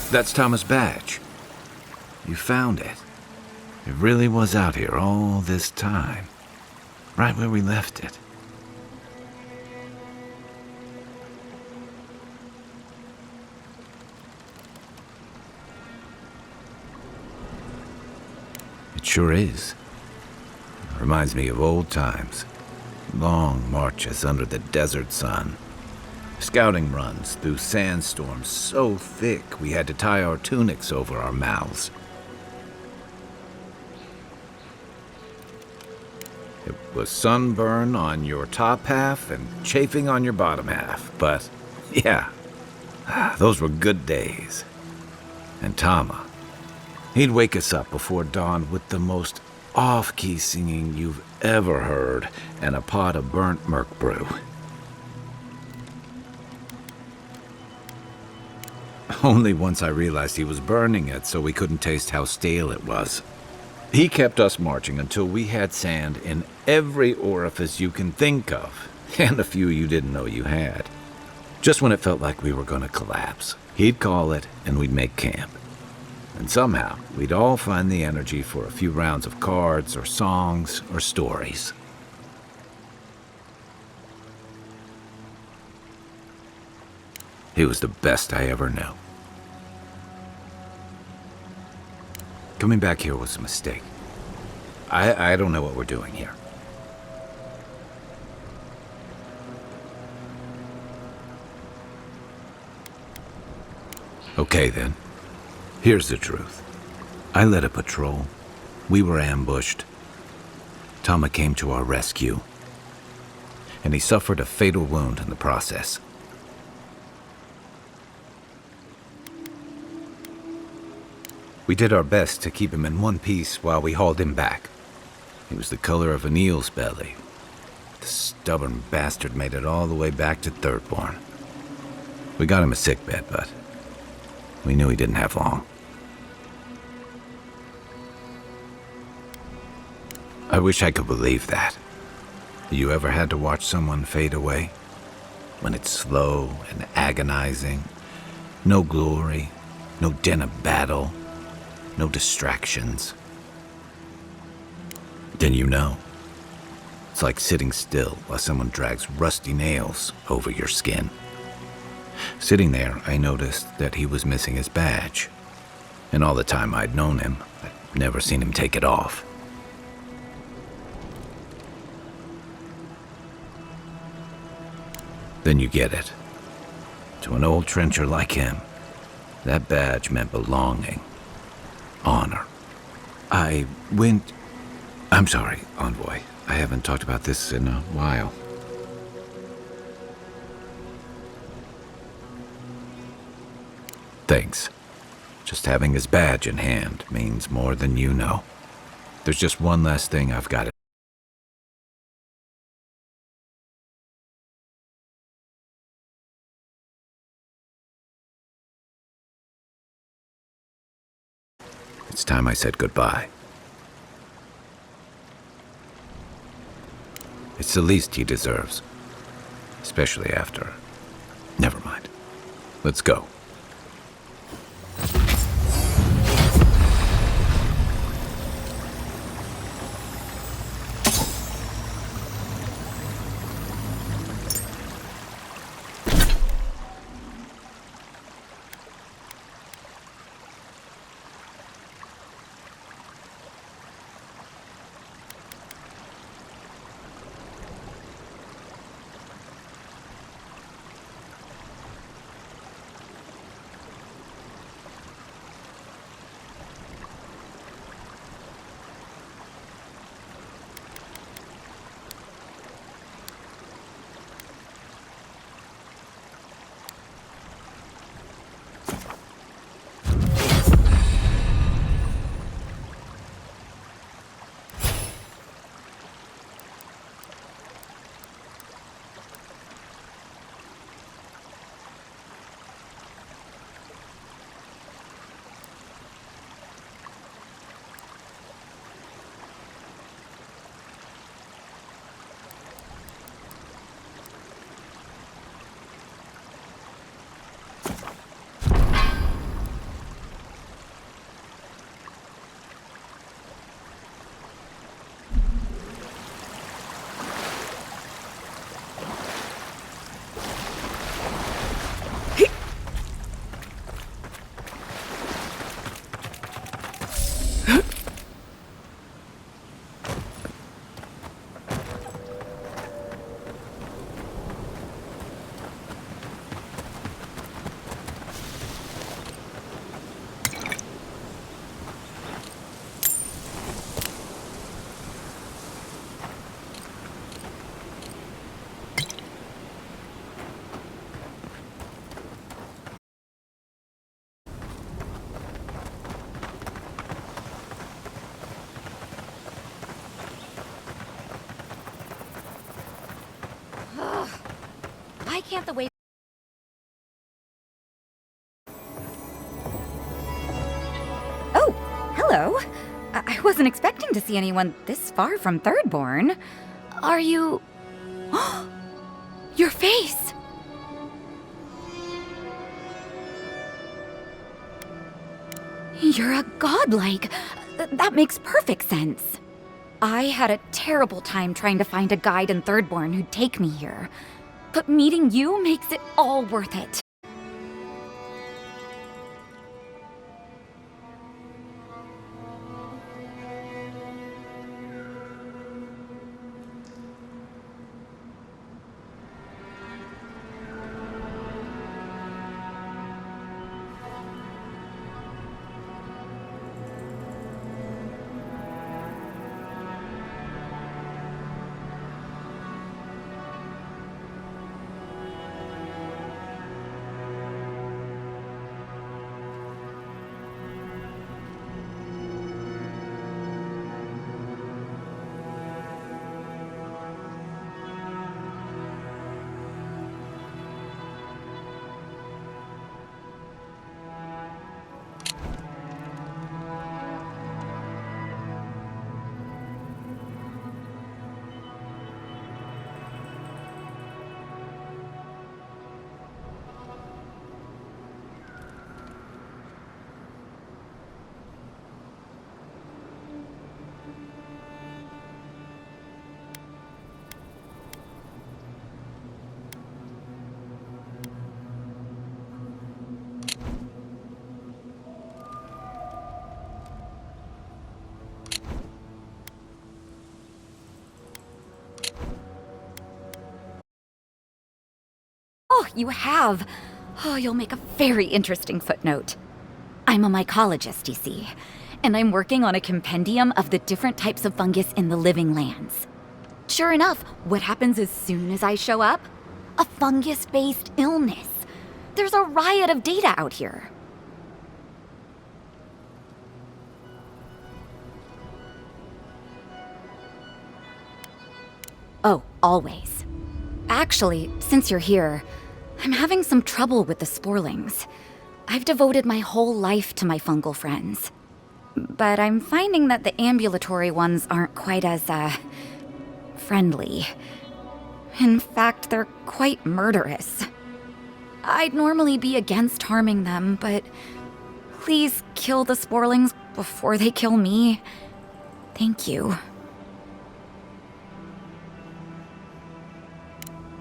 That's Thomas' badge. You found it. It really was out here all this time. Right where we left it. It sure is. Reminds me of old times. Long marches under the desert sun. Scouting runs through sandstorms so thick we had to tie our tunics over our mouths. It was sunburn on your top half and chafing on your bottom half, but yeah, those were good days. And Tama, he'd wake us up before dawn with the most off-key singing you've ever heard and a pot of burnt merc brew. Only once I realized he was burning it so we couldn't taste how stale it was. He kept us marching until we had sand in every orifice you can think of, and a few you didn't know you had. Just when it felt like we were going to collapse, he'd call it and we'd make camp. And somehow, we'd all find the energy for a few rounds of cards or songs or stories. He was the best I ever knew. Coming back here was a mistake. I don't know what we're doing here. Okay then. Here's the truth. I led a patrol. We were ambushed. Tama came to our rescue. And he suffered a fatal wound in the process. We did our best to keep him in one piece while we hauled him back. He was the color of an eel's belly. The stubborn bastard made it all the way back to Thirdborn. We got him a sickbed, but we knew he didn't have long. I wish I could believe that. You ever had to watch someone fade away? When it's slow and agonizing, no glory, no din of battle, no distractions. Then you know. It's like sitting still while someone drags rusty nails over your skin. Sitting there, I noticed that he was missing his badge. And all the time I'd known him, I'd never seen him take it off. Then you get it. To an old trencher like him, that badge meant belonging. Honor. I'm sorry, Envoy. I haven't talked about this in a while. Thanks. Just having his badge in hand means more than you know. There's just one last thing I've got to. It's time I said goodbye. It's the least he deserves. Especially after. Never mind. Let's go. can't the way... Oh, hello. I wasn't expecting to see anyone this far from Thirdborn. Are you... Your face! You're a godlike. That makes perfect sense. I had a terrible time trying to find a guide in Thirdborn who'd take me here. But meeting you makes it all worth it. Oh, you have. Oh, you'll make a very interesting footnote. I'm a mycologist, you see, and I'm working on a compendium of the different types of fungus in the living lands. Sure enough, what happens as soon as I show up? A fungus-based illness. There's a riot of data out here. Oh, always. Actually, since you're here, I'm having some trouble with the sporlings. I've devoted my whole life to my fungal friends. But I'm finding that the ambulatory ones aren't quite as, friendly. In fact, they're quite murderous. I'd normally be against harming them, but please kill the sporlings before they kill me. Thank you.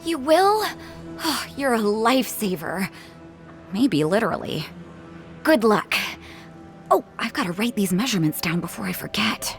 You will? Oh, you're a lifesaver. Maybe literally. Good luck. Oh, I've got to write these measurements down before I forget.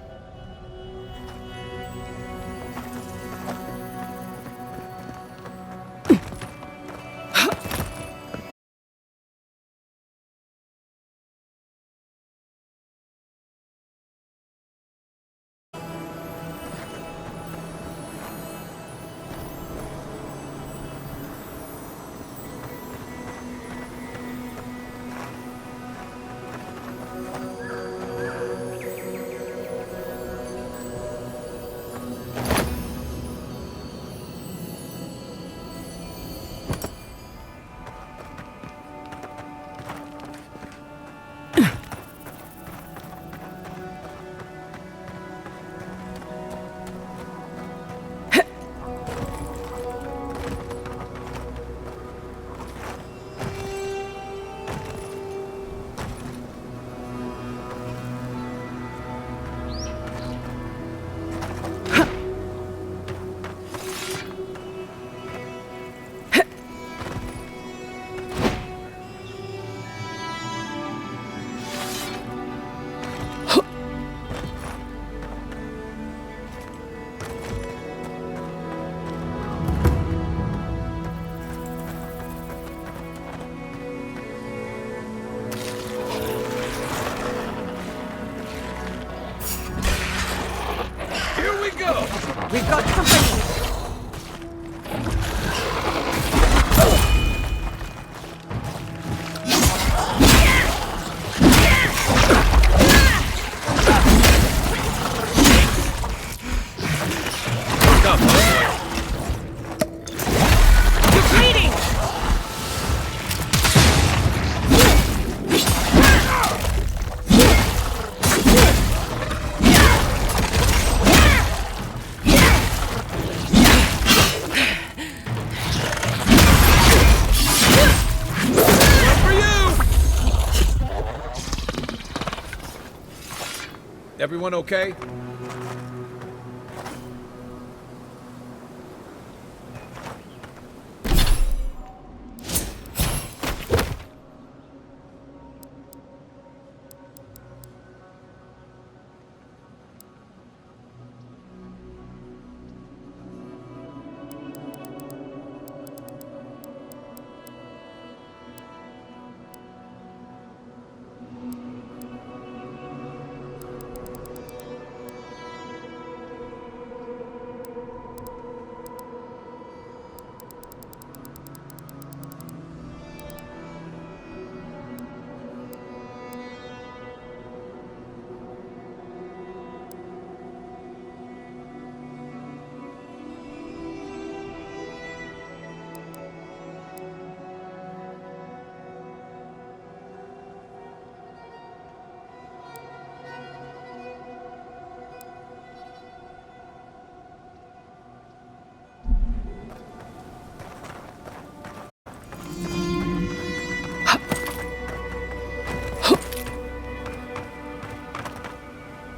We've got company! Stop, boy. You're bleeding! Everyone okay?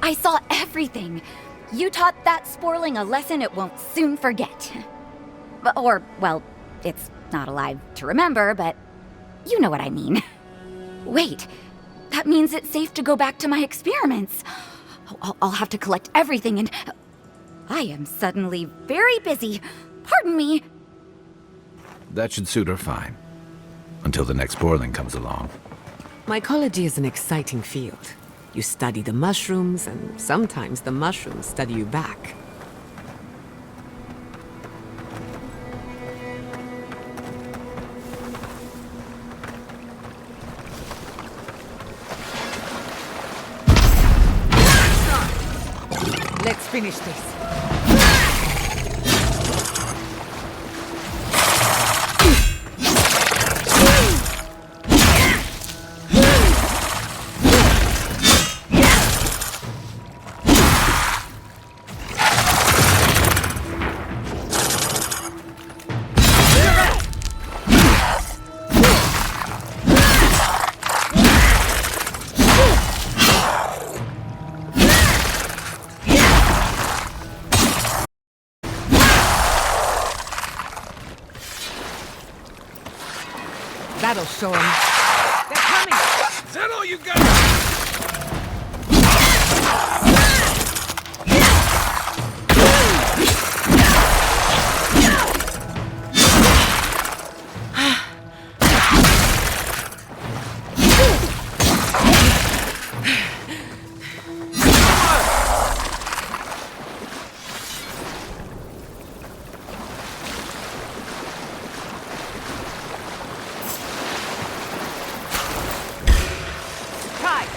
I saw everything. You taught that Sporling a lesson it won't soon forget. Or, well, it's not alive to remember, but you know what I mean. Wait, that means it's safe to go back to my experiments. I'll have to collect everything and... I am suddenly very busy. Pardon me. That should suit her fine. Until the next Sporling comes along. Mycology is an exciting field. You study the mushrooms, and sometimes the mushrooms study you back. Let's finish this. That'll show them. They're coming! Is that all you got?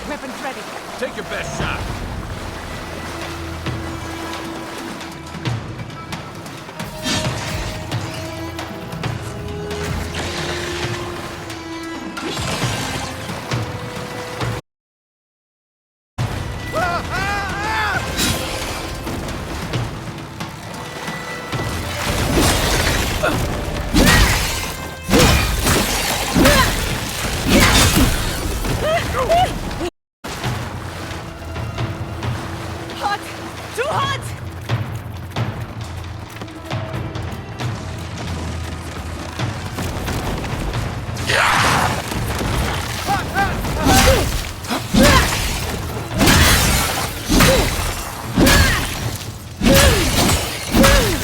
Weapons ready. Take your best shot. Too hot!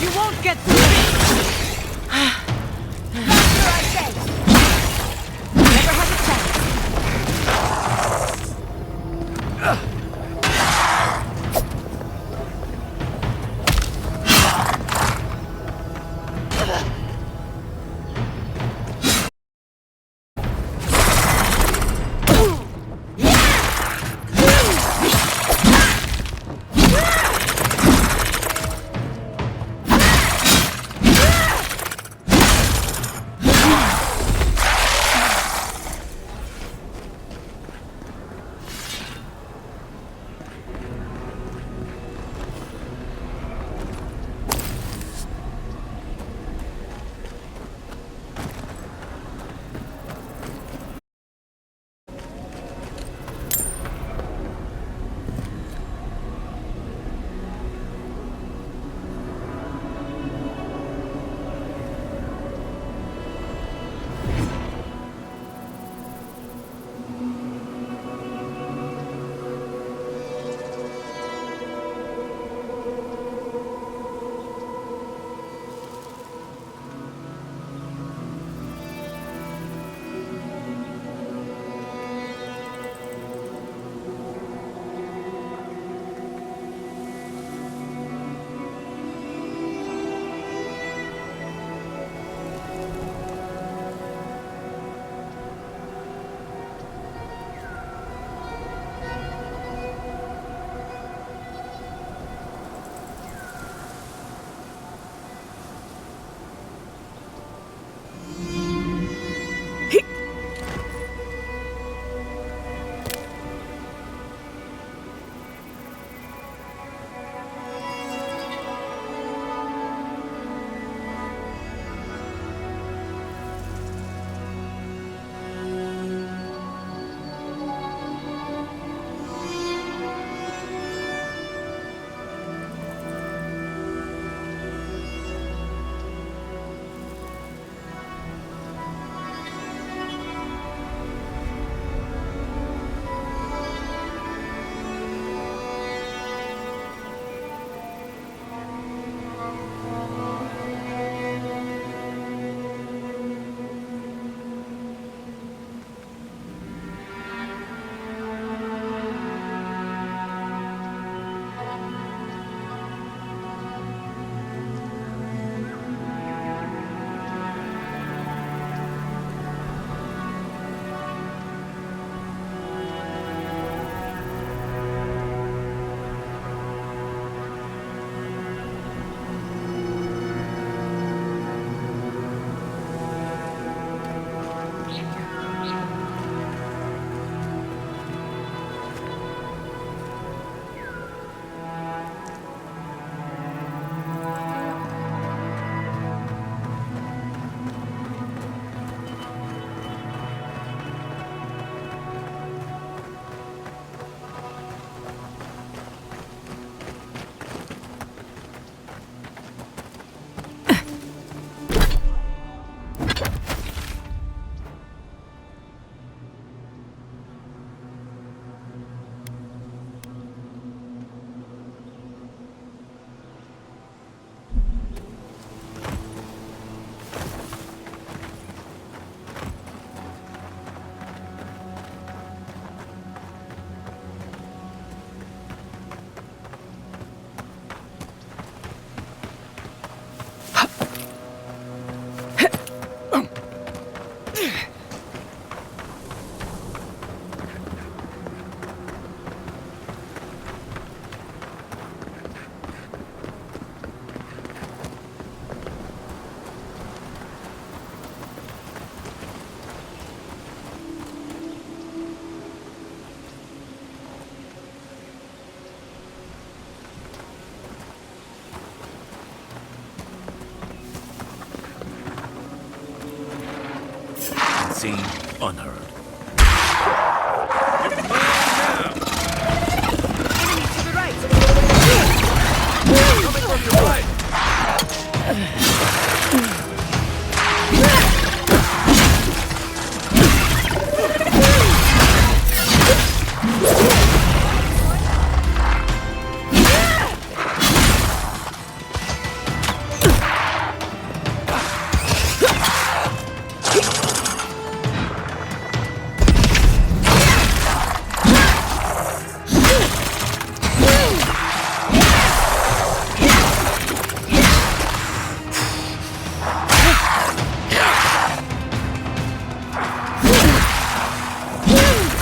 You won't get through me! Faster, I say! Never has a chance. unseen, unheard. Enemy to the right! Coming from your right!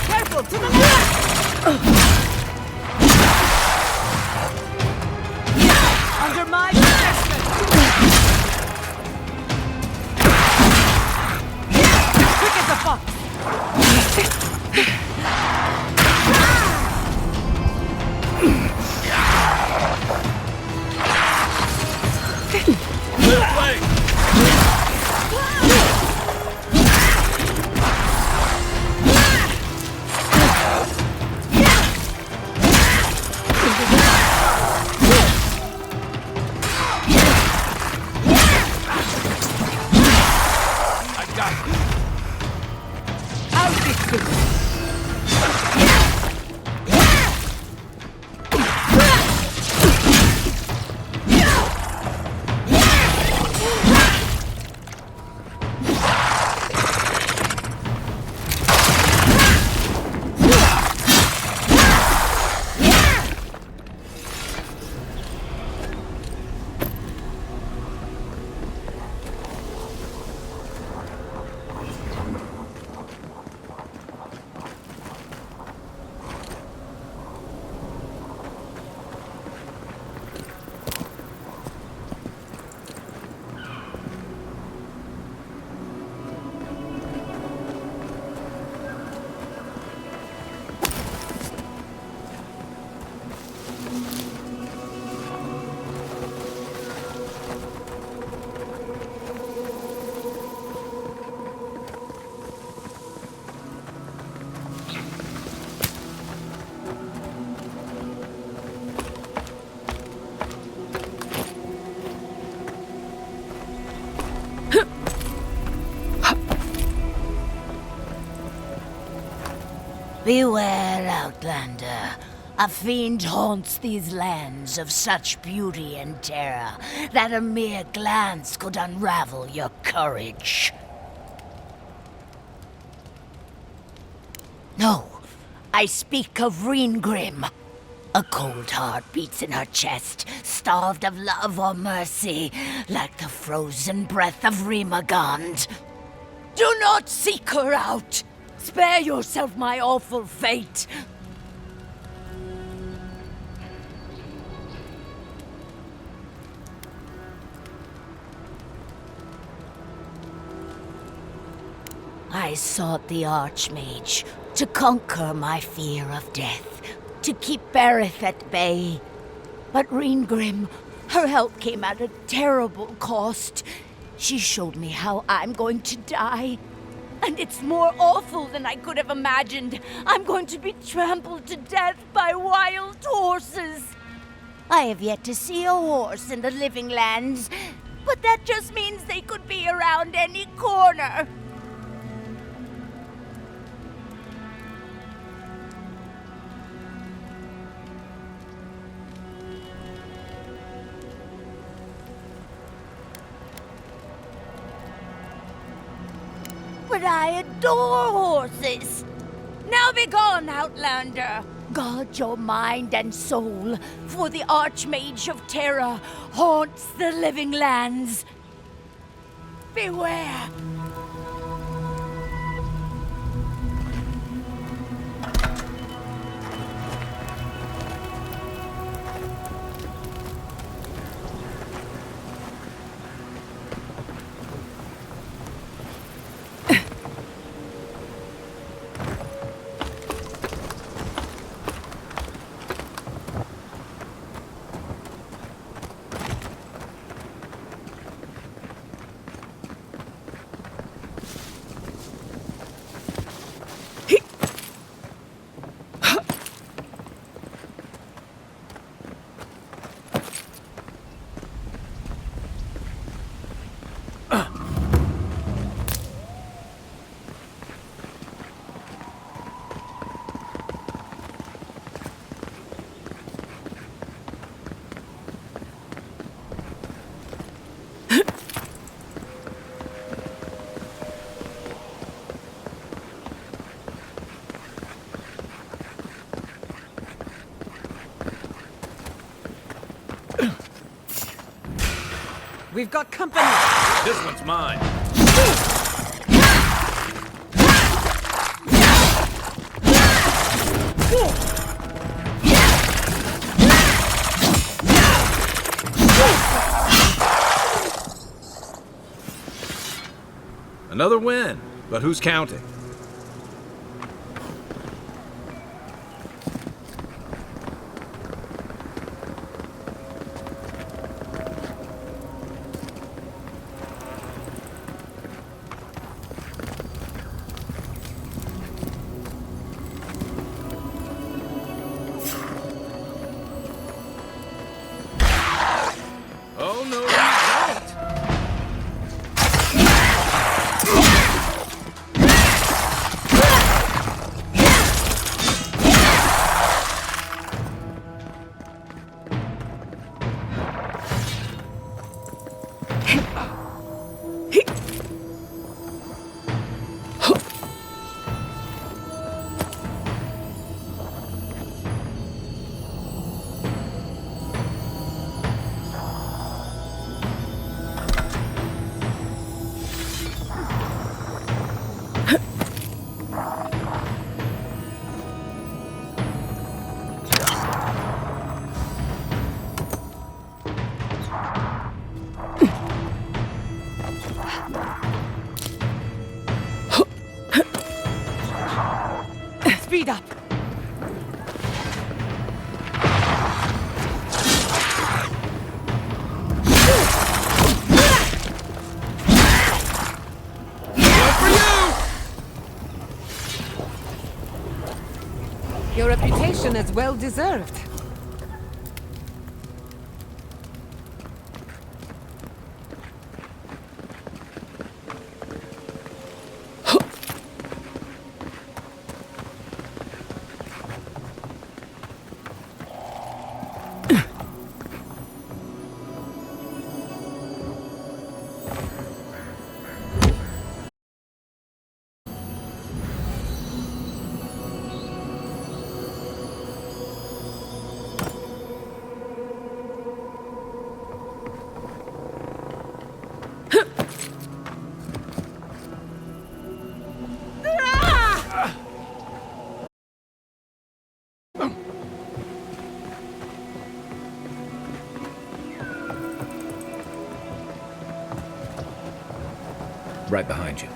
Careful, to the left! Under my protection! Quick as a fox! I'll fix this! Beware, Outlander. A fiend haunts these lands of such beauty and terror that a mere glance could unravel your courage. No, I speak of Reengrim. A cold heart beats in her chest, starved of love or mercy, like the frozen breath of Rimagond. Do not seek her out! Spare yourself my awful fate! I sought the Archmage to conquer my fear of death, to keep Berith at bay. But Reengrim, her help came at a terrible cost. She showed me how I'm going to die. And it's more awful than I could have imagined. I'm going to be trampled to death by wild horses. I have yet to see a horse in the living lands, but that just means they could be around any corner. But I adore horses. Now be gone, Outlander. Guard your mind and soul, for the Archmage of Terror haunts the living lands. Beware. We've got company! This one's mine. Another win, but who's counting? Oh, no, you don't. Speed up! Your reputation is well deserved. Right behind you.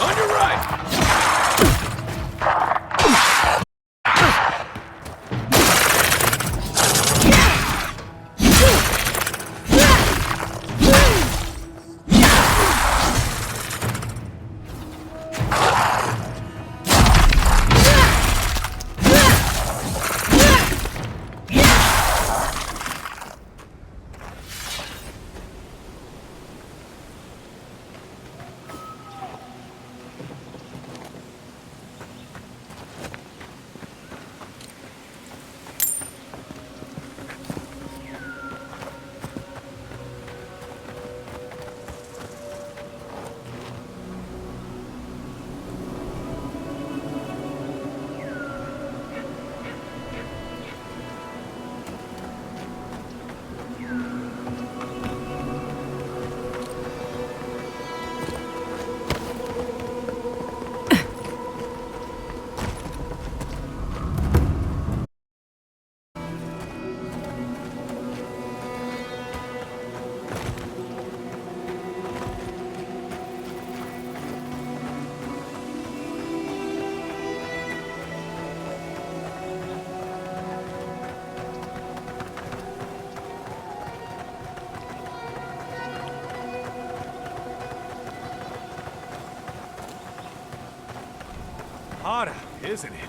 On your right! Hot out, isn't it?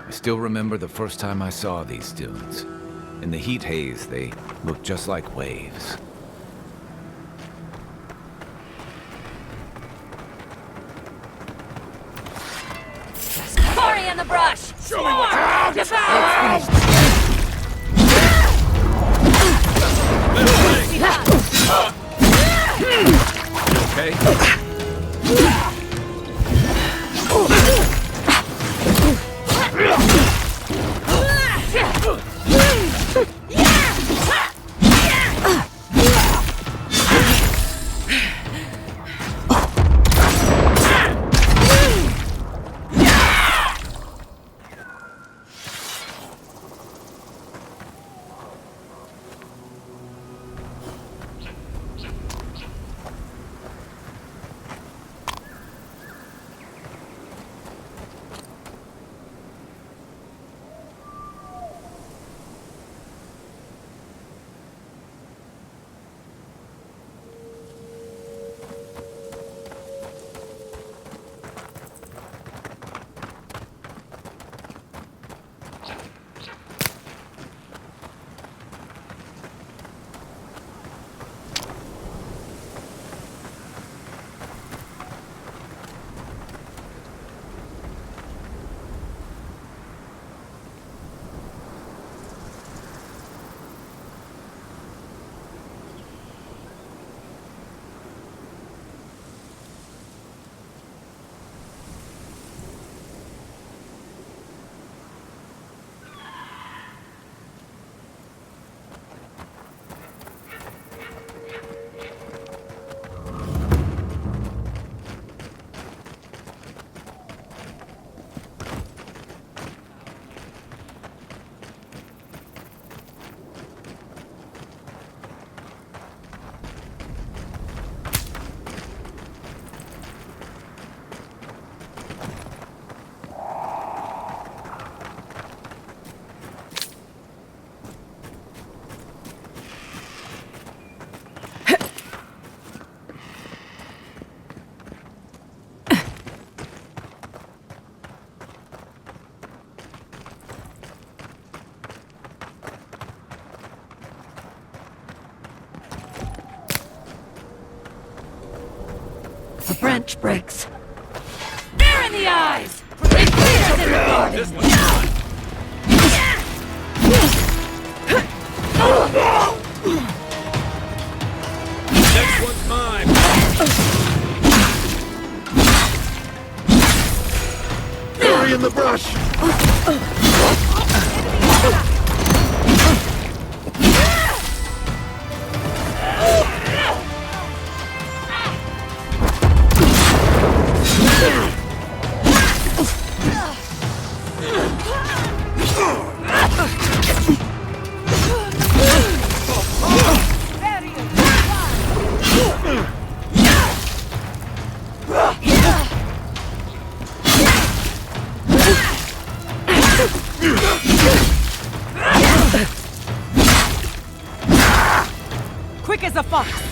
I still remember the first time I saw these dunes. In the heat haze, they looked just like waves. Sorry in the brush! Show me what Okay? The branch breaks. There in the eyes! It's clear in the garden! Next one's mine! Hurry in the brush! Quick as a fox!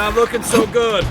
not looking so good.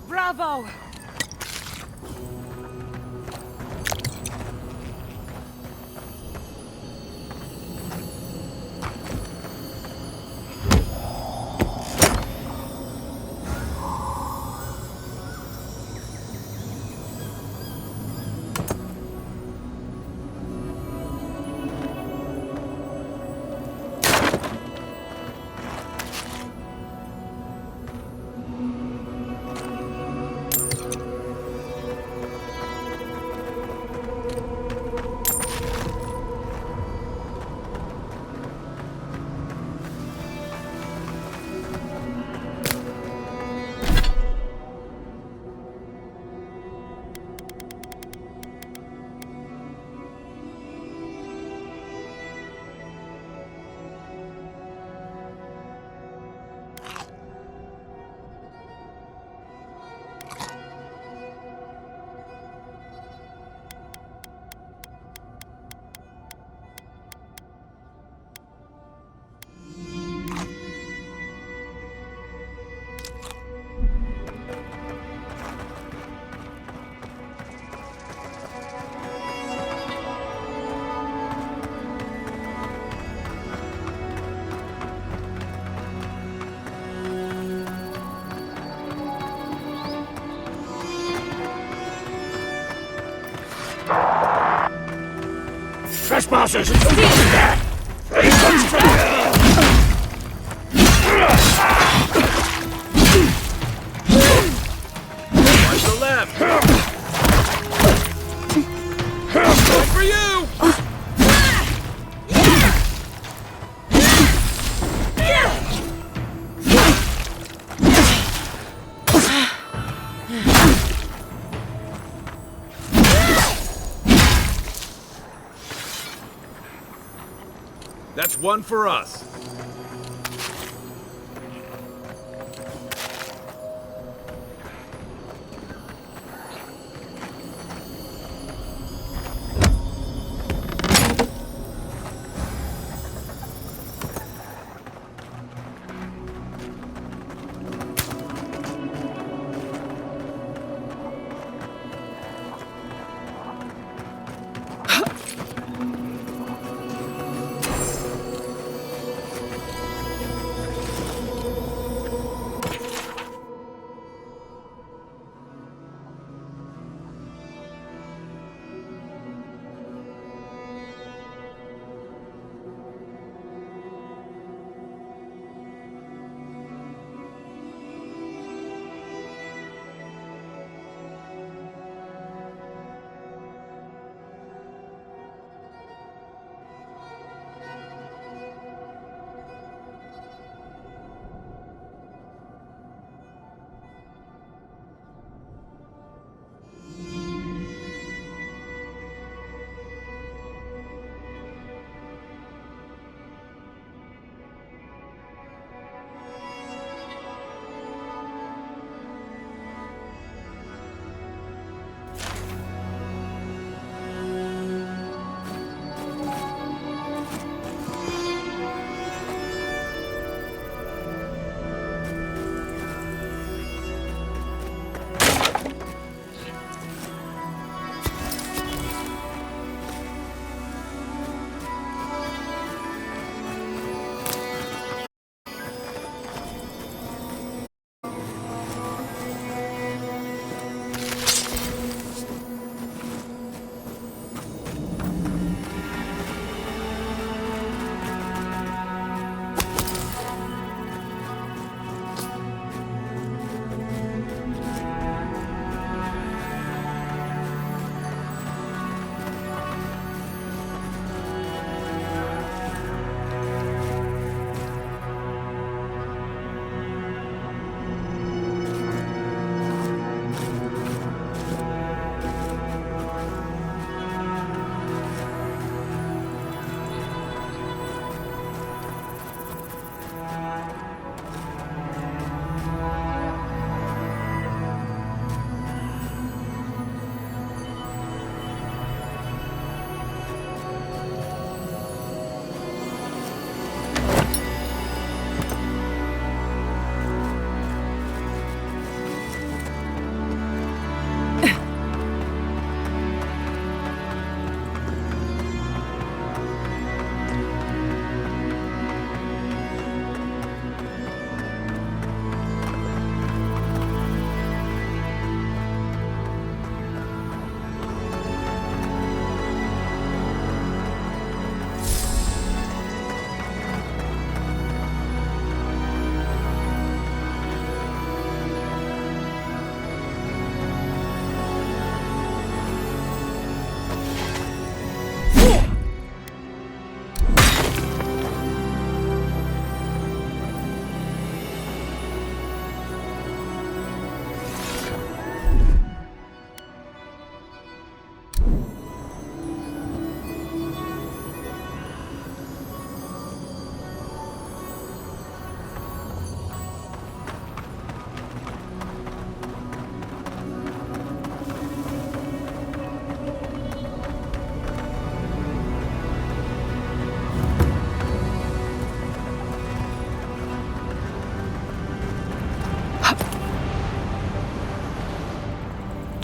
Bravo! Trespassers! Watch the left. Going for you. That's one for us.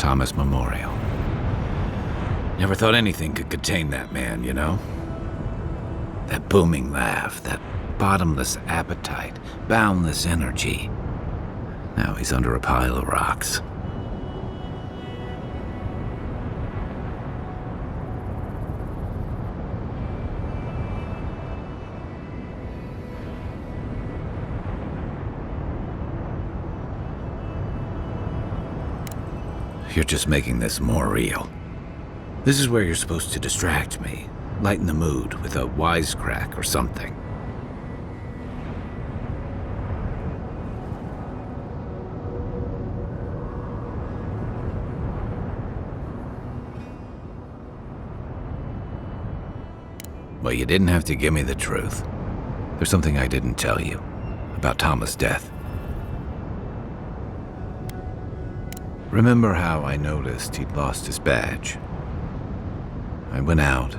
Thomas Memorial. Never thought anything could contain that man, you know? That booming laugh, that bottomless appetite, boundless energy. Now he's under a pile of rocks. You're just making this more real. This is where you're supposed to distract me, lighten the mood with a wisecrack or something. Well, you didn't have to give me the truth. There's something I didn't tell you about Thomas' death. Remember how I noticed he'd lost his badge? I went out.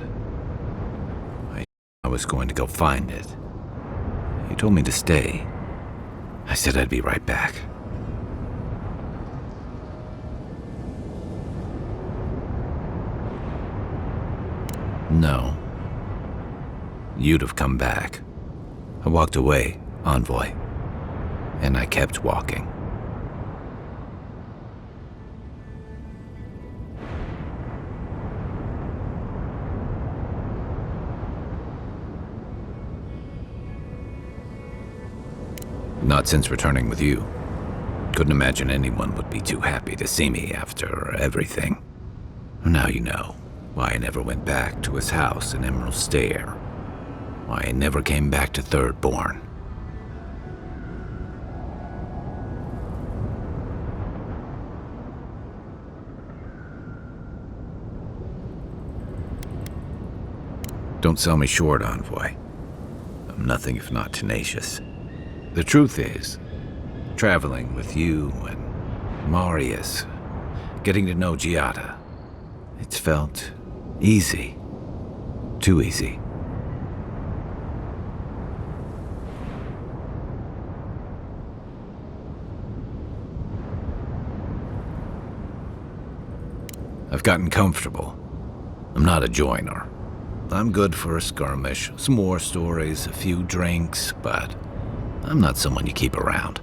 I was going to go find it. He told me to stay. I said I'd be right back. No. You'd have come back. I walked away, Envoy. And I kept walking. Not since returning with you. Couldn't imagine anyone would be too happy to see me after everything. Now you know why I never went back to his house in Emerald Stair. Why I never came back to Third Born. Don't sell me short, Envoy. I'm nothing if not tenacious. The truth is, traveling with you and Marius, getting to know Giada, it's felt easy. Too easy. I've gotten comfortable. I'm not a joiner. I'm good for a skirmish, some war stories, a few drinks, but I'm not someone you keep around.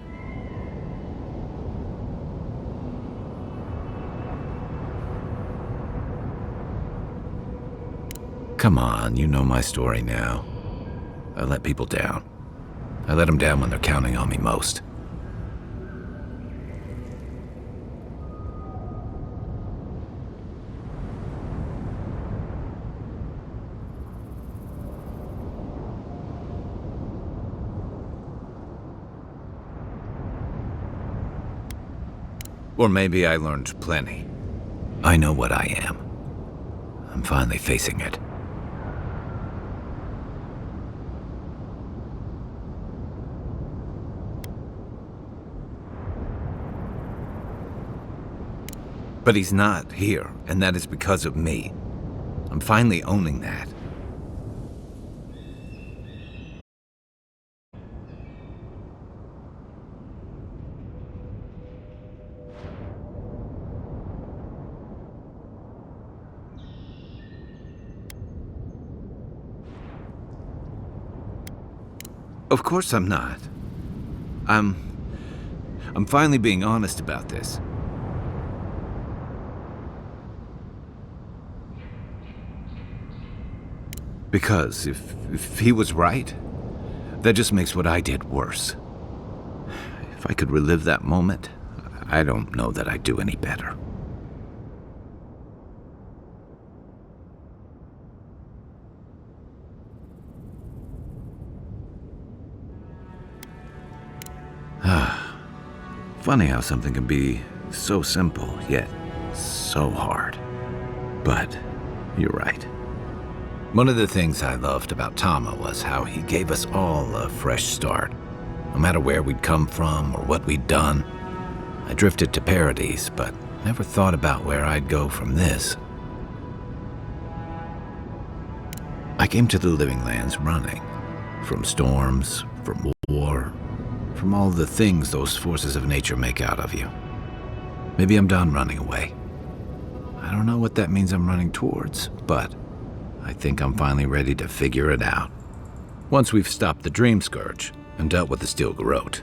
Come on, you know my story now. I let people down. I let them down when they're counting on me most. Or maybe I learned plenty. I know what I am. I'm finally facing it. But he's not here, and that is because of me. I'm finally owning that. Of course I'm not. I'm finally being honest about this. Because if he was right, that just makes what I did worse. If I could relive that moment, I don't know that I'd do any better. Funny how something can be so simple, yet so hard. But you're right. One of the things I loved about Tama was how he gave us all a fresh start. No matter where we'd come from or what we'd done. I drifted to Paradise, but never thought about where I'd go from this. I came to the Living Lands running. From storms, from war, from all the things those forces of nature make out of you. Maybe I'm done running away. I don't know what that means I'm running towards, but I think I'm finally ready to figure it out. Once we've stopped the Dream Scourge and dealt with the Steel Garrote.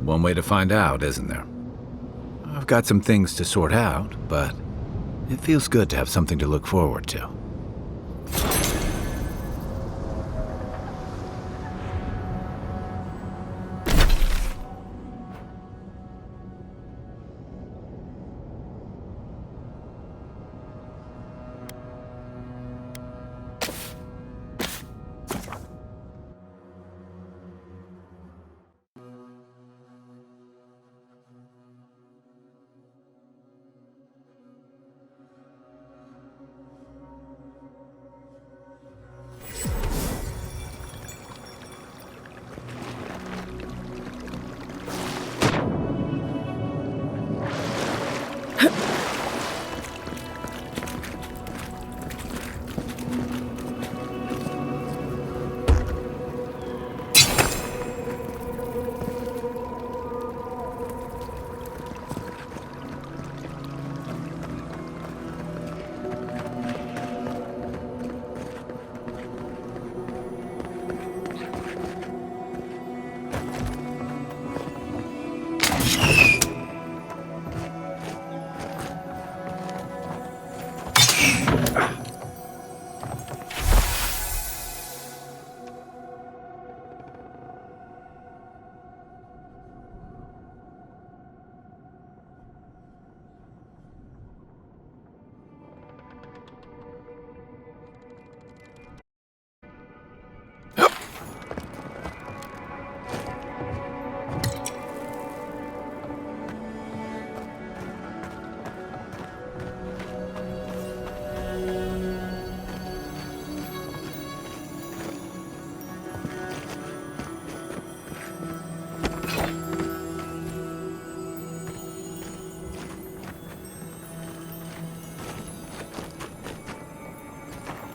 One way to find out, isn't there? I've got some things to sort out, but it feels good to have something to look forward to.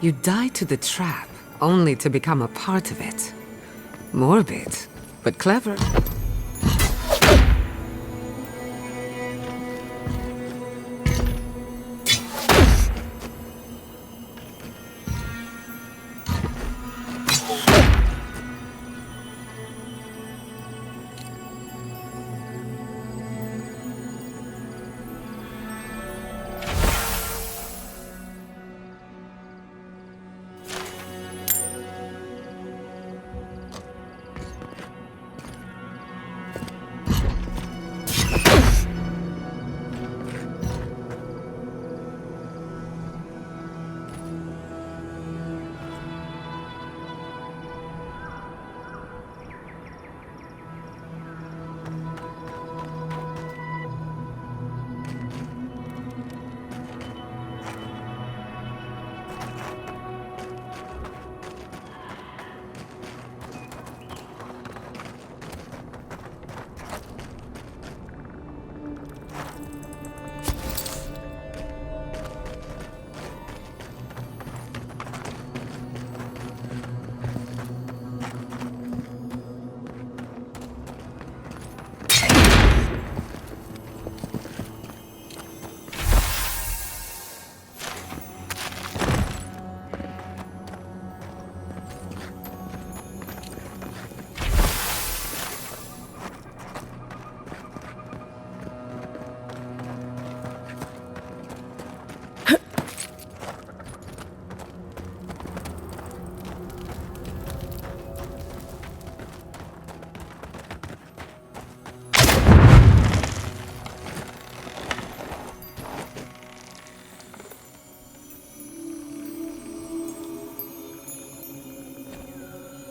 You die to the trap, only to become a part of it. Morbid, but clever.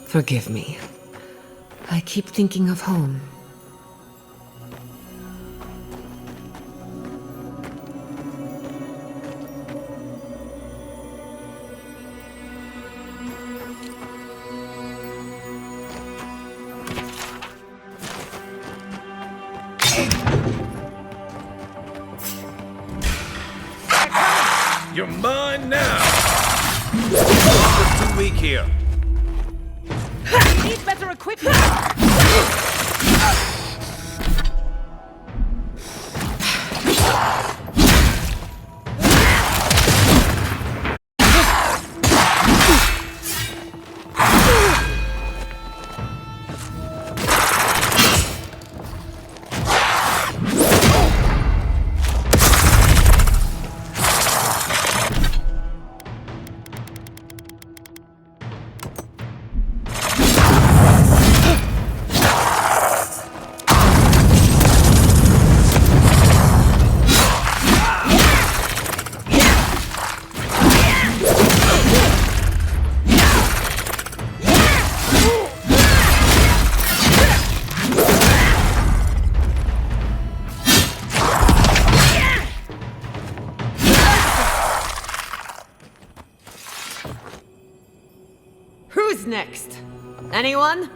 Forgive me. I keep thinking of home. You're mine now! You're too weak here. Need better equipment! next? Anyone?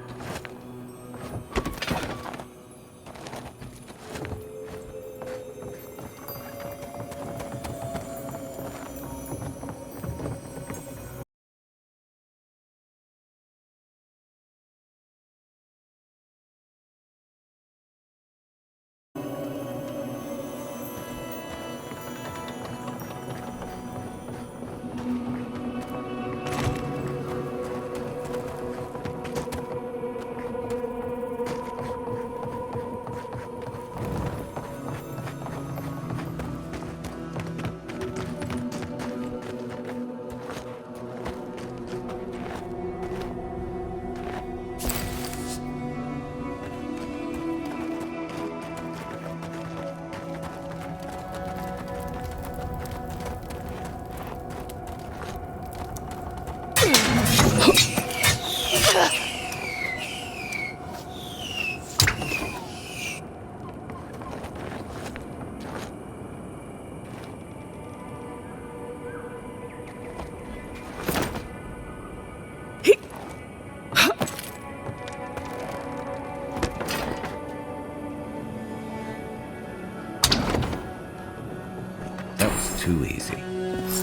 That was too easy.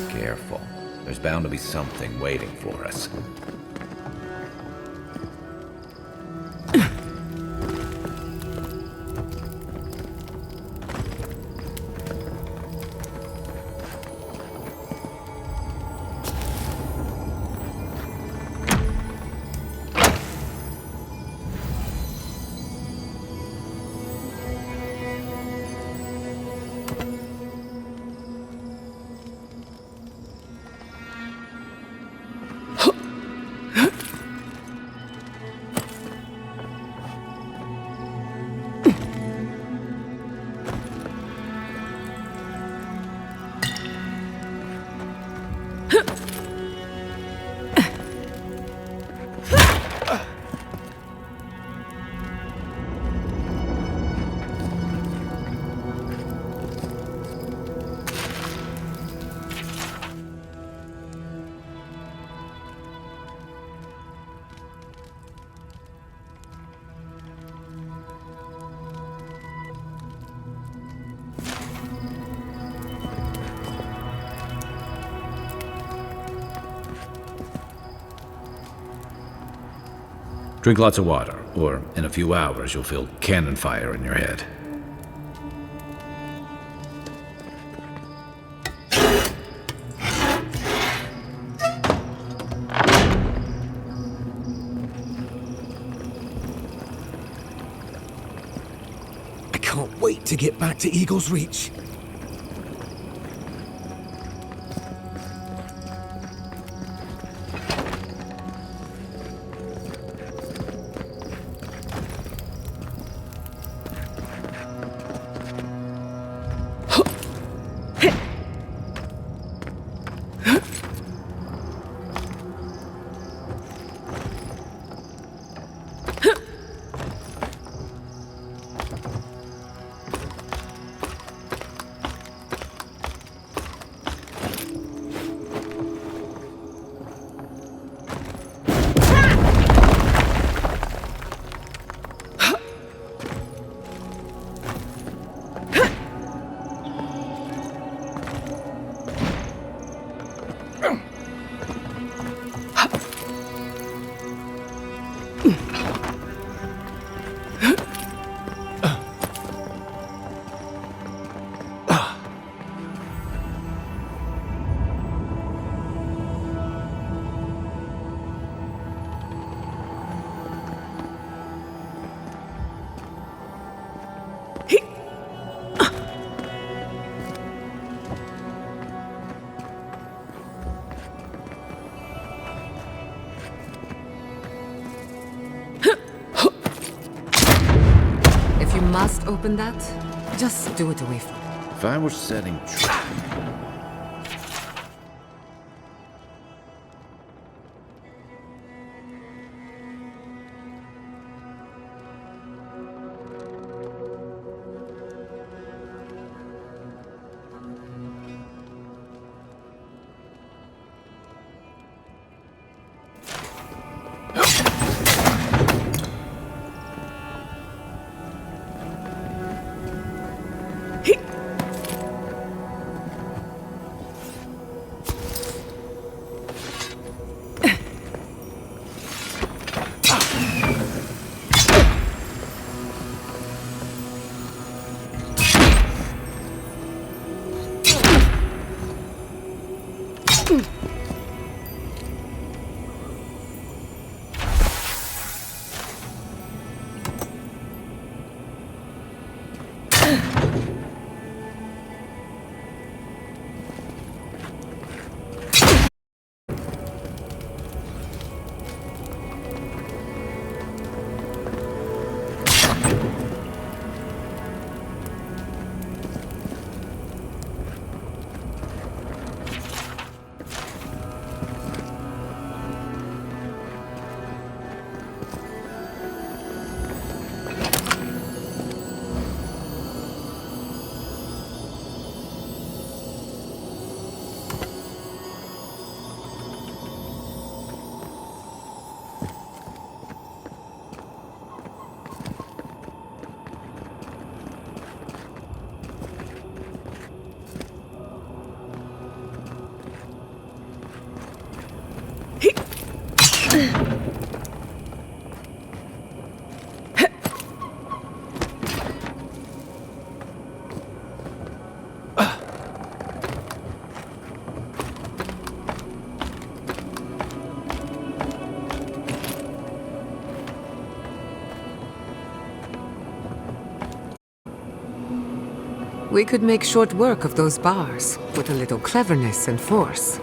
Careful. There's bound to be something waiting for us. Drink lots of water, or in a few hours you'll feel cannon fire in your head. I can't wait to get back to Eagle's Reach. If you must open that, just do it away from me. If I were setting traps... We could make short work of those bars, with a little cleverness and force.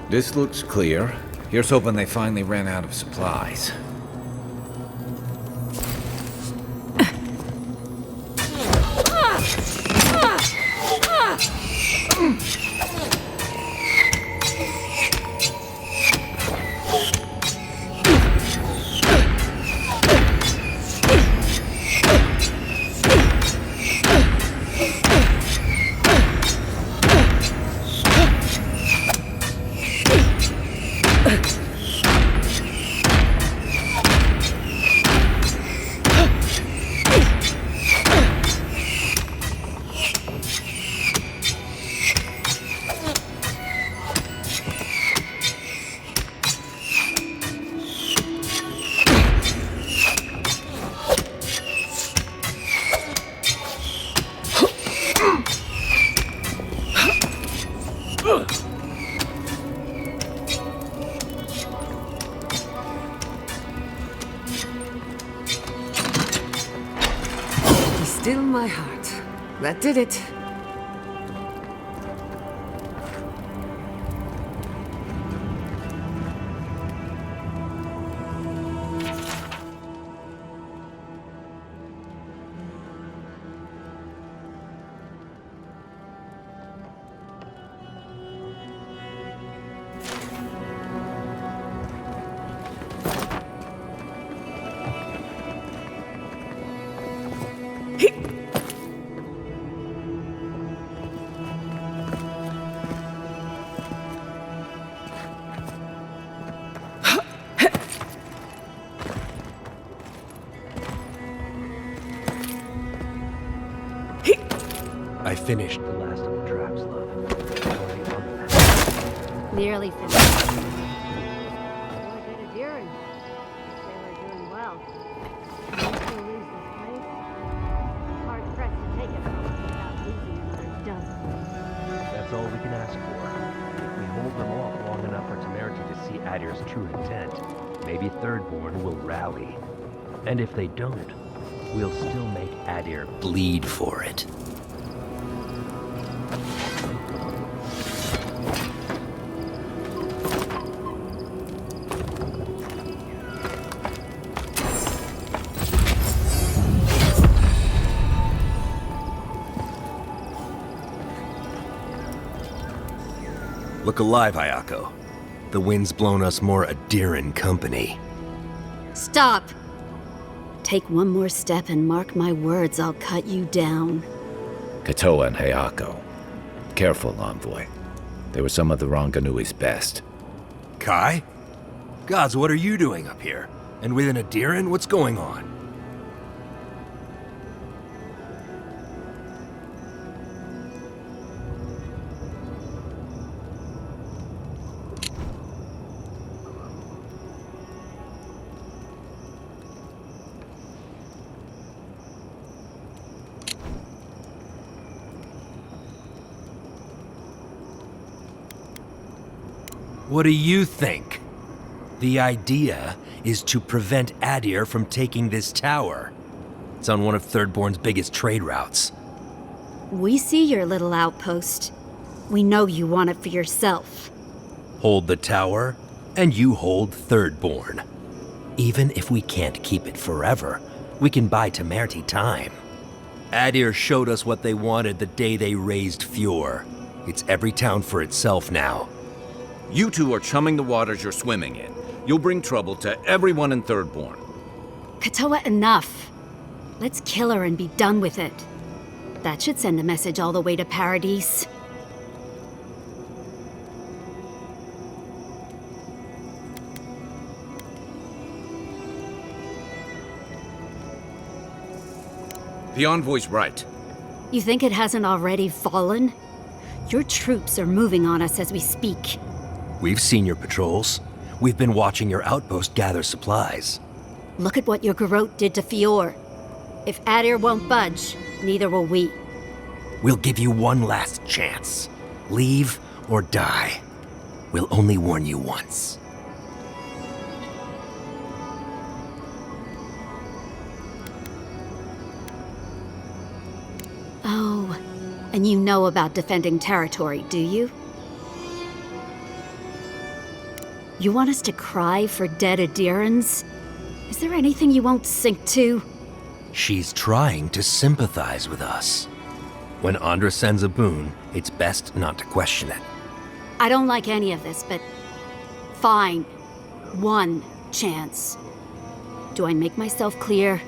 This looks clear. Here's hoping they finally ran out of supplies. Still my heart. That did it. I finished. The last of the traps, love. How are you on that? Nearly finished. Really good at Deering. They were doing well. If we still lose this place, I'm hard pressed to take it from us without losing another dozen. That's all we can ask for. If we hold them off long enough for Temerity to see Adir's true intent, maybe Thirdborn will rally. And if they don't, we'll still make Adir bleed for it. Look alive, Ayako. The wind's blown us more Adiran company. Stop! Take one more step and mark my words, I'll cut you down. Katoa and Hayako. Careful, Envoy. They were some of the Ranganui's best. Kai? Gods, what are you doing up here? And with an Adiran, what's going on? What do you think? The idea is to prevent Adir from taking this tower. It's on one of Thirdborn's biggest trade routes. We see your little outpost. We know you want it for yourself. Hold the tower, and you hold Thirdborn. Even if we can't keep it forever, we can buy Temerti time. Adir showed us what they wanted the day they raised Fjord. It's every town for itself now. You two are chumming the waters you're swimming in. You'll bring trouble to everyone in Thirdborn. Katoa, enough. Let's kill her and be done with it. That should send a message all the way to Paradise. The Envoy's right. You think it hasn't already fallen? Your troops are moving on us as we speak. We've seen your patrols. We've been watching your outpost gather supplies. Look at what your garrote did to Fjord. If Adir won't budge, neither will we. We'll give you one last chance. Leave or die. We'll only warn you once. Oh, and you know about defending territory, do you? You want us to cry for dead Adirans? Is there anything you won't sink to? She's trying to sympathize with us. When Andra sends a boon, it's best not to question it. I don't like any of this, but fine. One chance. Do I make myself clear?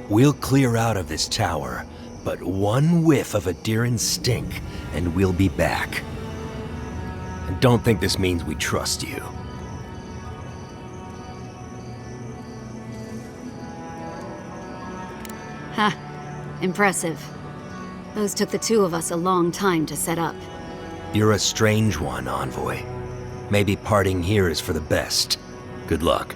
We'll clear out of this tower, but one whiff of Adiran stink, and we'll be back. And don't think this means we trust you. Ha, impressive. Those took the two of us a long time to set up. You're a strange one, Envoy. Maybe parting here is for the best. Good luck.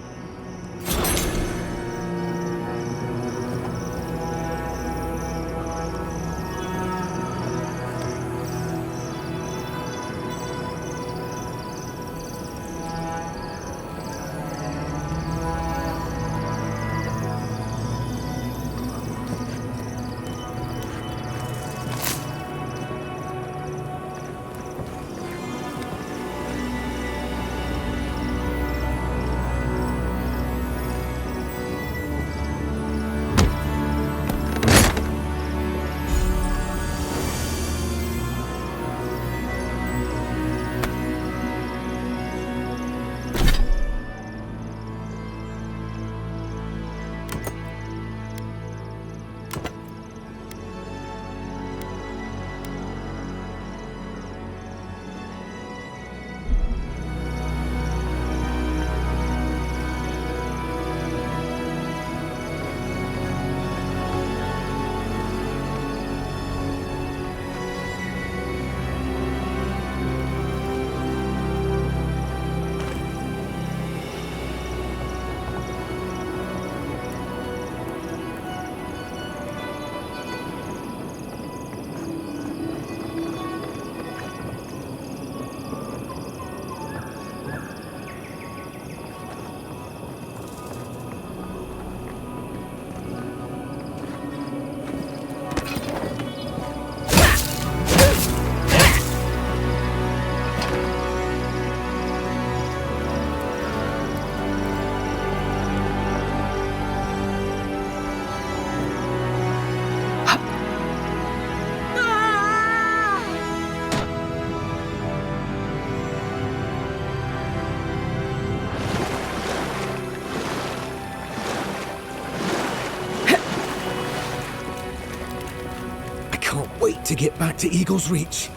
to get back to Eagle's Reach.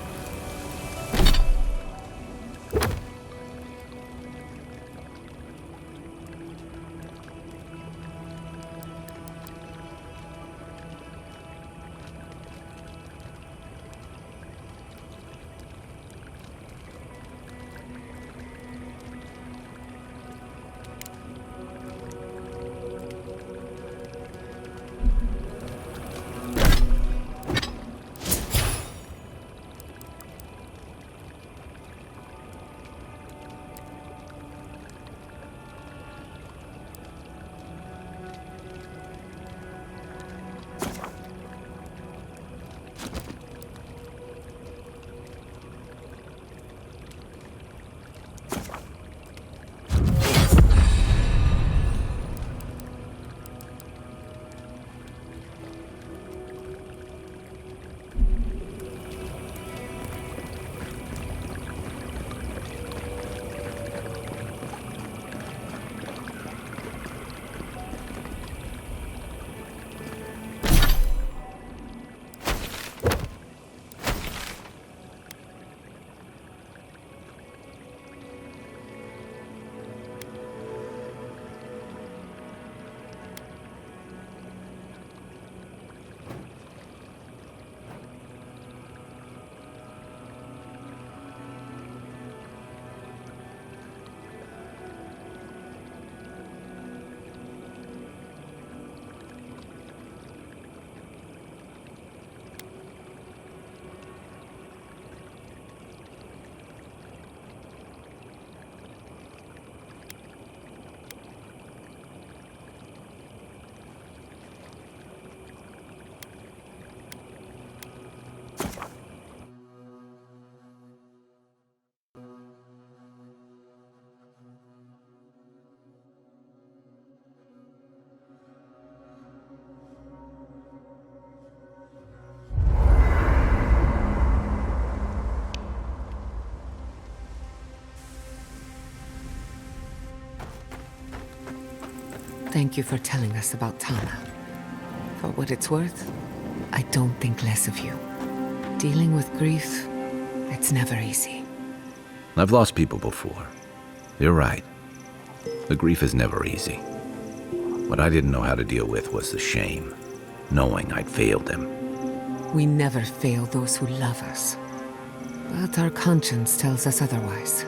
Thank you for telling us about Tana. For what it's worth, I don't think less of you. Dealing with grief, it's never easy. I've lost people before. You're right. The grief is never easy. What I didn't know how to deal with was the shame, knowing I'd failed them. We never fail those who love us. But our conscience tells us otherwise.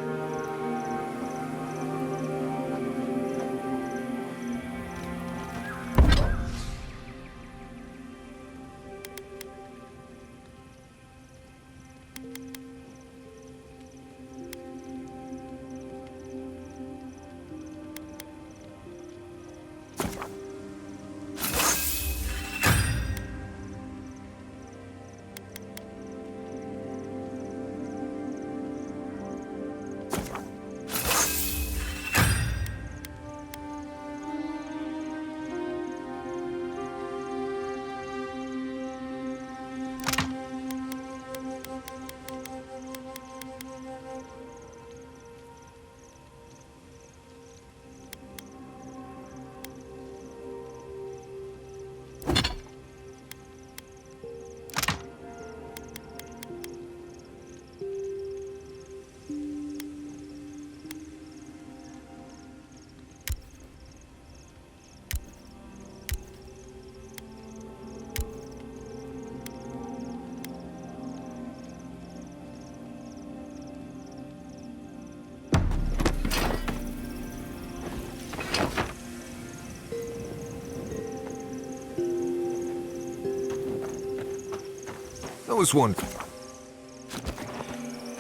I was wondering,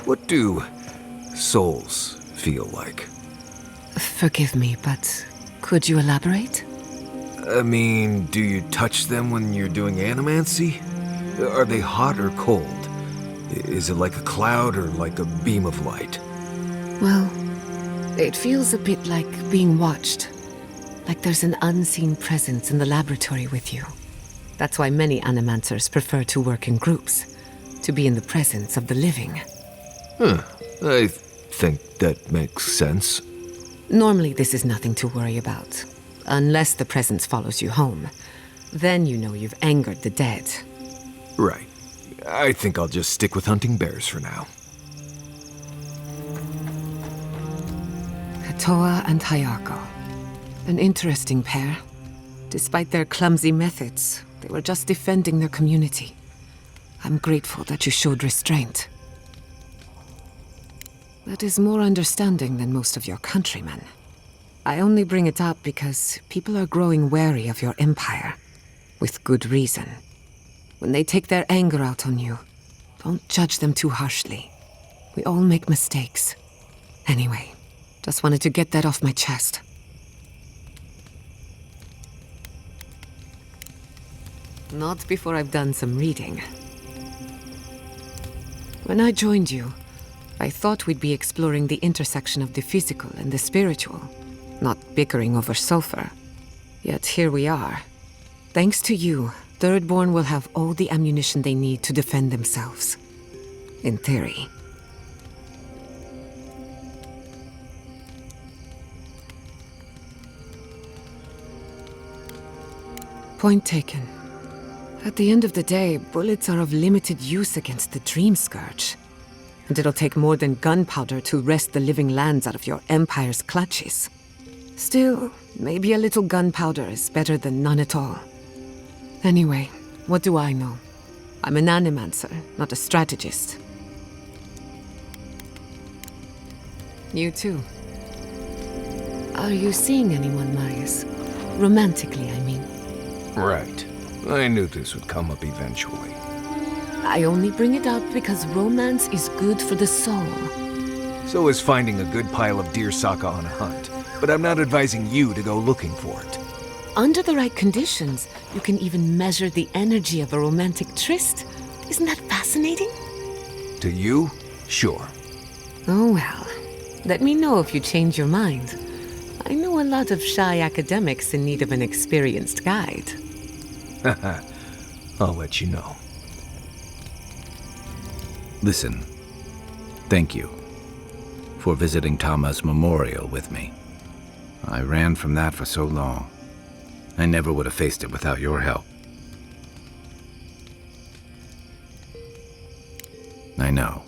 what do souls feel like? Forgive me, but could you elaborate? I mean, do you touch them when you're doing animancy? Are they hot or cold? Is it like a cloud or like a beam of light? Well, it feels a bit like being watched. Like there's an unseen presence in the laboratory with you. That's why many animancers prefer to work in groups, to be in the presence of the living. I think that makes sense. Normally this is nothing to worry about, unless the presence follows you home. Then you know you've angered the dead. Right. I think I'll just stick with hunting bears for now. Katoa and Hayako. An interesting pair. Despite their clumsy methods, they were just defending their community. I'm grateful that you showed restraint. That is more understanding than most of your countrymen. I only bring it up because people are growing wary of your empire. With good reason. When they take their anger out on you, don't judge them too harshly. We all make mistakes. Anyway, just wanted to get that off my chest. Not before I've done some reading. When I joined you, I thought we'd be exploring the intersection of the physical and the spiritual, not bickering over sulfur. Yet here we are. Thanks to you, Thirdborn will have all the ammunition they need to defend themselves. In theory. Point taken. At the end of the day, bullets are of limited use against the Dream Scourge. And it'll take more than gunpowder to wrest the living lands out of your empire's clutches. Still, maybe a little gunpowder is better than none at all. Anyway, what do I know? I'm an animancer, not a strategist. You too. Are you seeing anyone, Marius? Romantically, I mean. Right. I knew this would come up eventually. I only bring it up because romance is good for the soul. So is finding a good pile of deer saka on a hunt. But I'm not advising you to go looking for it. Under the right conditions, you can even measure the energy of a romantic tryst. Isn't that fascinating? To you? Sure. Oh well. Let me know if you change your mind. I know a lot of shy academics in need of an experienced guide. Haha. I'll let you know. Listen, thank you for visiting Tama's memorial with me. I ran from that for so long. I never would have faced it without your help. I know.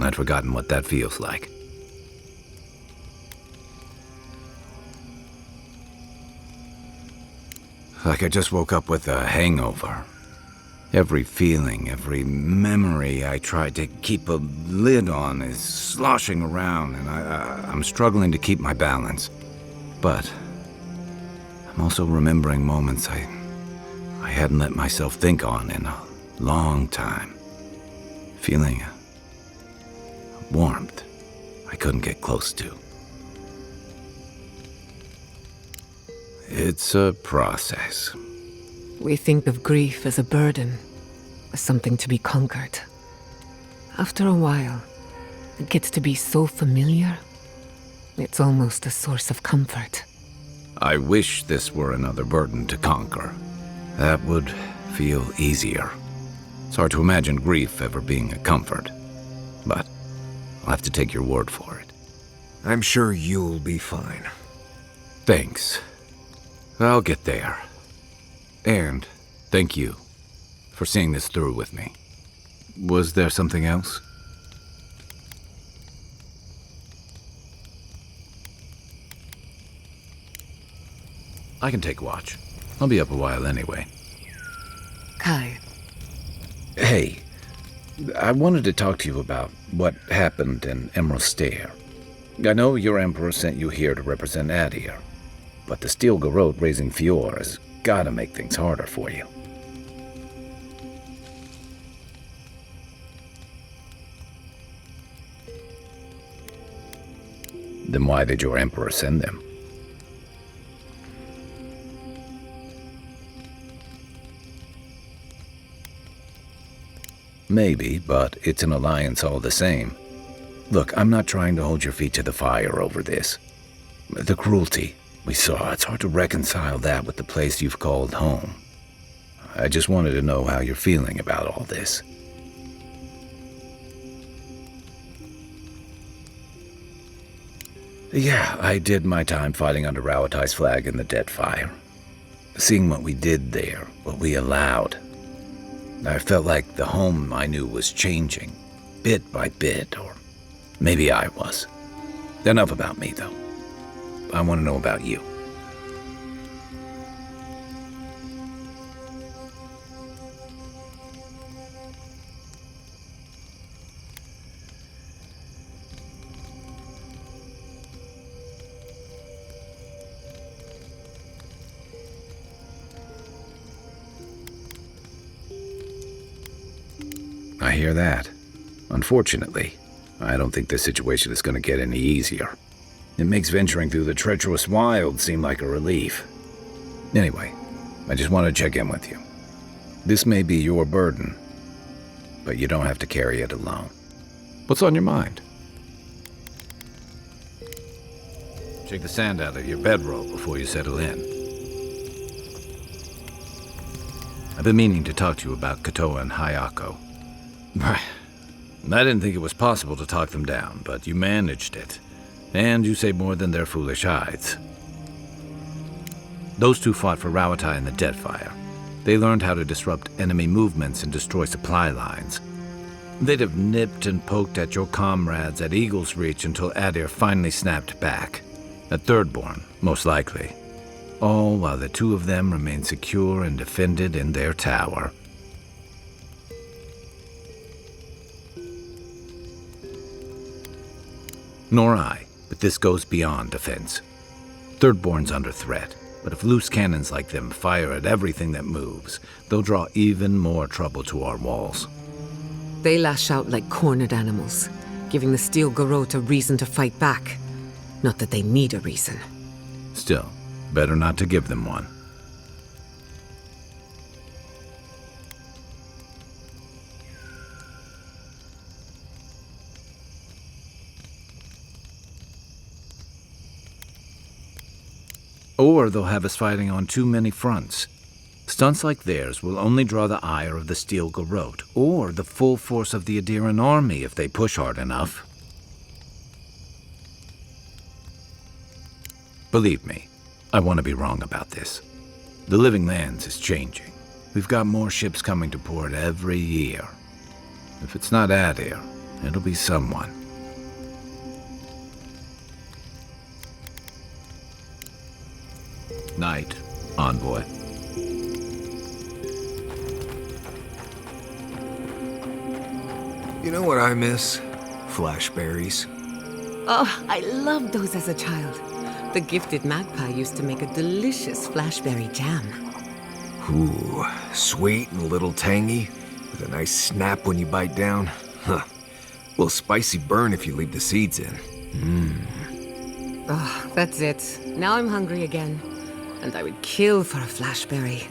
I'd forgotten what that feels like. Like I just woke up with a hangover. Every feeling, every memory I tried to keep a lid on is sloshing around, and I'm struggling to keep my balance. But I'm also remembering moments I hadn't let myself think on in a long time. Feeling a warmth I couldn't get close to. It's a process. We think of grief as a burden, as something to be conquered. After a while, it gets to be so familiar, it's almost a source of comfort. I wish this were another burden to conquer. That would feel easier. It's hard to imagine grief ever being a comfort, but I'll have to take your word for it. I'm sure you'll be fine. Thanks. I'll get there. And thank you for seeing this through with me. Was there something else? I can take watch. I'll be up a while anyway. Kai, Hey, I wanted to talk to you about what happened in Emerald Stair. I know your emperor sent you here to represent Adir, but the Steel Garrote raising Fior has gotta make things harder for you. Then why did your emperor send them? Maybe, but it's an alliance all the same. Look, I'm not trying to hold your feet to the fire over this. The cruelty we saw, it's hard to reconcile that with the place you've called home. I just wanted to know how you're feeling about all this. Yeah, I did my time fighting under Rawatai's flag in the Dead Fire. Seeing what we did there, what we allowed. I felt like the home I knew was changing, bit by bit, or maybe I was. Enough about me, though. I want to know about you. I hear that. Unfortunately, I don't think this situation is going to get any easier. It makes venturing through the treacherous wild seem like a relief. Anyway, I just want to check in with you. This may be your burden, but you don't have to carry it alone. What's on your mind? Shake the sand out of your bedroll before you settle in. I've been meaning to talk to you about Katoa and Hayako. I didn't think it was possible to talk them down, but you managed it. And you say more than their foolish hides. Those two fought for Rawatai in the Deadfire. They learned how to disrupt enemy movements and destroy supply lines. They'd have nipped and poked at your comrades at Eagle's Reach until Adir finally snapped back. At Thirdborn, most likely. All while the two of them remained secure and defended in their tower. Nor I, but this goes beyond defense. Thirdborn's under threat, but if loose cannons like them fire at everything that moves, they'll draw even more trouble to our walls. They lash out like cornered animals, giving the Steel Garrote a reason to fight back. Not that they need a reason. Still, better not to give them one. Or they'll have us fighting on too many fronts. Stunts like theirs will only draw the ire of the Steel Garrote, or the full force of the Adiran army if they push hard enough. Believe me, I want to be wrong about this. The Living Lands is changing. We've got more ships coming to port every year. If it's not Adir, it'll be someone. Night, envoy. You know what I miss? Flashberries. Oh, I loved those as a child. The gifted magpie used to make a delicious flashberry jam. Ooh, sweet and a little tangy, with a nice snap when you bite down. Huh. Well, spicy burn if you leave the seeds in. Oh, that's it. Now I'm hungry again. And I would kill for a flashberry.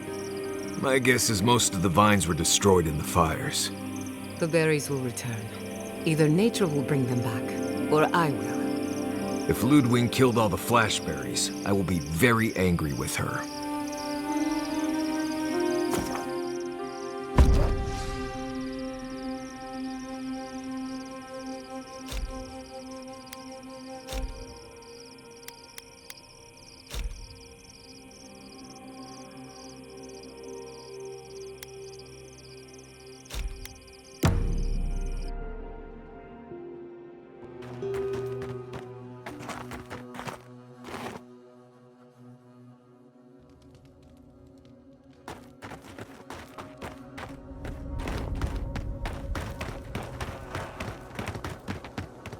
My guess is most of the vines were destroyed in the fires. The berries will return. Either nature will bring them back, or I will. If Ludwig killed all the flashberries, I will be very angry with her.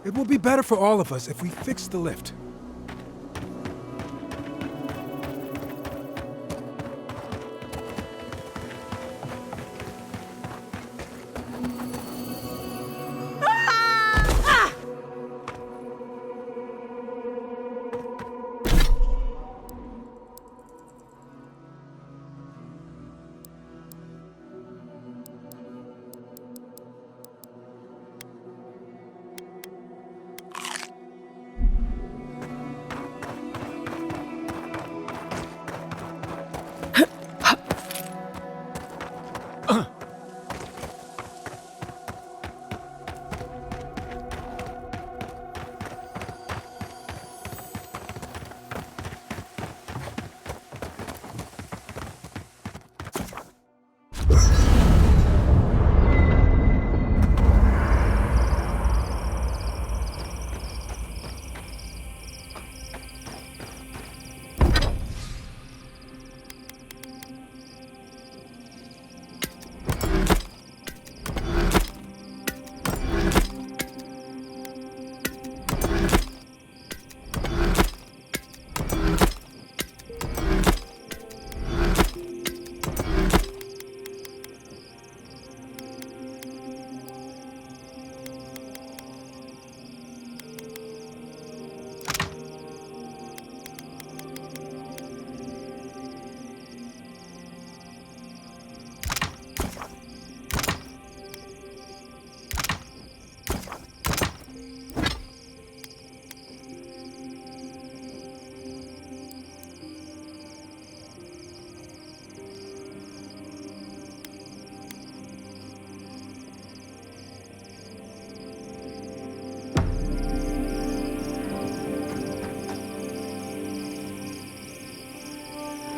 It will be better for all of us if we fix the lift.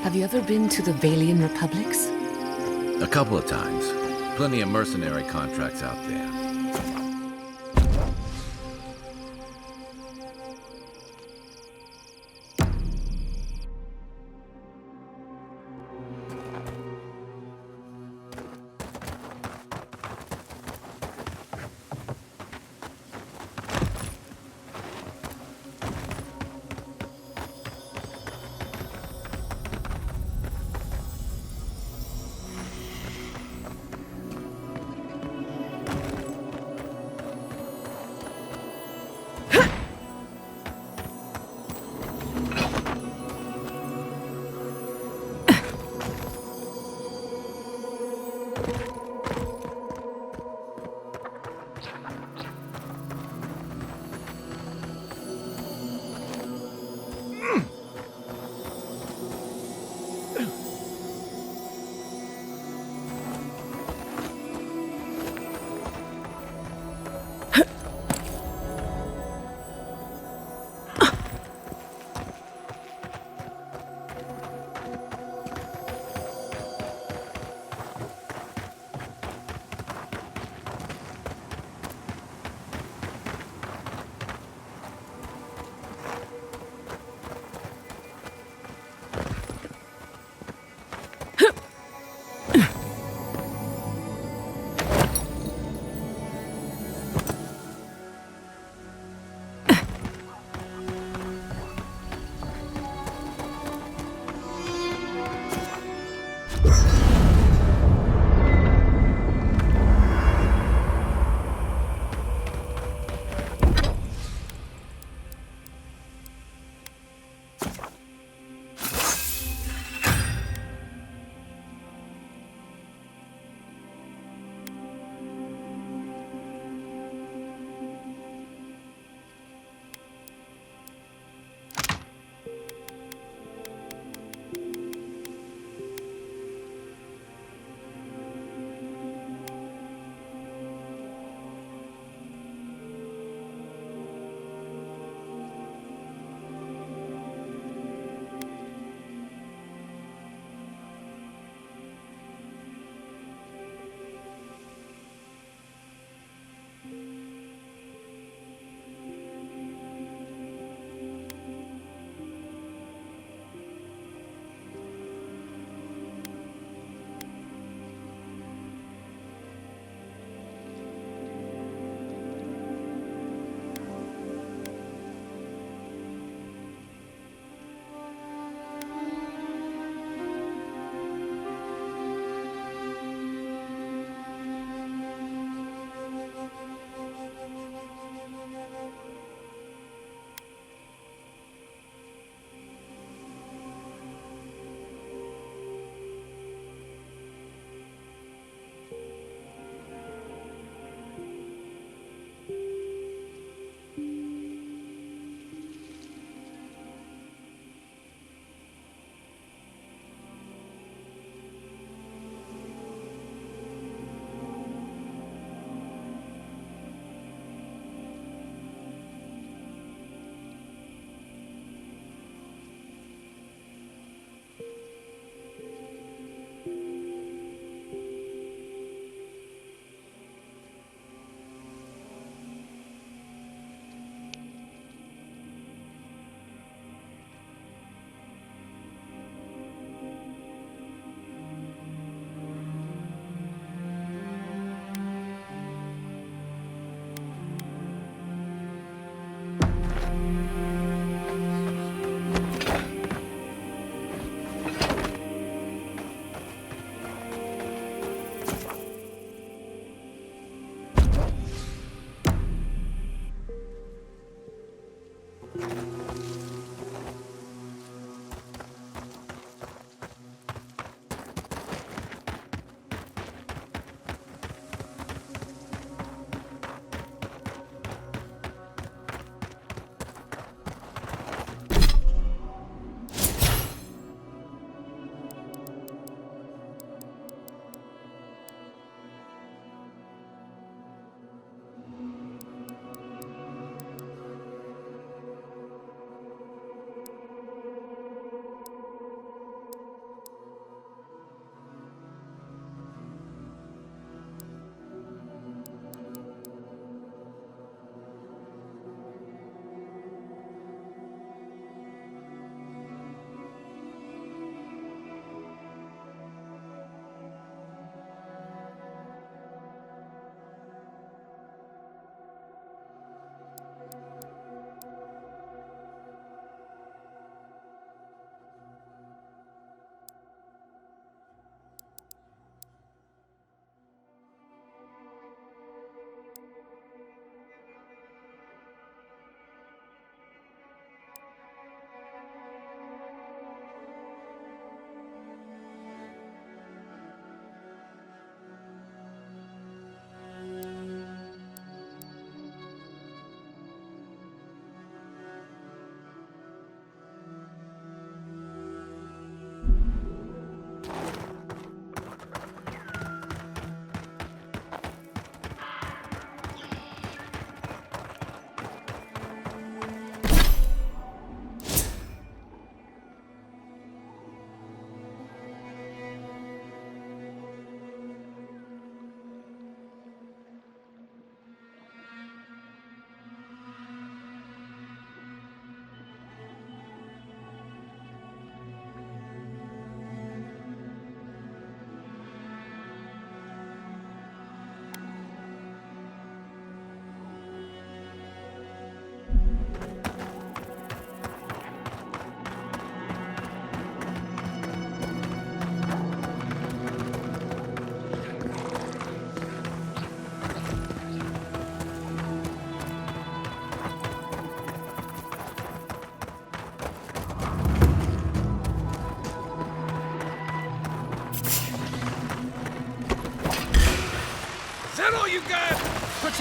Have you ever been to the Valian Republics? A couple of times. Plenty of mercenary contracts out there.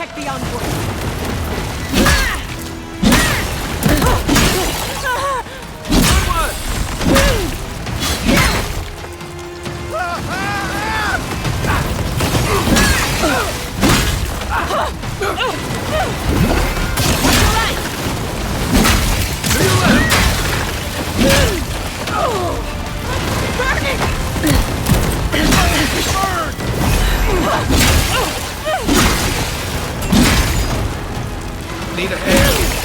Protect the envoy. Need a hand.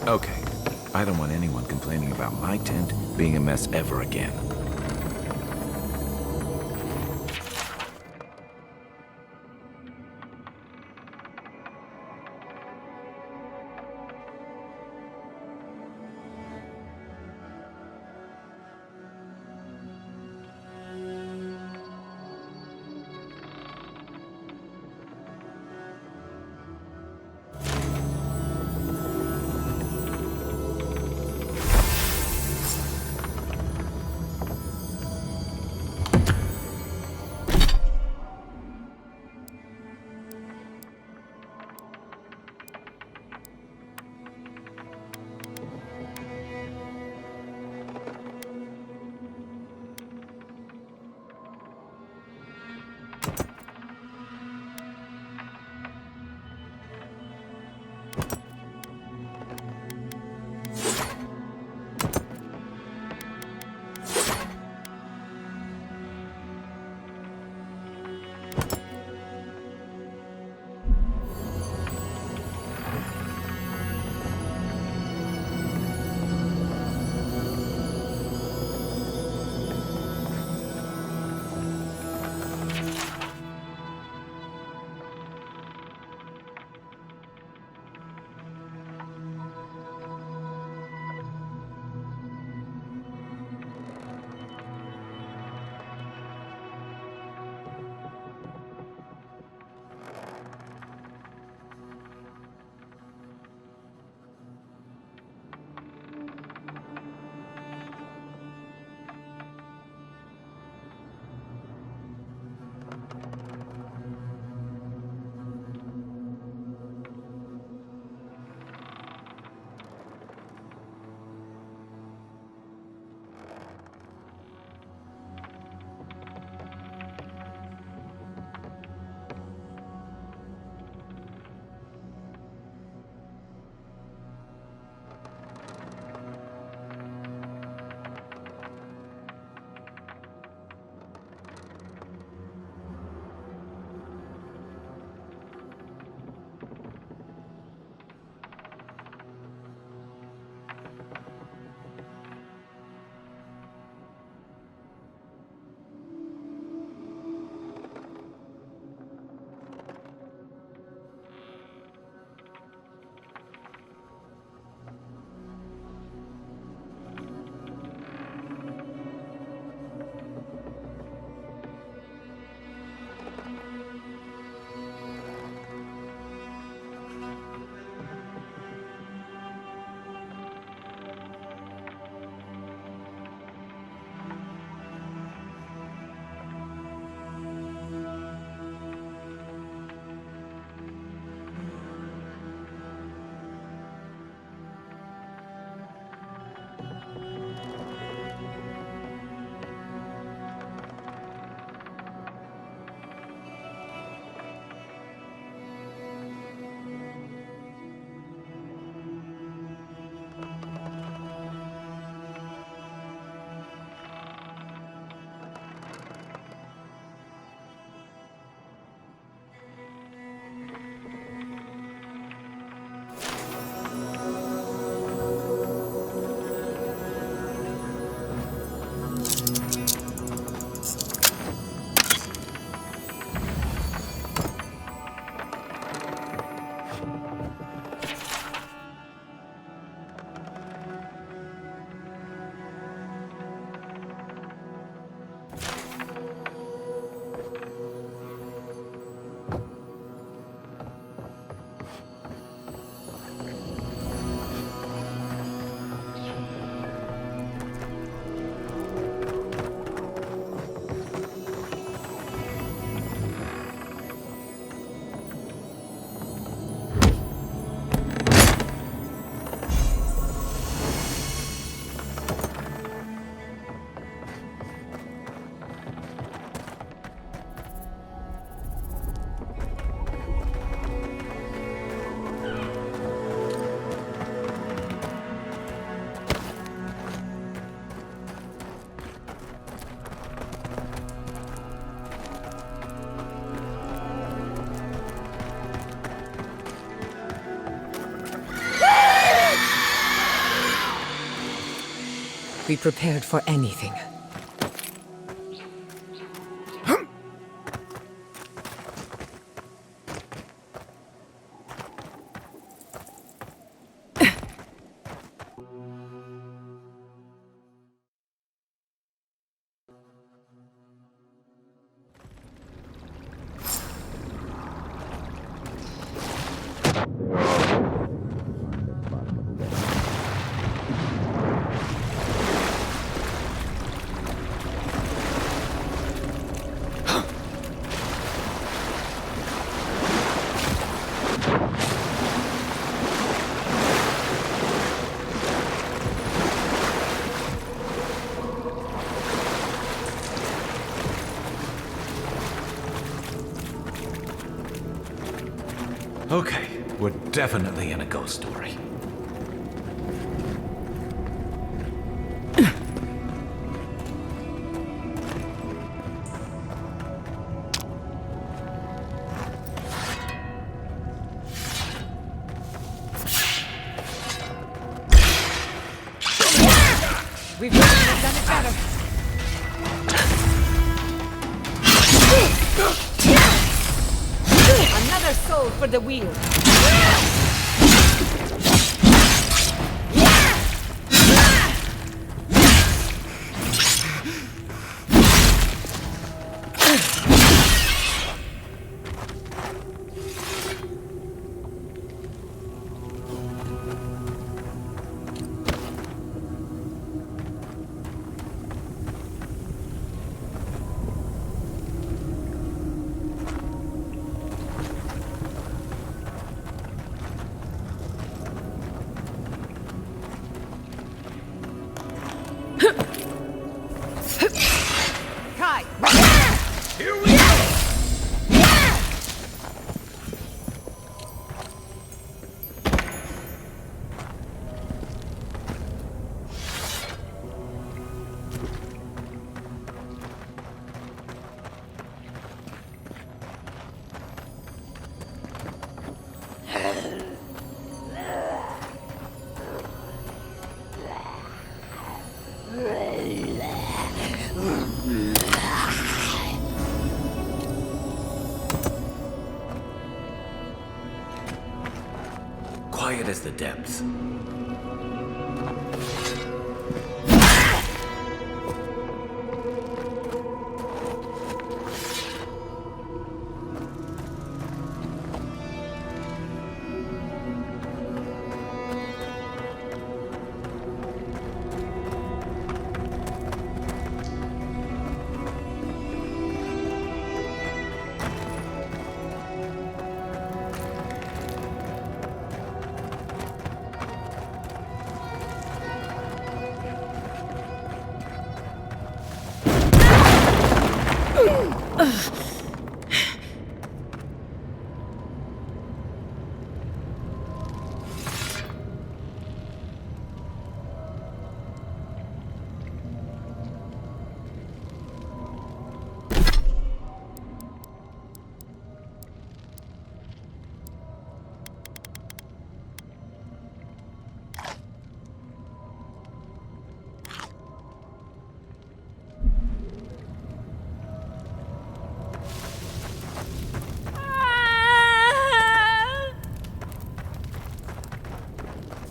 Okay. I don't want anyone complaining about my tent being a mess ever again. Be prepared for anything. Okay, we're definitely in a ghost story. We've done it better. Another soul for the wheel. Kai! Here we go! Quiet as the depths.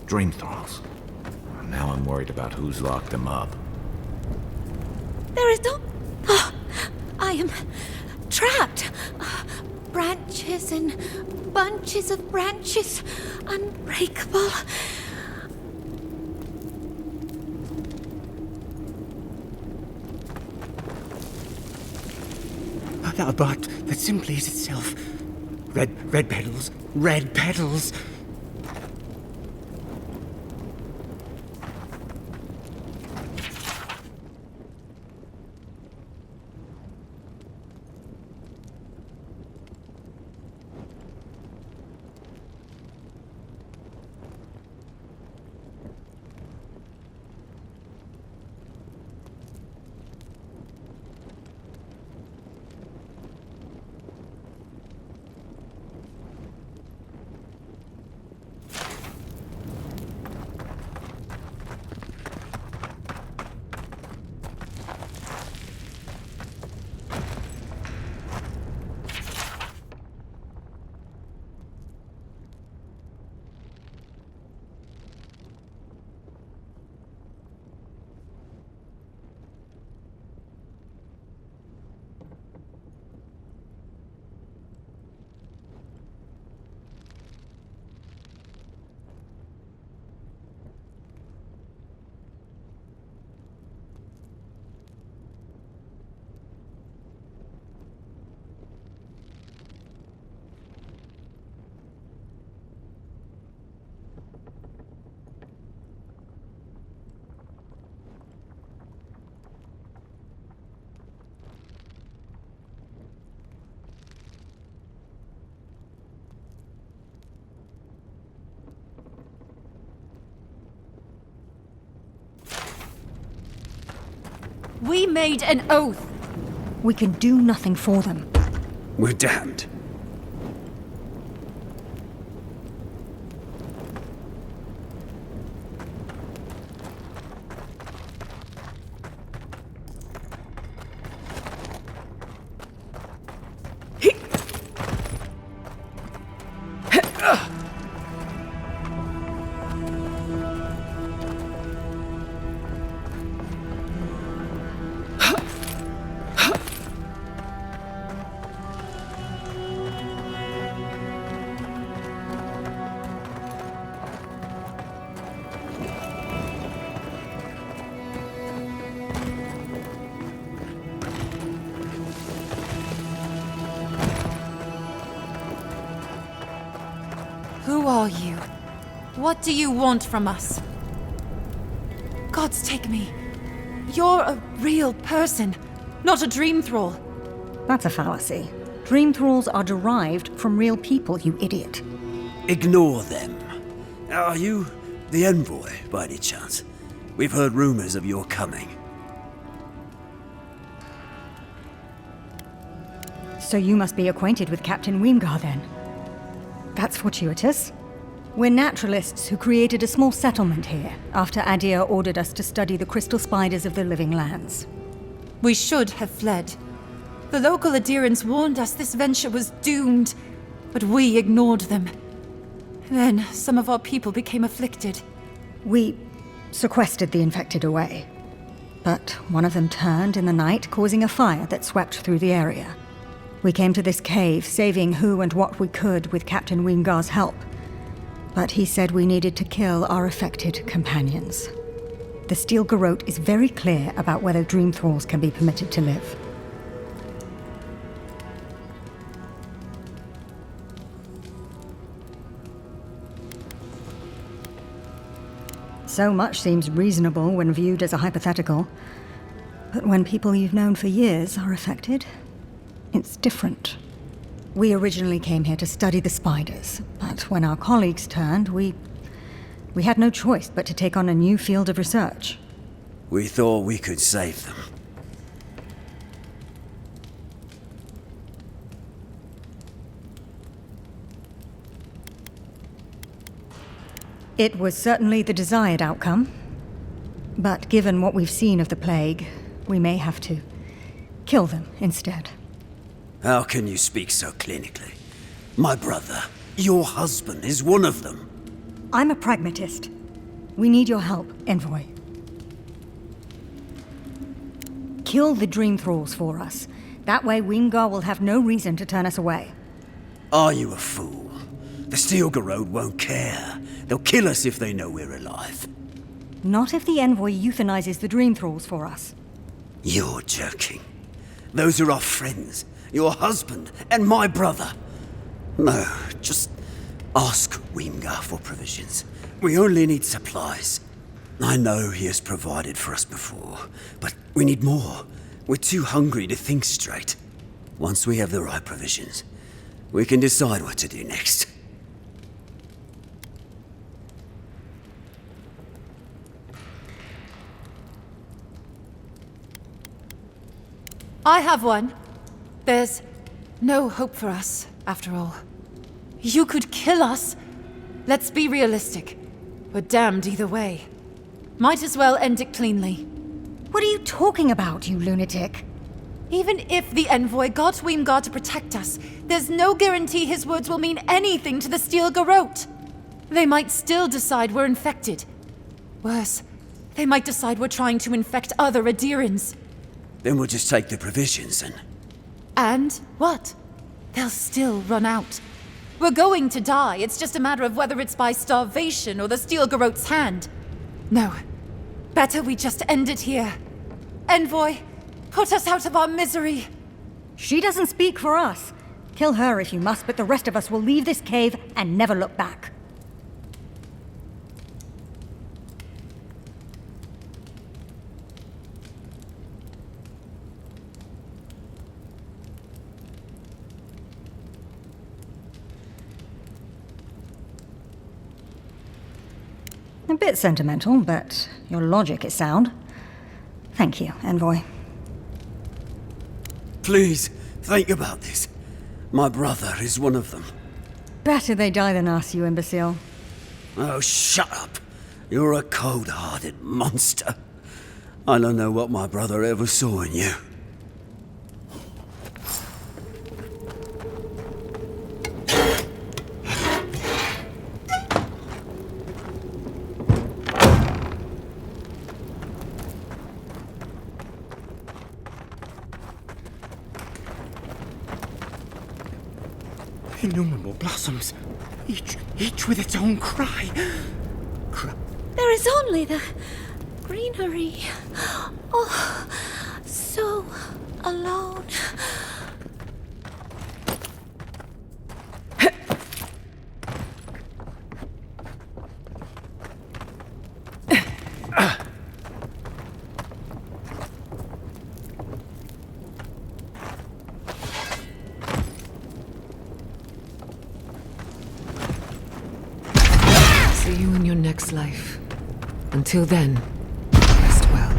Dream thralls. Now I'm worried about who's locked them up. There is no... Oh, I am trapped. Branches and bunches of branches. Unbreakable. A bud that simply is itself. Red petals. Red petals. We made an oath. We can do nothing for them. We're damned. Who are you? What do you want from us? Gods take me. You're a real person, not a dream thrall. That's a fallacy. Dream thralls are derived from real people, you idiot. Ignore them. Are you the envoy, by any chance? We've heard rumors of your coming. So you must be acquainted with Captain Weemgar, then. That's fortuitous. We're naturalists who created a small settlement here after Adir ordered us to study the crystal spiders of the living lands. We should have fled. The local adherents warned us this venture was doomed, but we ignored them. Then some of our people became afflicted. We sequestered the infected away. But one of them turned in the night, causing a fire that swept through the area. We came to this cave, saving who and what we could with Captain Weemgar's help. But he said we needed to kill our affected companions. The Steel Garrote is very clear about whether Dream Thralls can be permitted to live. So much seems reasonable when viewed as a hypothetical. But when people you've known for years are affected, it's different. We originally came here to study the spiders, but when our colleagues turned, we had no choice but to take on a new field of research. We thought we could save them. It was certainly the desired outcome. But given what we've seen of the plague, we may have to kill them instead. How can you speak so clinically? My brother, your husband, is one of them. I'm a pragmatist. We need your help, Envoy. Kill the Dream Thralls for us. That way Weemgar will have no reason to turn us away. Are you a fool? The Steel Garrote won't care. They'll kill us if they know we're alive. Not if the Envoy euthanizes the Dream Thralls for us. You're joking. Those are our friends, your husband, and my brother. No, just ask Weemgar for provisions. We only need supplies. I know he has provided for us before, but we need more. We're too hungry to think straight. Once we have the right provisions, we can decide what to do next. I have one. There's no hope for us, after all. You could kill us. Let's be realistic. We're damned either way. Might as well end it cleanly. What are you talking about, you lunatic? Even if the Envoy got Weemgar to protect us, there's no guarantee his words will mean anything to the Steel Garrote. They might still decide we're infected. Worse, they might decide we're trying to infect other Adirans. Then we'll just take the provisions and... And what? They'll still run out. We're going to die. It's just a matter of whether it's by starvation or the Steel Garrote's hand. No. Better we just end it here. Envoy, put us out of our misery. She doesn't speak for us. Kill her if you must, but the rest of us will leave this cave and never look back. A bit sentimental, but your logic is sound. Thank you, Envoy. Please, think about this. My brother is one of them. Better they die than us, you imbecile. Oh, shut up. You're a cold-hearted monster. I don't know what my brother ever saw in you. Innumerable blossoms, each with its own cry. There is only the greenery. Oh, so alone. See you in your next life. Until then, rest well.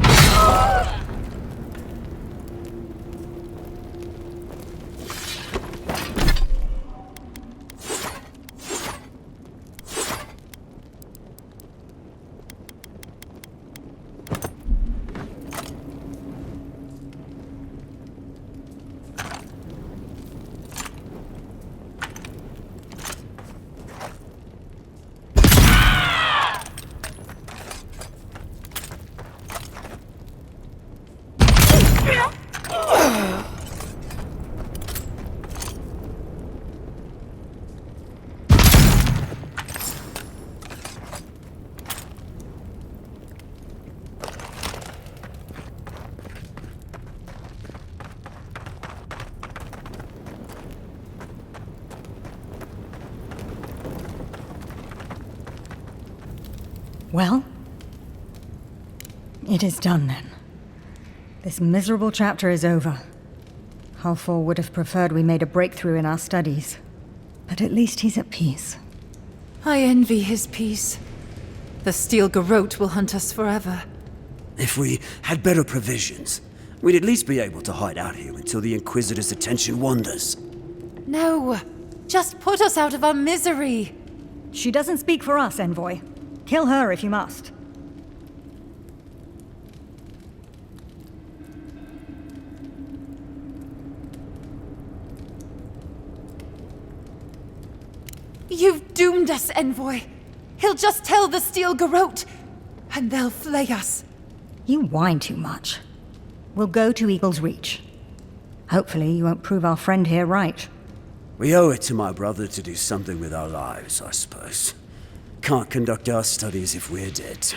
Well, it is done then. This miserable chapter is over. Halfor would have preferred we made a breakthrough in our studies. But at least he's at peace. I envy his peace. The steel garrote will hunt us forever. If we had better provisions, we'd at least be able to hide out here until the Inquisitor's attention wanders. No, just put us out of our misery. She doesn't speak for us, Envoy. Kill her if you must. You've doomed us, Envoy. He'll just tell the steel garrote, and they'll flay us. You whine too much. We'll go to Eagle's Reach. Hopefully you won't prove our friend here right. We owe it to my brother to do something with our lives, I suppose. Can't conduct our studies if we're dead.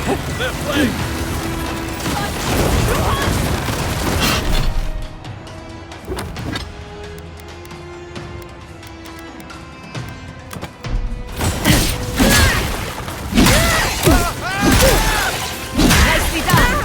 Left leg! Nicely done!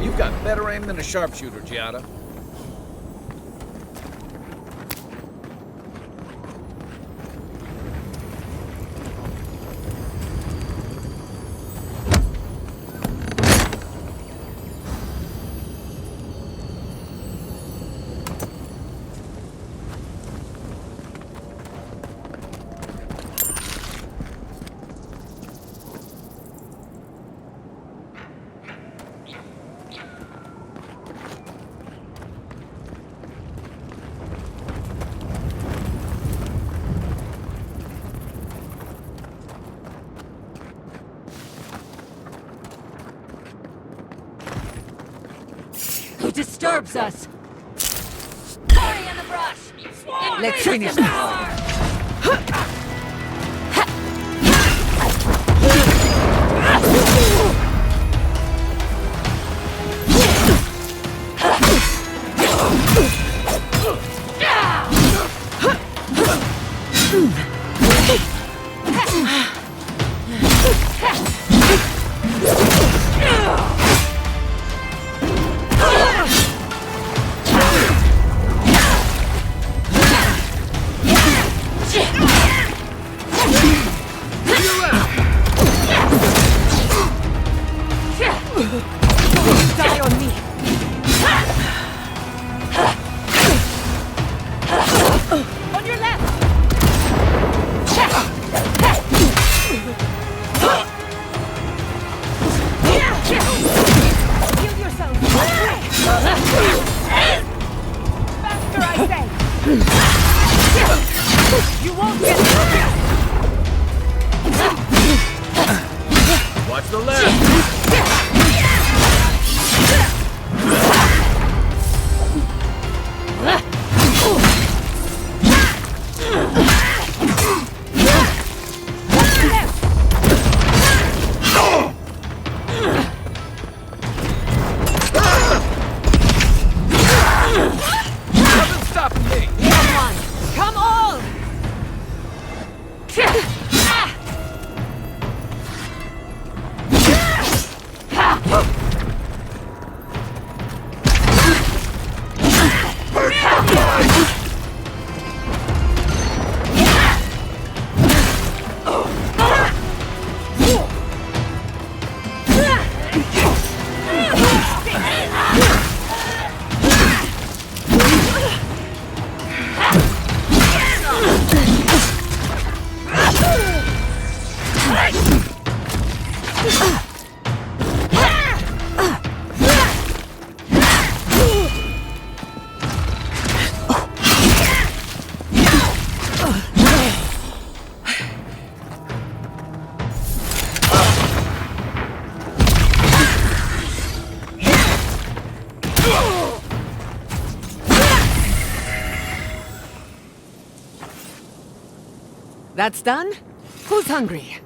You've got better aim than a sharpshooter, Giada. Who disturbs us? Hurry in the brush! Let's finish this! Die on me! On your left! Heal yourself! Faster, I say! You won't get it! Watch the left! Nothing's stopping me! Come on! Come on! That's done? Who's hungry?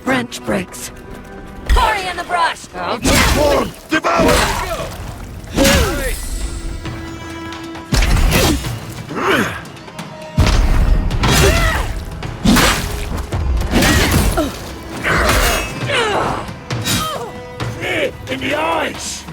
branch breaks. Hurry in the brush! In the eyes!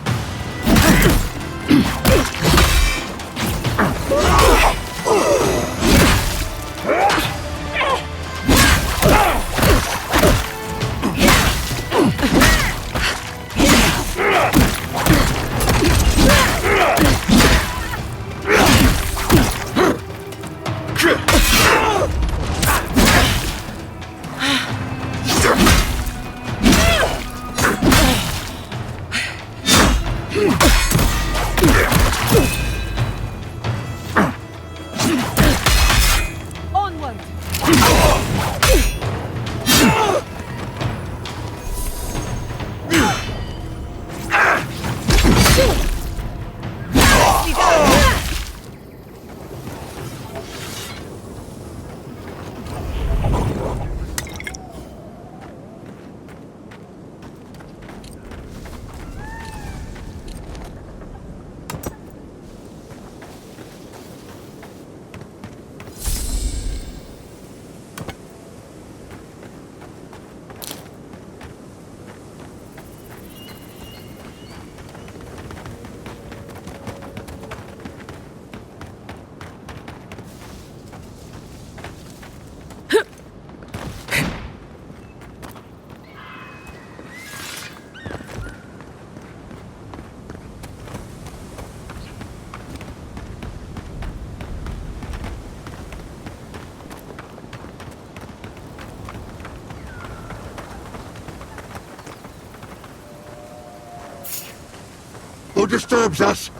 Who disturbs us?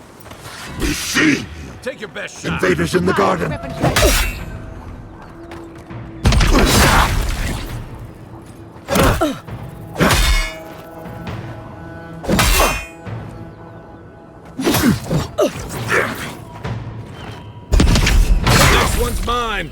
We see! Take your best shot. Invaders in the garden! This one's mine!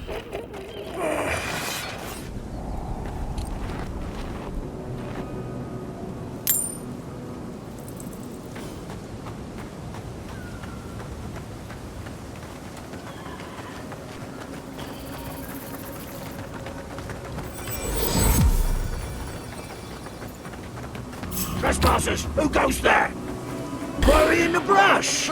Trespassers! Who goes there? Worry in the brush!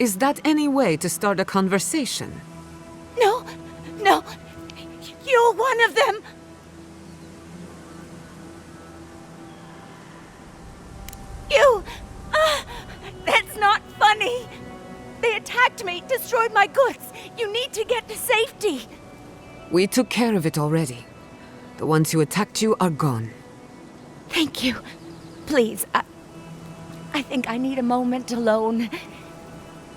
Is that any way to start a conversation? No, no. You're one of them. You! That's not funny. They attacked me, destroyed my goods. You need to get to safety. We took care of it already. The ones who attacked you are gone. Thank you. Please, I think I need a moment alone.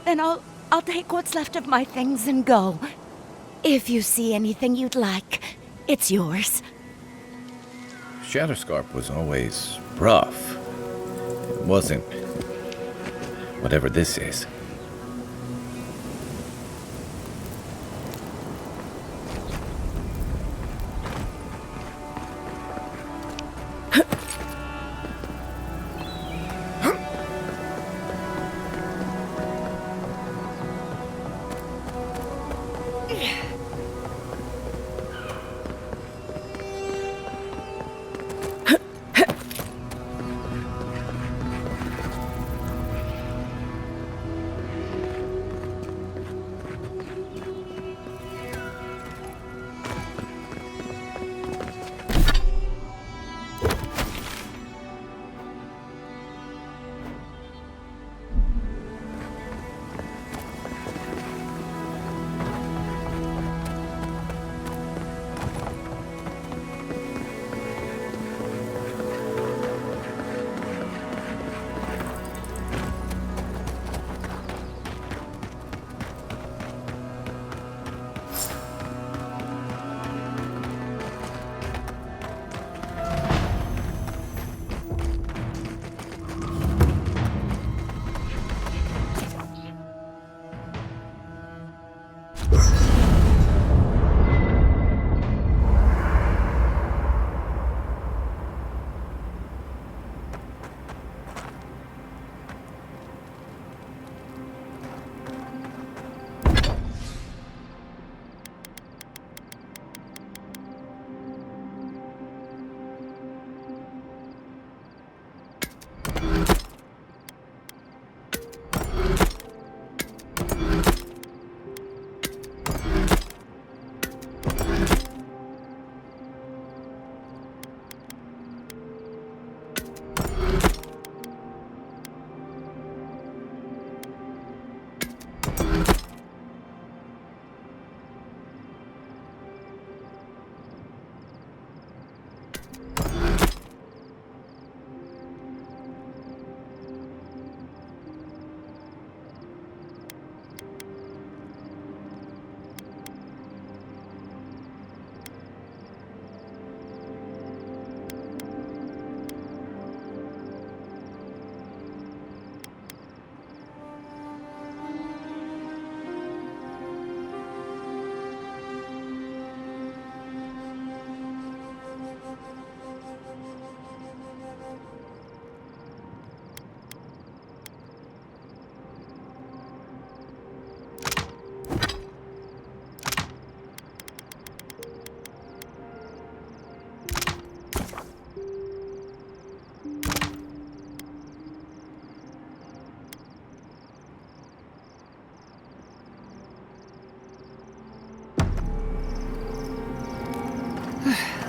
Then I'll take what's left of my things and go. If you see anything you'd like, it's yours. Shatterscarp was always rough. It wasn't whatever this is.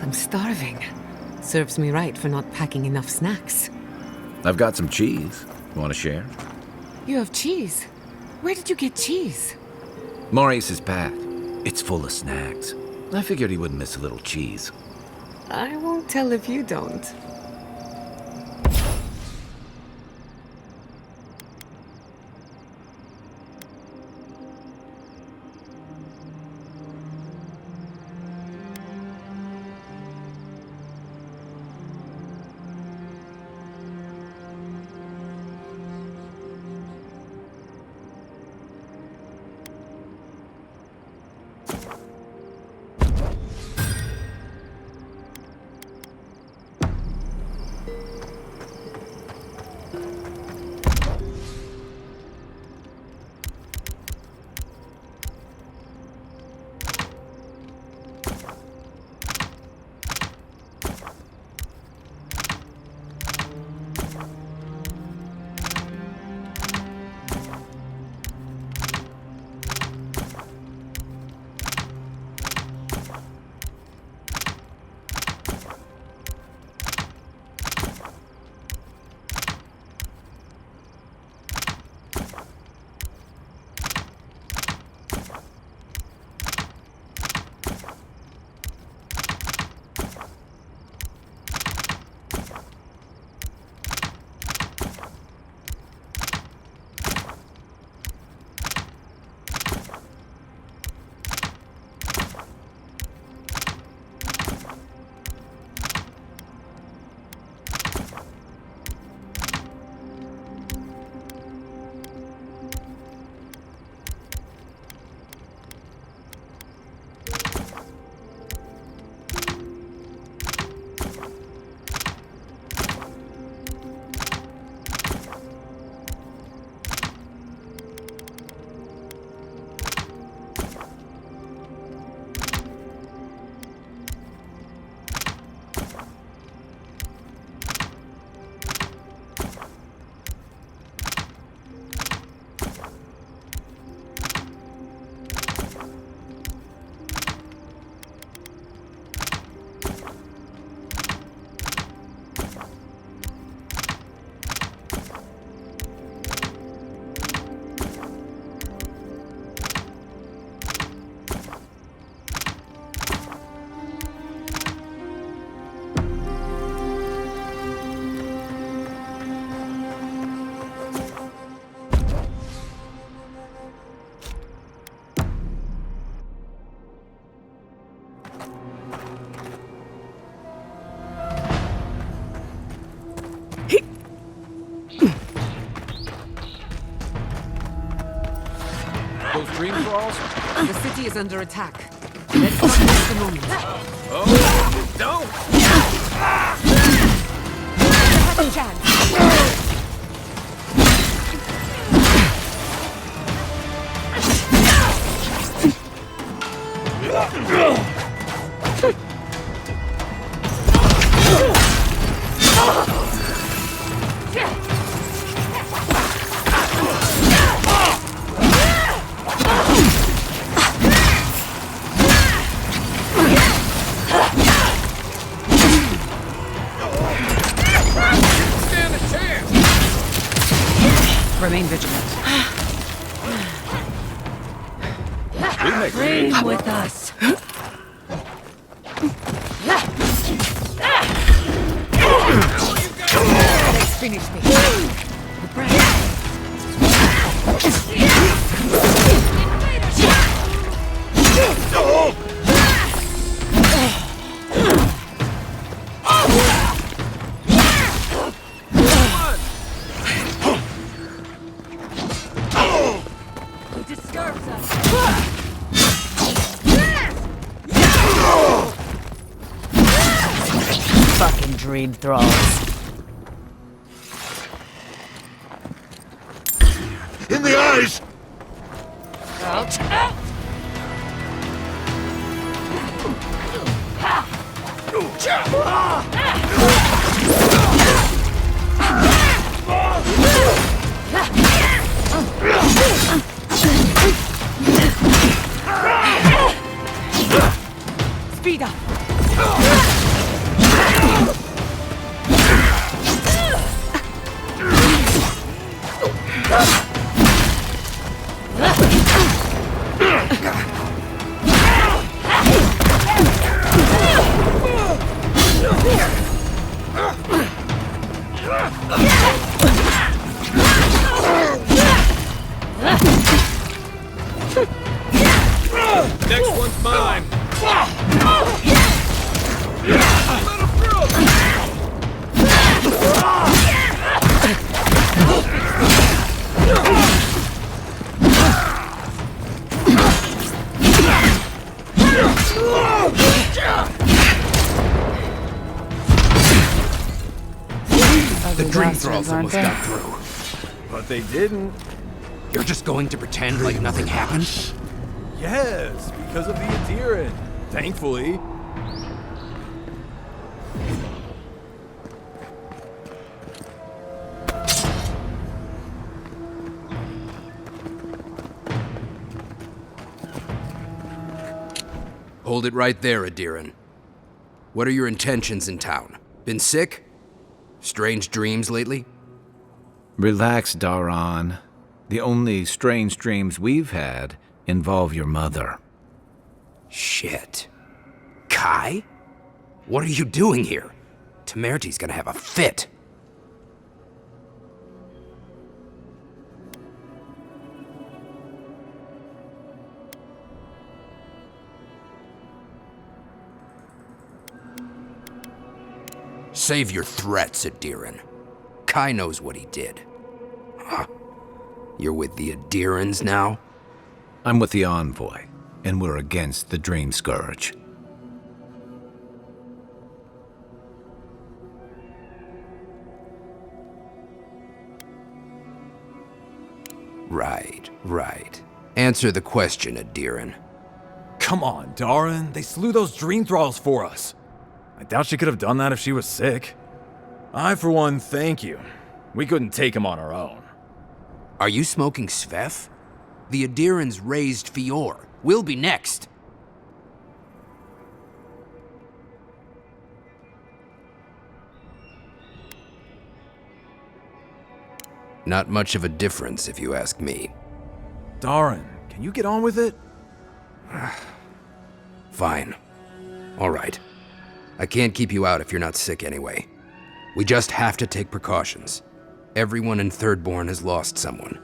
I'm starving. Serves me right for not packing enough snacks. I've got some cheese. Want to share? You have cheese? Where did you get cheese? Maurice's pack. It's full of snacks. I figured he wouldn't miss a little cheese. I won't tell if you don't. The city is under attack. Let's not miss the moment. Oh, don't! Have a chance. Stand a chance! Remain vigilant. Reign with us. Let's finish this. It disturbs us. Fucking dream thralls. In the eyes! Speed up. Next one's mine! The dream thralls almost got through. But they didn't. You're just going to pretend like nothing happened? Yes, because of the Adiran. Thankfully. Hold it right there, Adiran. What are your intentions in town? Been sick? Strange dreams lately? Relax, Daran. The only strange dreams we've had involve your mother. Shit. Kai? What are you doing here? Temerty's gonna have a fit. Save your threats, Adiran. Kai knows what he did. Huh. You're with the Adirans now? I'm with the Envoy, and we're against the Dream Scourge. Right. Answer the question, Adiran. Come on, Daran. They slew those dream thralls for us. I doubt she could have done that if she was sick. I, for one, thank you. We couldn't take him on our own. Are you smoking Sveth? The Adirans raised Fior. We'll be next. Not much of a difference, if you ask me. Daran, can you get on with it? Fine. All right. I can't keep you out if you're not sick anyway. We just have to take precautions. Everyone in Thirdborn has lost someone.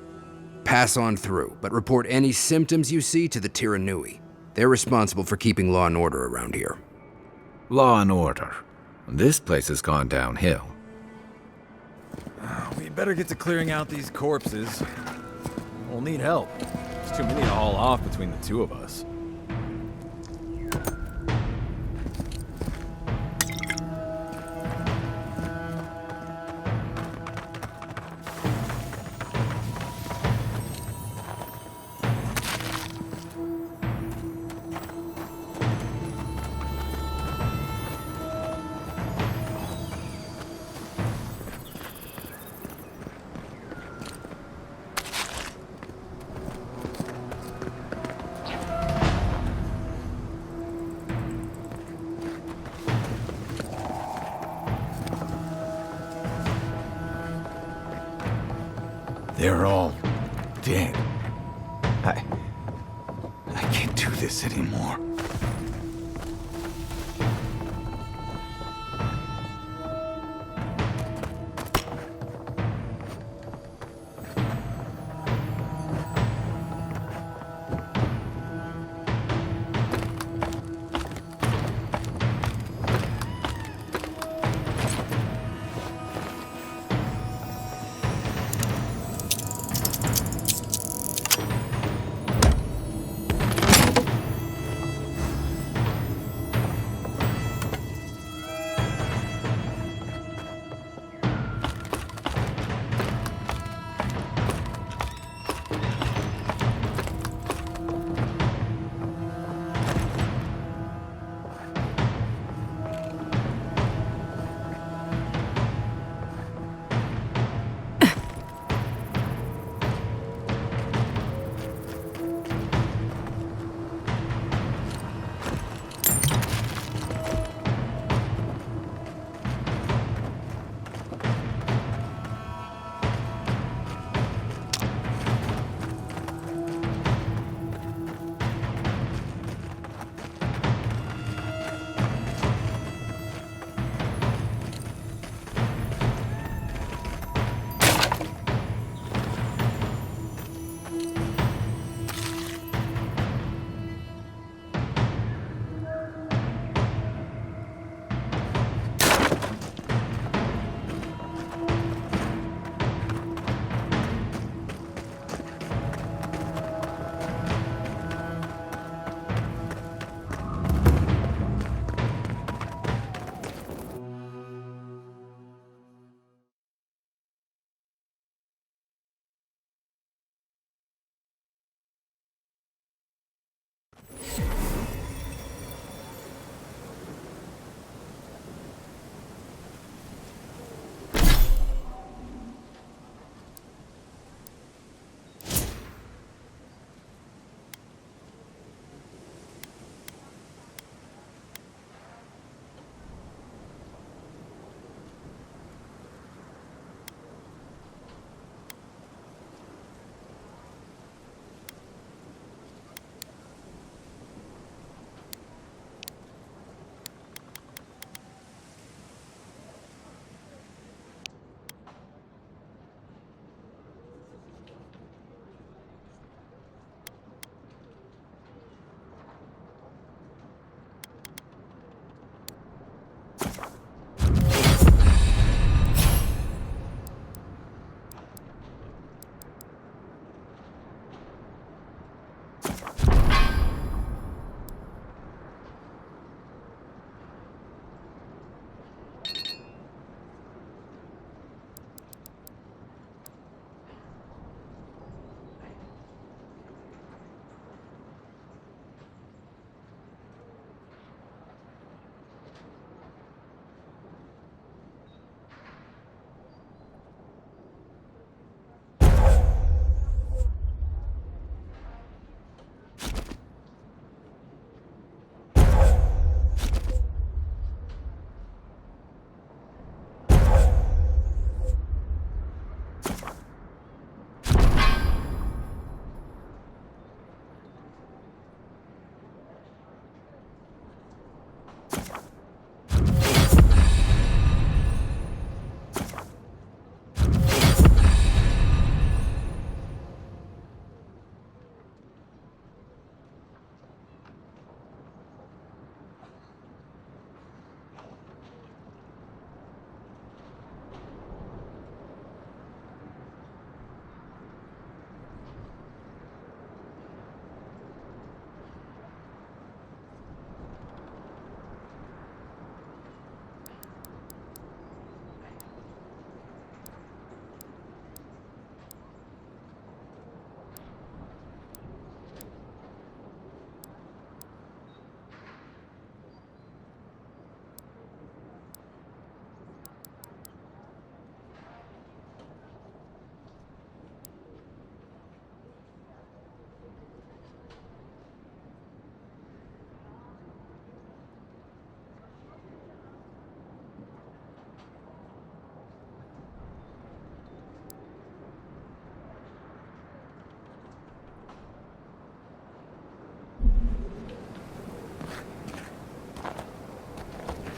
Pass on through, but report any symptoms you see to the Tiranui. They're responsible for keeping law and order around here. Law and order. This place has gone downhill. We better get to clearing out these corpses. We'll need help. There's too many to haul off between the two of us. They're all dead. I can't do this anymore.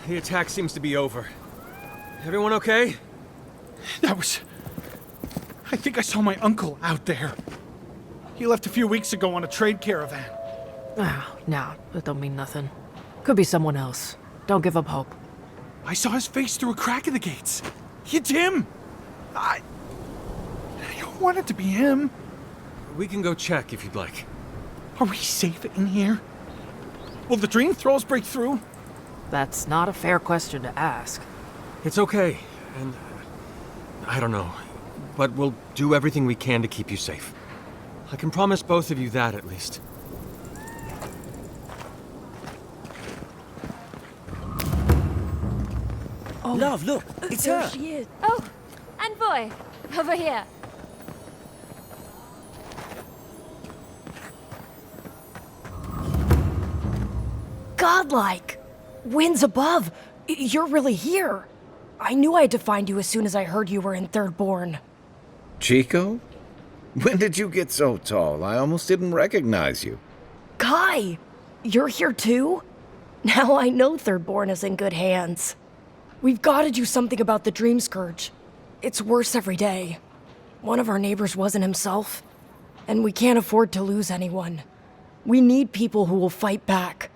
The attack seems to be over. Everyone okay? I think I saw my uncle out there. He left a few weeks ago on a trade caravan. Ah, nah, that don't mean nothing. Could be someone else. Don't give up hope. I saw his face through a crack in the gates. It's him! I wanted to be him. We can go check if you'd like. Are we safe in here? Will the dream thralls break through? That's not a fair question to ask. It's okay, and I don't know, but we'll do everything we can to keep you safe. I can promise both of you that, at least. Oh, Love, look, it's there her. she is. Oh, and boy, over here. Godlike! Winds above! You're really here! I knew I had to find you as soon as I heard you were in Thirdborn. Chico? When did you get so tall? I almost didn't recognize you. Kai! You're here too? Now I know Thirdborn is in good hands. We've got to do something about the Dream Scourge. It's worse every day. One of our neighbors wasn't himself, and we can't afford to lose anyone. We need people who will fight back.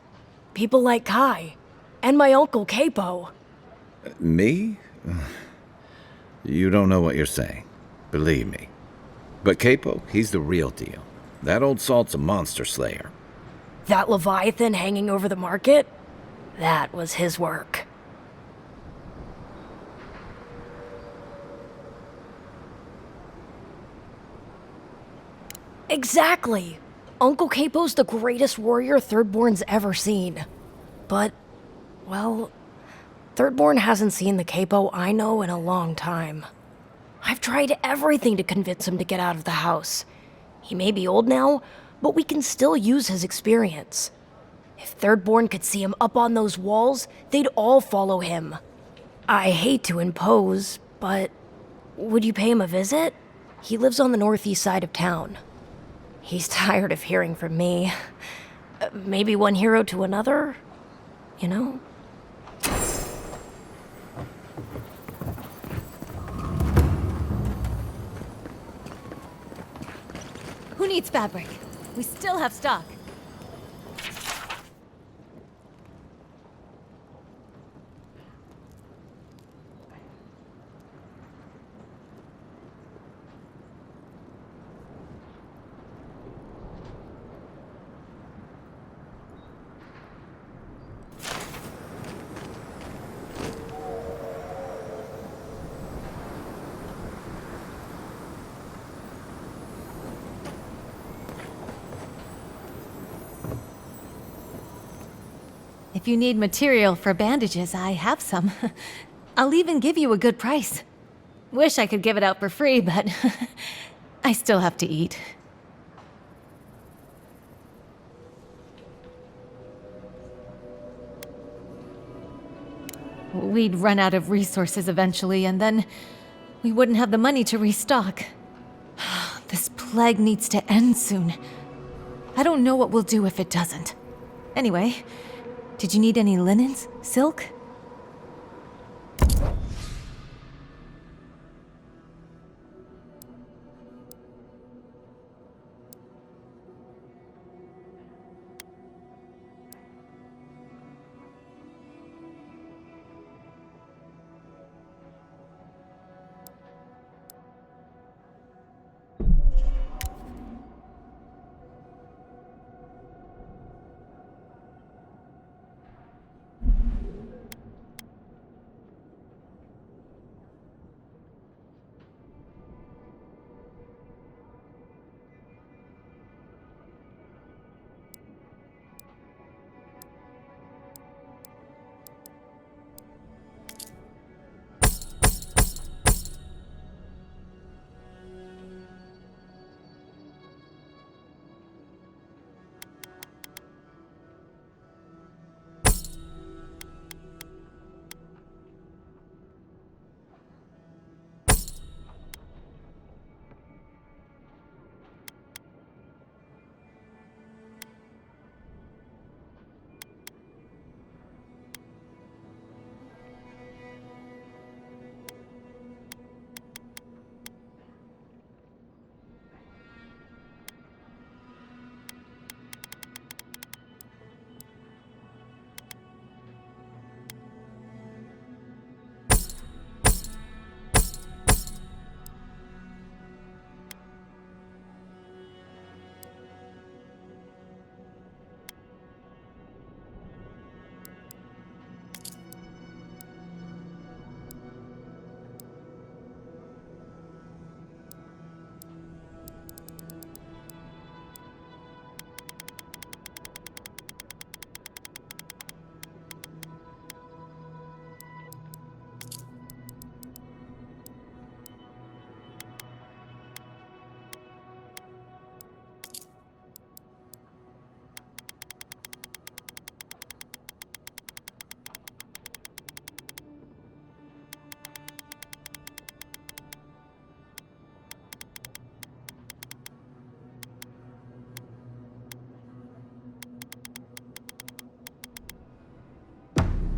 People like Kai, and my uncle Capo. Me? You don't know what you're saying. Believe me. But Capo, he's the real deal. That old salt's a monster slayer. That Leviathan hanging over the market? That was his work. Exactly! Uncle Capo's the greatest warrior Thirdborn's ever seen. But, well, Thirdborn hasn't seen the Capo I know in a long time. I've tried everything to convince him to get out of the house. He may be old now, but we can still use his experience. If Thirdborn could see him up on those walls, they'd all follow him. I hate to impose, but would you pay him a visit? He lives on the northeast side of town. He's tired of hearing from me. Maybe one hero to another, you know? Who needs fabric? We still have stock. If you need material for bandages, I have some. I'll even give you a good price. Wish I could give it out for free, but I still have to eat. We'd run out of resources eventually, and then we wouldn't have the money to restock. This plague needs to end soon. I don't know what we'll do if it doesn't. Anyway, did you need any linens? Silk?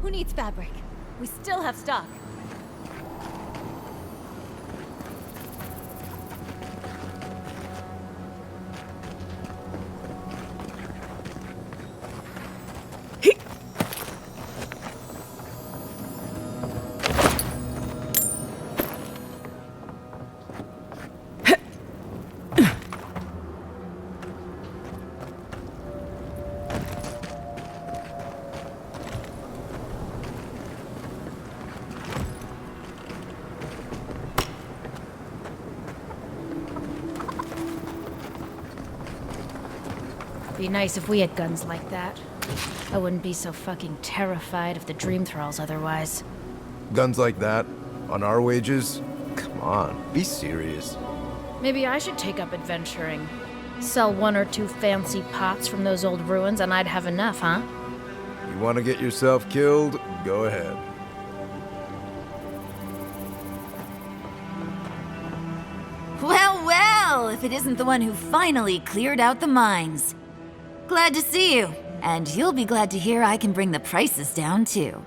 Who needs fabric? We still have stock. Be nice if we had guns like that. I wouldn't be so fucking terrified of the dream thralls otherwise. Guns like that? On our wages? Come on, be serious. Maybe I should take up adventuring. Sell 1 or 2 fancy pots from those old ruins and I'd have enough, huh? You want to get yourself killed? Go ahead. Well, well, if it isn't the one who finally cleared out the mines. Glad to see you. And you'll be glad to hear I can bring the prices down, too.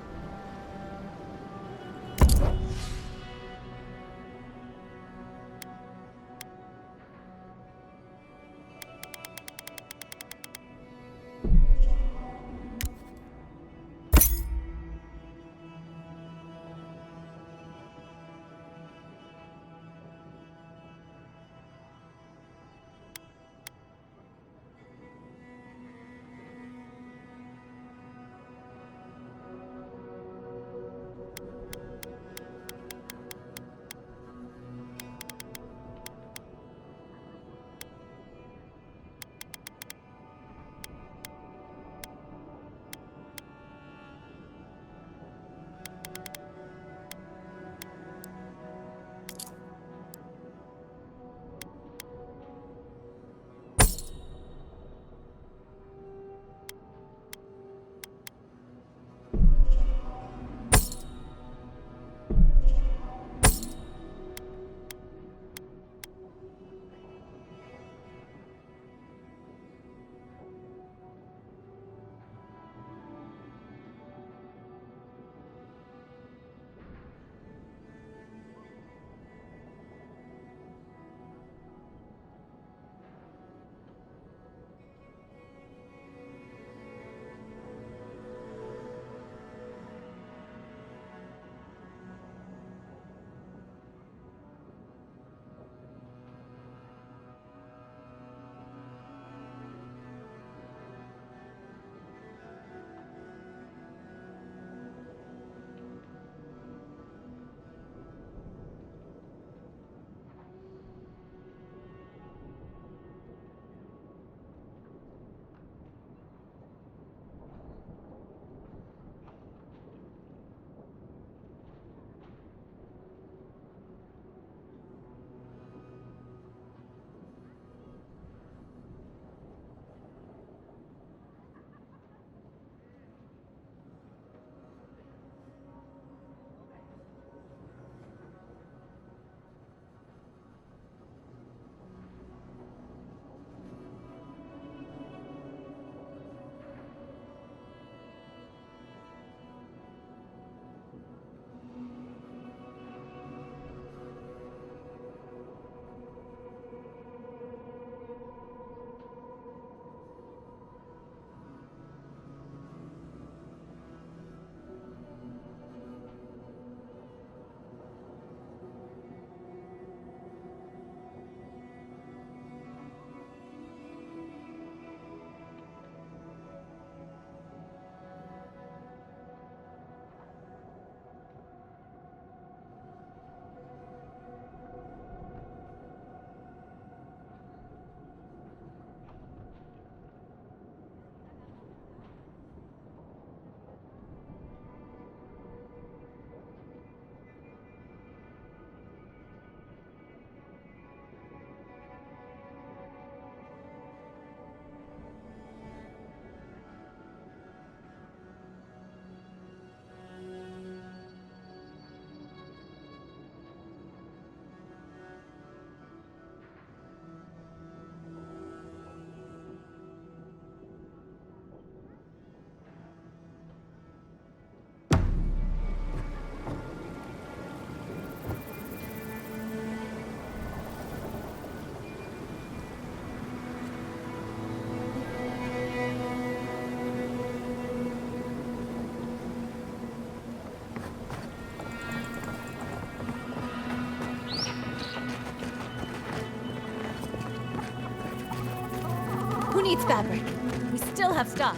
Who needs fabric? We still have stock.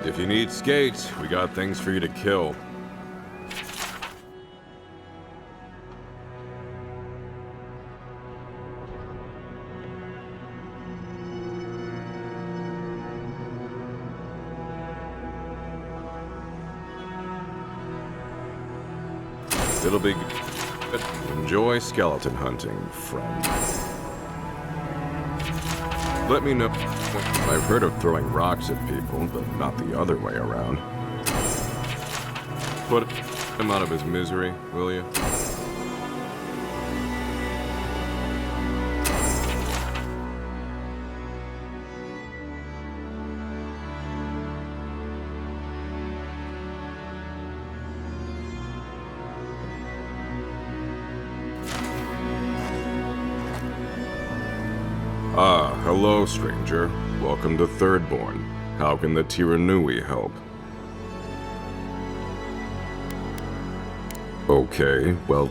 If you need skates, we got things for you to kill. It'll be good. Enjoy skeleton hunting, friend. Let me know. I've heard of throwing rocks at people, but not the other way around. Put him out of his misery, will you? Ah, hello, stranger. Welcome to Thirdborn. How can the Tiranui help? Okay, well,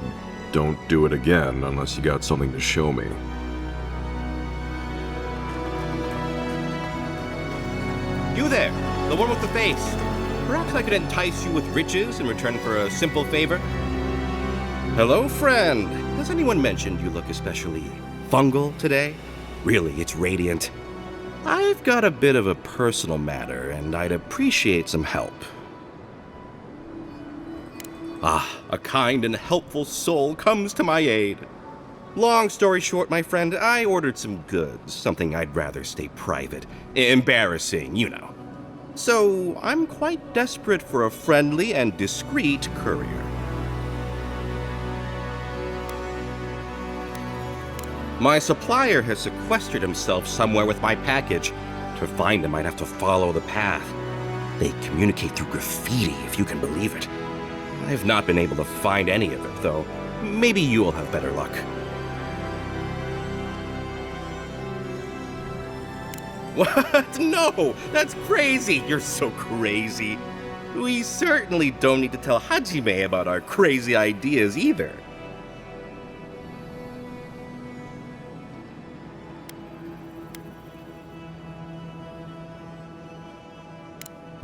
don't do it again unless you got something to show me. You there, the one with the face. Perhaps I could entice you with riches in return for a simple favor? Hello, friend. Has anyone mentioned you look especially fungal today? Really, it's radiant. I've got a bit of a personal matter, and I'd appreciate some help. Ah, a kind and helpful soul comes to my aid. Long story short, my friend, I ordered some goods, something I'd rather stay private. Embarrassing, you know. So, I'm quite desperate for a friendly and discreet courier. My supplier has sequestered himself somewhere with my package. To find him, I'd have to follow the path. They communicate through graffiti, if you can believe it. I've not been able to find any of it, though. Maybe you'll have better luck. What? No! That's crazy! You're so crazy. We certainly don't need to tell Hajime about our crazy ideas either.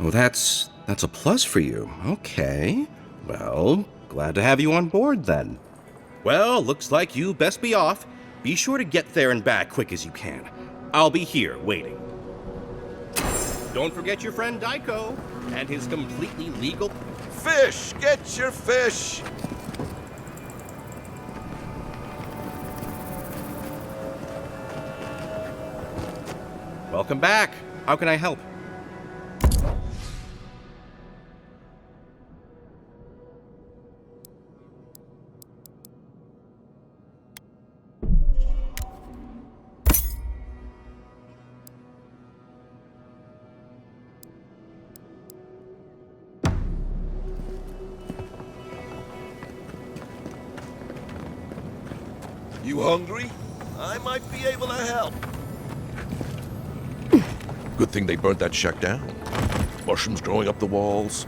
Oh, that's a plus for you. Okay. Well, glad to have you on board then. Well, looks like you best be off. Be sure to get there and back quick as you can. I'll be here waiting. Don't forget your friend Daiko and his completely legal... Fish! Get your fish! Welcome back. How can I help? You hungry? I might be able to help. Good thing they burnt that shack down. Mushrooms growing up the walls.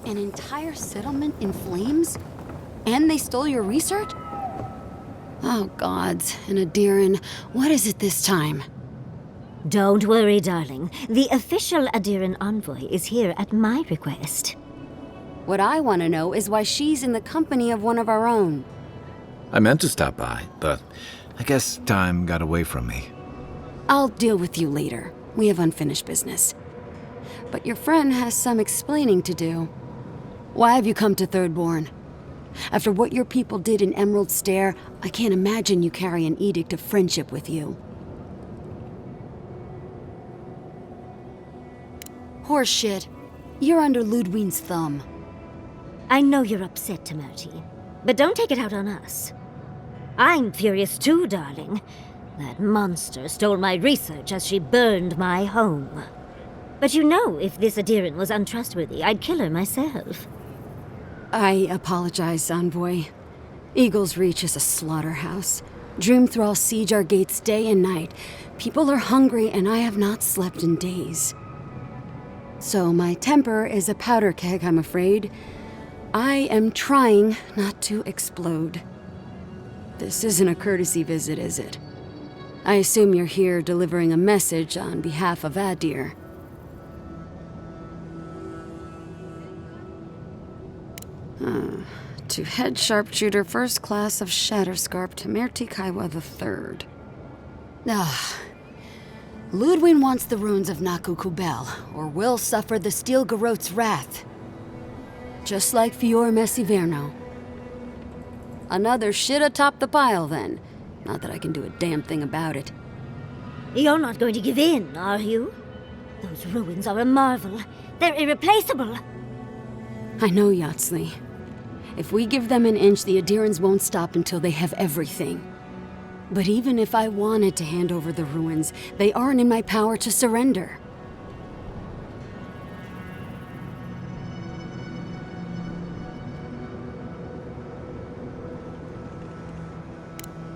An entire settlement in flames? And they stole your research? Oh, gods. And Adiran, what is it this time? Don't worry, darling. The official Adiran envoy is here at my request. What I want to know is why she's in the company of one of our own. I meant to stop by, but I guess time got away from me. I'll deal with you later. We have unfinished business. But your friend has some explaining to do. Why have you come to Thirdborn? After what your people did in Emerald Stair, I can't imagine you carry an edict of friendship with you. Horseshit. You're under Ludwine's thumb. I know you're upset, Temerity, but don't take it out on us. I'm furious too, darling. That monster stole my research as she burned my home. But you know, if this Adiran was untrustworthy, I'd kill her myself. I apologize, Envoy. Eagle's Reach is a slaughterhouse. Dreamthralls siege our gates day and night. People are hungry, and I have not slept in days. So my temper is a powder keg, I'm afraid. I am trying not to explode. This isn't a courtesy visit, is it? I assume you're here delivering a message on behalf of Adir. To Head Sharpshooter, First Class of Shatterscarp, Temerity Kaiwa III. Ludwine wants the ruins of Naku Kubel, or will suffer the Steel Garrote's wrath. Just like Fior Messiverno. Another shit atop the pile, then. Not that I can do a damn thing about it. You're not going to give in, are you? Those ruins are a marvel. They're irreplaceable. I know, Yatsley. If we give them an inch, the Adirans won't stop until they have everything. But even if I wanted to hand over the ruins, they aren't in my power to surrender.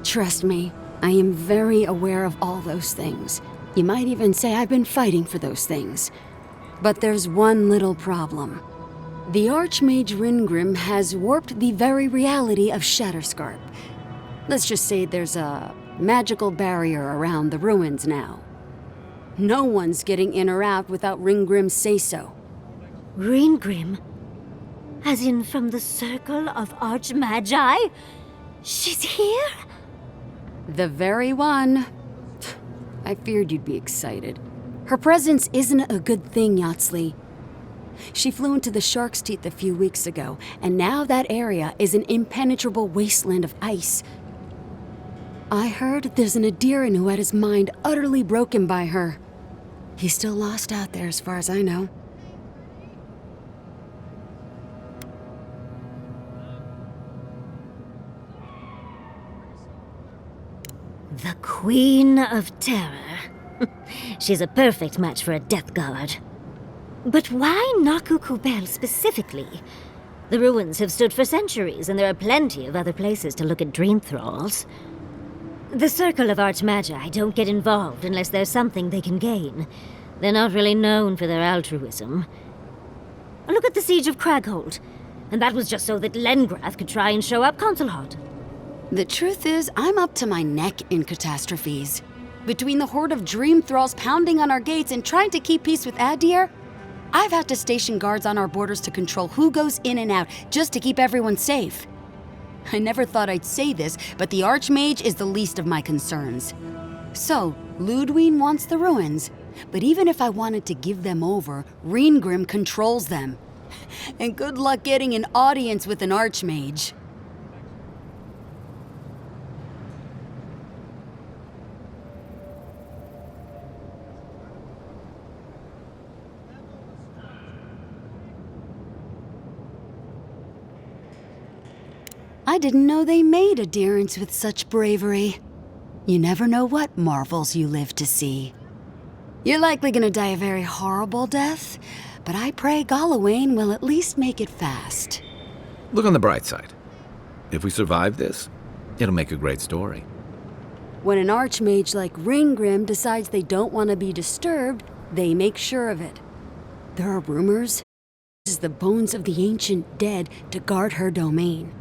Trust me, I am very aware of all those things. You might even say I've been fighting for those things. But there's one little problem. The Archmage Ringrim has warped the very reality of Shatterscarp. Let's just say there's a magical barrier around the ruins now. No one's getting in or out without Ringgrim's say-so. Ringgrim? As in from the Circle of Archmagi? She's here? The very one. I feared you'd be excited. Her presence isn't a good thing, Yatsley. She flew into the Shark's Teeth a few weeks ago, and now that area is an impenetrable wasteland of ice. I heard there's an Adiran who had his mind utterly broken by her. He's still lost out there as far as I know. The Queen of Terror. She's a perfect match for a Death Guard. But why Naku Kubel specifically? The ruins have stood for centuries, and there are plenty of other places to look at dream thralls. The Circle of Archmagi don't get involved unless there's something they can gain. They're not really known for their altruism. Look at the Siege of Craghold. And that was just so that Lengrath could try and show up Consulhot. The truth is, I'm up to my neck in catastrophes. Between the horde of dream thralls pounding on our gates and trying to keep peace with Adir, I've had to station guards on our borders to control who goes in and out, just to keep everyone safe. I never thought I'd say this, but the Archmage is the least of my concerns. So, Ludwine wants the ruins, but even if I wanted to give them over, Ringrim controls them. And good luck getting an audience with an Archmage. I didn't know they made Adirans with such bravery. You never know what marvels you live to see. You're likely gonna die a very horrible death, but I pray Galawain will at least make it fast. Look on the bright side. If we survive this, it'll make a great story. When an Archmage like Ringgrim decides they don't want to be disturbed, they make sure of it. There are rumors this is the bones of the ancient dead to guard her domain.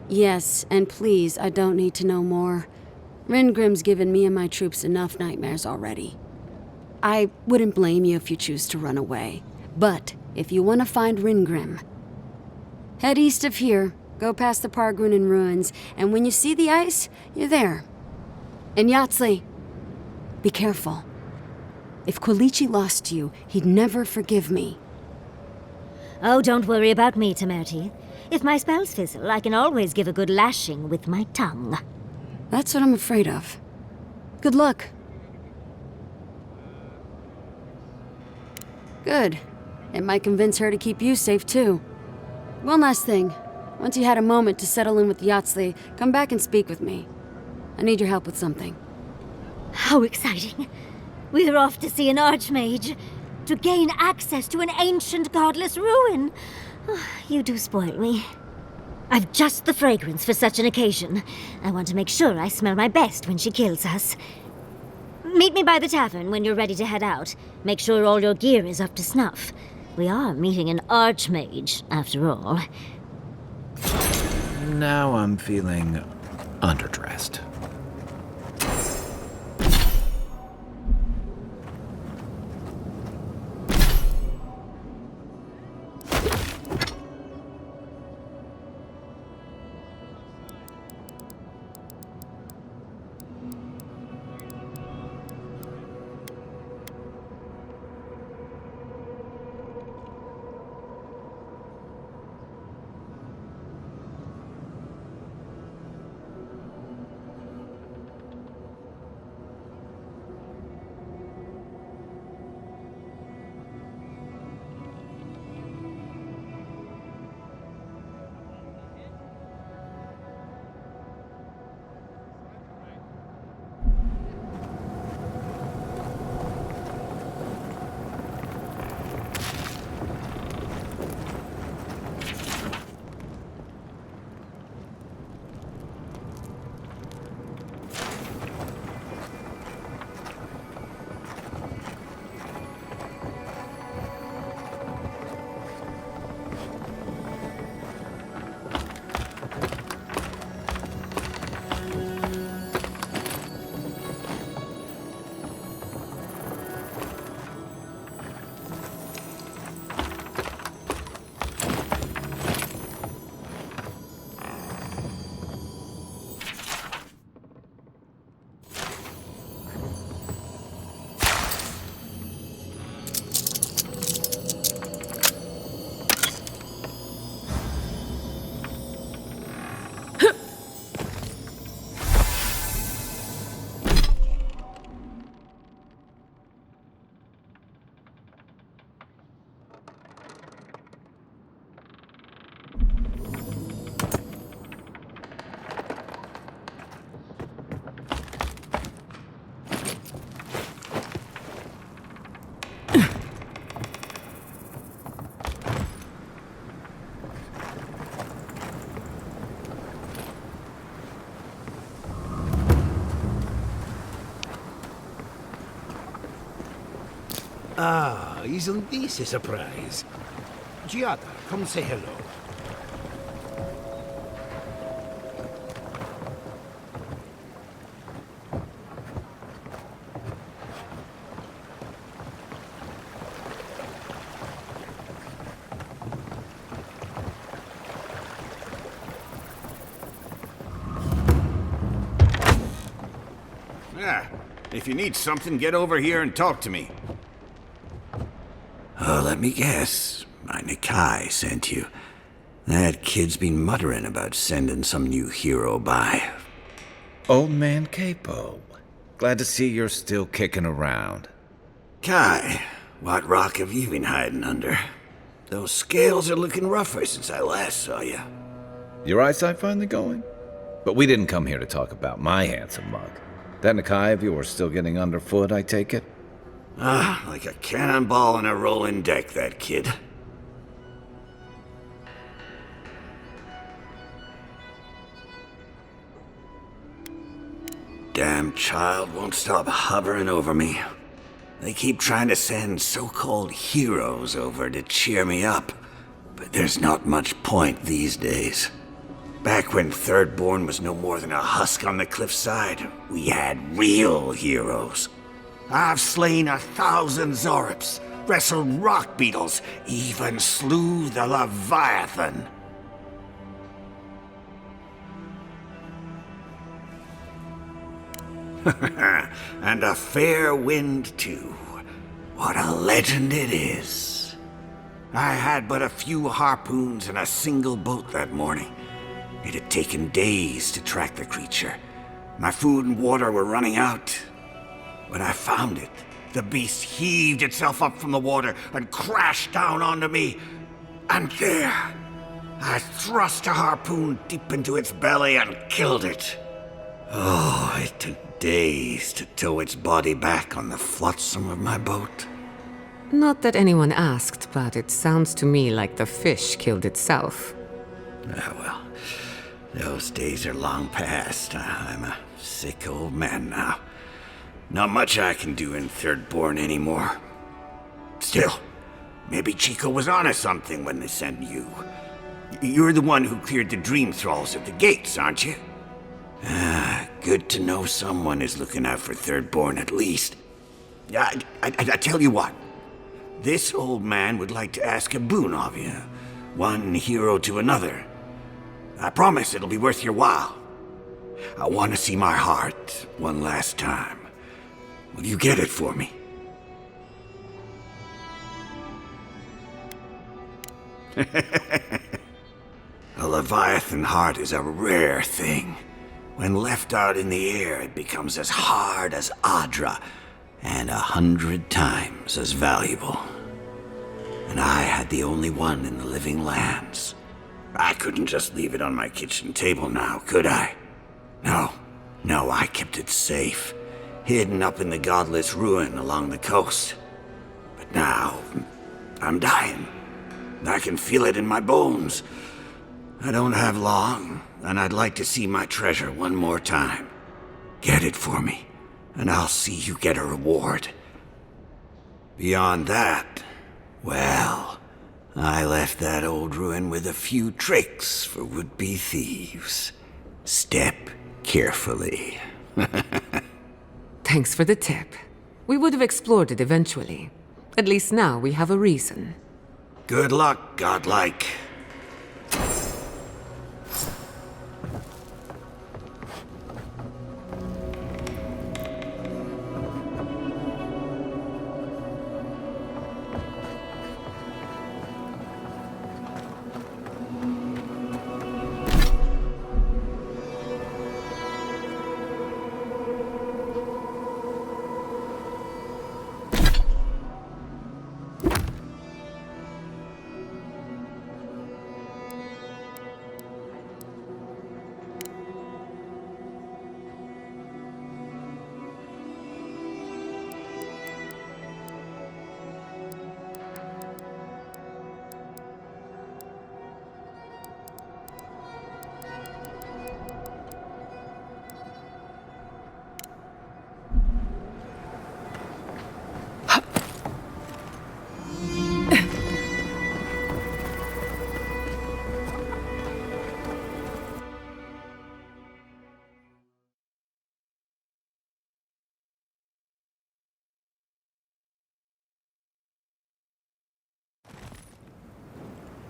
Yes, and please, I don't need to know more. Ringrim's given me and my troops enough nightmares already. I wouldn't blame you if you choose to run away. But if you want to find Ringgrim, head east of here, go past the Pargrunen ruins, and when you see the ice, you're there. And Yatsley, Be careful. If Quilici lost you, he'd never forgive me. Oh, don't worry about me, Temerity. If my spells fizzle, I can always give a good lashing with my tongue. That's what I'm afraid of. Good luck. Good. It might convince her to keep you safe, too. One last thing. Once you had a moment to settle in with Yatsley, come back and speak with me. I need your help with something. How exciting. We're off to see an archmage. To gain access to an ancient godless ruin. You do spoil me. I've just the fragrance for such an occasion. I want to make sure I smell my best when she kills us. Meet me by the tavern when you're ready to head out. Make sure all your gear is up to snuff. We are meeting an archmage, after all. Now I'm feeling underdressed. Ah, isn't this a surprise? Giada, come say hello. If you need something, get over here and talk to me. Oh, let me guess. My Nikai sent you. That kid's been muttering about sending some new hero by. Old man Capo. Glad to see you're still kicking around. Kai, what rock have you been hiding under? Those scales are looking rougher since I last saw you. Your eyesight finally going? But we didn't come here to talk about my handsome mug. That Nikai of yours still getting underfoot, I take it? Ah, like a cannonball in a rolling deck, that kid. Damn child won't stop hovering over me. They keep trying to send so-called heroes over to cheer me up, but there's not much point these days. Back when Thirdborn was no more than a husk on the cliffside, we had real heroes. I've slain 1,000 Zorips, wrestled rock beetles, even slew the Leviathan. And a fair wind, too. What a legend it is. I had but a few harpoons and a single boat that morning. It had taken days to track the creature. My food and water were running out. When I found it, the beast heaved itself up from the water and crashed down onto me. And there, I thrust a harpoon deep into its belly and killed it. Oh, it took days to tow its body back on the flotsam of my boat. Not that anyone asked, but it sounds to me like the fish killed itself. Ah, well, those days are long past. I'm a sick old man now. Not much I can do in Thirdborn anymore. Still, maybe Chico was onto something when they sent you. You're the one who cleared the dream thralls at the gates, aren't you? Ah, good to know someone is looking out for Thirdborn at least. I tell you what. This old man would like to ask a boon of you. One hero to another. I promise it'll be worth your while. I want to see my heart one last time. Will you get it for me? A Leviathan heart is a rare thing. When left out in the air, it becomes as hard as Adra, and 100 times as valuable. And I had the only one in the living lands. I couldn't just leave it on my kitchen table now, could I? No, I kept it safe, hidden up in the godless ruin along the coast. But now, I'm dying. I can feel it in my bones. I don't have long, and I'd like to see my treasure one more time. Get it for me, and I'll see you get a reward. Beyond that, well, I left that old ruin with a few tricks for would-be thieves. Step carefully. Thanks for the tip. We would have explored it eventually. At least now we have a reason. Good luck, godlike.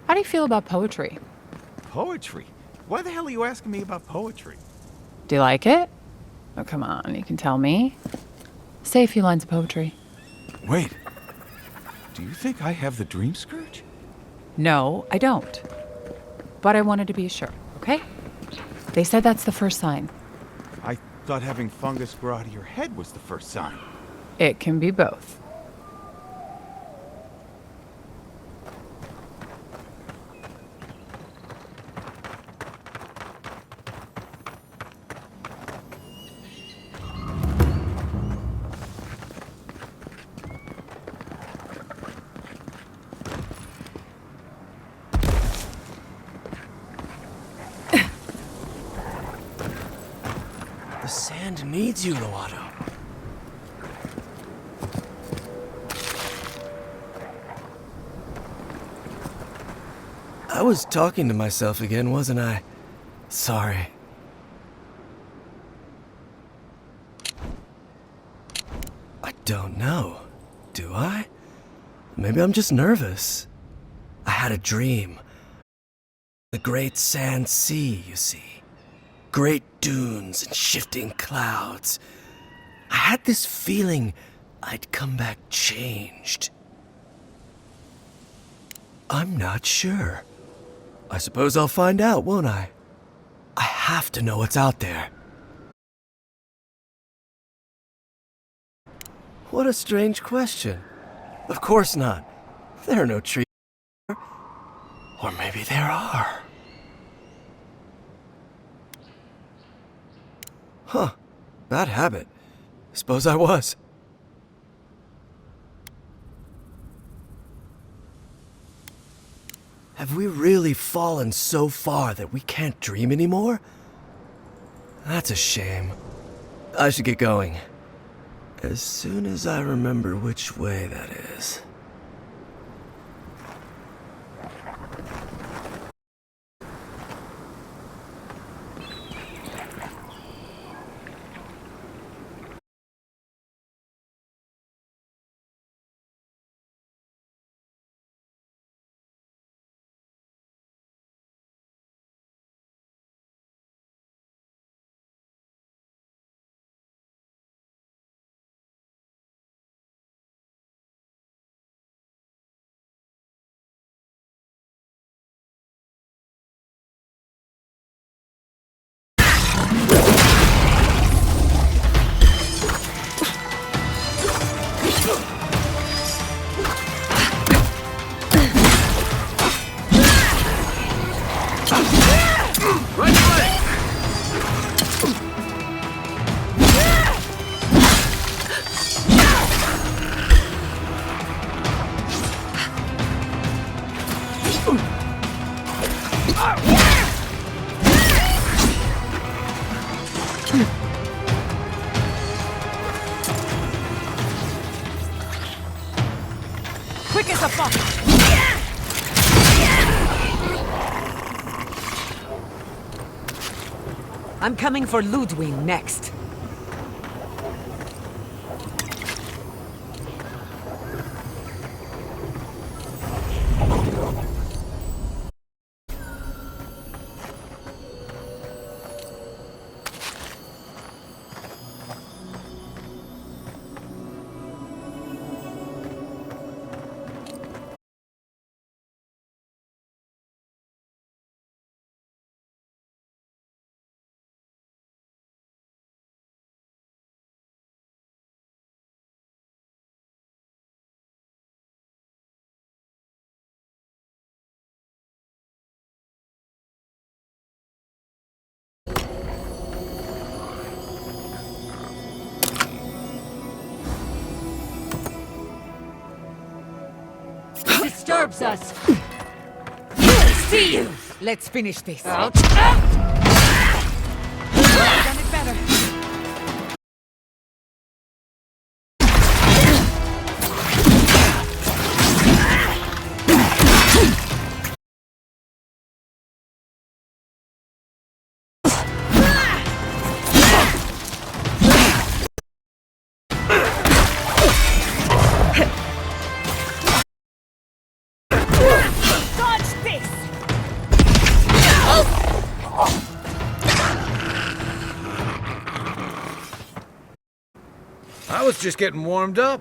How do you feel about poetry? Poetry? Why the hell are you asking me about poetry? Do you like it? Oh, come on, you can tell me. Say a few lines of poetry. Wait. Do you think I have the dream scourge? No, I don't. But I wanted to be sure, okay? They said that's the first sign. I thought having fungus grow out of your head was the first sign. It can be both. The sand needs you, Loato. I was talking to myself again, wasn't I? Sorry. I don't know. Do I? Maybe I'm just nervous. I had a dream. The great sand sea, you see. Great dunes and shifting clouds. I had this feeling I'd come back changed. I'm not sure. I suppose I'll find out, won't I? I have to know what's out there. What a strange question. Of course not. There are no trees. Or maybe there are. Huh. Bad habit. Suppose I was. Have we really fallen so far that we can't dream anymore? That's a shame. I should get going. As soon as I remember which way that is. Quick as a fox! I'm coming for Ludwig next. Disturbs us. See you. Let's finish this. Out. Done it better. Dodge this. I was just getting warmed up.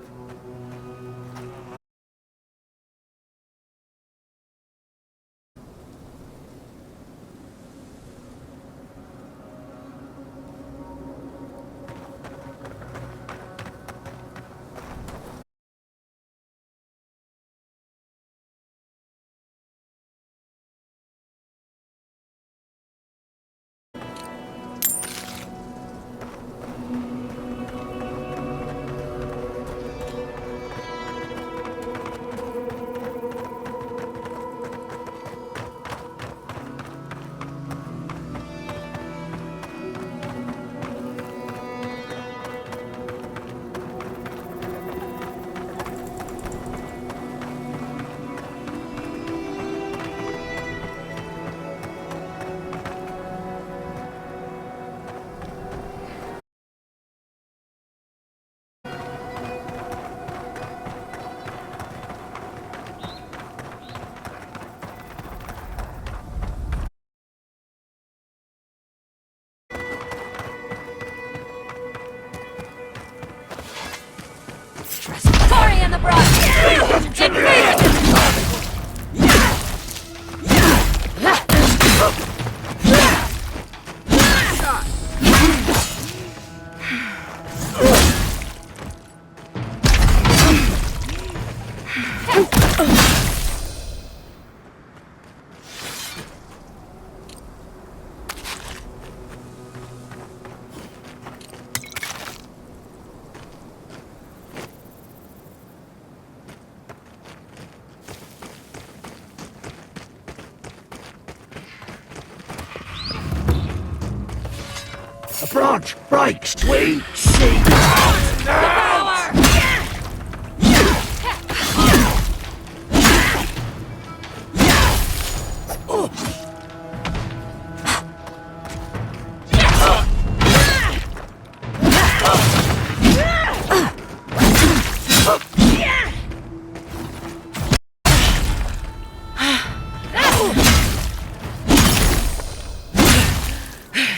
A branch breaks, we see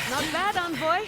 Not bad, envoy.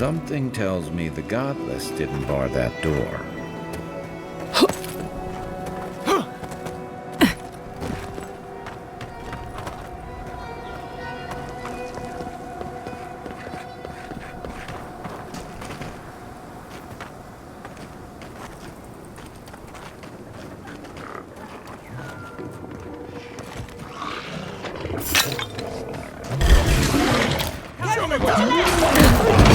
Something tells me the Godless didn't bar that door. Show me what you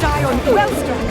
Die on Wellstone.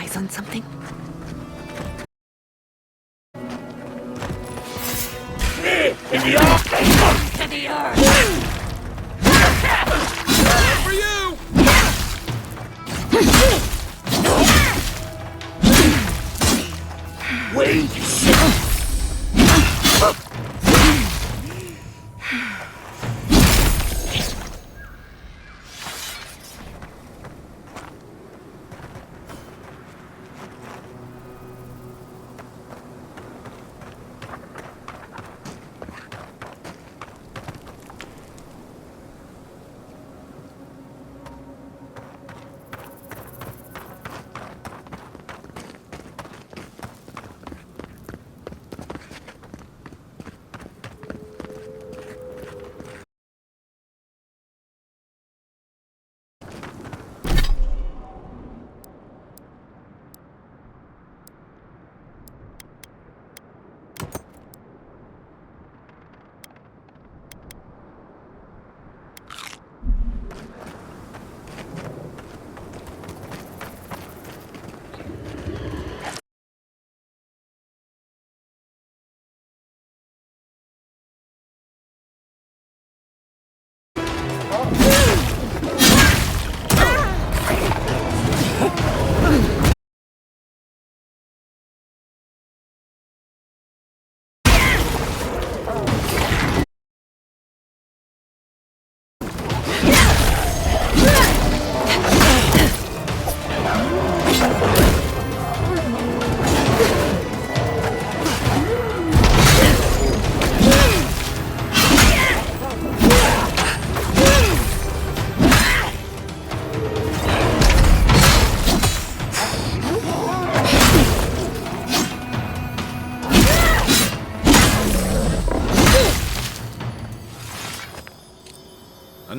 eyes on something? In the earth! To the earth! For you! Wait!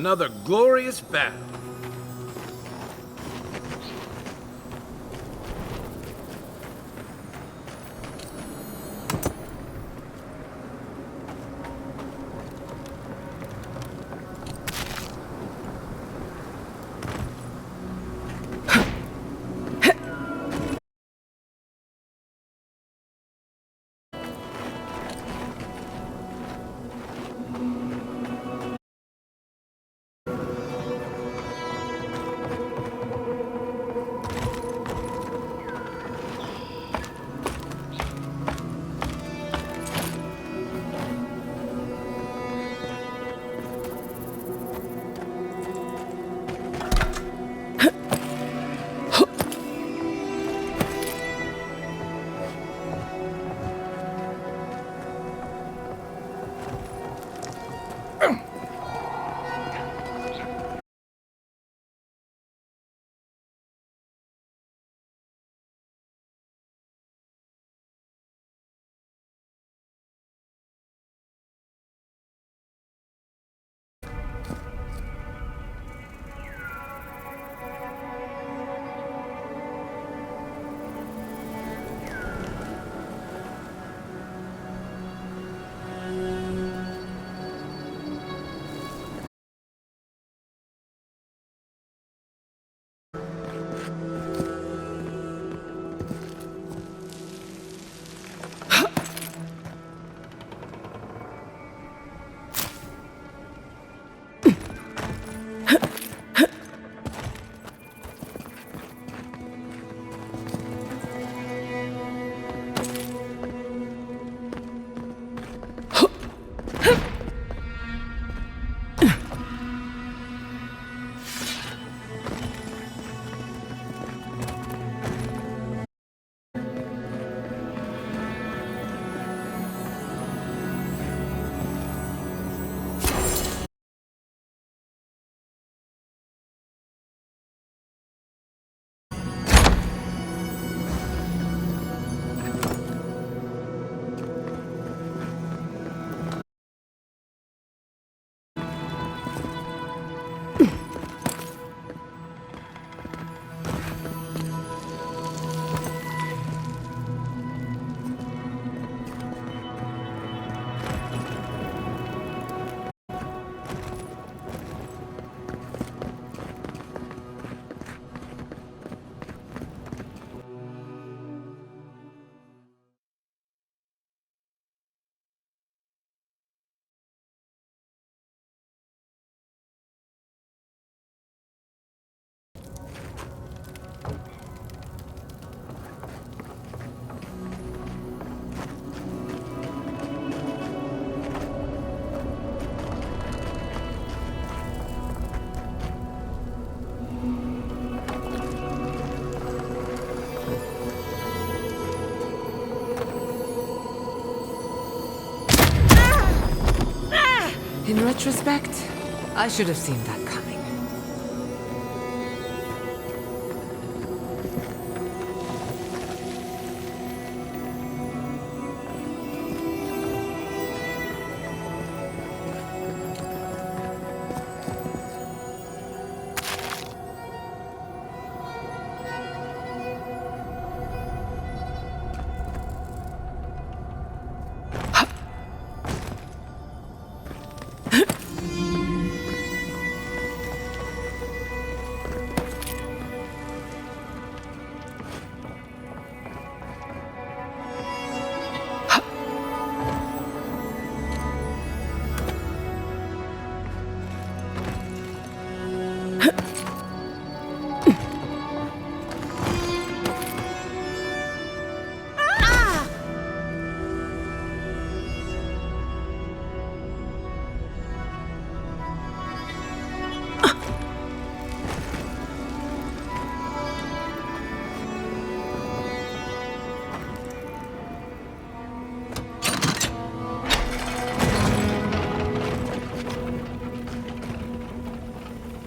Another glorious battle. In retrospect, I should have seen that coming.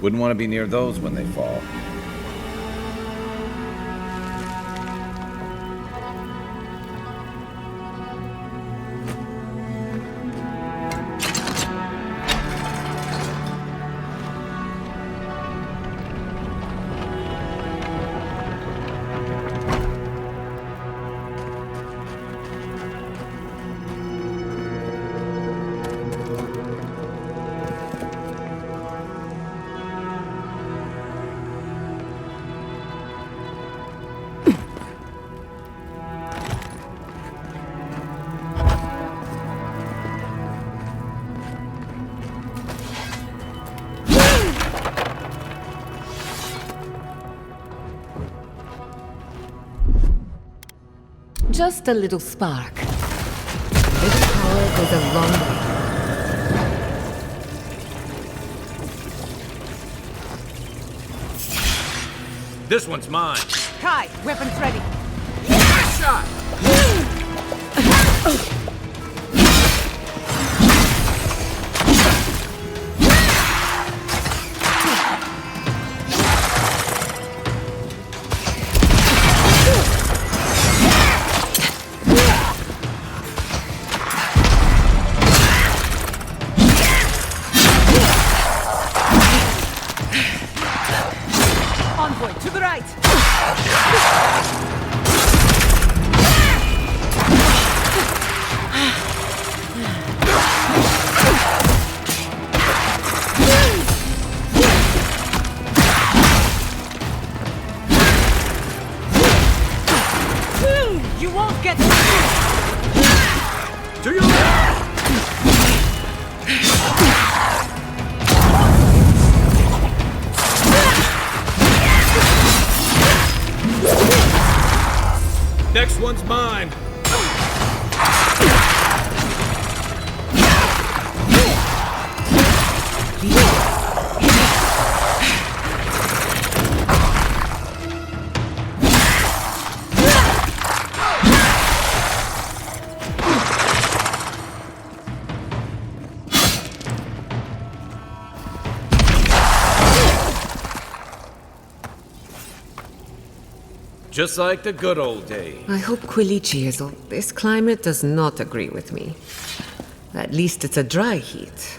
Wouldn't want to be near those when they fall. Just a little spark. This power goes a long way. This one's mine. Kai, weapons ready. Nice shot! Envoy, to the right! You won't get To your left! Next one's mine. Just like the good old days. I hope Quilichi this climate does not agree with me. At least it's a dry heat.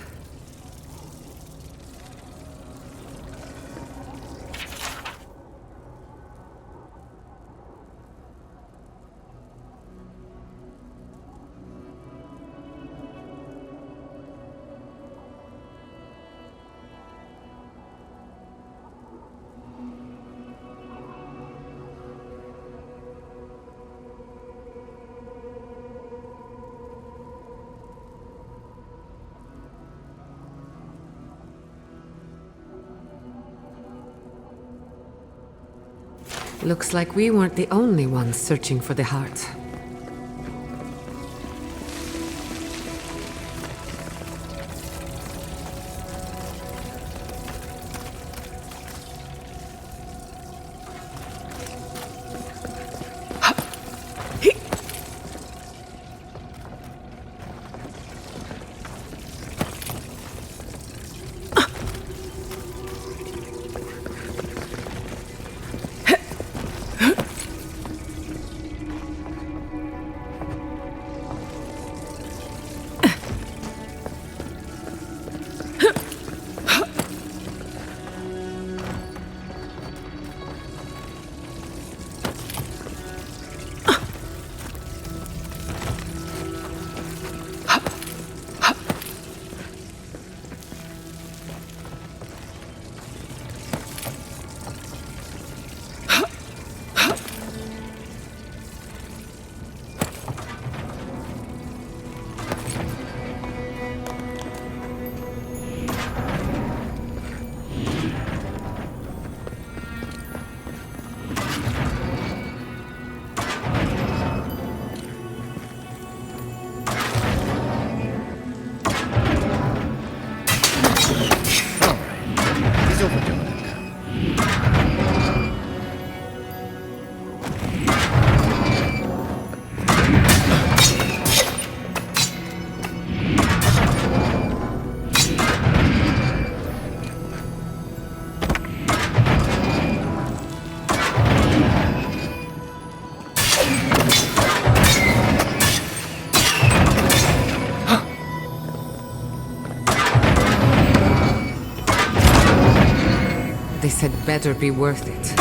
Looks like we weren't the only ones searching for the heart. This had better be worth it.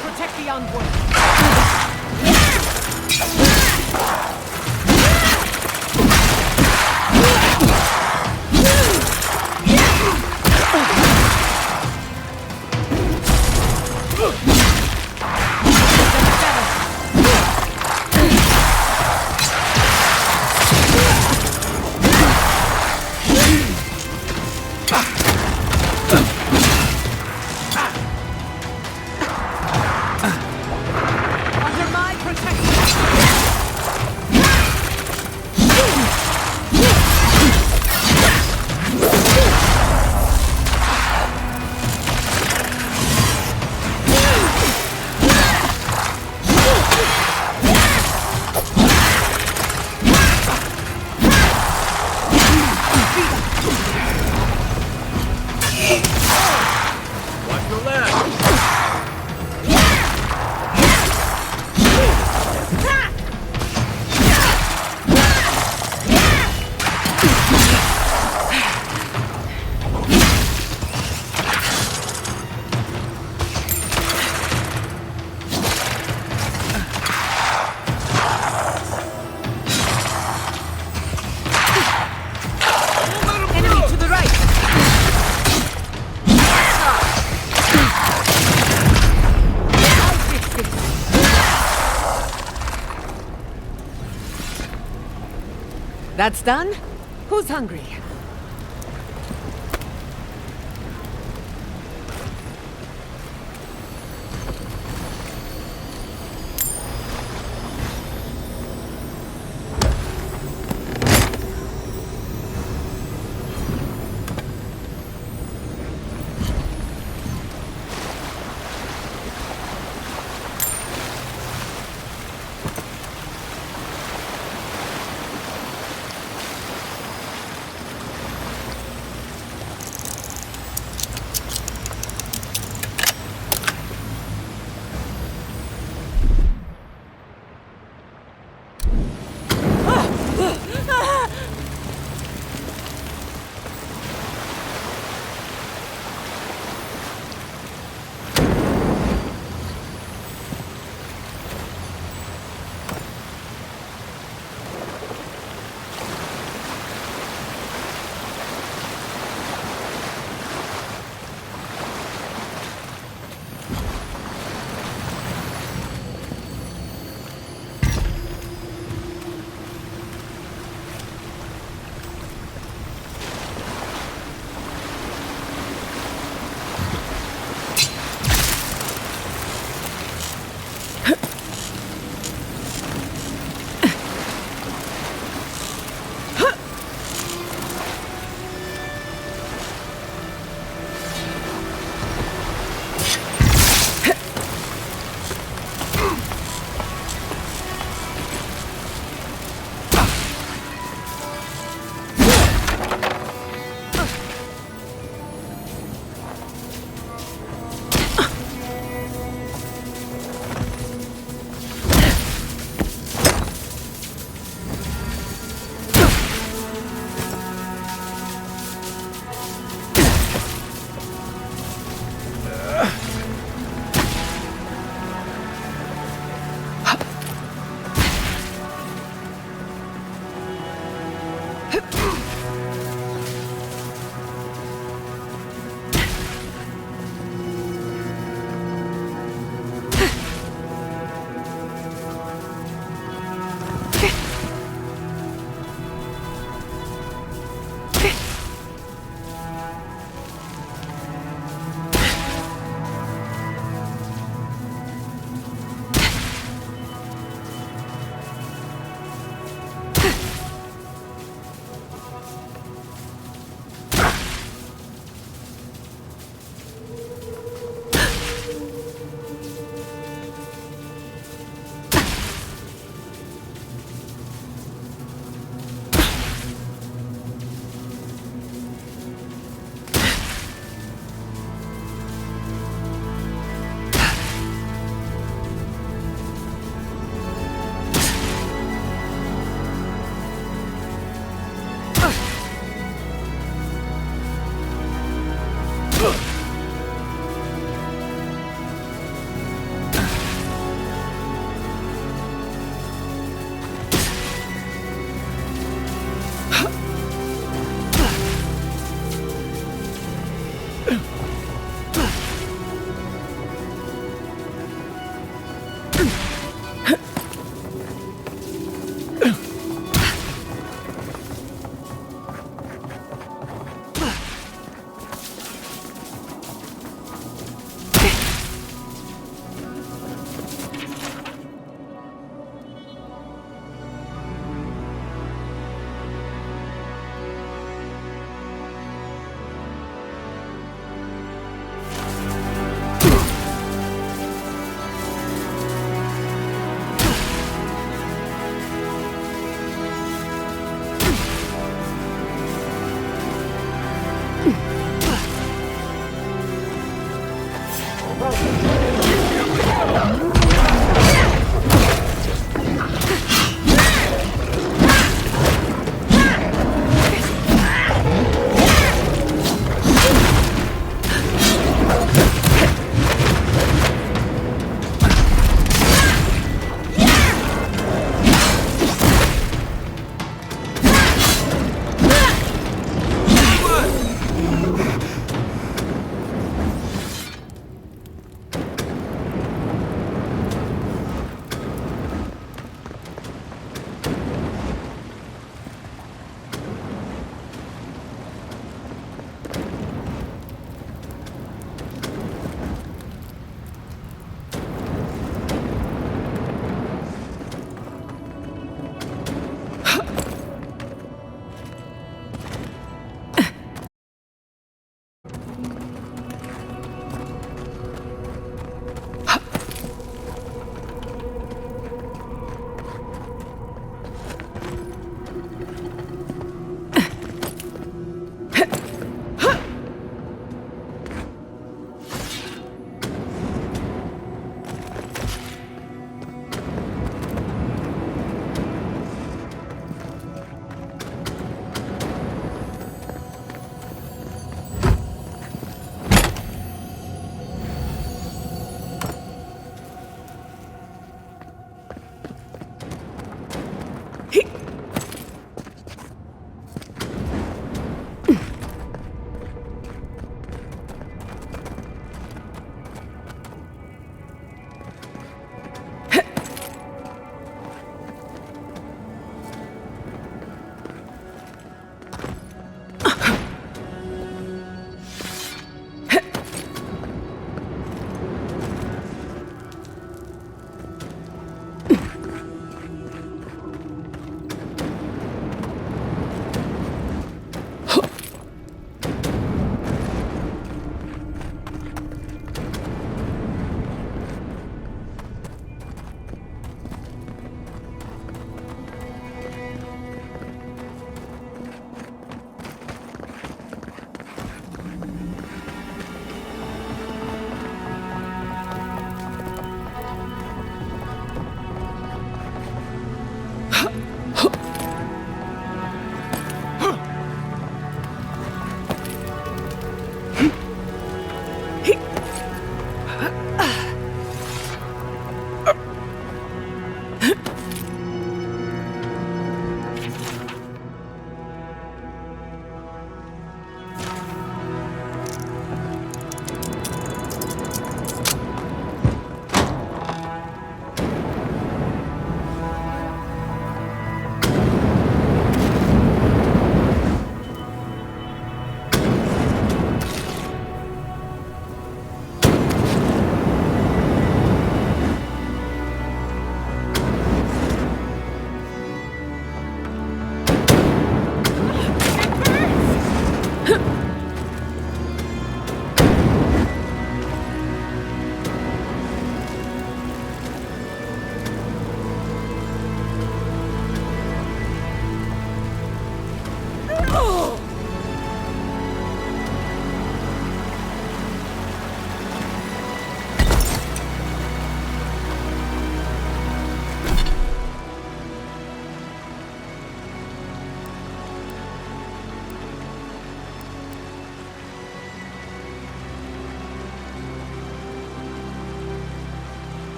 Protect the envoy. Under my protection. Watch your left. Enemy to the right. That's done? Who's hungry?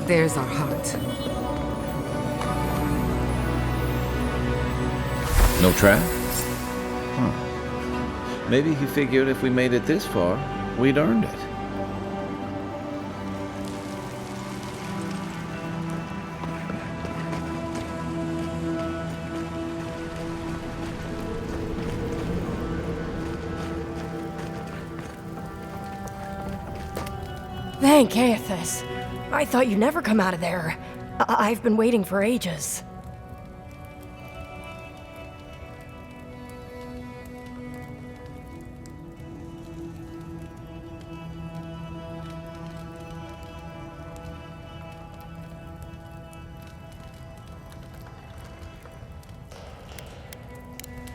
There's our heart. No trap? Huh. Maybe he figured if we made it this far, we'd earned it. Thank Aethys. I thought you'd never come out of there. I've been waiting for ages.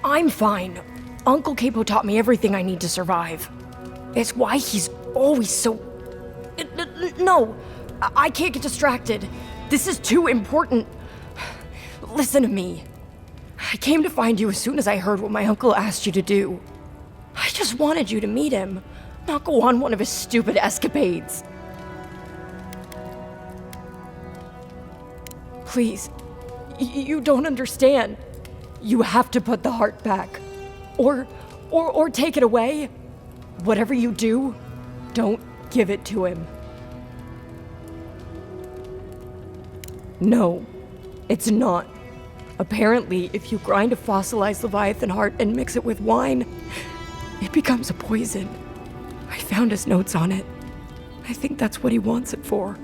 I'm fine. Uncle Capo taught me everything I need to survive. It's why he's always so... No, I can't get distracted. This is too important. Listen to me. I came to find you as soon as I heard what my uncle asked you to do. I just wanted you to meet him, not go on one of his stupid escapades. Please, you don't understand. You have to put the heart back. Or take it away. Whatever you do, don't give it to him. No, it's not. Apparently, if you grind a fossilized Leviathan heart and mix it with wine, it becomes a poison. I found his notes on it. I think that's what he wants it for.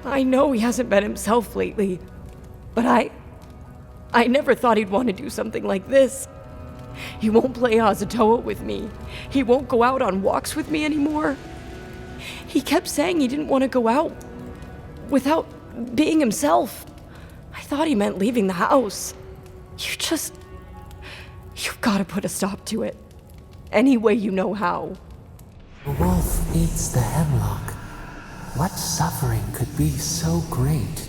I know he hasn't been himself lately, but I never thought he'd want to do something like this. He won't play Azatoa with me. He won't go out on walks with me anymore. He kept saying he didn't want to go out without being himself. I thought he meant leaving the house. You've got to put a stop to it. Any way you know how. The wolf eats the hemlock. What suffering could be so great?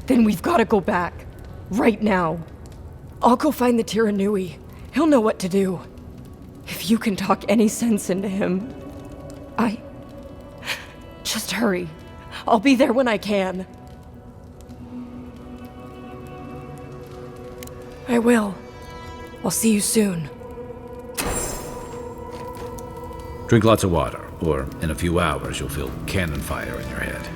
Then we've got to go back. Right now. I'll go find the Tiranui. He'll know what to do. If you can talk any sense into him, Just hurry. I'll be there when I can. I will. I'll see you soon. Drink lots of water, or in a few hours you'll feel cannon fire in your head.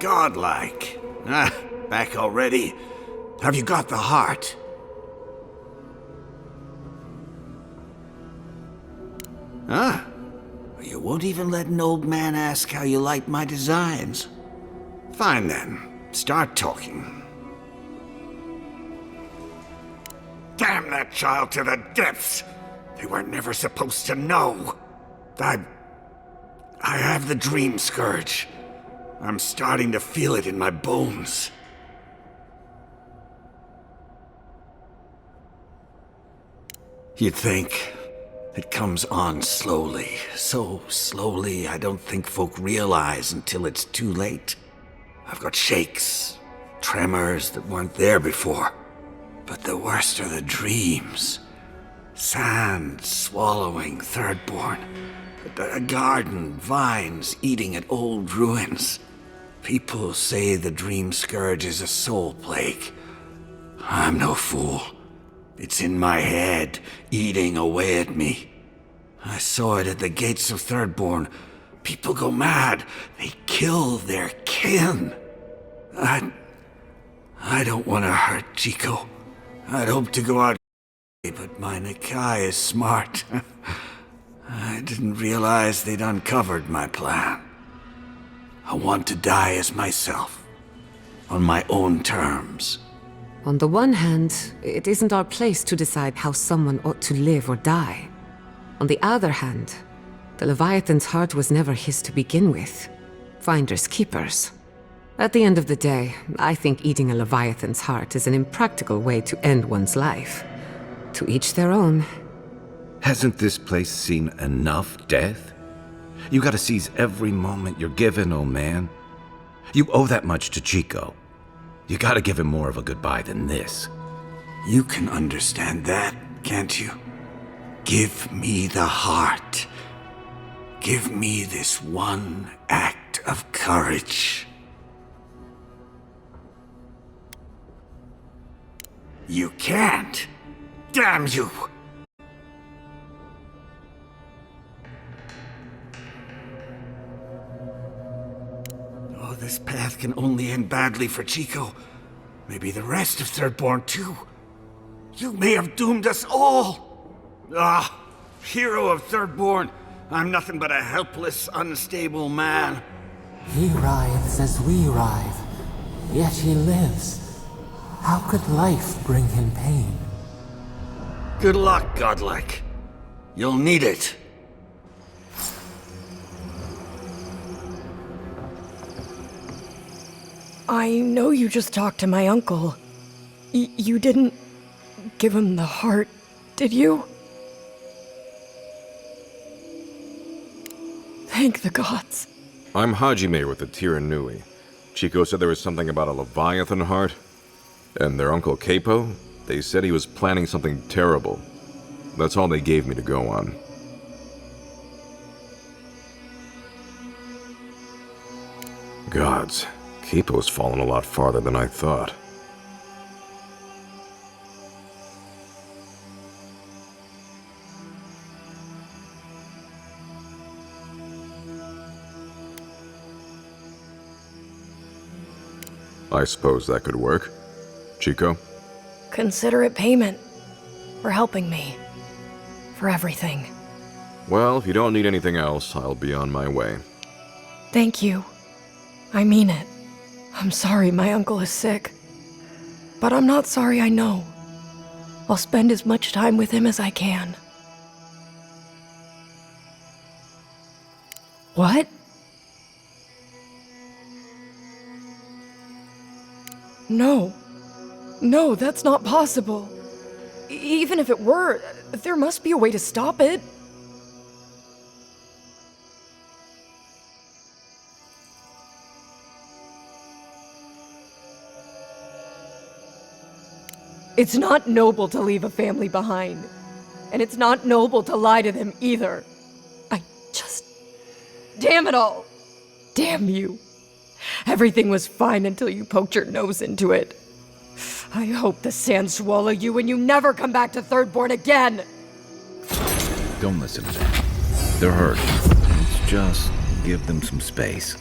godlike. Ah, back already? Have you got the heart? Huh? You won't even let an old man ask how you like my designs. Fine then. Start talking. Damn that child to the depths! They were never supposed to know. I have the dream scourge. I'm starting to feel it in my bones. You'd think it comes on slowly. So slowly I don't think folk realize until it's too late. I've got shakes, tremors that weren't there before. But the worst are the dreams. Sand swallowing Thirdborn. A garden, vines eating at old ruins. People say the dream scourge is a soul plague. I'm no fool. It's in my head, eating away at me. I saw it at the gates of Thirdborn. People go mad. They kill their kin. I don't want to hurt Chico. I'd hope to go out, but my Nikai is smart. I didn't realize they'd uncovered my plan. I want to die as myself, on my own terms. On the one hand, it isn't our place to decide how someone ought to live or die. On the other hand, the Leviathan's heart was never his to begin with. Finders keepers. At the end of the day, I think eating a Leviathan's heart is an impractical way to end one's life. To each their own. Hasn't this place seen enough death? You gotta seize every moment you're given, old man. You owe that much to Chico. You gotta give him more of a goodbye than this. You can understand that, can't you? Give me the heart. Give me this one act of courage. You can't! Damn you! Oh, this path can only end badly for Chico. Maybe the rest of Thirdborn too. You may have doomed us all! Ah, hero of Thirdborn, I'm nothing but a helpless, unstable man. He writhes as we writhe, yet he lives. How could life bring him pain? Good luck, godlike. You'll need it. I know you just talked to my uncle. You didn't give him the heart, did you? Thank the gods. I'm Hajime with the Tiranui. Chico said there was something about a Leviathan heart. And their Uncle Capo, they said he was planning something terrible. That's all they gave me to go on. Gods, Capo's fallen a lot farther than I thought. I suppose that could work. Chico? Consider it payment for helping me. For everything. Well, if you don't need anything else, I'll be on my way. Thank you. I mean it. I'm sorry my uncle is sick. But I'm not sorry I know. I'll spend as much time with him as I can. What? No. No, that's not possible. Even if it were, there must be a way to stop it. It's not noble to leave a family behind. And it's not noble to lie to them either. Damn it all! Damn you. Everything was fine until you poked your nose into it. I hope the sand swallow you and you never come back to Thirdborn again! Don't listen to them. They're hurting. Let's just give them some space.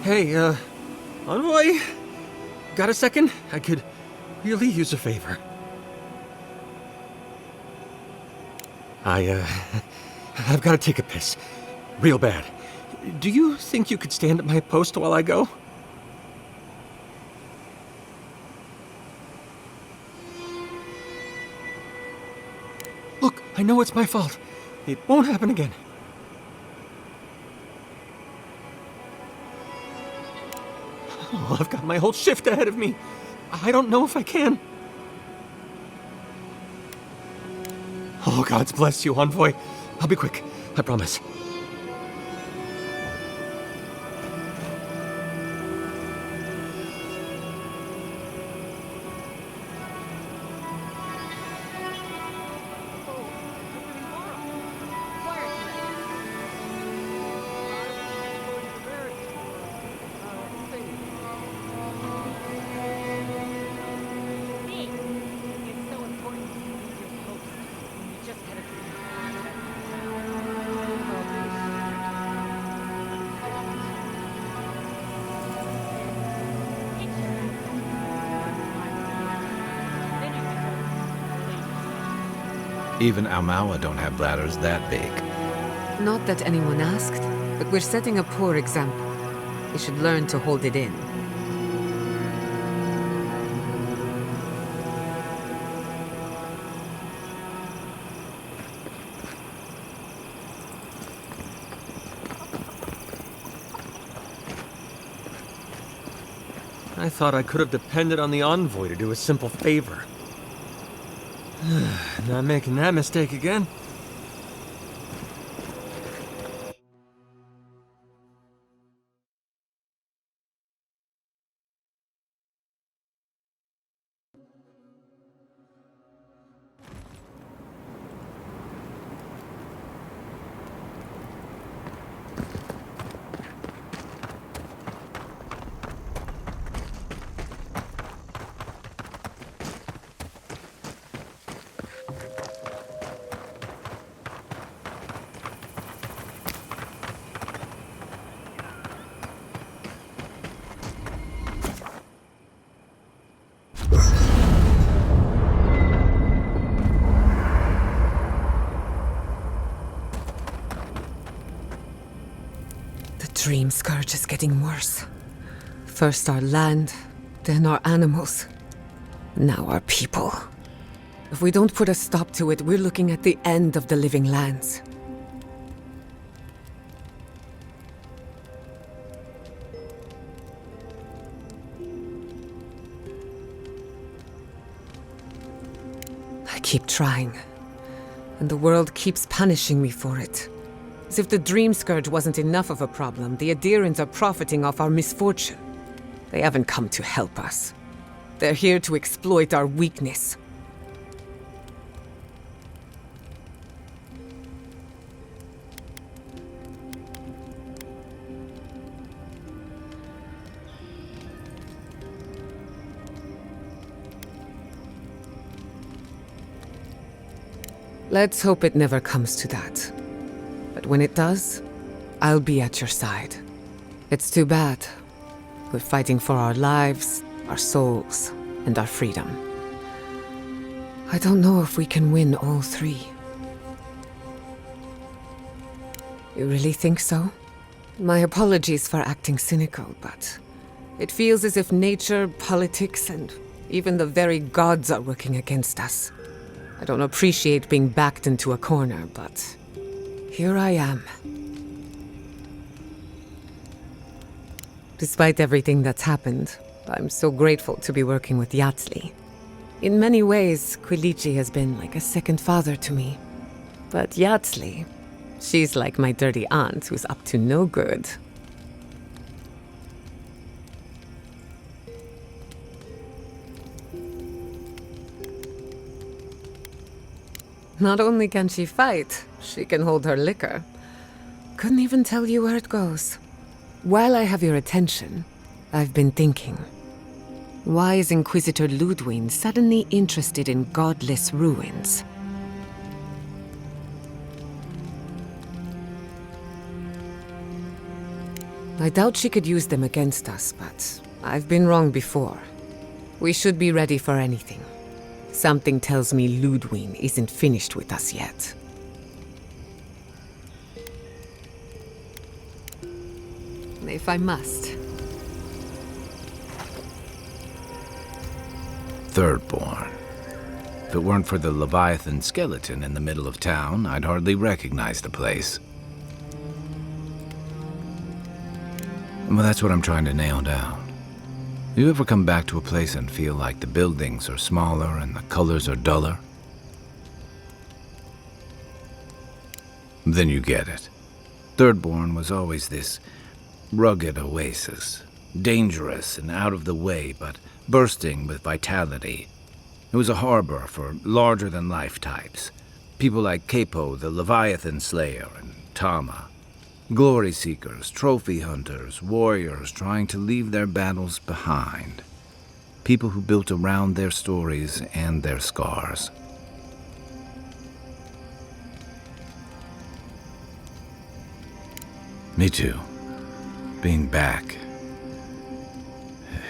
Hey, Envoy? Got a second? I could really use a favor. I've got to take a piss. Real bad. Do you think you could stand at my post while I go? Look, I know it's my fault. It won't happen again. Oh, I've got my whole shift ahead of me. I don't know if I can. Oh, God's bless you, Envoy. I'll be quick, I promise. Even Almawa don't have bladders that big. Not that anyone asked, but we're setting a poor example. You should learn to hold it in. I thought I could have depended on the Envoy to do a simple favor. Not making that mistake again. Dream Scourge is getting worse. First our land, then our animals. Now our people. If we don't put a stop to it, we're looking at the end of the living lands. I keep trying, and the world keeps punishing me for it. As if the Dream Scourge wasn't enough of a problem, the Adherents are profiting off our misfortune. They haven't come to help us. They're here to exploit our weakness. Let's hope it never comes to that. But when it does, I'll be at your side. It's too bad. We're fighting for our lives, our souls, and our freedom. I don't know if we can win all three. You really think so? My apologies for acting cynical, but it feels as if nature, politics, and even the very gods are working against us. I don't appreciate being backed into a corner, but here I am. Despite everything that's happened, I'm so grateful to be working with Yatsli. In many ways, Quilichi has been like a second father to me. But Yatsli, she's like my dirty aunt who's up to no good. Not only can she fight, she can hold her liquor. Couldn't even tell you where it goes. While I have your attention, I've been thinking. Why is Inquisitor Ludwig suddenly interested in godless ruins? I doubt she could use them against us, but I've been wrong before. We should be ready for anything. Something tells me Ludwig isn't finished with us yet. If I must. Thirdborn. If it weren't for the Leviathan skeleton in the middle of town, I'd hardly recognize the place. Well, that's what I'm trying to nail down. You ever come back to a place and feel like the buildings are smaller and the colors are duller? Then you get it. Thirdborn was always this rugged oasis, dangerous and out of the way, but bursting with vitality. It was a harbor for larger-than-life types. People like Capo, the Leviathan Slayer, and Tama. Glory seekers, trophy hunters, warriors trying to leave their battles behind. People who built around their stories and their scars. Me too. Being back.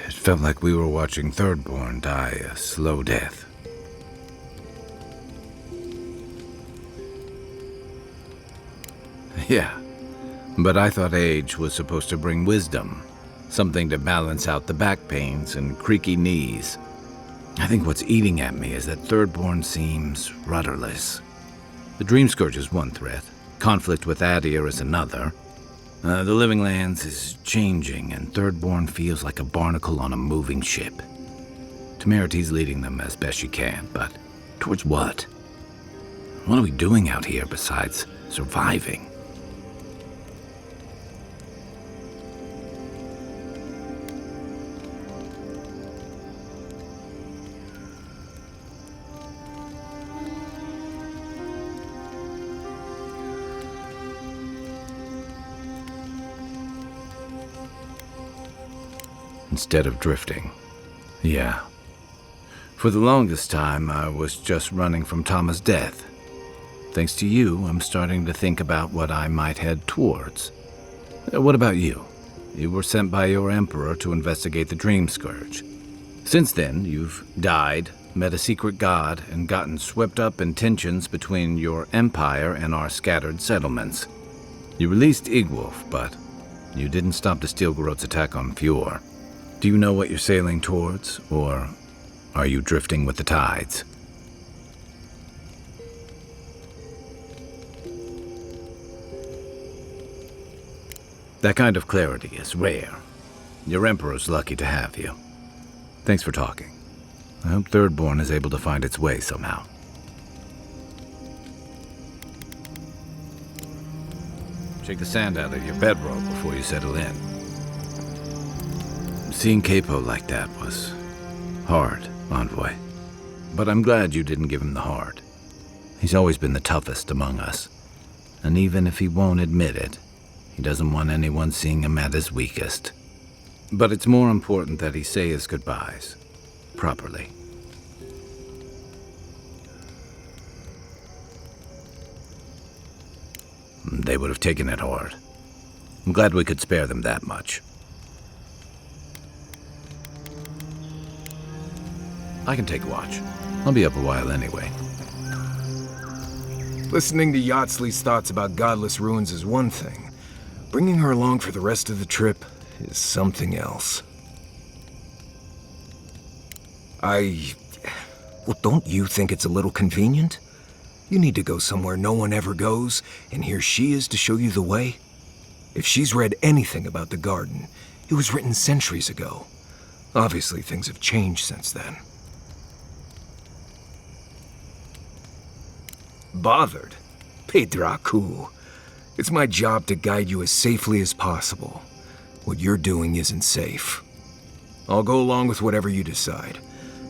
It felt like we were watching Thirdborn die a slow death. Yeah, but I thought age was supposed to bring wisdom. Something to balance out the back pains and creaky knees. I think what's eating at me is that Thirdborn seems rudderless. The Dream Scourge is one threat. Conflict with Adir is another. The Living Lands is changing, and Thirdborn feels like a barnacle on a moving ship. Temerity's leading them as best she can, but towards what? What are we doing out here besides surviving? Instead of drifting. Yeah. For the longest time, I was just running from Tama's death. Thanks to you, I'm starting to think about what I might head towards. What about you? You were sent by your emperor to investigate the Dream Scourge. Since then, you've died, met a secret god, and gotten swept up in tensions between your empire and our scattered settlements. You released Igwolf, but you didn't stop the Stilgarot's attack on Fjord. Do you know what you're sailing towards, or are you drifting with the tides? That kind of clarity is rare. Your Emperor's lucky to have you. Thanks for talking. I hope Thirdborn is able to find its way somehow. Shake the sand out of your bedroll before you settle in. Seeing Capo like that was hard, Envoy. But I'm glad you didn't give him the heart. He's always been the toughest among us. And even if he won't admit it, he doesn't want anyone seeing him at his weakest. But it's more important that he say his goodbyes. Properly. They would have taken it hard. I'm glad we could spare them that much. I can take watch. I'll be up a while anyway. Listening to Yardsley's thoughts about godless ruins is one thing. Bringing her along for the rest of the trip is something else. Well, don't you think it's a little convenient? You need to go somewhere no one ever goes, and here she is to show you the way? If she's read anything about the garden, it was written centuries ago. Obviously, things have changed since then. Bothered? Pedraku. It's my job to guide you as safely as possible. What you're doing isn't safe. I'll go along with whatever you decide.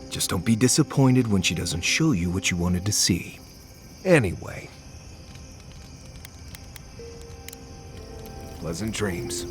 Just don't be disappointed when she doesn't show you what you wanted to see. Anyway. Pleasant dreams.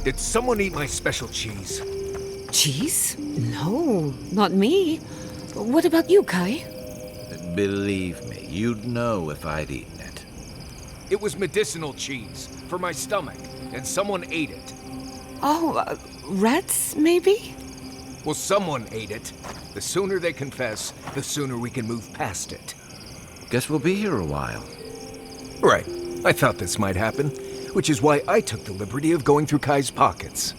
Did someone eat my special cheese? Cheese? No, not me. What about you, Kai? Believe me, you'd know if I'd eaten it. It was medicinal cheese for my stomach, and someone ate it. Oh, rats, maybe? Well, someone ate it. The sooner they confess, the sooner we can move past it. Guess we'll be here a while. Right. I thought this might happen, which is why I took the liberty of going through Kai's pockets.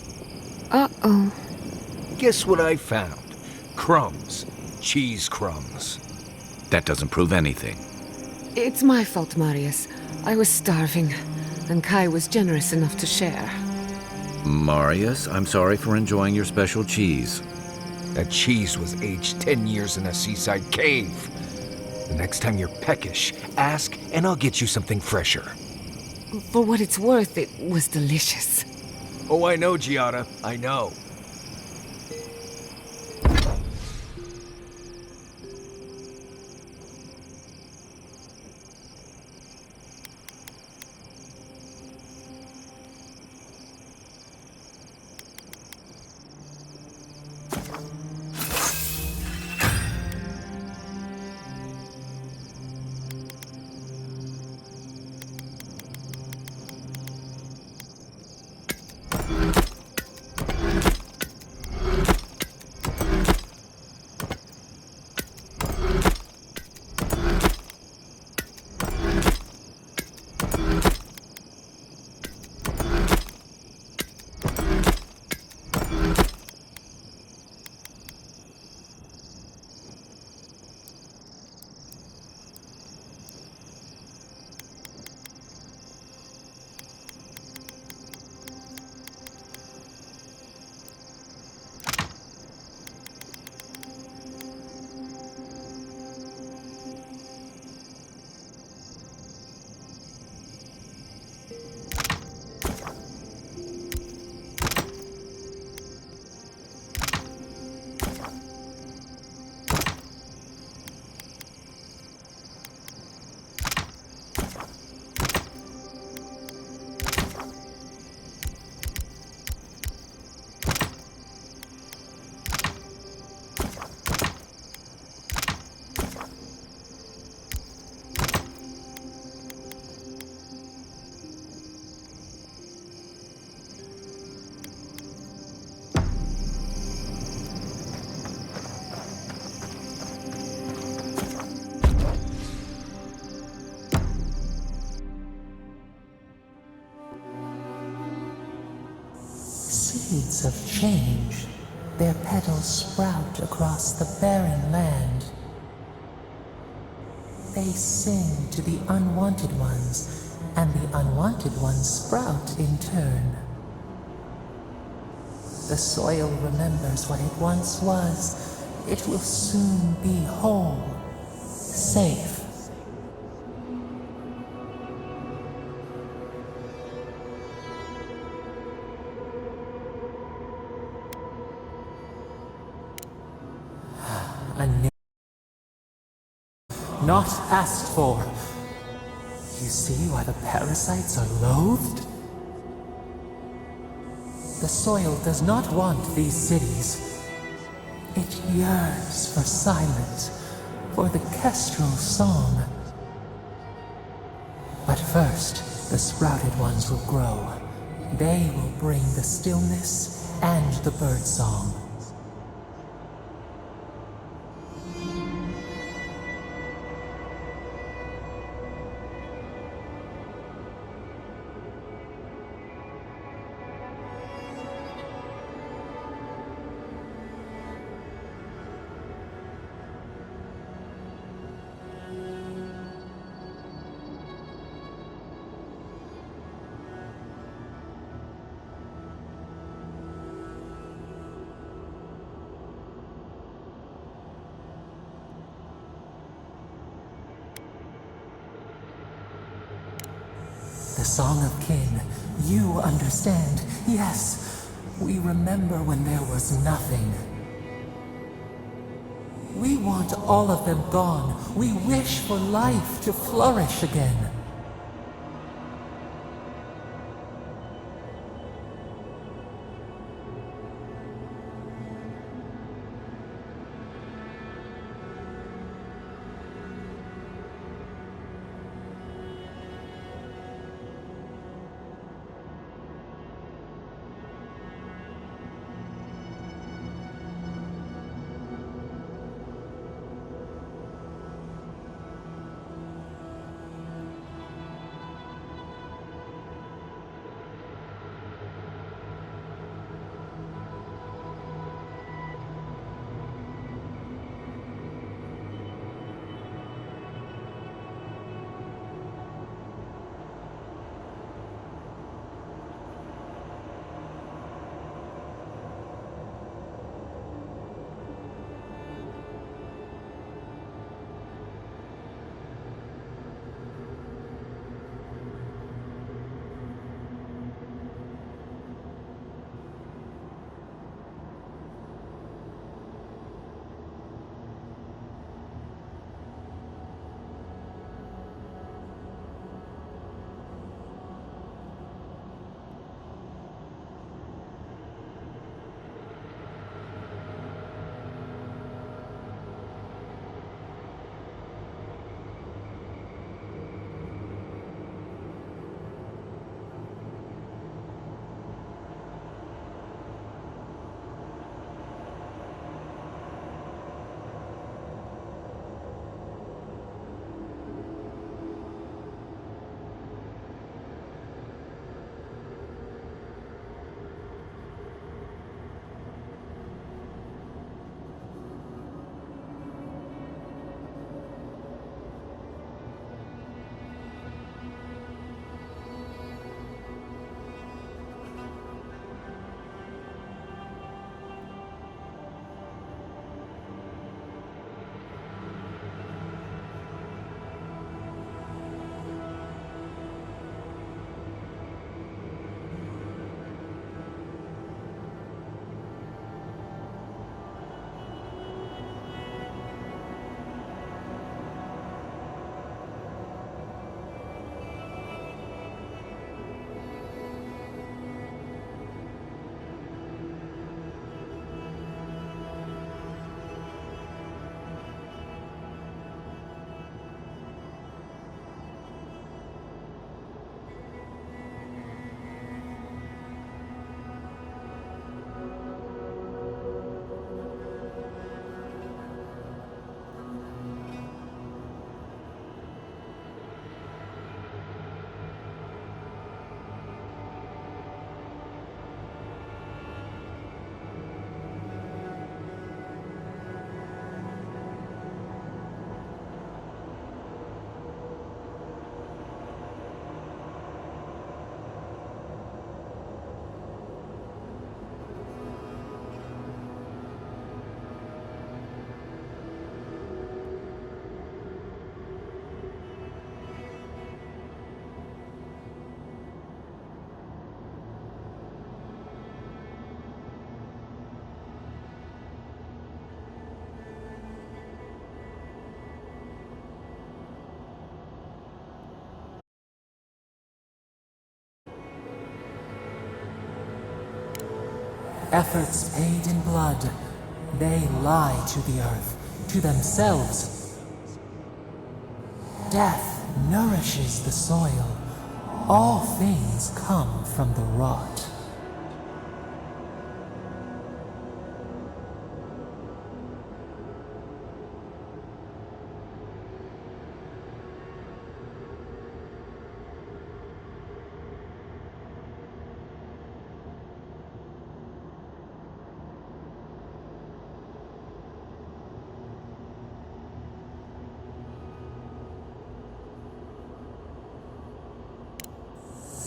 Uh-oh. Guess what I found? Crumbs. Cheese crumbs. That doesn't prove anything. It's my fault, Marius. I was starving, and Kai was generous enough to share. Marius, I'm sorry for enjoying your special cheese. That cheese was aged 10 years in a seaside cave. The next time you're peckish, ask and I'll get you something fresher. For what it's worth, it was delicious. Oh, I know, Giada. I know. Seeds of change, their petals sprout across the barren land. They sing to the unwanted ones, and the unwanted ones sprout in turn. The soil remembers what it once was. It will soon be whole, safe. Not asked for. You see why the parasites are loathed? The soil does not want these cities. It yearns for silence, for the kestrel song. But first, the sprouted ones will grow. They will bring the stillness and the bird song. The Song of Kin. You understand. Yes, we remember when there was nothing. We want all of them gone. We wish for life to flourish again. efforts paid in blood, they lie to the earth, to themselves. Death nourishes the soil. All things come from the rot.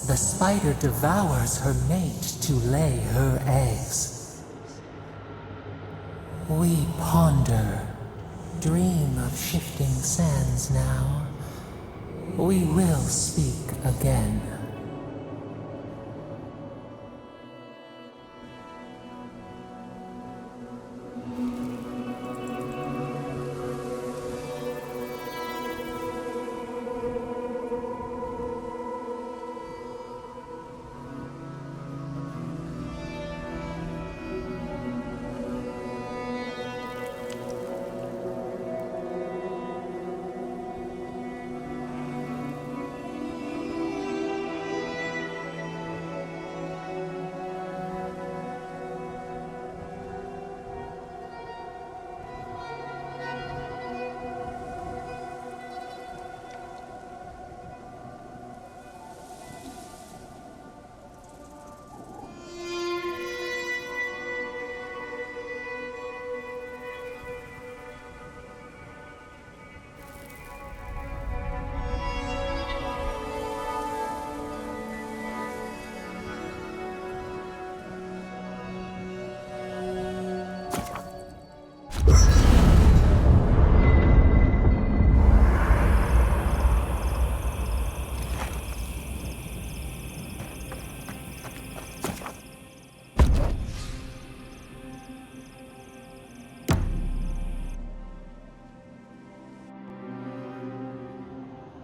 The spider devours her mate to lay her eggs. We ponder, dream of shifting sands now. We will speak again.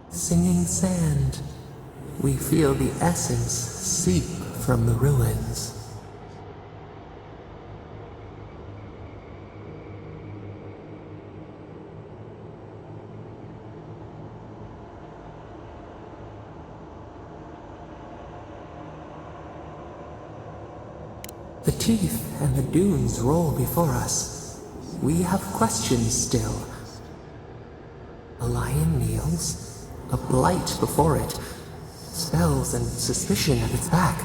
Singing sand, we feel the essence seep from the ruins. The teeth and the dunes roll before us. We have questions still. A lion kneels, a blight before it, spells and suspicion at its back.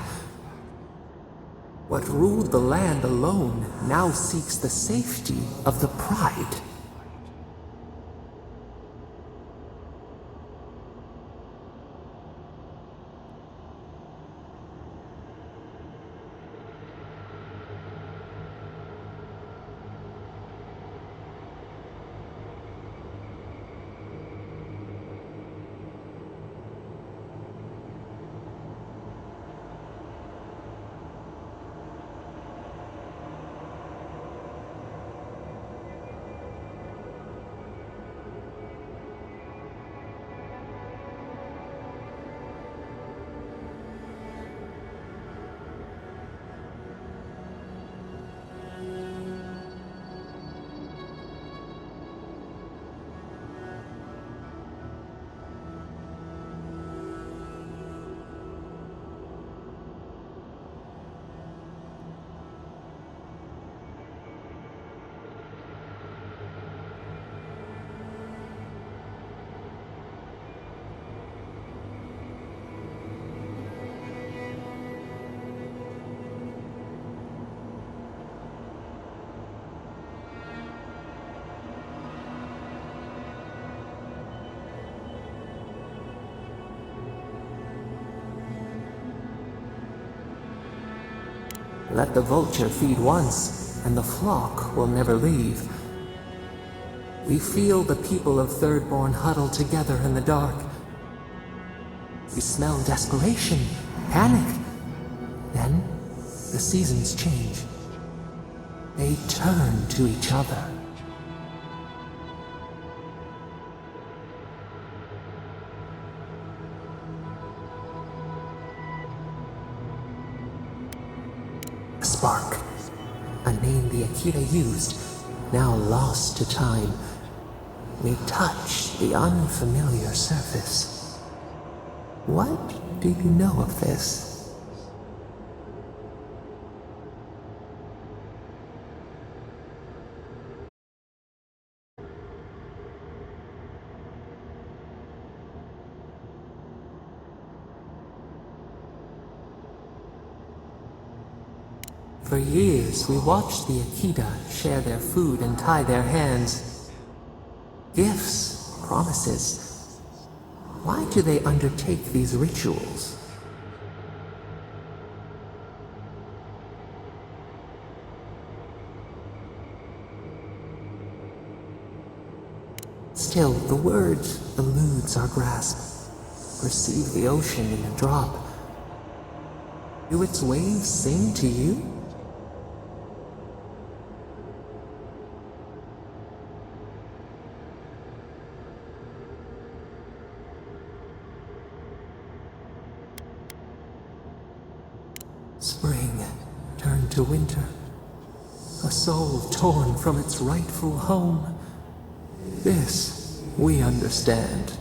What ruled the land alone now seeks the safety of the pride. Let the vulture feed once, and the flock will never leave. We feel the people of Thirdborn huddle together in the dark. We smell desperation, panic. Then, the seasons change. They turn to each other. A spark, Akira used, now lost to time, we touched the unfamiliar surface. What do you know of this? For years, we watched the Akita share their food and tie their hands. Gifts, promises. Why do they undertake these rituals? Still, the word eludes our grasp. Perceive the ocean in a drop. Do its waves sing to you? Spring turned to winter. A soul torn from its rightful home. This we understand.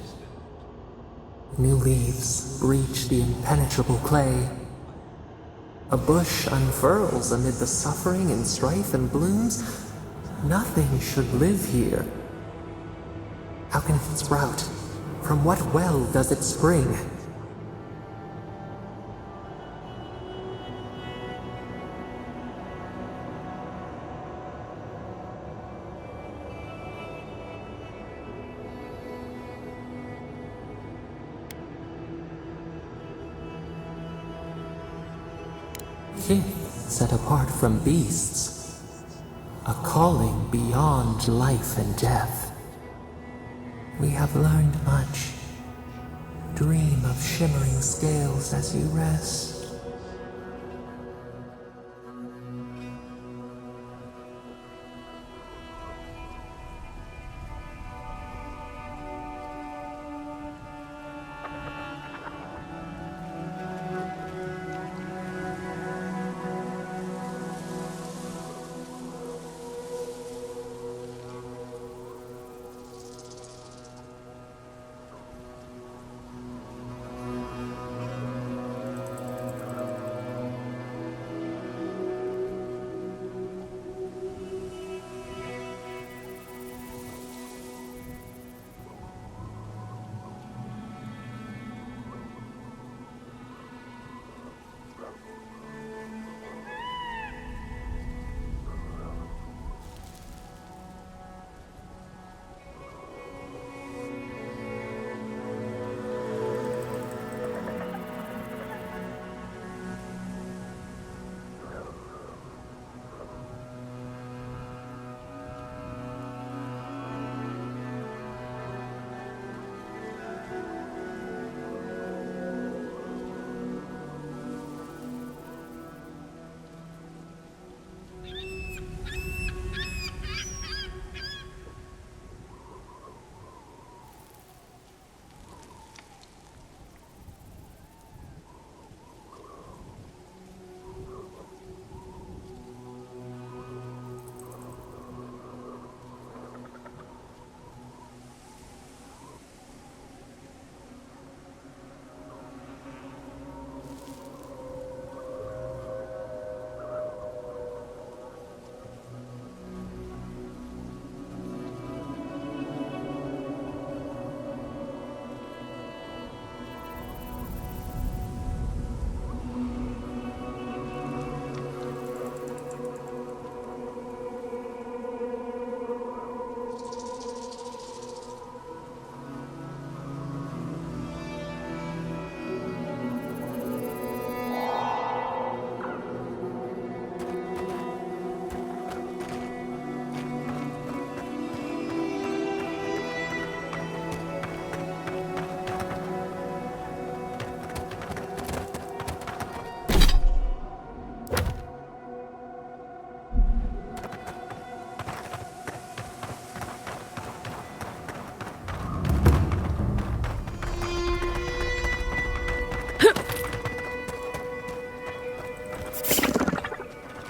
New leaves breach the impenetrable clay. A bush unfurls amid the suffering and strife and blooms. Nothing should live here. How can it sprout? From what well does it spring? Set apart from beasts, a calling beyond life and death. We have learned much. Dream of shimmering scales as you rest.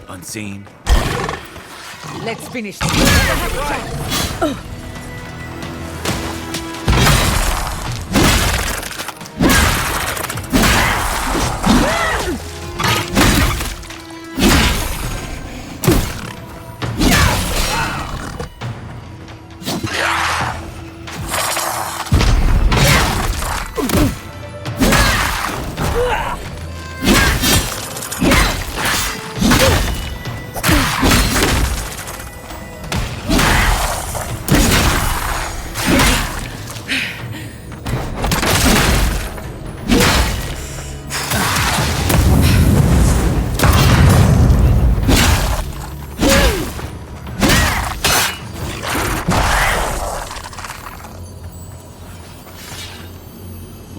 Unseen. Let's finish this.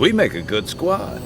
We make a good squad.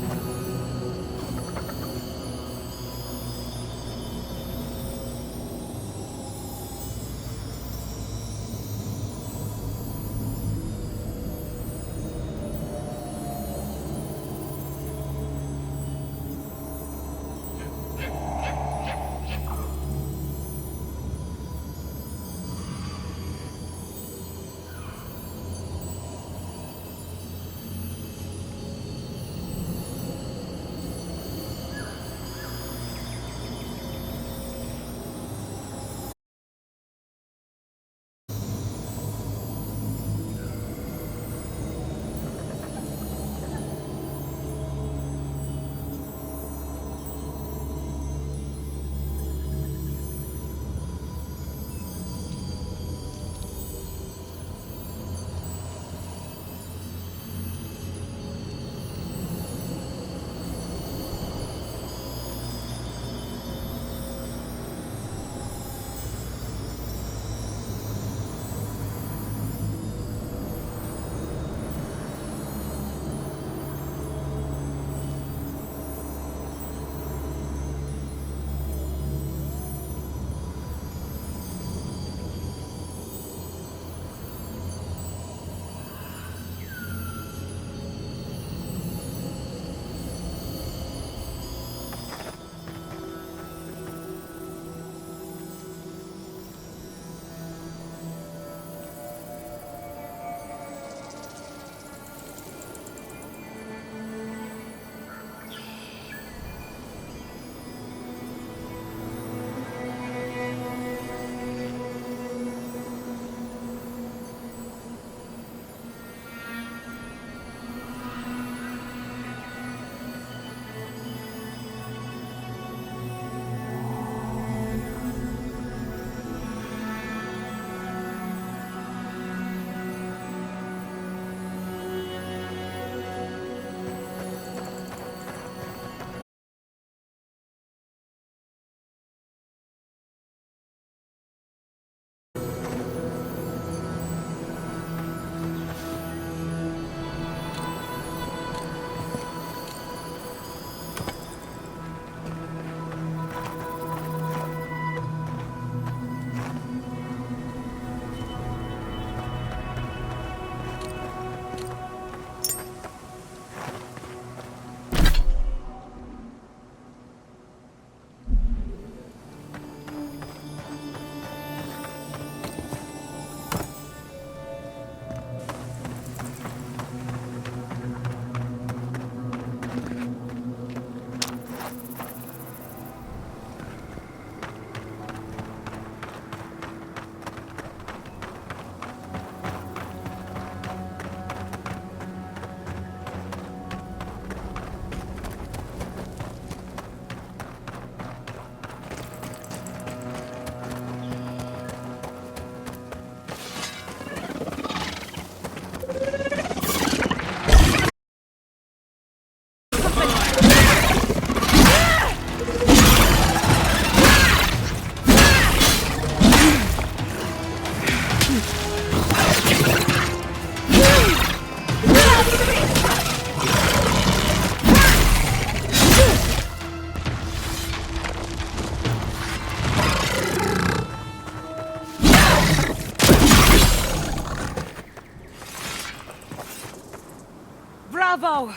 Bravo!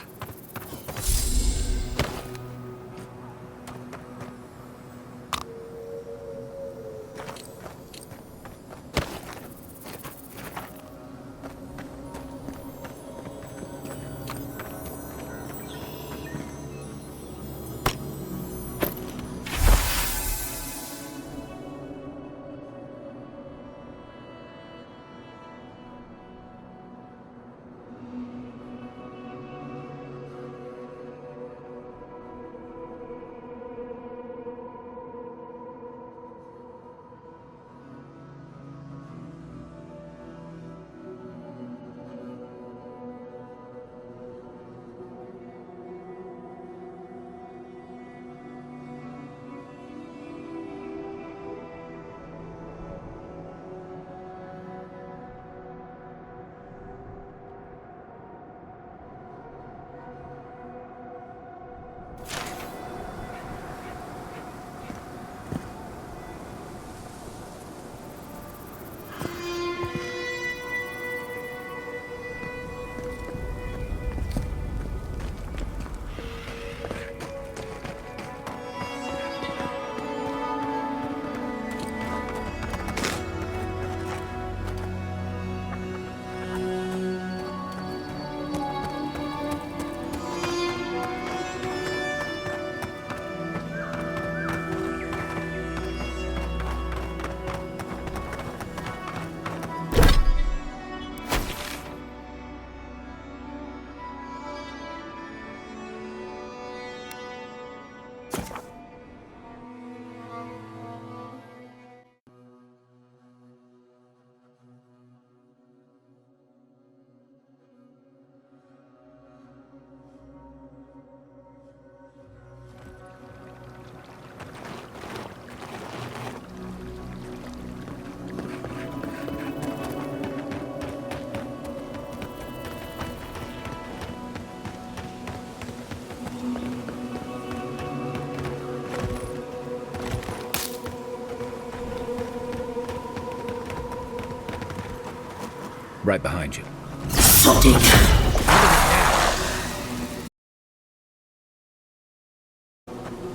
Right behind you.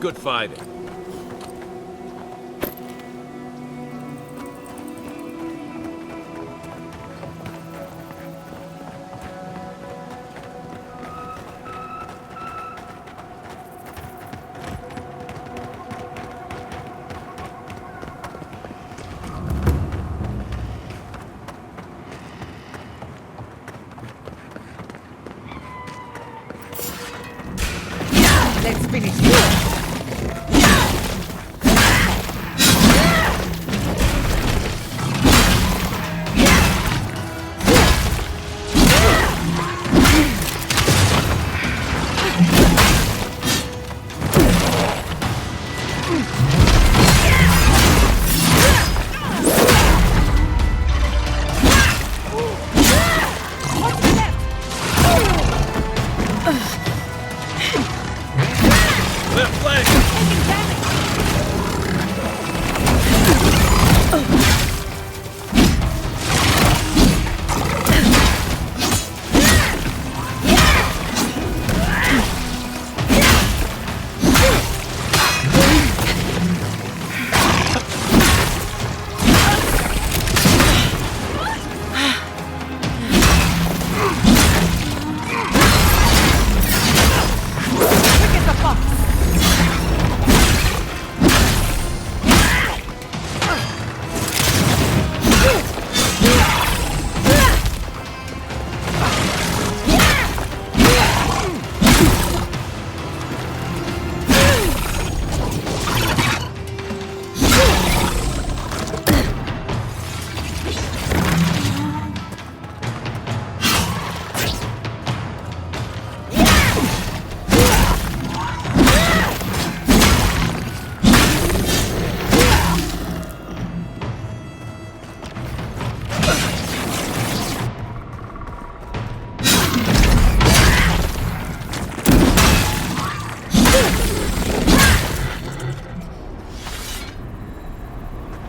Good fighting. Let's finish this.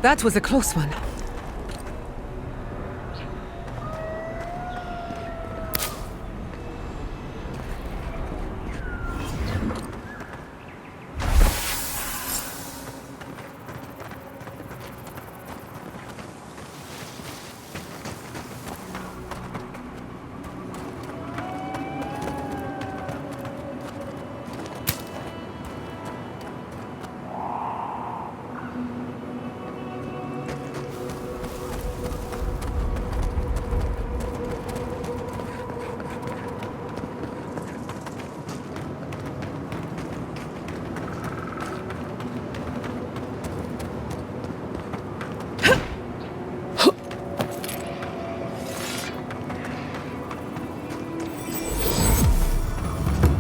That was a close one.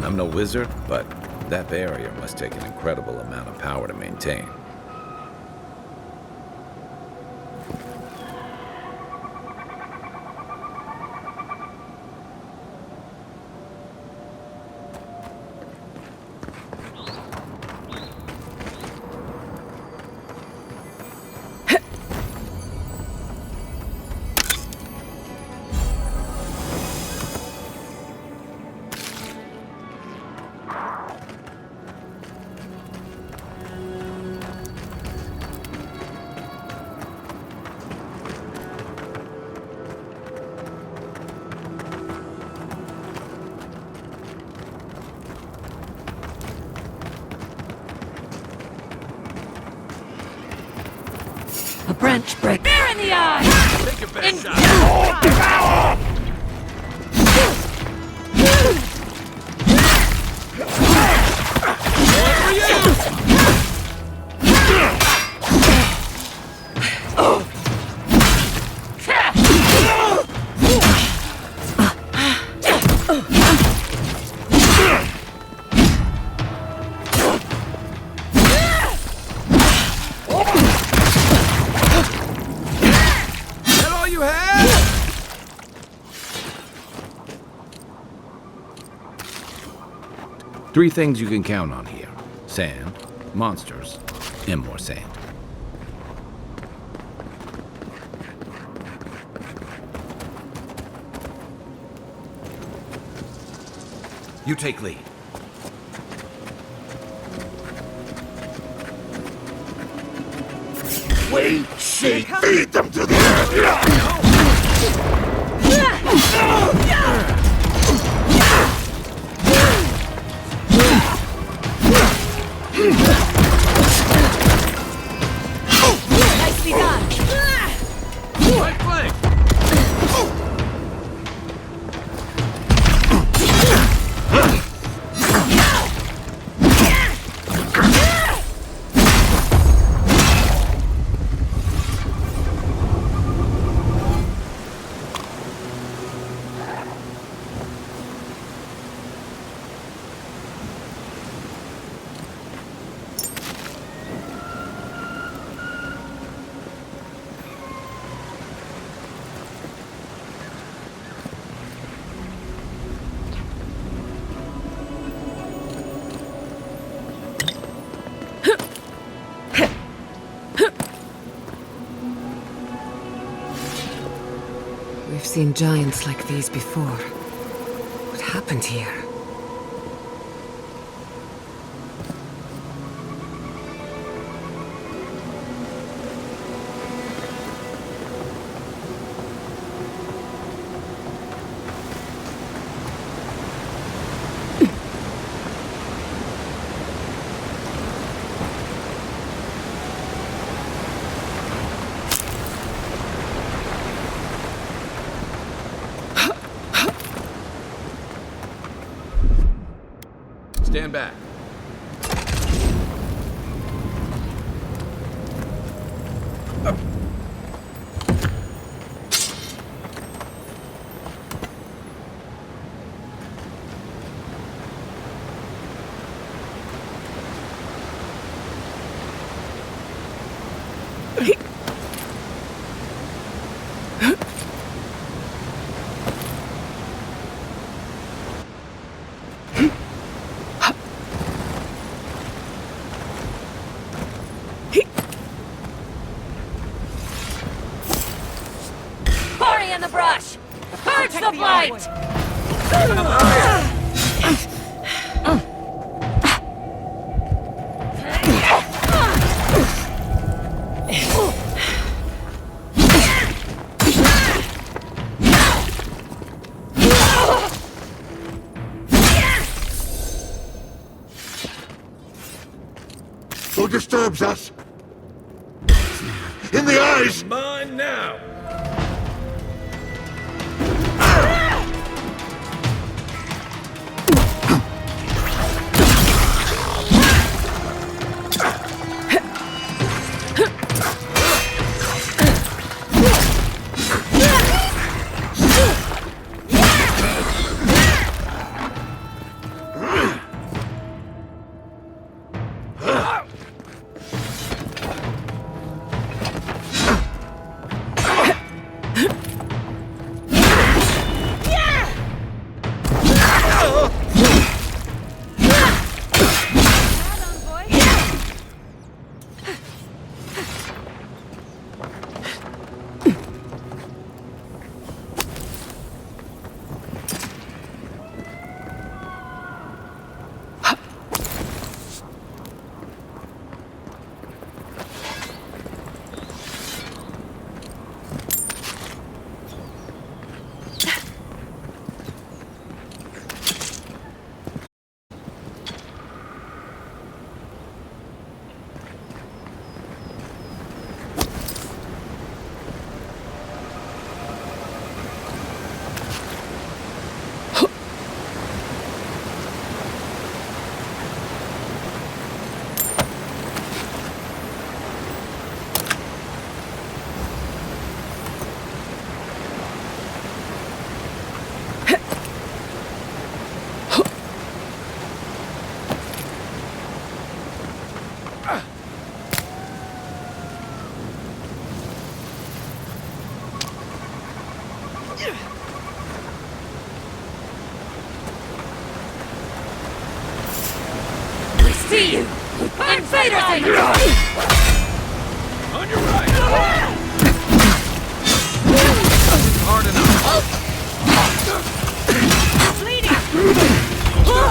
I'm no wizard, but that barrier must take an incredible amount of power to maintain. A branch break. Bear in the eye! Take your best shot. Devour! Three things you can count on here: sand, monsters, and more sand. You take lead. Wait, see, feed them to the earth! Nicely done. Right flank! We've seen giants like these before. What happened here? Stand back. Hurry in the brush! Purge the blight! Who disturbs us? In the eyes! Mine now! See you! Invaders in On your right! Hard enough! bleeding!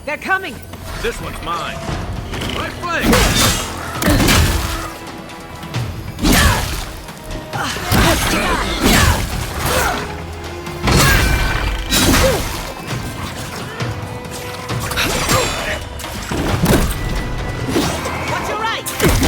They're coming! This one's mine. Right flank! Watch your right!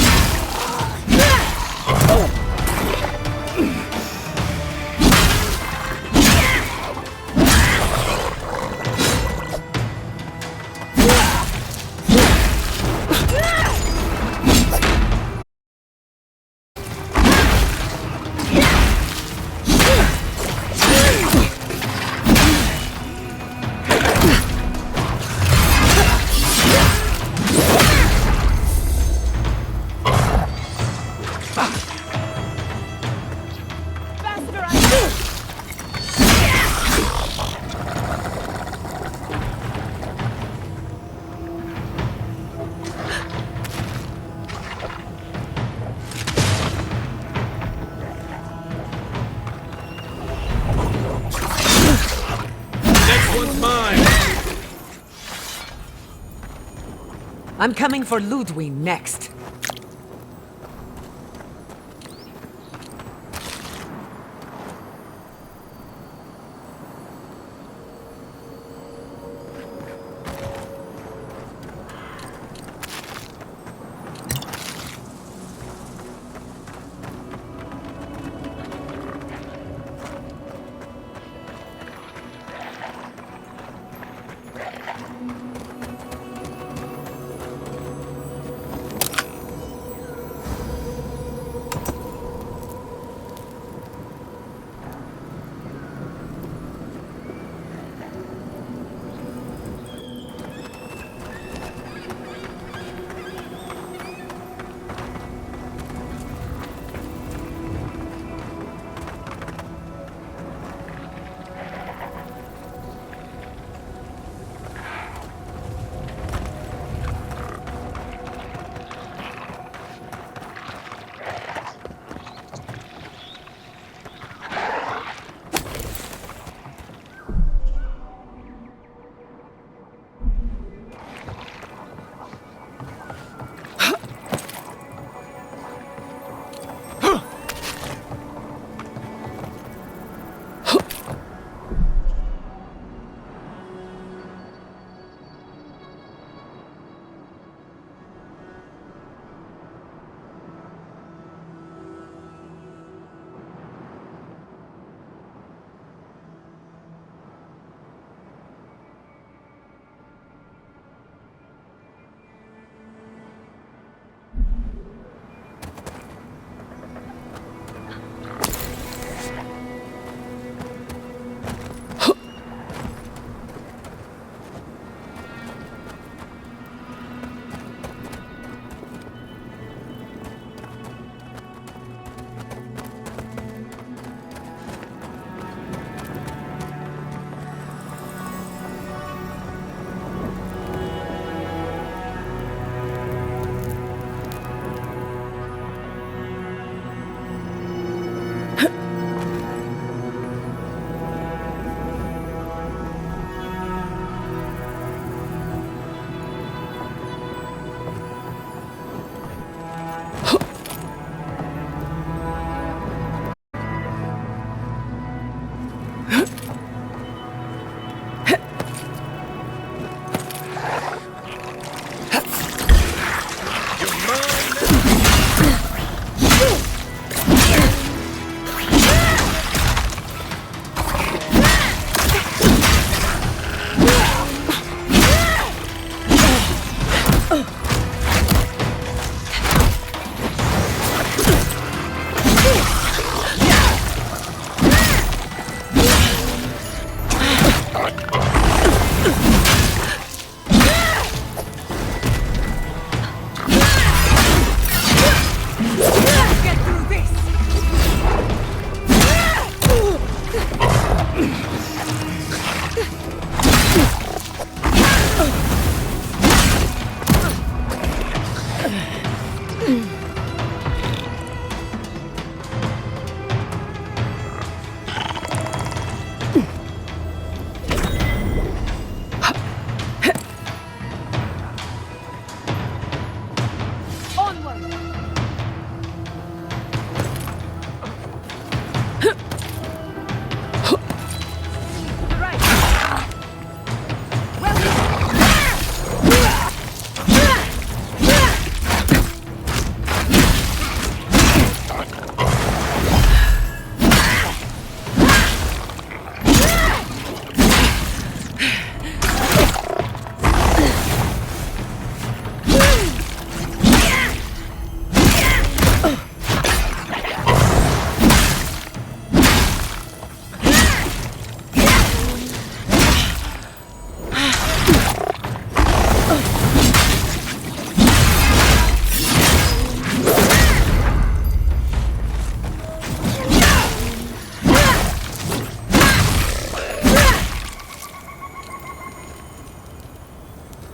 I'm coming for Ludwig next.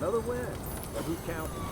Another win. But who's counting?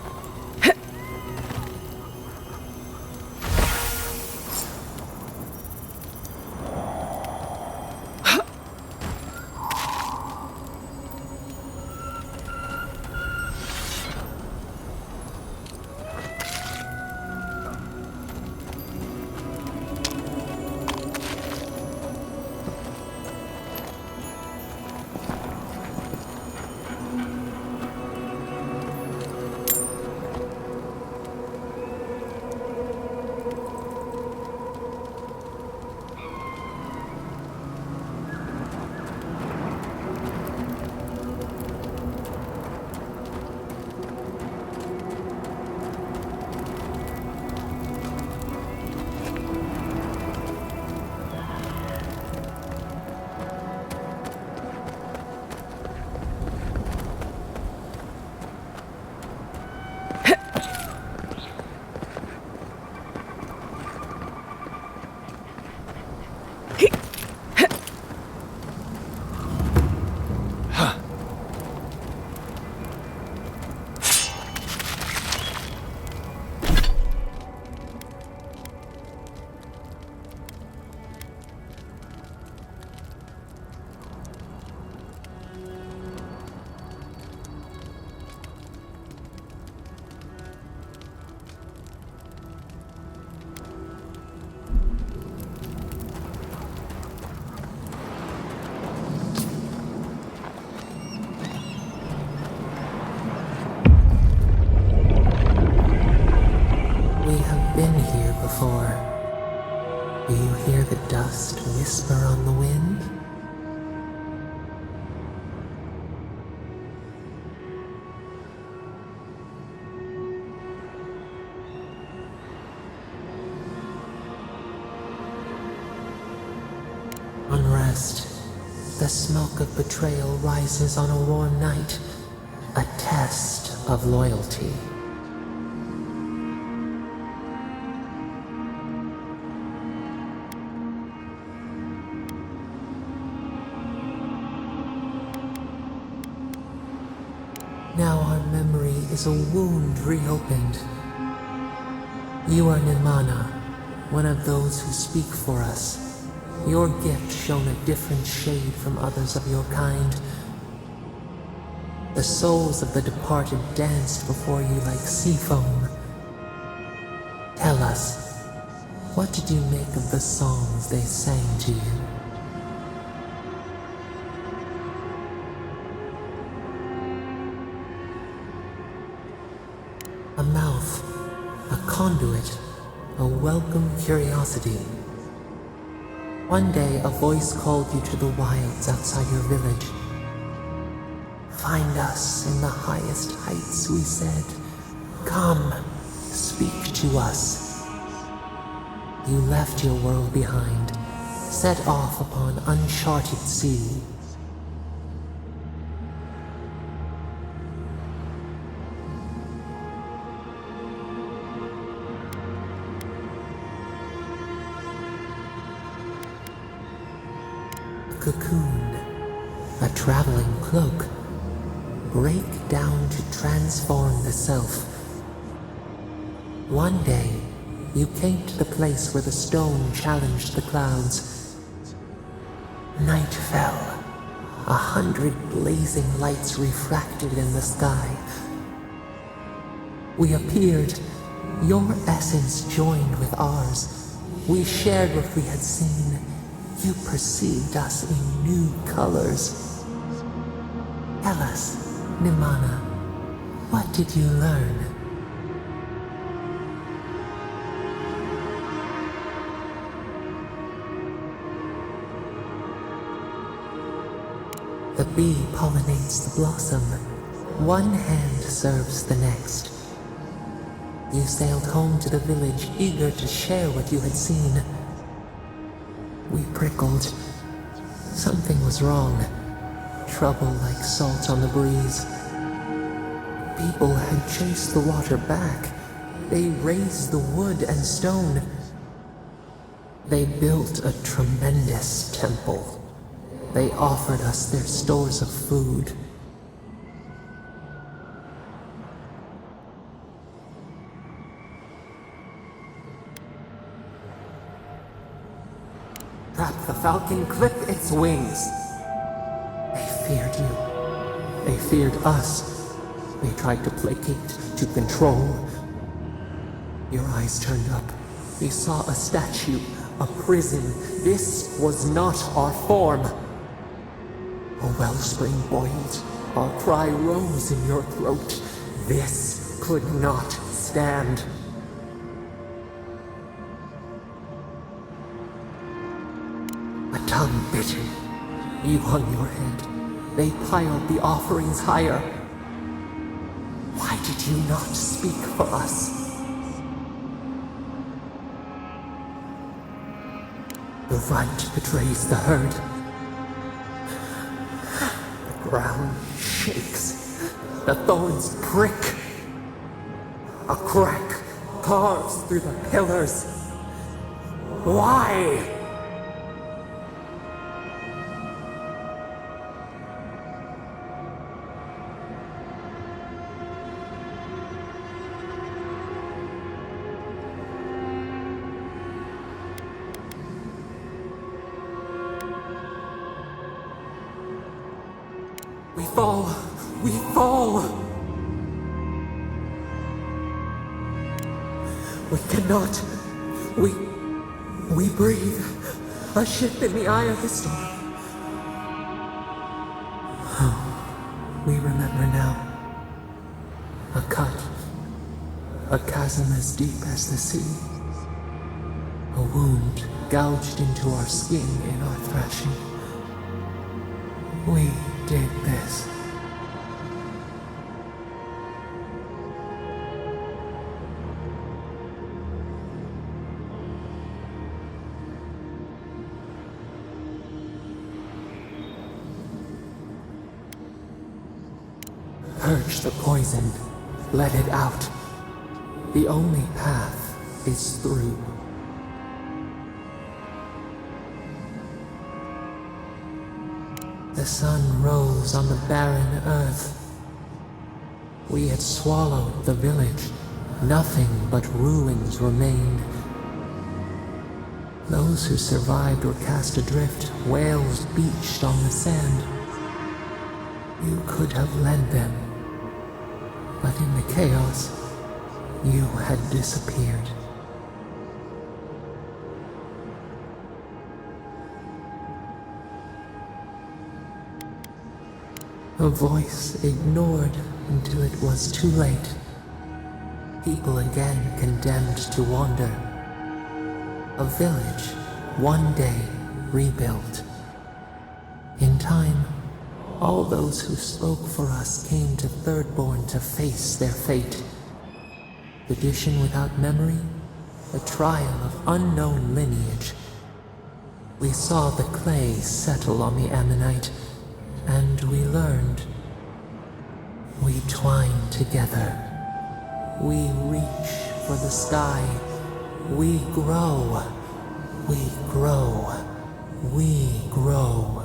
We have been here before. Do you hear the dust whisper on the wind? Unrest. The smoke of betrayal rises on a warm night. A test of loyalty. Now our memory is a wound reopened. You are Nimana, one of those who speak for us. Your gift shone a different shade from others of your kind. The souls of the departed danced before you like sea foam. Tell us, what did you make of the songs they sang to you? A mouth, a conduit, a welcome curiosity. One day a voice called you to the wilds outside your village. Find us in the highest heights, we said. Come, speak to us. You left your world behind, set off upon uncharted sea. Cocoon, a traveling cloak. Break down to transform the self. One day, you came to the place where the stone challenged the clouds. Night fell. 100 blazing lights refracted in the sky. We appeared. Your essence joined with ours. We shared what we had seen. You perceived us in new colors. Tell us, Nimana, what did you learn? The bee pollinates the blossom. One hand serves the next. You sailed home to the village, eager to share what you had seen. We prickled. Something was wrong. Trouble like salt on the breeze. People had chased the water back. They raised the wood and stone. They built a tremendous temple. They offered us their stores of food. falcon clip its wings. They feared you. They feared us. They tried to placate, to control. Your eyes turned up. You saw a statue, a prison. This was not our form. A wellspring boiled. Our cry rose in your throat. This could not stand. A tongue bitten. You hung your head. They piled the offerings higher. Why did you not speak for us? The runt betrays the herd. The ground shakes. The thorns prick. A crack carves through the pillars. Why? We fall. We fall. We cannot. We breathe. A ship in the eye of the storm. Oh, we remember now. A cut. A chasm as deep as the sea. A wound gouged into our skin in our thrashing. We did this. Purge the poison. Let it out. The only path is through. The sun rose on the barren earth. We had swallowed the village. Nothing but ruins remained. Those who survived were cast adrift, whales beached on the sand. You could have led them, but in the chaos, you had disappeared. A voice ignored until it was too late. People again condemned to wander. A village, one day rebuilt. In time, all those who spoke for us came to Thirdborn to face their fate. Tradition without memory, a trial of unknown lineage. We saw the clay settle on the Ammonite, and we learned. We twine together. We reach for the sky. We grow. We grow. We grow.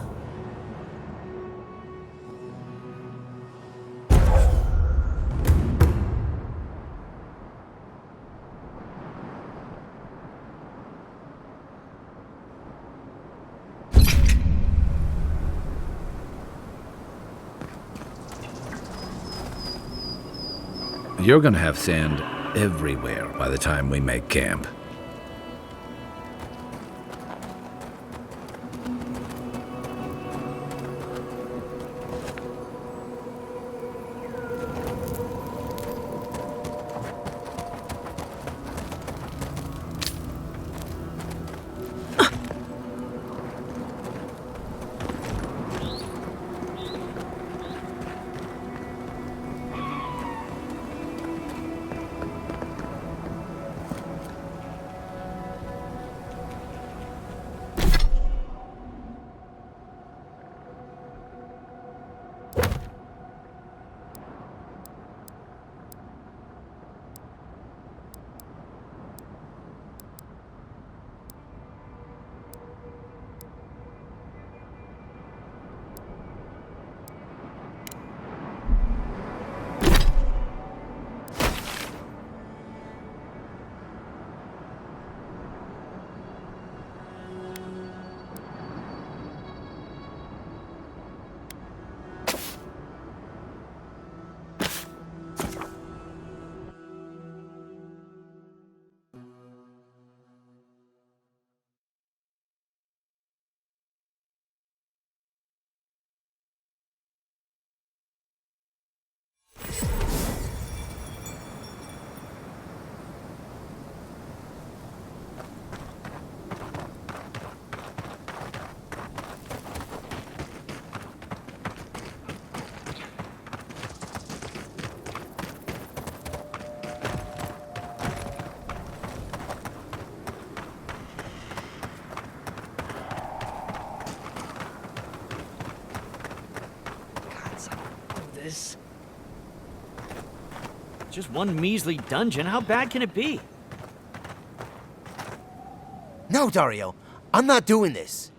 You're gonna have sand everywhere by the time we make camp. is. Just one measly dungeon. How bad can it be? No, Dario. I'm not doing this.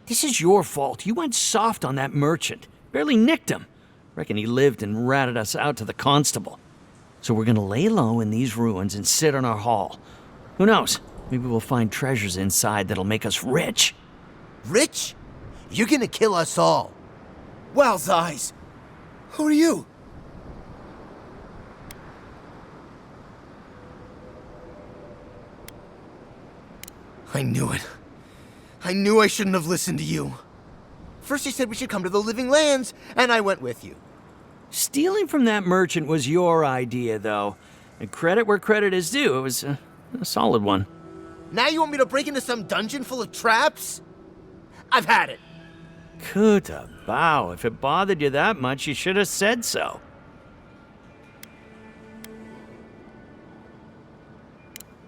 This is your fault. You went soft on that merchant. Barely nicked him. Reckon he lived and ratted us out to the constable. So we're gonna lay low in these ruins and sit on our haul. Who knows? Maybe we'll find treasures inside that'll make us rich. Rich? You're gonna kill us all. Wow's eyes. Who are you? I knew it. I knew I shouldn't have listened to you. First you said we should come to the Living Lands, and I went with you. Stealing from that merchant was your idea, though. And credit where credit is due. It was a solid one. Now you want me to break into some dungeon full of traps? I've had it. Kuta bow. If it bothered you that much, you should have said so.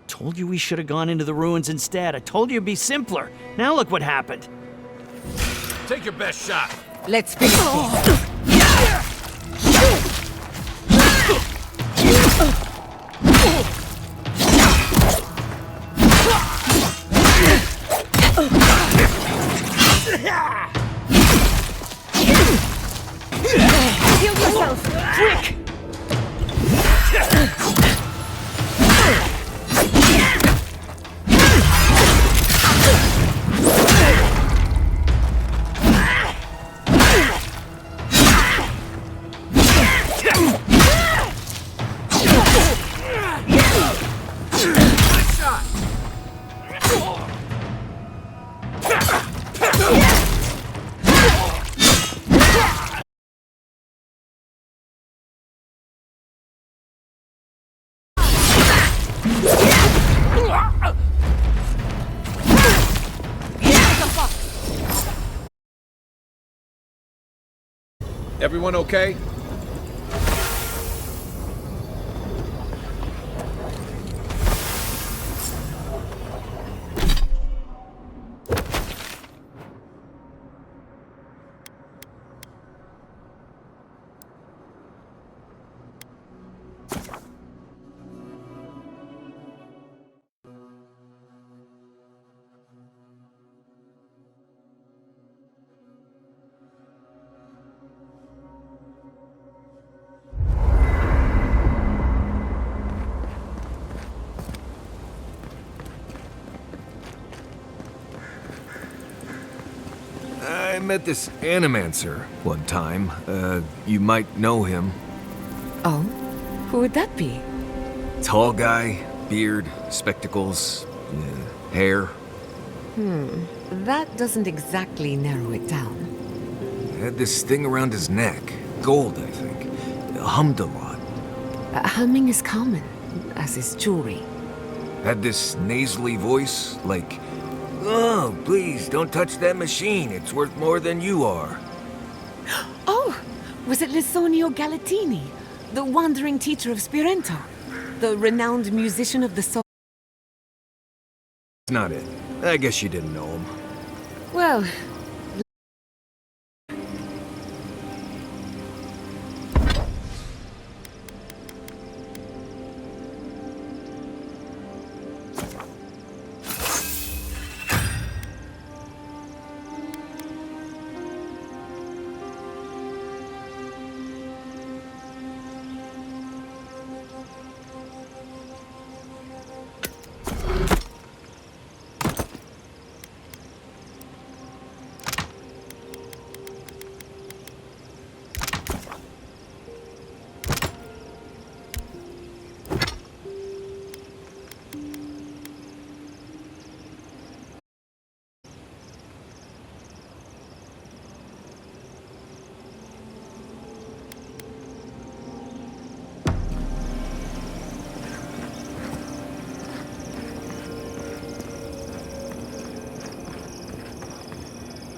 Told you we should have gone into the ruins instead. I told you it'd be simpler. Now look what happened. Take your best shot. Let's finish this. Heal yourself! Quick! Everyone okay? I met this animancer one time. You might know him. Oh? Who would that be? Tall guy, beard, spectacles, hair. That doesn't exactly narrow it down. Had this thing around his neck. Gold, I think. Hummed a lot. Humming is common, as is jewelry. Had this nasally voice, like, "Oh, please, don't touch that machine. It's worth more than you are." Oh! Was it Lisonio Galatini, the wandering teacher of Spirento? The renowned musician of the soul? It's not it. I guess you didn't know him. Well...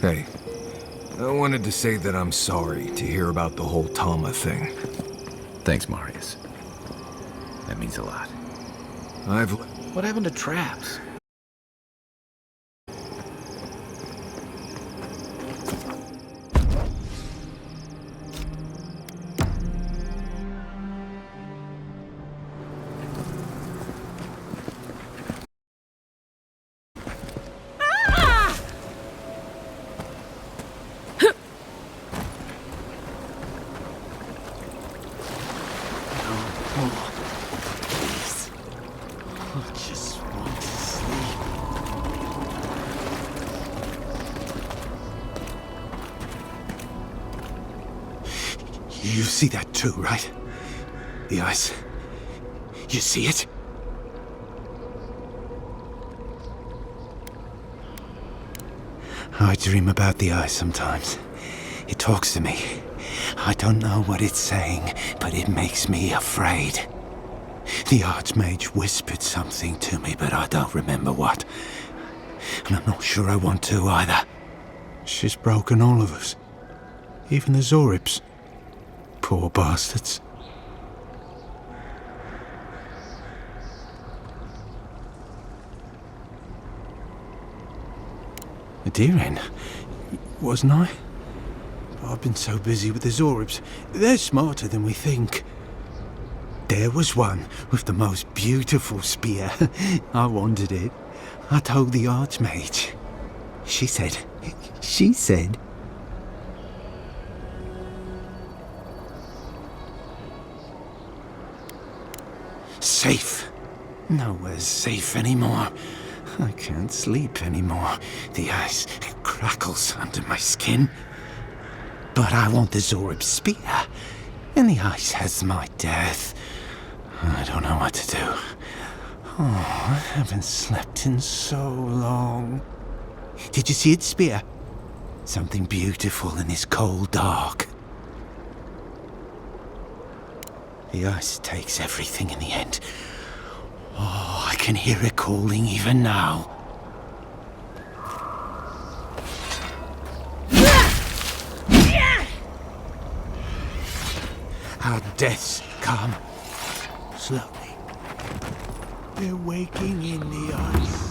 Hey, I wanted to say that I'm sorry to hear about the whole Tama thing. Thanks, Marius. That means a lot. What happened to traps? more. Please. I just want to sleep. You see that too, right? The ice. You see it? I dream about the ice sometimes. It talks to me. I don't know what it's saying, but it makes me afraid. The Archmage whispered something to me, but I don't remember what. And I'm not sure I want to either. She's broken all of us. Even the Zorips. Poor bastards. A deer-hen, wasn't I? I've been so busy with the Zorips. They're smarter than we think. There was one with the most beautiful spear. I wanted it. I told the Archmage. She said... Safe. Nowhere's safe anymore. I can't sleep anymore. The ice crackles under my skin. But I want the Zorib spear, and the ice has my death. I don't know what to do. Oh, I haven't slept in so long. Did you see its spear? Something beautiful in this cold dark. The ice takes everything in the end. Oh, I can hear it calling even now. Our deaths come slowly. They're waking in the ice.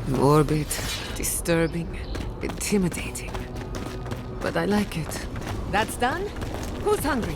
Morbid, disturbing, intimidating. But I like it. That's done? Who's hungry?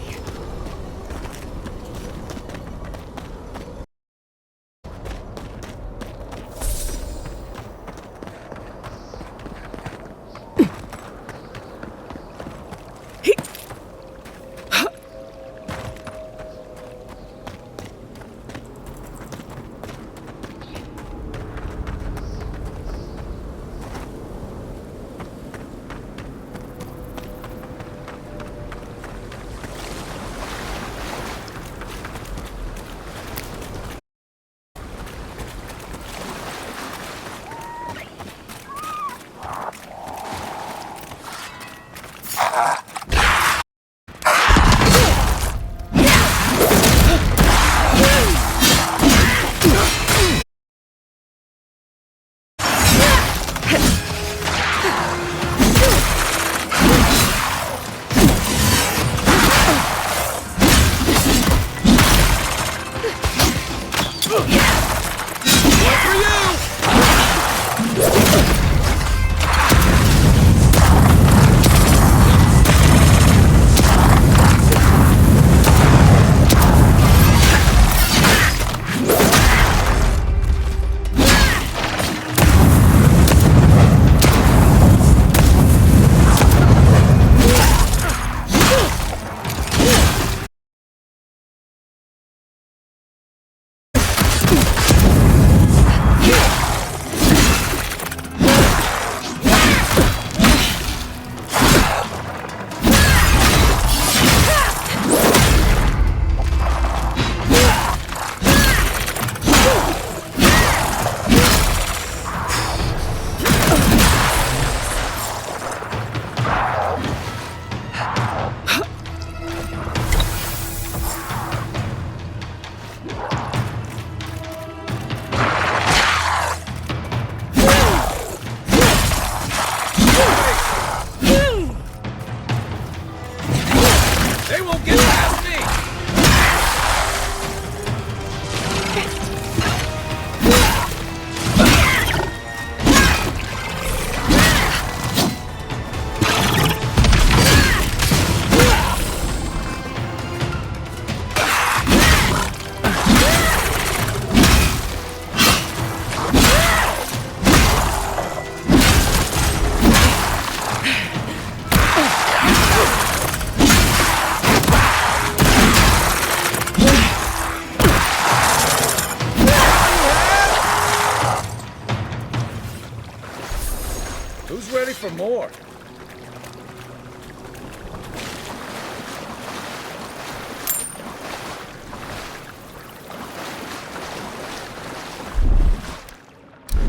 for more.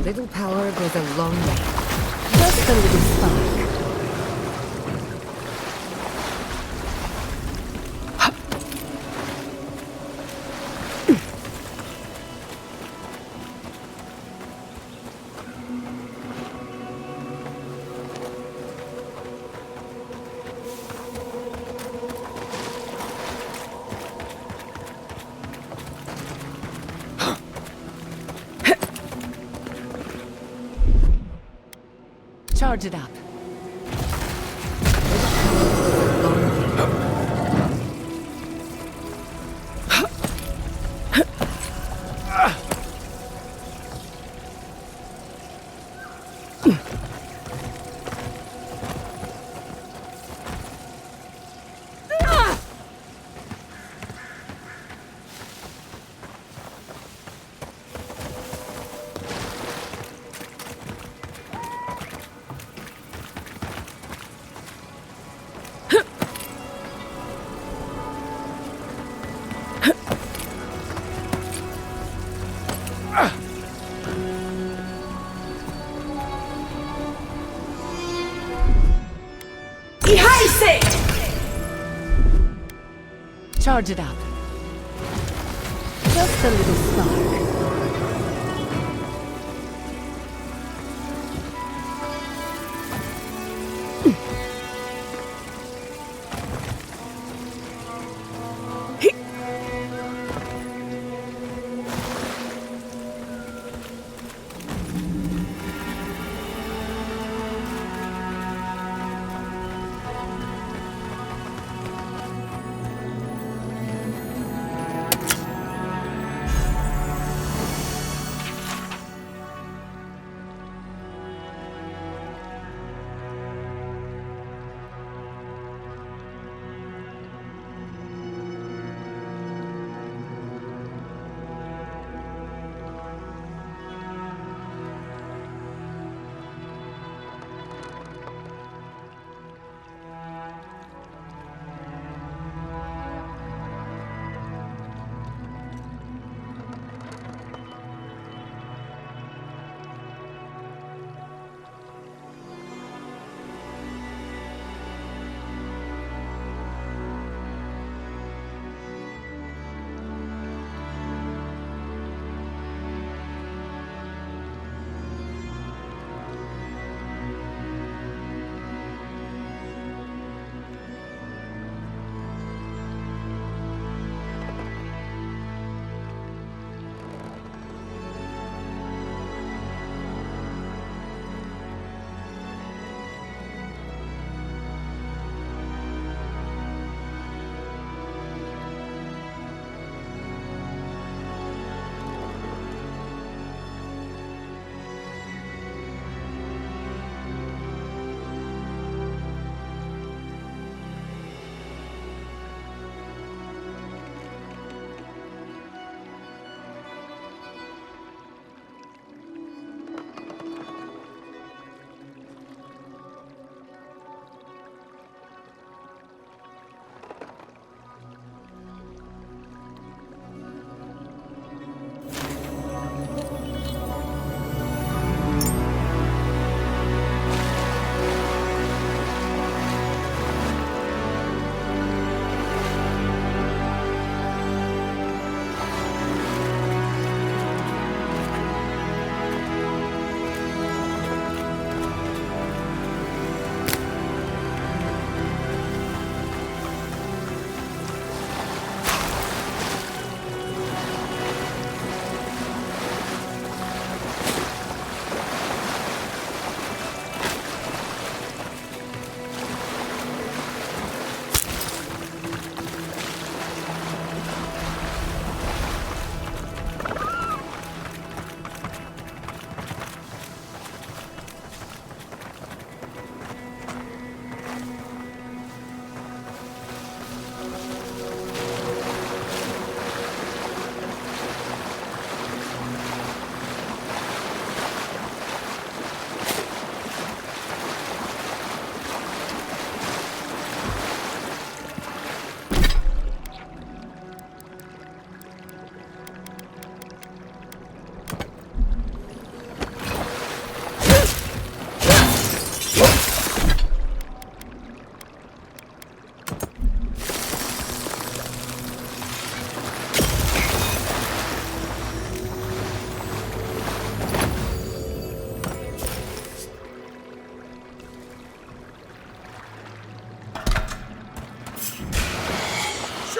Little power goes a long way. Just a little spark. Charge it up. Charge it up. Just a little spark.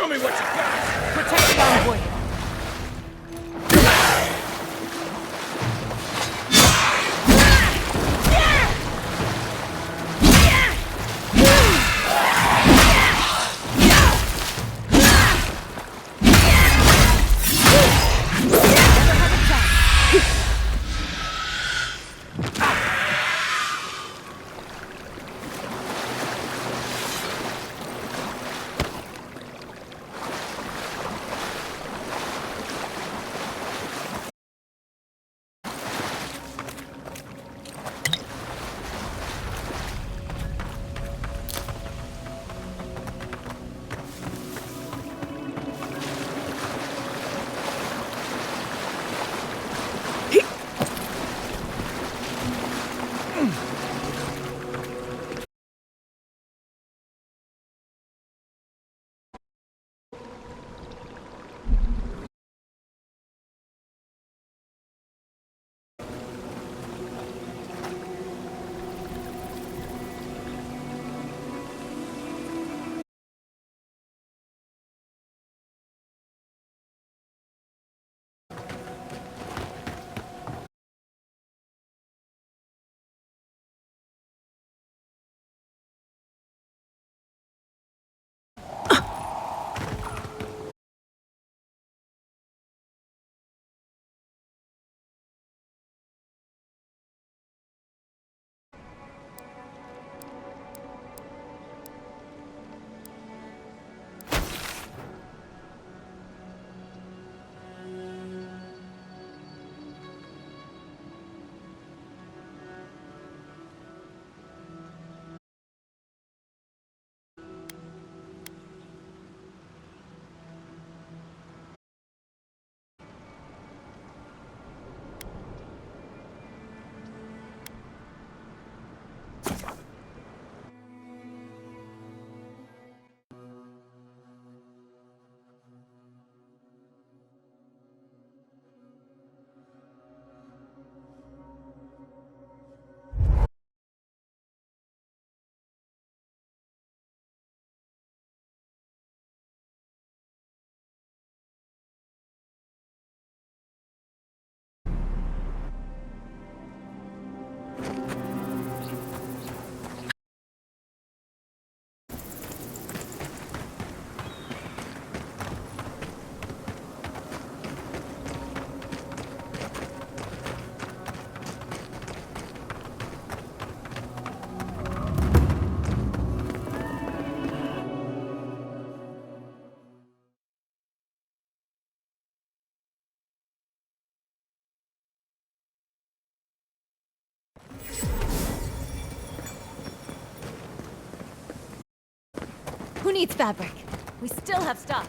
me what you got! Protect the envoy. Who needs fabric? We still have stuff.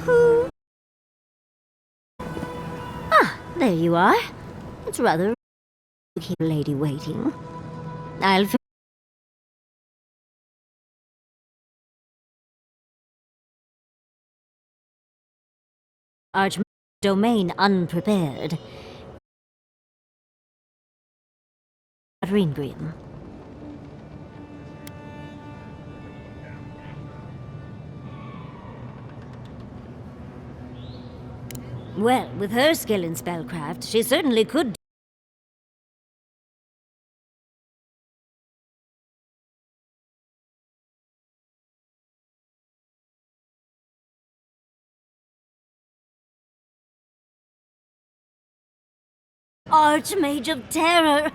Who? Ah, there you are. It's rather to keep a lady waiting. I'll Arch domain unprepared. Ringgrim. Well, with her skill in spellcraft, she certainly could. Archmage of Terror!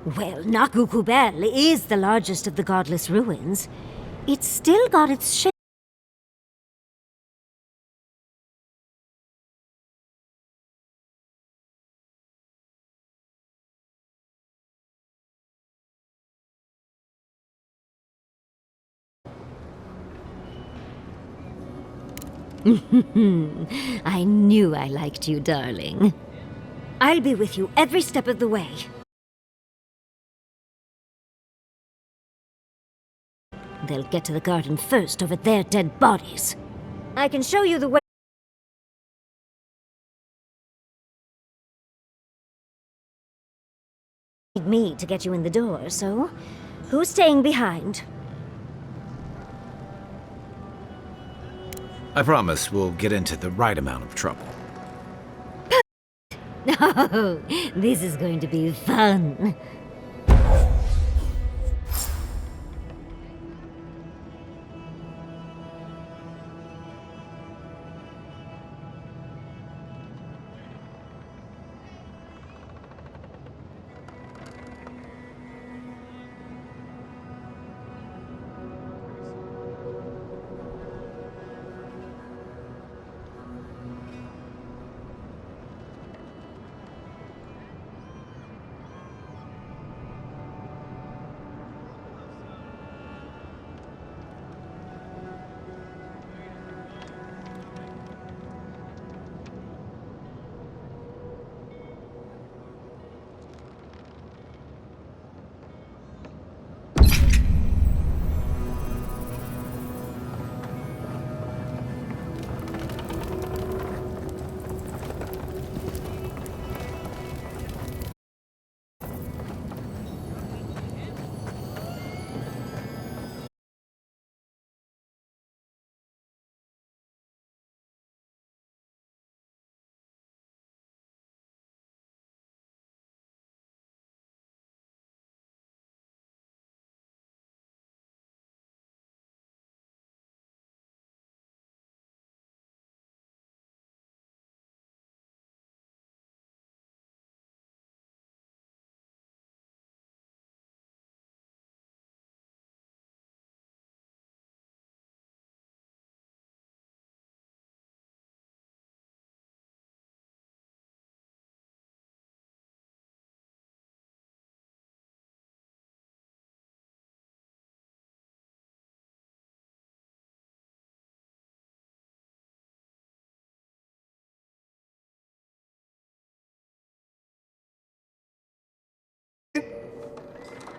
Well, Nakukubel is the largest of the godless ruins. It's still got its shape. I knew I liked you, darling. I'll be with you every step of the way. They'll get to the garden first over their dead bodies. I can show you the way. Need me to get you in the door, so who's staying behind? I promise we'll get into the right amount of trouble. Oh, this is going to be fun.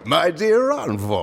My dear envoy.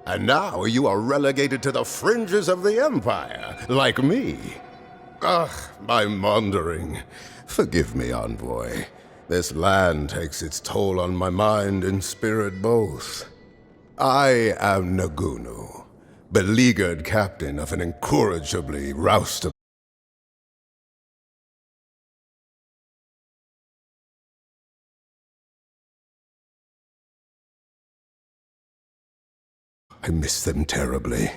And now you are relegated to the fringes of the Empire, like me. I'm wandering. Forgive me, envoy. This land takes its toll on my mind and spirit both. I am Nagunu, beleaguered captain of an incorrigibly roused. I miss them terribly.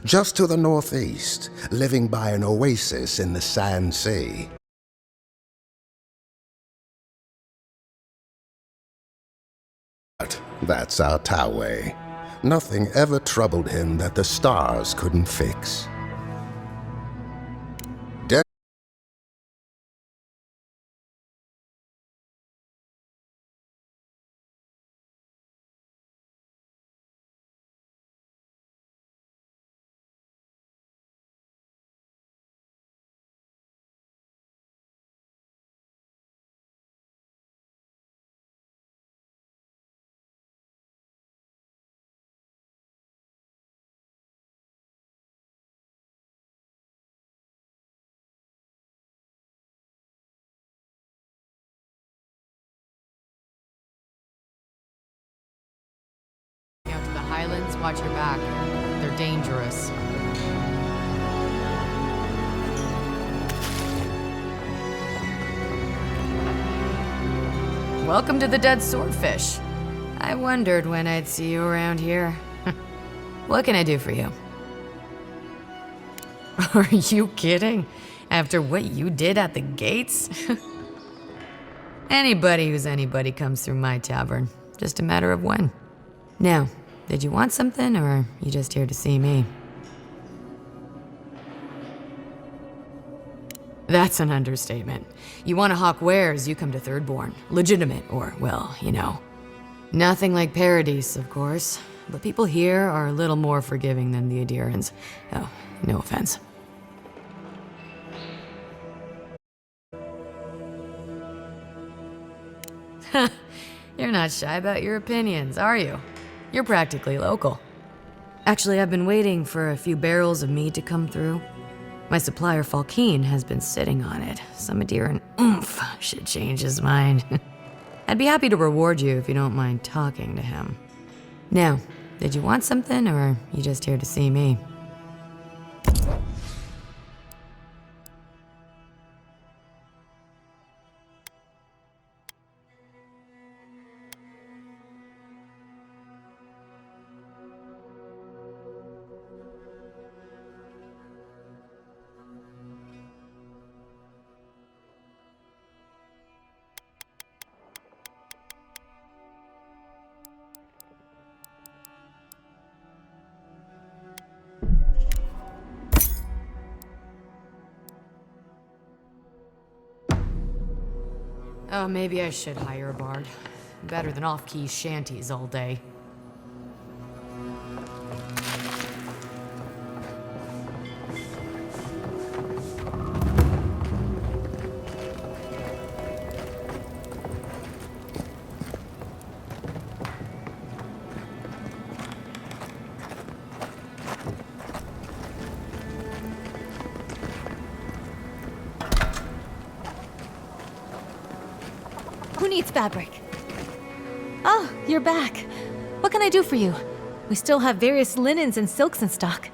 Just to the northeast, living by an oasis in the Sand Sea. That's our Tawe. Nothing ever troubled him that the stars couldn't fix. Out to the Highlands, watch your back. They're dangerous. Welcome to the Dead Swordfish. I wondered when I'd see you around here. What can I do for you? Are you kidding? After what you did at the gates? Anybody who's anybody comes through my tavern. Just a matter of when. Now, did you want something, or are you just here to see me? That's an understatement. You want to hawk wares, you come to Thirdborn. Legitimate, or, well, you know. Nothing like Paradise, of course. But people here are a little more forgiving than the Adirans. Oh, no offense. You're not shy about your opinions, are you? You're practically local. Actually, I've been waiting for a few barrels of mead to come through. My supplier, Falkeen, has been sitting on it. Some Adiran oomph should change his mind. I'd be happy to reward you if you don't mind talking to him. Now, did you want something, or are you just here to see me? Oh, maybe I should hire a bard. Better than off-key shanties all day. Who needs fabric? Oh, you're back. What can I do for you? We still have various linens and silks in stock.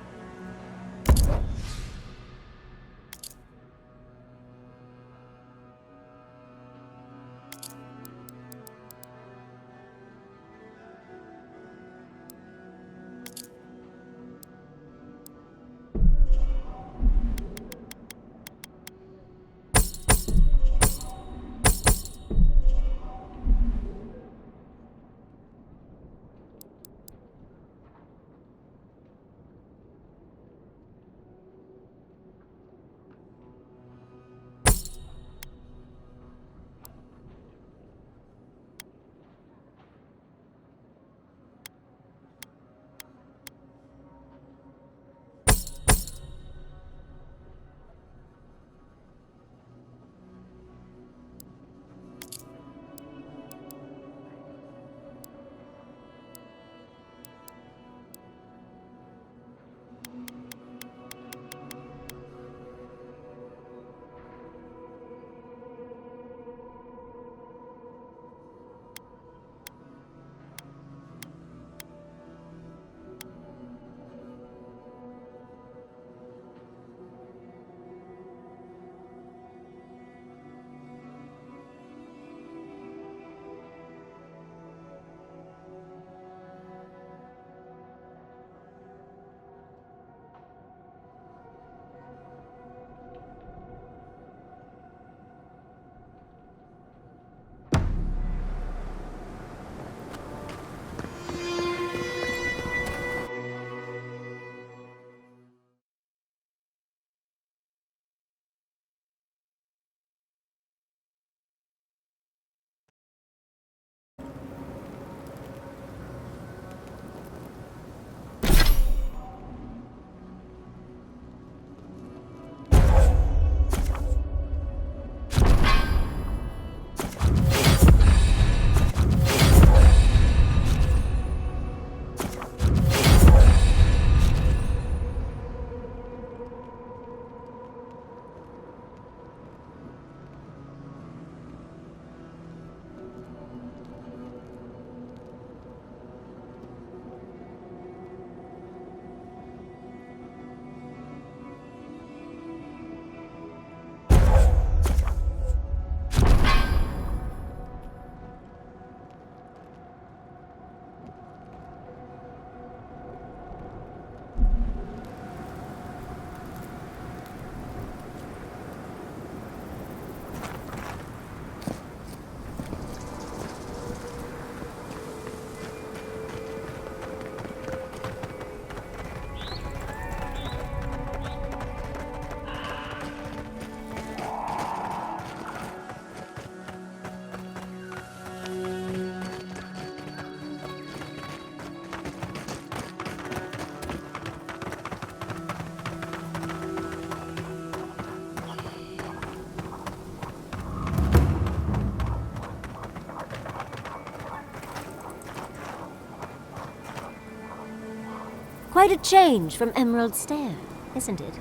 Quite a change from Emerald Stair, isn't it?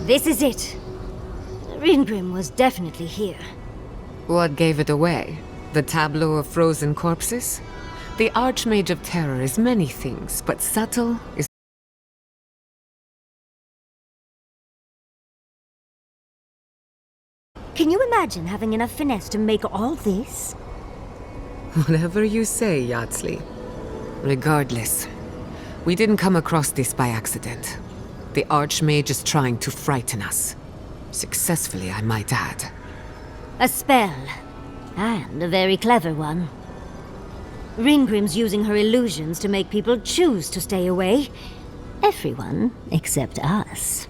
This is it. Ringrim was definitely here. What gave it away? The tableau of frozen corpses? The Archmage of Terror is many things, but subtle is... Can you imagine having enough finesse to make all this? Whatever you say, Yardsley. Regardless, we didn't come across this by accident. The Archmage is trying to frighten us. Successfully, I might add. A spell. And a very clever one. Ringrim's using her illusions to make people choose to stay away. Everyone except us.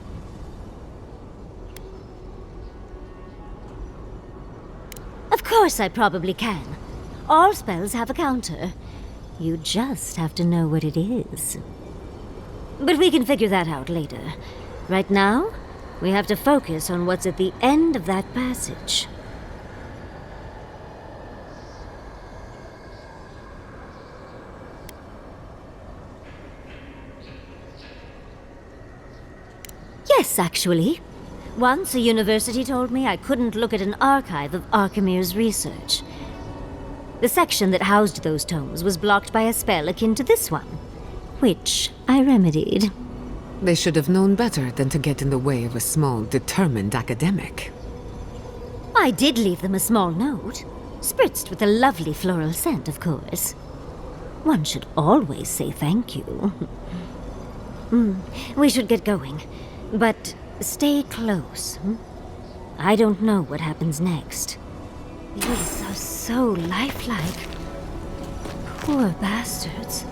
Of course I probably can. All spells have a counter. You just have to know what it is. But we can figure that out later. Right now, we have to focus on what's at the end of that passage. Yes, actually. Once a university told me I couldn't look at an archive of Archimir's research. The section that housed those tomes was blocked by a spell akin to this one, which I remedied. They should have known better than to get in the way of a small, determined academic. I did leave them a small note, spritzed with a lovely floral scent, of course. One should always say thank you. We should get going, but stay close. I don't know what happens next. These are so lifelike. Poor bastards.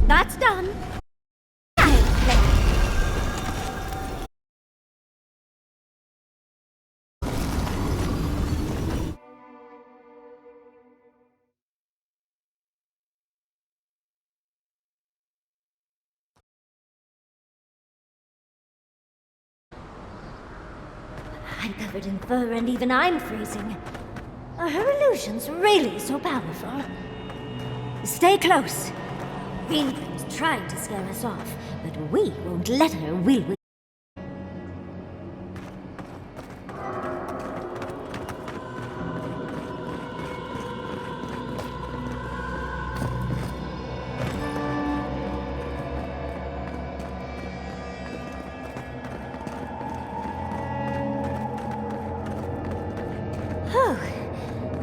That's done. I'm covered in fur and even I'm freezing. Are her illusions really so powerful? Stay close. Green's trying to scare us off, but we won't let her, will we?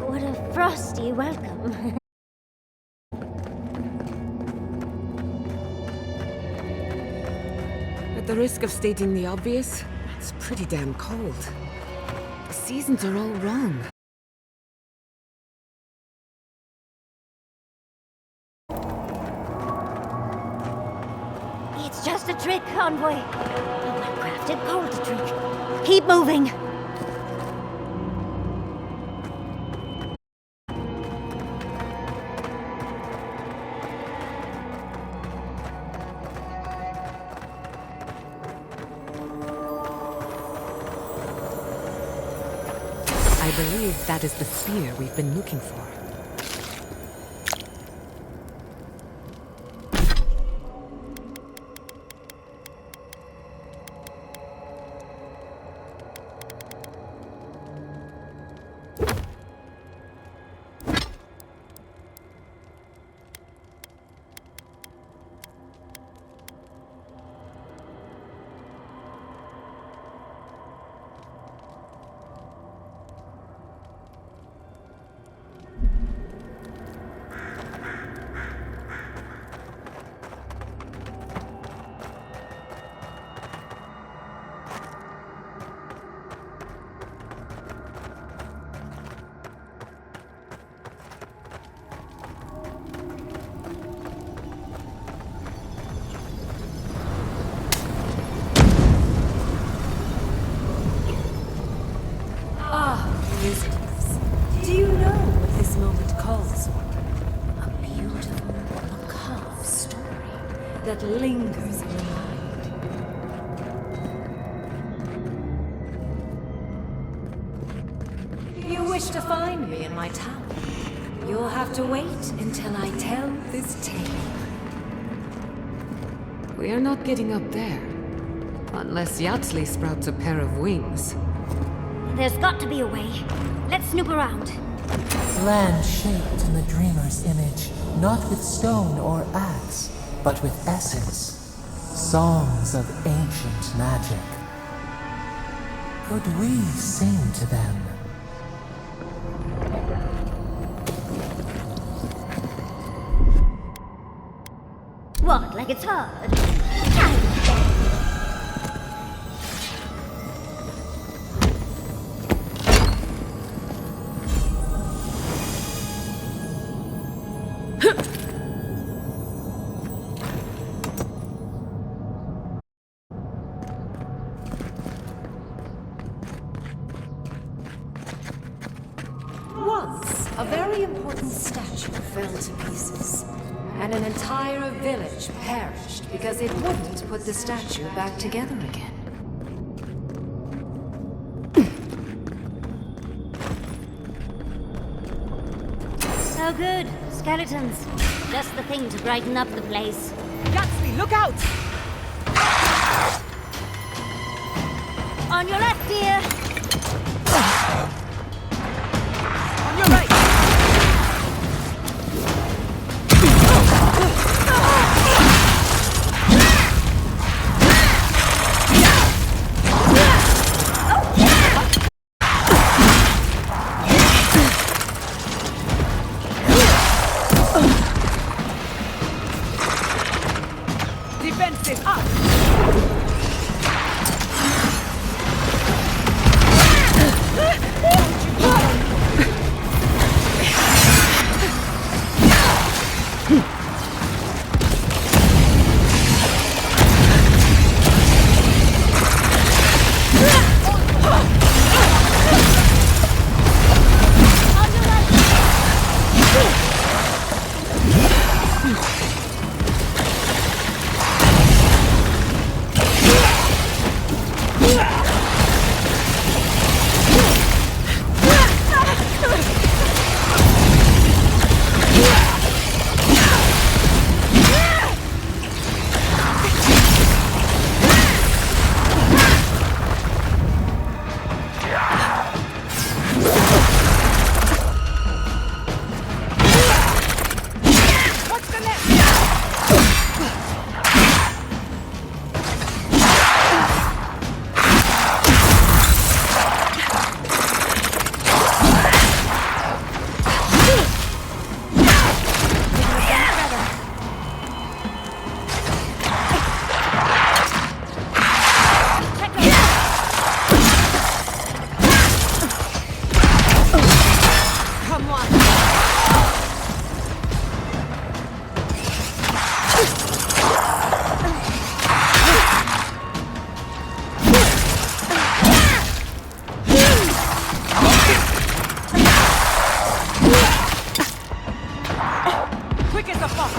What a frosty welcome. At the risk of stating the obvious, it's pretty damn cold. The seasons are all wrong. It's just a trick, Envoy. A well-crafted cold trick. Keep moving. I believe that is the sphere we've been looking for. Do you know what this moment calls for? A beautiful, macabre story that lingers in the mind. You wish to find me in my tower? You'll have to wait until I tell this tale. We are not getting up there. Unless Yatsley sprouts a pair of wings. There's got to be a way. Let's snoop around. Land shaped in the dreamer's image, not with stone or axe, but with essence. Songs of ancient magic. Could we sing to them? What, like it's hard? Once, a very important statue fell to pieces, and an entire village perished because it wouldn't put the statue back together again. Oh good, skeletons. Just the thing to brighten up the place. Yatsley, look out! On your left, dear. On your right. Defenses up! Quick as a fox!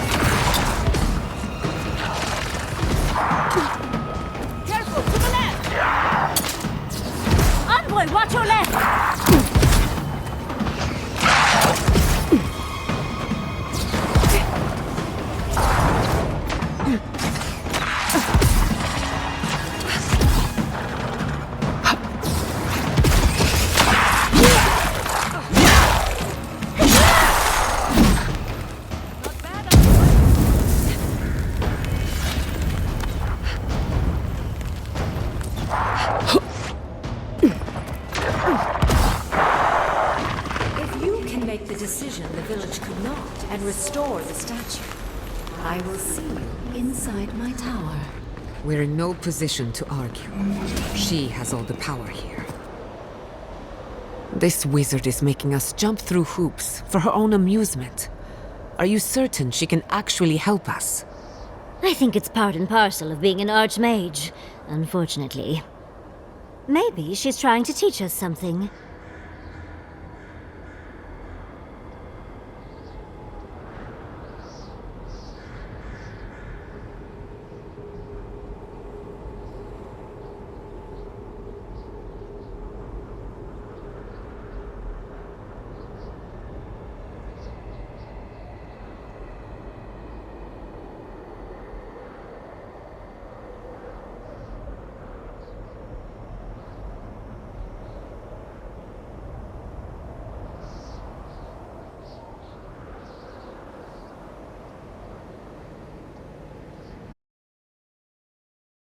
Careful, to the left! Envoy, watch your left! If you can make the decision the village could not and restore the statue, I will see you inside my tower. We're in no position to argue. She has all the power here. This wizard is making us jump through hoops for her own amusement. Are you certain she can actually help us? I think it's part and parcel of being an archmage, unfortunately. Maybe she's trying to teach us something.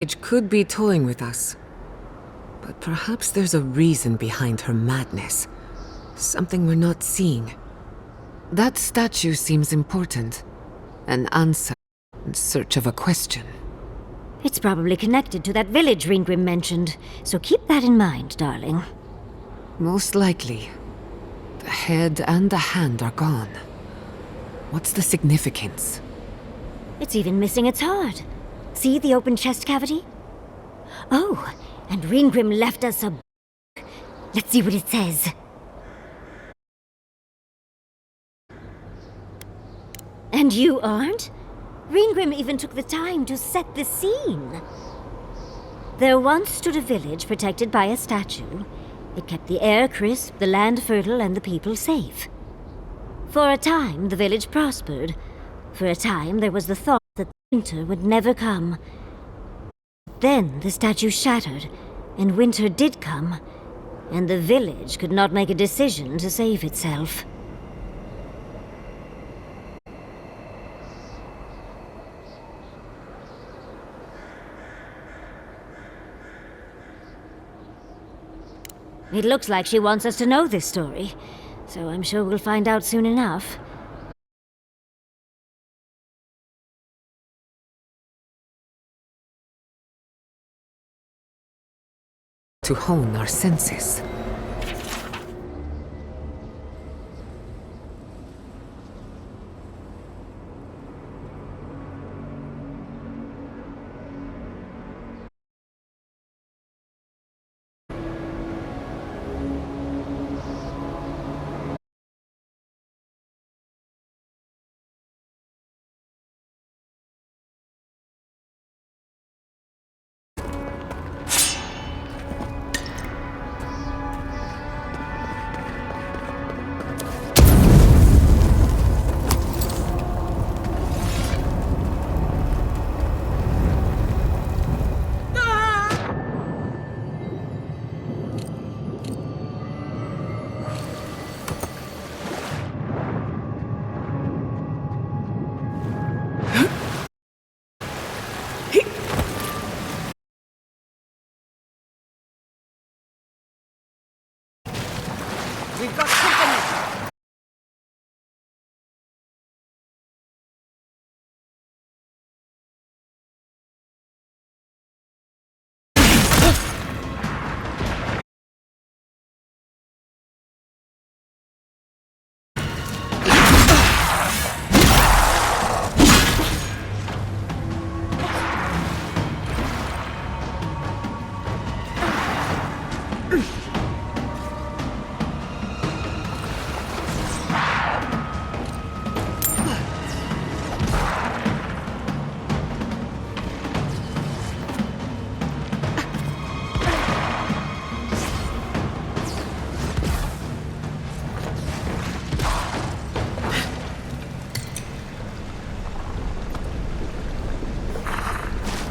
It could be toying with us. But perhaps there's a reason behind her madness. Something we're not seeing. That statue seems important. An answer in search of a question. It's probably connected to that village Ringgrim mentioned, so keep that in mind, darling. Most likely. The head and the hand are gone. What's the significance? It's even missing its heart. See the open chest cavity? Oh, and Ringgrim left us a book. Let's see what it says. And you aren't? Ringgrim even took the time to set the scene. There once stood a village protected by a statue. It kept the air crisp, the land fertile, and the people safe. For a time, the village prospered. For a time, there was the thought that winter would never come. Then the statue shattered, And winter did come, and the village could not make a decision to save itself. It looks like she wants us to know this story, so I'm sure we'll find out soon enough. To hone our senses. We've got company!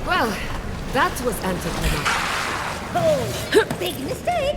Well, that was anticlimactic. Oh, big mistake!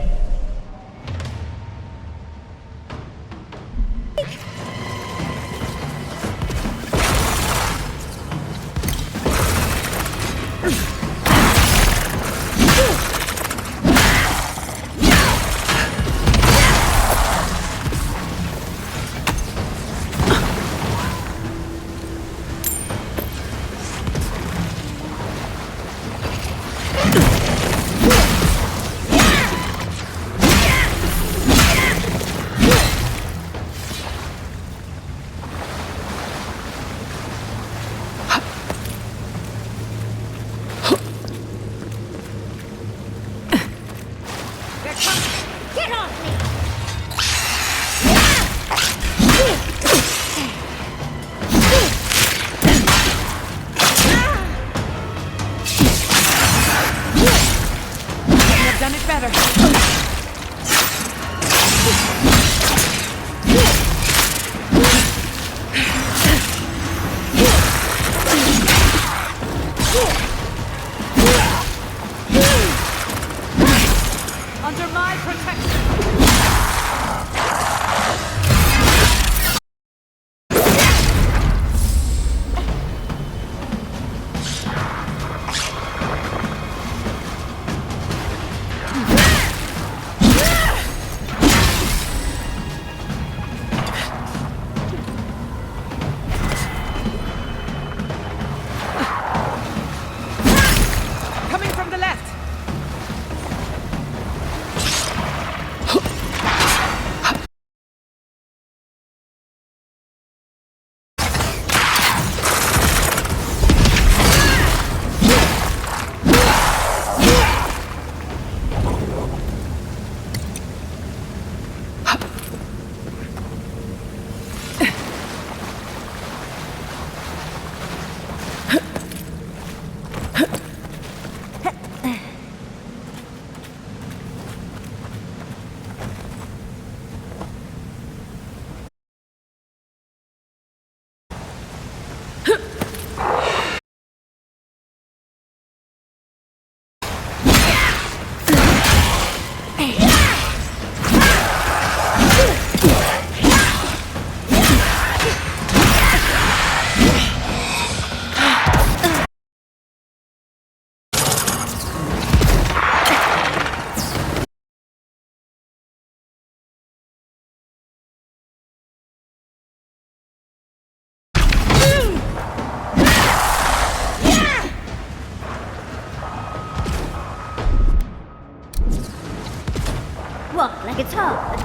It's hard.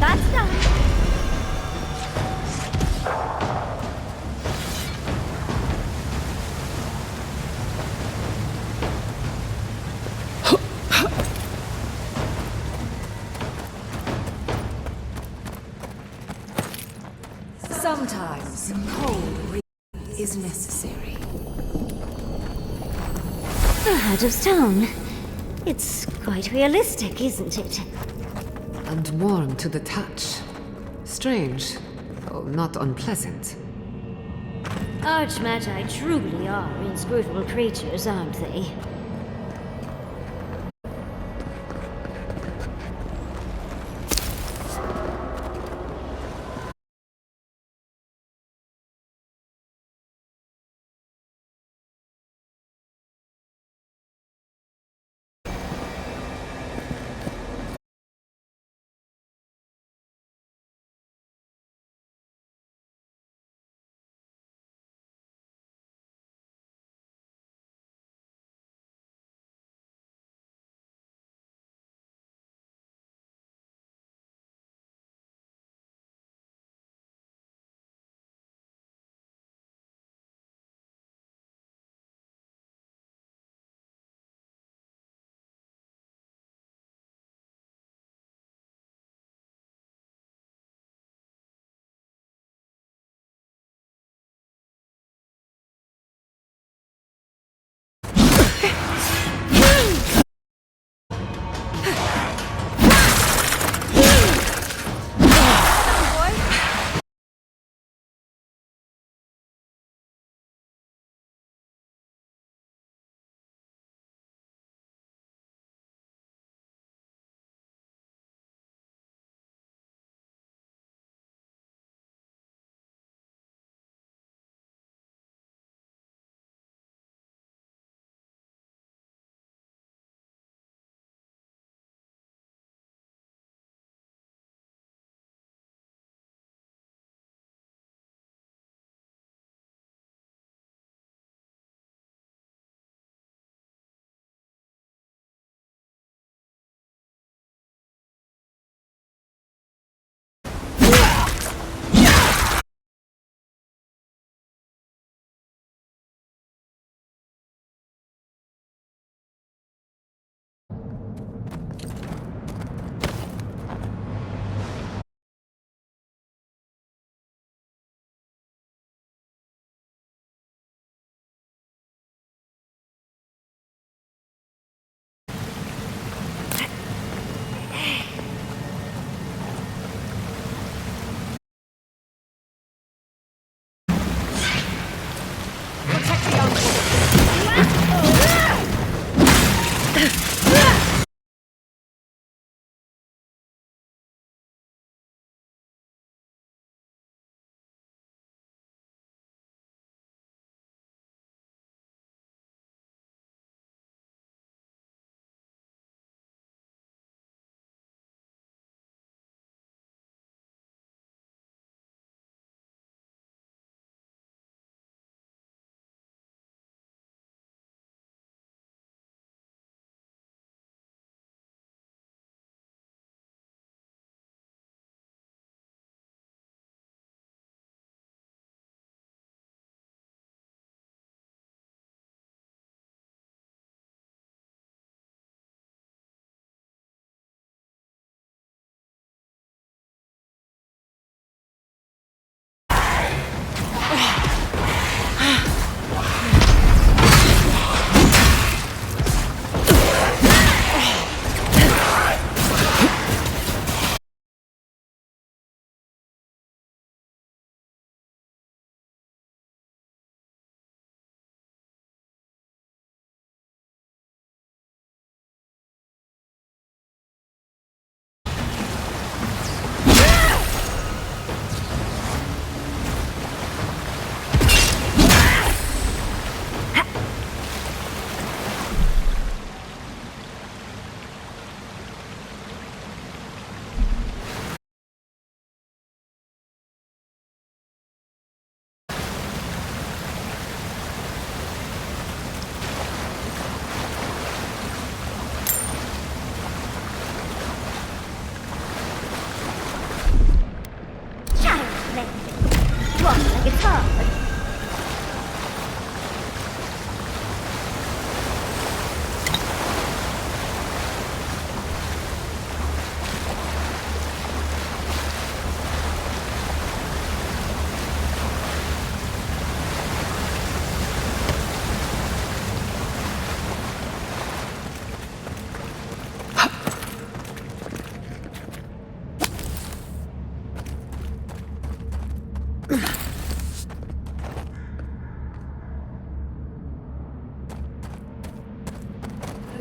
That's done. Sometimes cold breathing is necessary. The Heart of Stone. It's quite realistic, isn't it? And warm to the touch. Strange, though not unpleasant. Archmagi truly are inscrutable creatures, aren't they?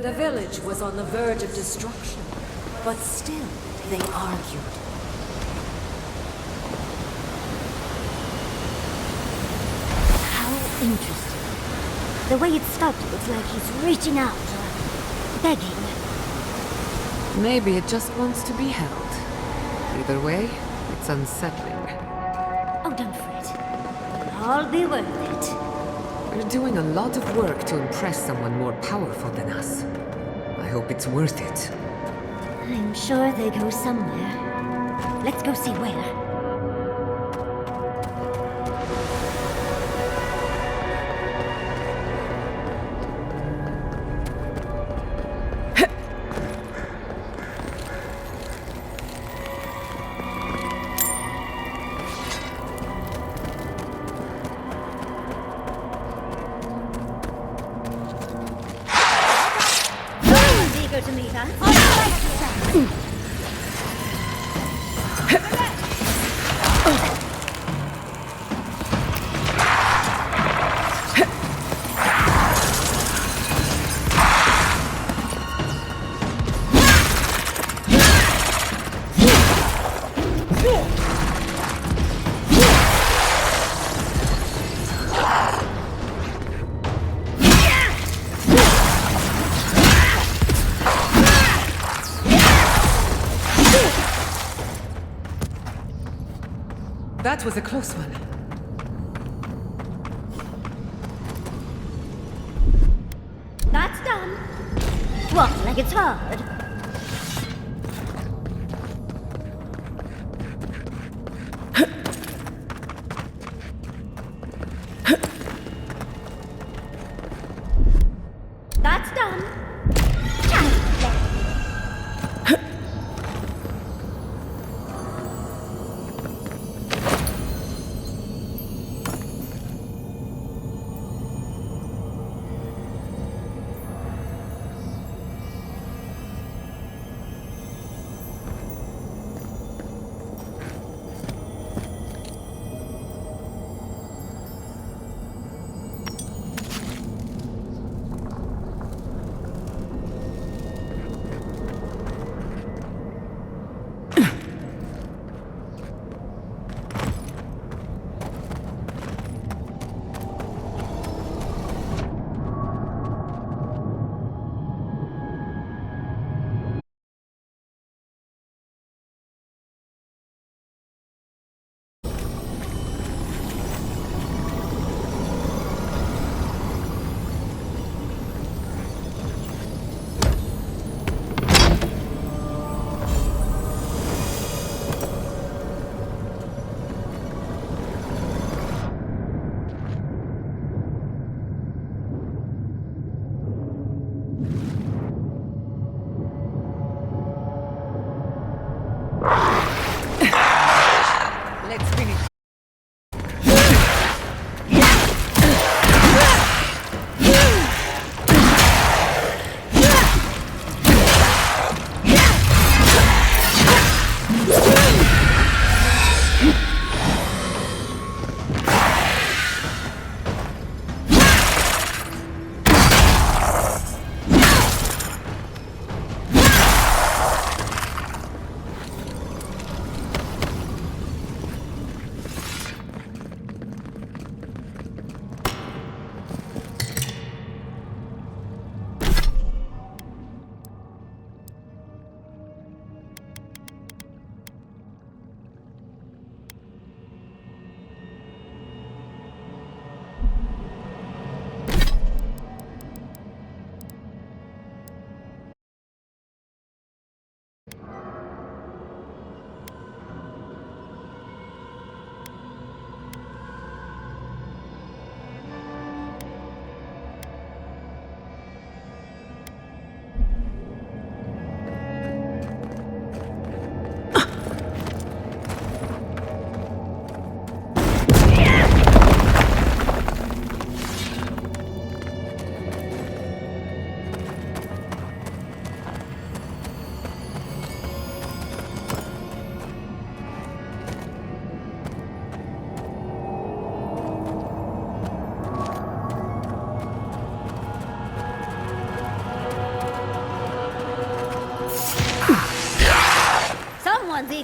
The village was on the verge of destruction, but still they argued. How interesting. The way it's sculpted, it's like he's reaching out or begging. Maybe it just wants to be held. Either way, it's unsettling. Oh, don't fret. It'll all be worth it. We're doing a lot of work to impress someone more powerful than us. I hope it's worth it. I'm sure they go somewhere. Let's go see where. Eager to meet us. That was a close one. That's done. Walk like it's hard. That's done.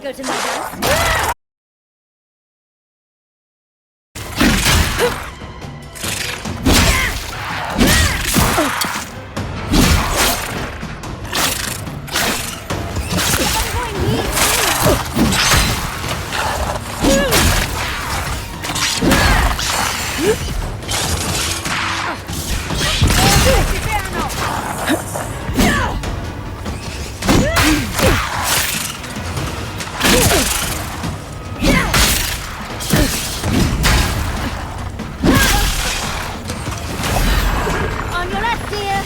go to my dance? On your left, dear.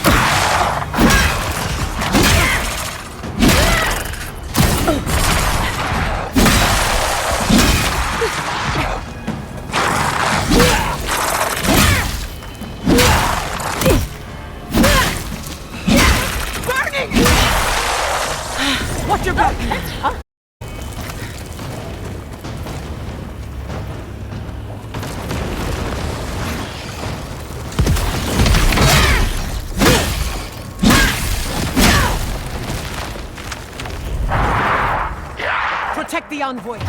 Burning! Watch your back! Huh? Protect the envoy.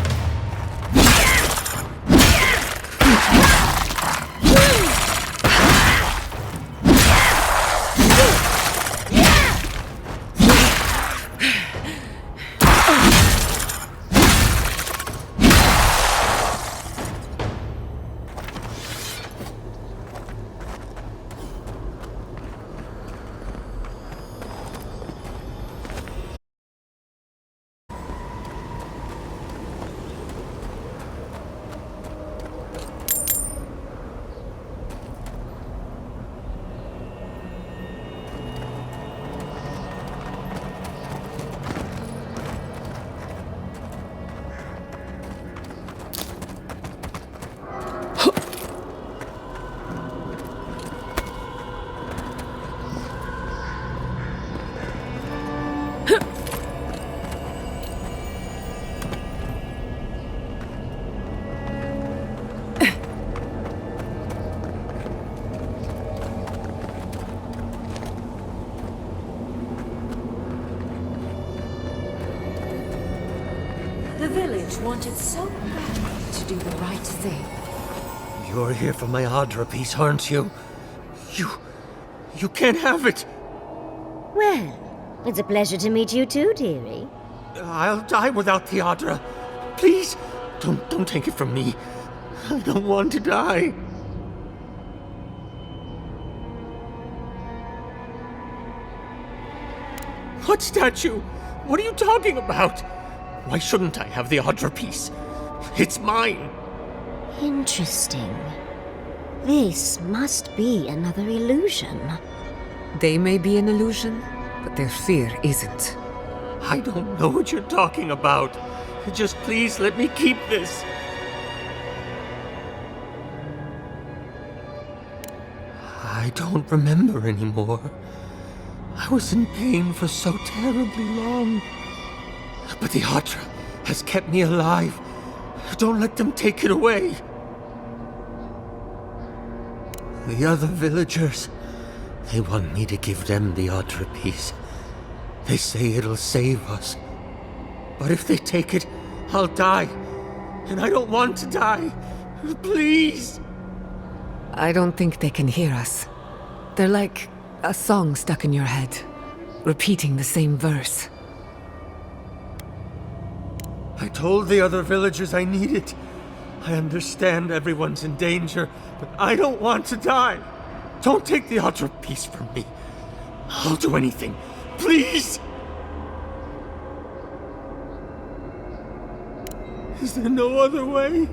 The village wanted so badly to do the right thing. You're here for my Adra piece, aren't you? You can't have it! Well, it's a pleasure to meet you too, dearie. I'll die without the Adra. Please, don't take it from me. I don't want to die. What statue? What are you talking about? Why shouldn't I have the Adra piece? It's mine. Interesting. This must be another illusion. They may be an illusion, but their fear isn't. I don't know what you're talking about. Just please let me keep this. I don't remember anymore. I was in pain for so terribly long. But the Adra has kept me alive. Don't let them take it away. The other villagers, they want me to give them the Adra piece. They say it'll save us. But if they take it, I'll die. And I don't want to die. Please! I don't think they can hear us. They're like a song stuck in your head, repeating the same verse. I told the other villagers I need it. I understand everyone's in danger, but I don't want to die. Don't take the Adra piece from me. I'll do anything. Please! Is there no other way?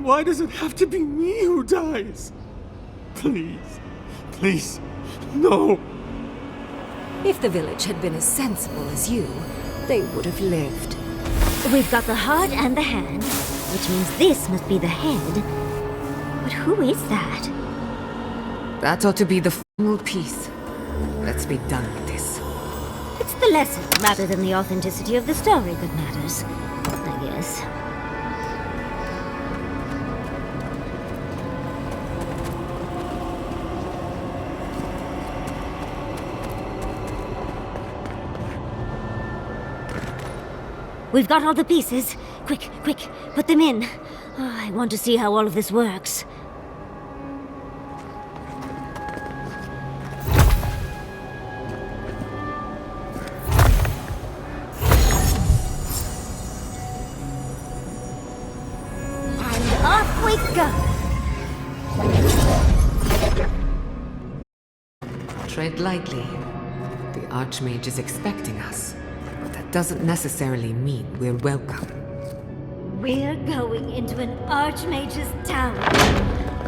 Why does it have to be me who dies? Please, please, no. If the village had been as sensible as you, they would have lived. We've got the heart and the hand, which means this must be the head. But who is that? That ought to be the final piece. Let's be done with this. It's the lesson rather than the authenticity of the story that matters, I guess. We've got all the pieces. Quick, quick, put them in. Oh, I want to see how all of this works. And off we go! Tread lightly. The Archmage is expecting us, but that doesn't necessarily mean we're welcome. We're going into an Archmage's tower.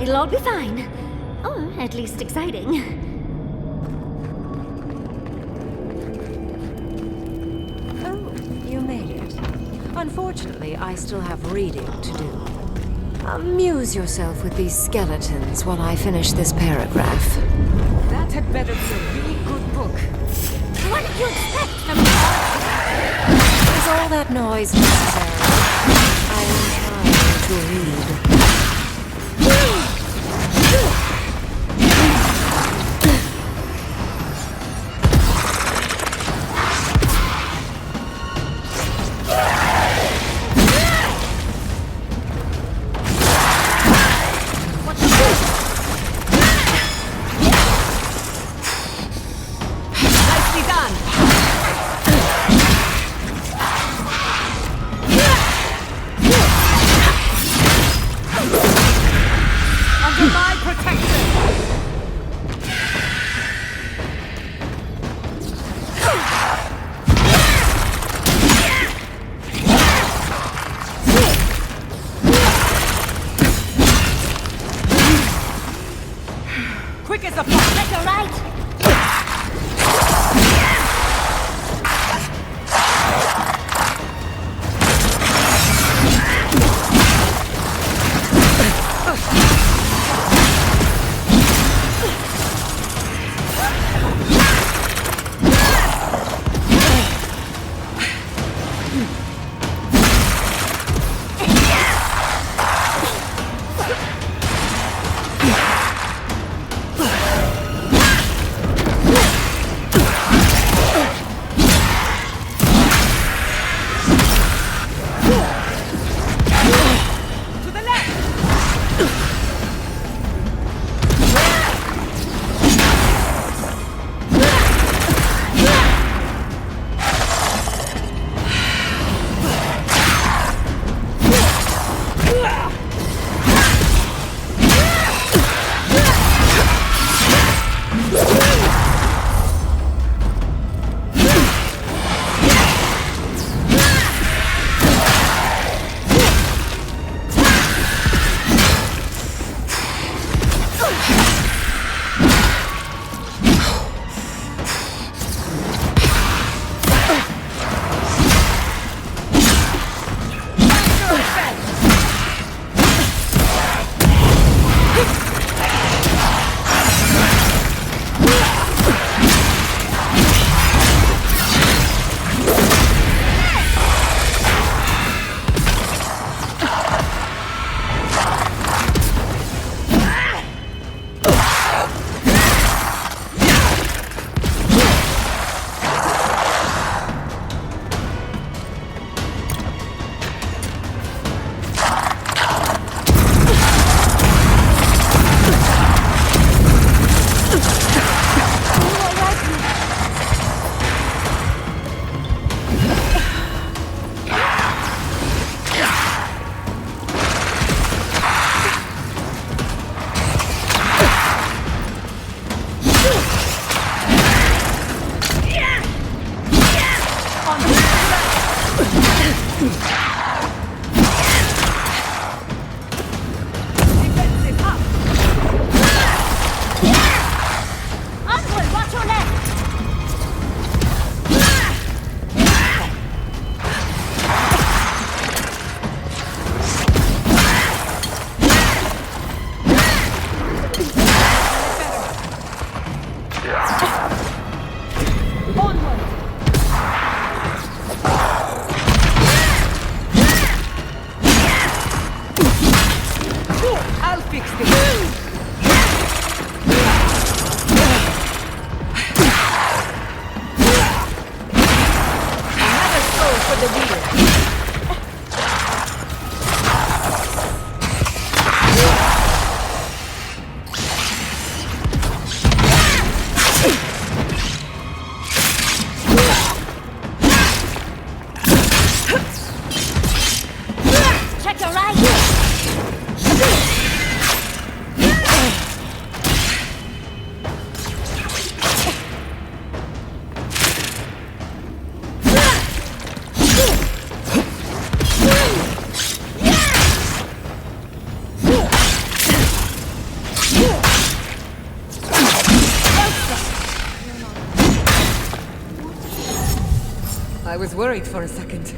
It'll all be fine. Or at least exciting. Oh, you made it. Unfortunately, I still have reading to do. Amuse yourself with these skeletons while I finish this paragraph. That had better be a really good book. What did you expect from Is all that noise necessary? I am trying to read. Nicely done! Under my protection! Quick as a fox! That's all right. I was worried for a second.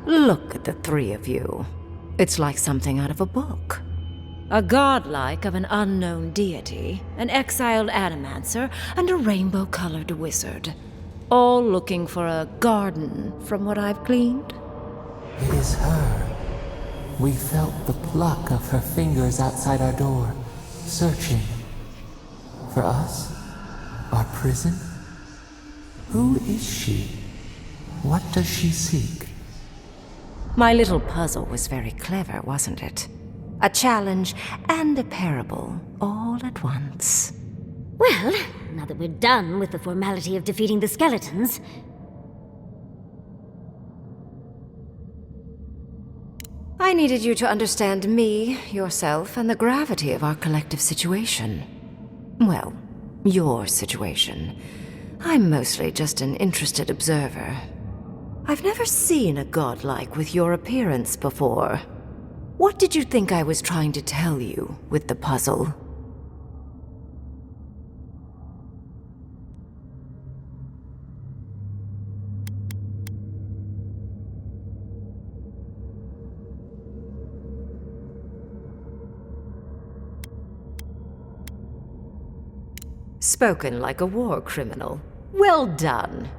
Look at the three of you. It's like something out of a book. A godlike of an unknown deity, an exiled animancer, and a rainbow-colored wizard. All looking for a garden, from what I've gleaned. It is her. We felt the pluck of her fingers outside our door, searching. For us? Our prison? Who is she? What does she seek? My little puzzle was very clever, wasn't it? A challenge and a parable, all at once. Well, now that we're done with the formality of defeating the skeletons... I needed you to understand me, yourself, and the gravity of our collective situation. Well, your situation. I'm mostly just an interested observer. I've never seen a godlike with your appearance before. What did you think I was trying to tell you with the puzzle? Spoken like a war criminal. Well done.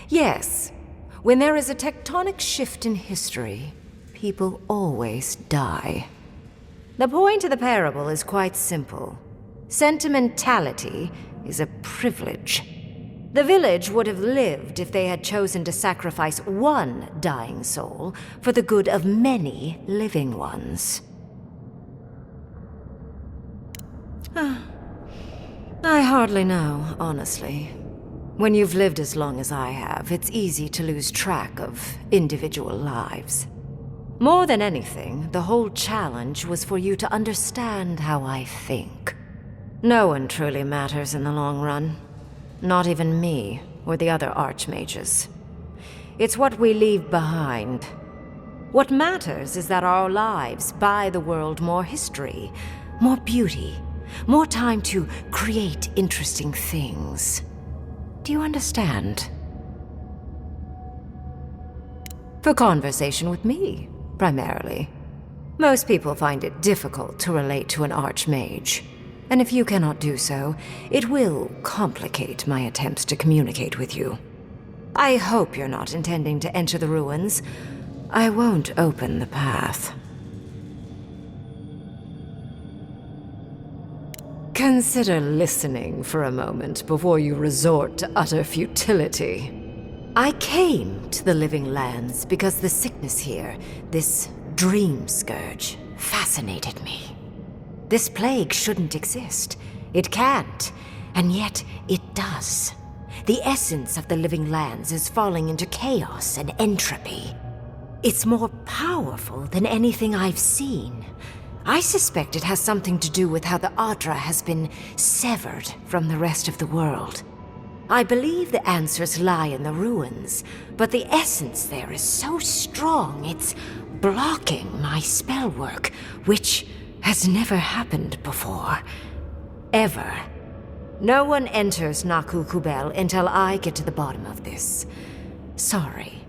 Yes. When there is a tectonic shift in history, people always die. The point of the parable is quite simple. Sentimentality is a privilege. The village would have lived if they had chosen to sacrifice one dying soul for the good of many living ones. I hardly know, honestly. When you've lived as long as I have, it's easy to lose track of individual lives. More than anything, the whole challenge was for you to understand how I think. No one truly matters in the long run. Not even me, or the other archmages. It's what we leave behind. What matters is that our lives buy the world more history, more beauty, more time to create interesting things. Do you understand? For conversation with me, primarily. Most people find it difficult to relate to an archmage. And if you cannot do so, it will complicate my attempts to communicate with you. I hope you're not intending to enter the ruins. I won't open the path. Consider listening for a moment before you resort to utter futility. I came to the Living Lands because the sickness here, this dream scourge, fascinated me. This plague shouldn't exist. It can't, and yet it does. The essence of the Living Lands is falling into chaos and entropy. It's more powerful than anything I've seen. I suspect it has something to do with how the Adra has been severed from the rest of the world. I believe the answers lie in the ruins, but the essence there is so strong it's blocking my spell work, which has never happened before. Ever. No one enters Naku Kubel until I get to the bottom of this. Sorry.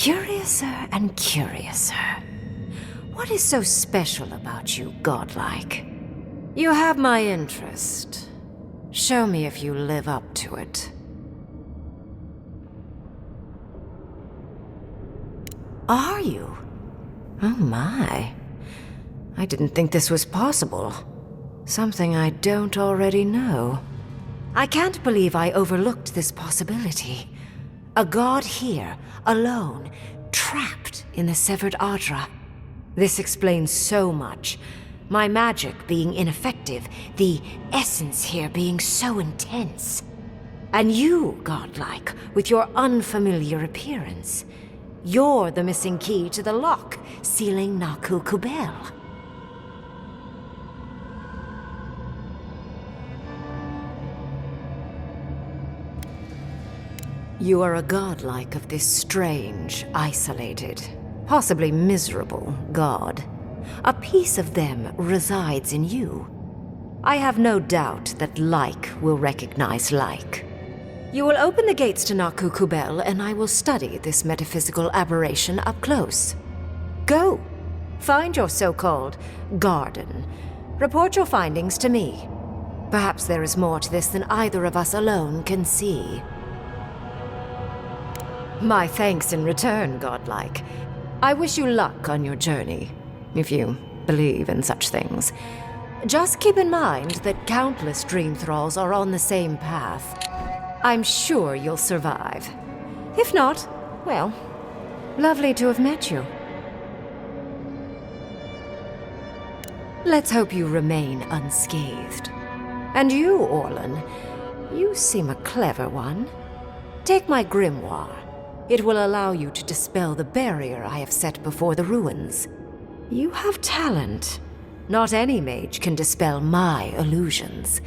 curiouser and curiouser. What is so special about you, godlike? You have my interest. Show me if you live up to it. Are you? Oh my. I didn't think this was possible. Something I don't already know. I can't believe I overlooked this possibility. A god here, alone, trapped in the severed Adra. This explains so much. My magic being ineffective, the essence here being so intense. And you, godlike, with your unfamiliar appearance. You're the missing key to the lock, sealing Naku Kubel. You are a godlike of this strange, isolated, possibly miserable god. A piece of them resides in you. I have no doubt that like will recognize like. You will open the gates to Naku Kubel, and I will study this metaphysical aberration up close. Go. Find your so-called garden. Report your findings to me. Perhaps there is more to this than either of us alone can see. My thanks in return, godlike. I wish you luck on your journey, if you believe in such things. Just keep in mind that countless dream thralls are on the same path. I'm sure you'll survive. If not, well, lovely to have met you. Let's hope you remain unscathed. And you, Orlan, you seem a clever one. Take my grimoire. It will allow you to dispel the barrier I have set before the ruins. You have talent. Not any mage can dispel my illusions.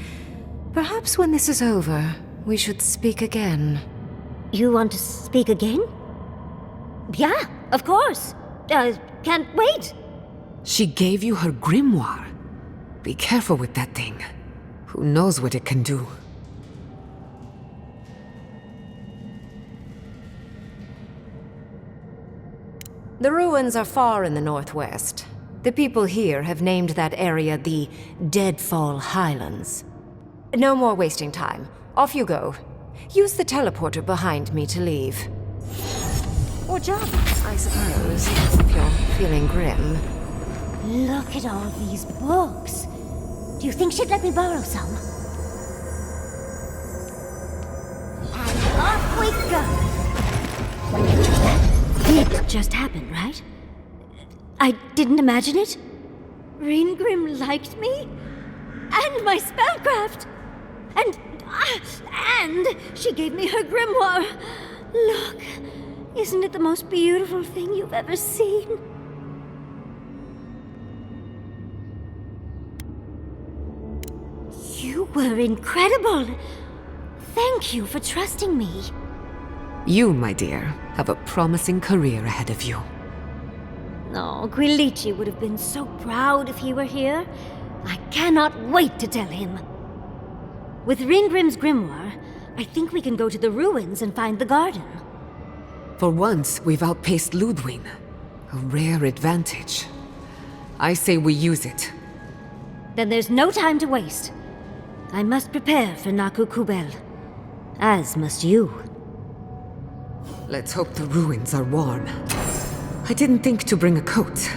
Perhaps when this is over, we should speak again. You want to speak again? Yeah, of course. Can't wait. She gave you her grimoire. Be careful with that thing. Who knows what it can do? The ruins are far in the northwest. The people here have named that area the Deadfall Highlands. No more wasting time. Off you go. Use the teleporter behind me to leave. Or jump, I suppose, if you're feeling grim. Look at all these books. Do you think she'd let me borrow some? And off we go! It just happened, right? I didn't imagine it. Ringrim liked me? And my spellcraft! And she gave me her grimoire. Look, isn't it the most beautiful thing you've ever seen? You were incredible. Thank you for trusting me. You, my dear, have a promising career ahead of you. Oh, Quilici would have been so proud if he were here. I cannot wait to tell him. With Ringrim's grimoire, I think we can go to the ruins and find the garden. For once, we've outpaced Ludwig. A rare advantage. I say we use it. Then there's no time to waste. I must prepare for Naku Kubel. As must you. Let's hope the ruins are warm. I didn't think to bring a coat.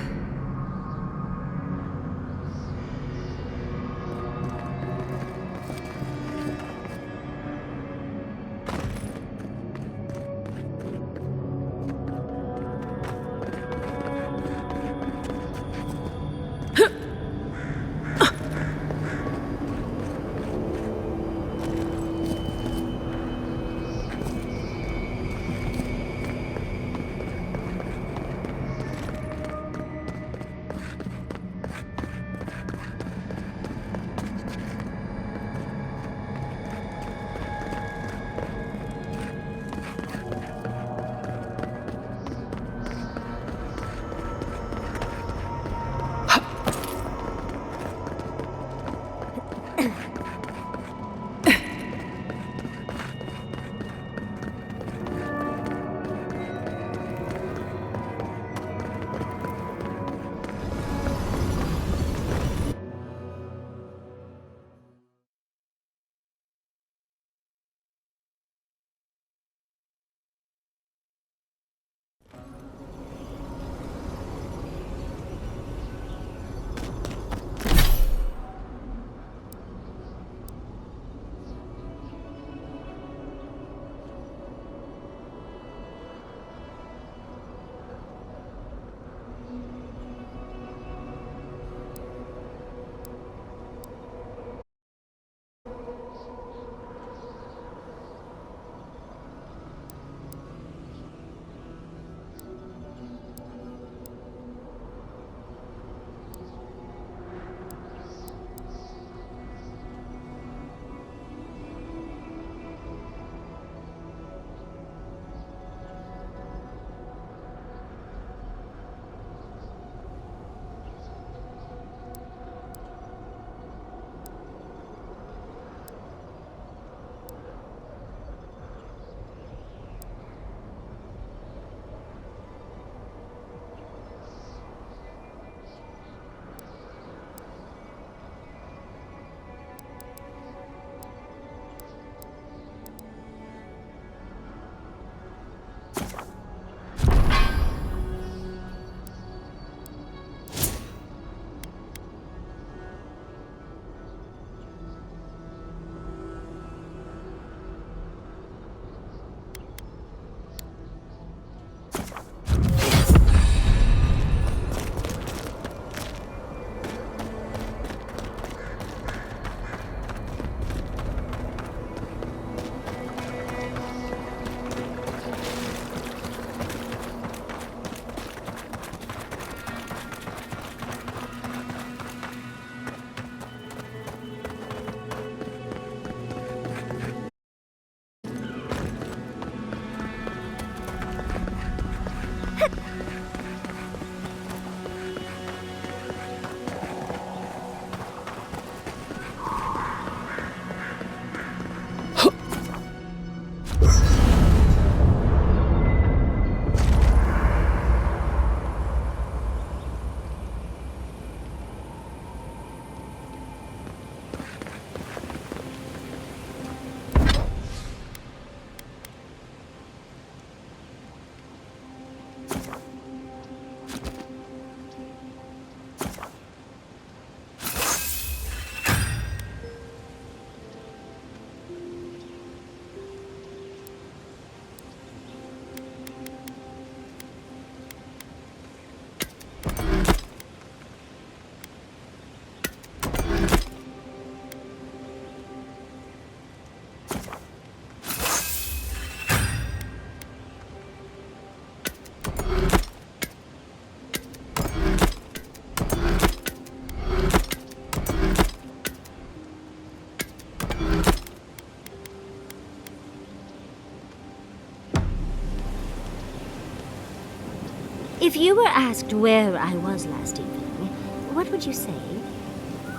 If you were asked where I was last evening, what would you say?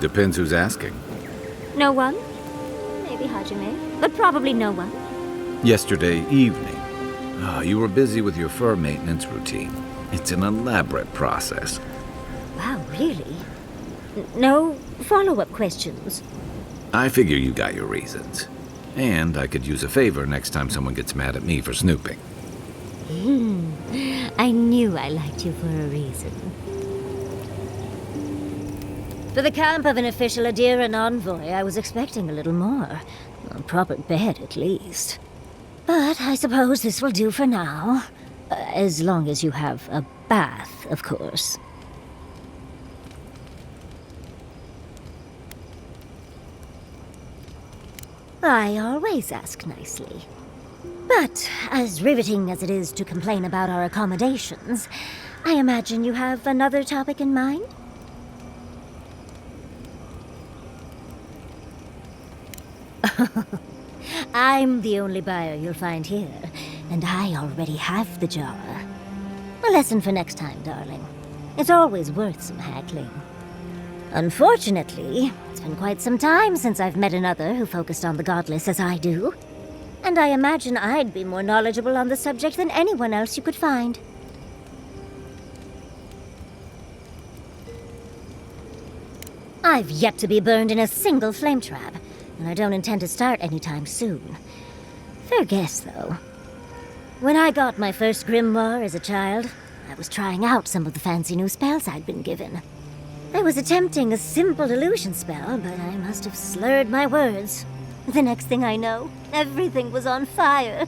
Depends who's asking. No one? Maybe Hajime, but probably no one. Yesterday evening. You were busy with your fur maintenance routine. It's an elaborate process. Wow, really? No follow-up questions? I figure you got your reasons. And I could use a favor next time someone gets mad at me for snooping. I knew I liked you for a reason. For the camp of an official Adiran envoy, I was expecting a little more. A proper bed, at least. But I suppose this will do for now. As long as you have a bath, of course. I always ask nicely. But as riveting as it is to complain about our accommodations, I imagine you have another topic in mind? I'm the only buyer you'll find here, and I already have the jar. A lesson for next time, darling. It's always worth some haggling. Unfortunately, it's been quite some time since I've met another who focused on the godless as I do. And I imagine I'd be more knowledgeable on the subject than anyone else you could find. I've yet to be burned in a single flame trap, and I don't intend to start anytime soon. Fair guess, though. When I got my first grimoire as a child, I was trying out some of the fancy new spells I'd been given. I was attempting a simple illusion spell, but I must have slurred my words. The next thing I know, everything was on fire.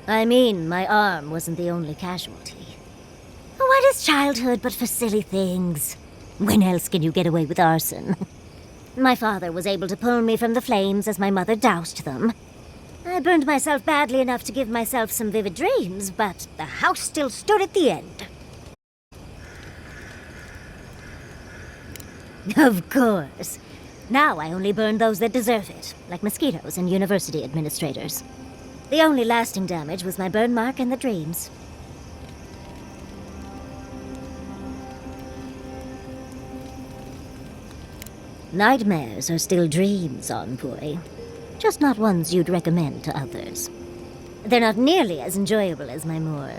I mean, my arm wasn't the only casualty. What is childhood but for silly things? When else can you get away with arson? My father was able to pull me from the flames as my mother doused them. I burned myself badly enough to give myself some vivid dreams, but the house still stood at the end. Of course. Now I only burn those that deserve it, like mosquitoes and university administrators. The only lasting damage was my burn mark and the dreams. Nightmares are still dreams, envoy. Just not ones you'd recommend to others. They're not nearly as enjoyable as my more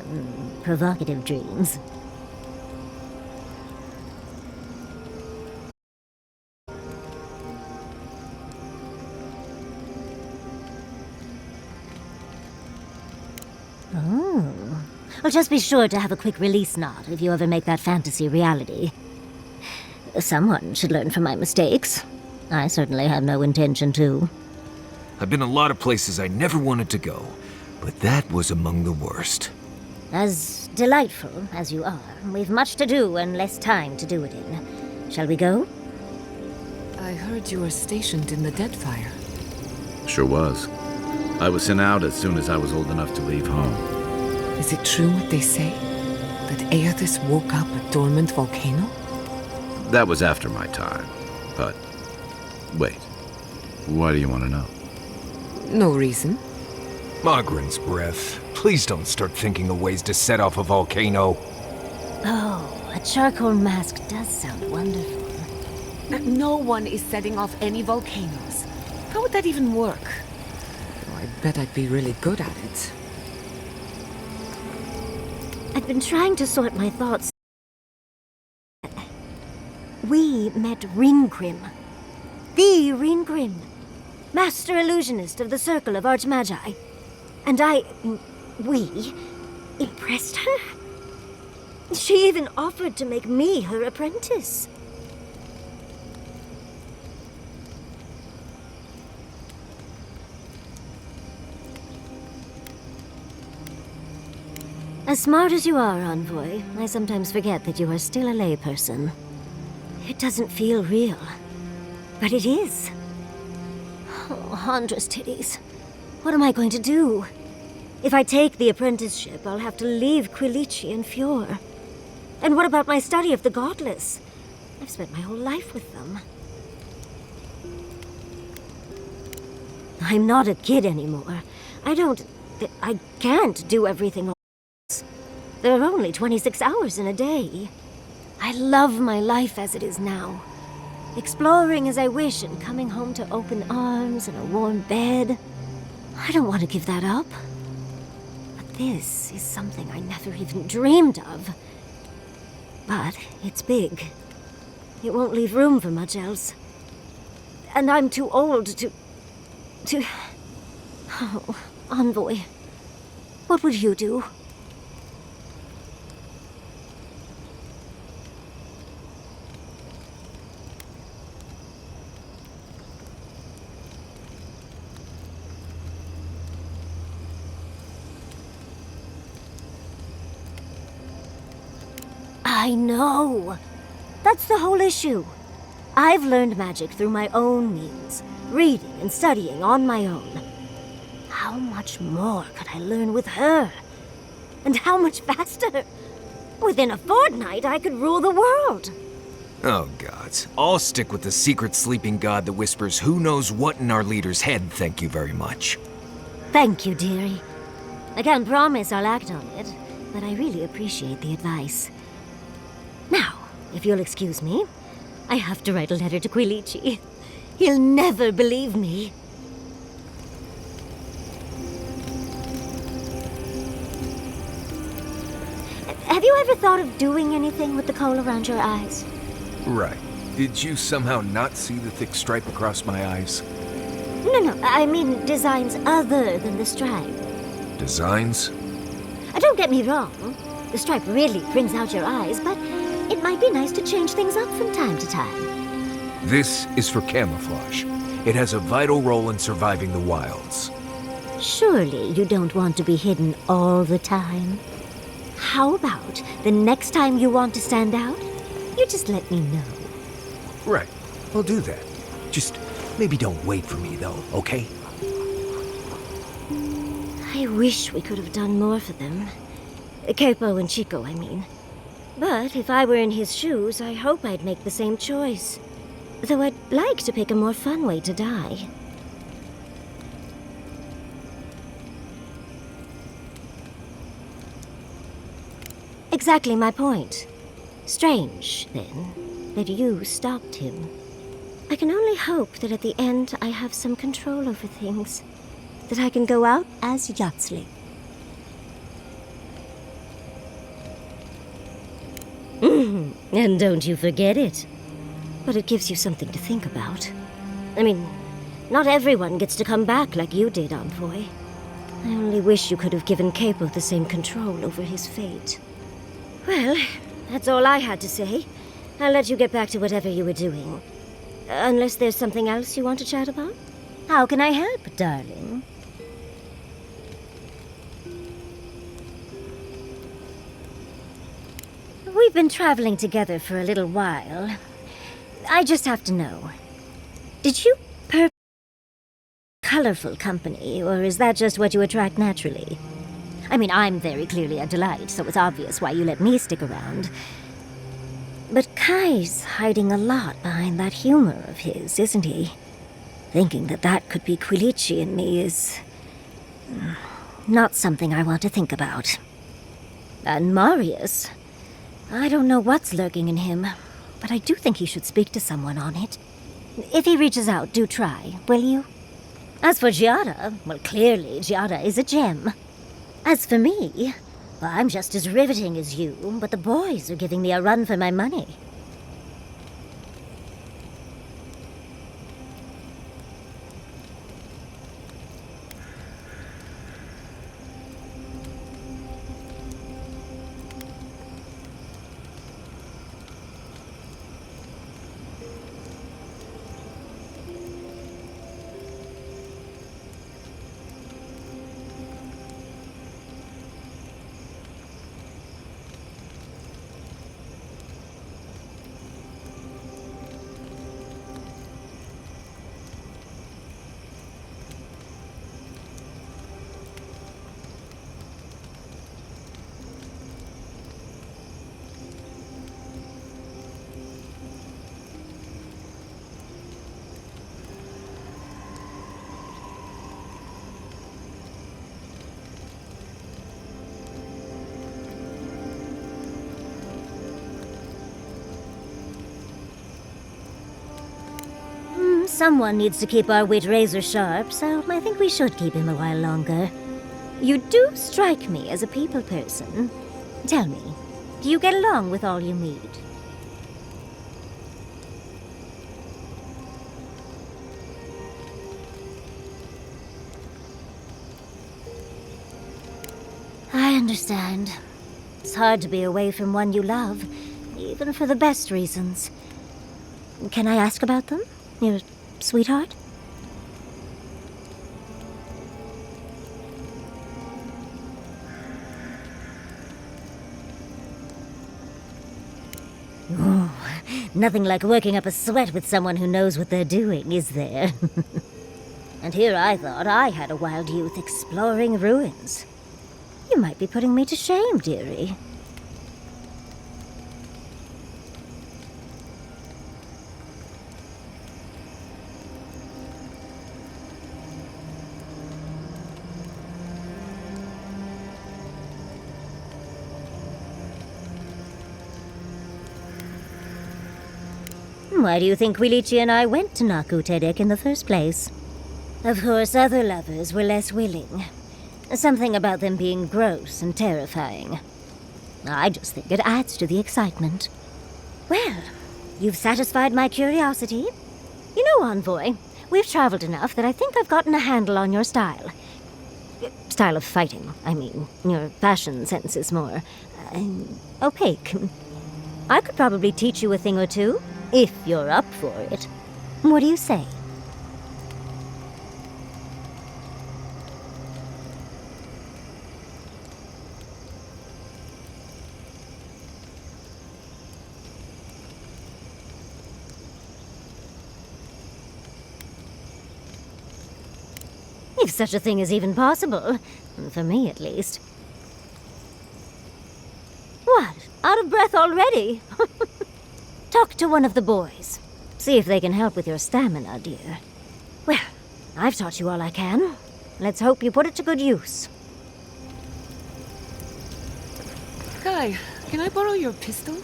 provocative dreams. Oh. Well, just be sure to have a quick release knot if you ever make that fantasy reality. Someone should learn from my mistakes. I certainly have no intention to. I've been a lot of places I never wanted to go, but that was among the worst. As delightful as you are, we've much to do and less time to do it in. Shall we go? I heard you were stationed in the Deadfire. Sure was. I was sent out as soon as I was old enough to leave home. Is it true what they say? That Aethys woke up a dormant volcano? That was after my time. But, wait. Why do you want to know? No reason. Mogren's breath. Please don't start thinking of ways to set off a volcano. Oh, a charcoal mask does sound wonderful. No one is setting off any volcanoes. How would that even work? Oh, I bet I'd be really good at it. I've been trying to sort my thoughts. We met Ringrim. The Ringrim. Master illusionist of the Circle of Archmagi. And we impressed her. She even offered to make me her apprentice. As smart as you are, envoy, I sometimes forget that you are still a layperson. It doesn't feel real, but it is. Oh, Handra's titties. What am I going to do? If I take the apprenticeship, I'll have to leave Quilici and Fjord. And what about my study of the godless? I've spent my whole life with them. I'm not a kid anymore. I don't I can't do everything all at once. There are only 26 hours in a day. I love my life as it is now. Exploring as I wish and coming home to open arms and a warm bed. I don't want to give that up. But this is something I never even dreamed of. But it's big. It won't leave room for much else. And I'm too old to... Oh, Envoy. What would you do? I know. That's the whole issue. I've learned magic through my own means, reading and studying on my own. How much more could I learn with her? And how much faster? Within a fortnight, I could rule the world. Oh, gods. I'll stick with the secret sleeping god that whispers who knows what in our leader's head, thank you very much. Thank you, dearie. I can't promise I'll act on it, but I really appreciate the advice. Now, if you'll excuse me, I have to write a letter to Quilici. He'll never believe me. Have you ever thought of doing anything with the coal around your eyes? Right. Did you somehow not see the thick stripe across my eyes? No, I mean designs other than the stripe. Designs? Don't get me wrong. The stripe really brings out your eyes, but it might be nice to change things up from time to time. This is for camouflage. It has a vital role in surviving the wilds. Surely you don't want to be hidden all the time. How about the next time you want to stand out, you just let me know. Right. I'll do that. Just maybe don't wait for me, though, okay? I wish we could have done more for them. Capo and Chico, I mean. But if I were in his shoes, I hope I'd make the same choice. Though I'd like to pick a more fun way to die. Exactly my point. Strange, then, that you stopped him. I can only hope that at the end I have some control over things. That I can go out as Yatsli. And don't you forget it. But it gives you something to think about. I mean, not everyone gets to come back like you did, Envoy. I only wish you could have given Capo the same control over his fate. Well, that's all I had to say. I'll let you get back to whatever you were doing. Unless there's something else you want to chat about? How can I help, darling? We've been traveling together for a little while. I just have to know. Did you colorful company, or is that just what you attract naturally? I mean, I'm very clearly a delight, so it's obvious why you let me stick around. But Kai's hiding a lot behind that humor of his, isn't he? Thinking that that could be Quilici in me is... not something I want to think about. And Marius... I don't know what's lurking in him, but I do think he should speak to someone on it. If he reaches out, do try, will you? As for Giada, well, clearly Giada is a gem. As for me, well, I'm just as riveting as you, but the boys are giving me a run for my money. Someone needs to keep our wit razor sharp, so I think we should keep him a while longer. You do strike me as a people person. Tell me, do you get along with all you meet? I understand. It's hard to be away from one you love, even for the best reasons. Can I ask about them? Your sweetheart? Oh, nothing like working up a sweat with someone who knows what they're doing, is there? And here I thought I had a wild youth exploring ruins. You might be putting me to shame, dearie. Why do you think Wilichi and I went to Naku Tedek in the first place? Of course, other lovers were less willing. Something about them being gross and terrifying. I just think it adds to the excitement. Well, you've satisfied my curiosity. You know, Envoy, we've traveled enough that I think I've gotten a handle on your style. Style of fighting, I mean. Your fashion sense is more opaque. I could probably teach you a thing or two, if you're up for it. What do you say? If such a thing is even possible. For me, at least. What? Out of breath already? Talk to one of the boys. See if they can help with your stamina, dear. Well, I've taught you all I can. Let's hope you put it to good use. Guy, can I borrow your pistol?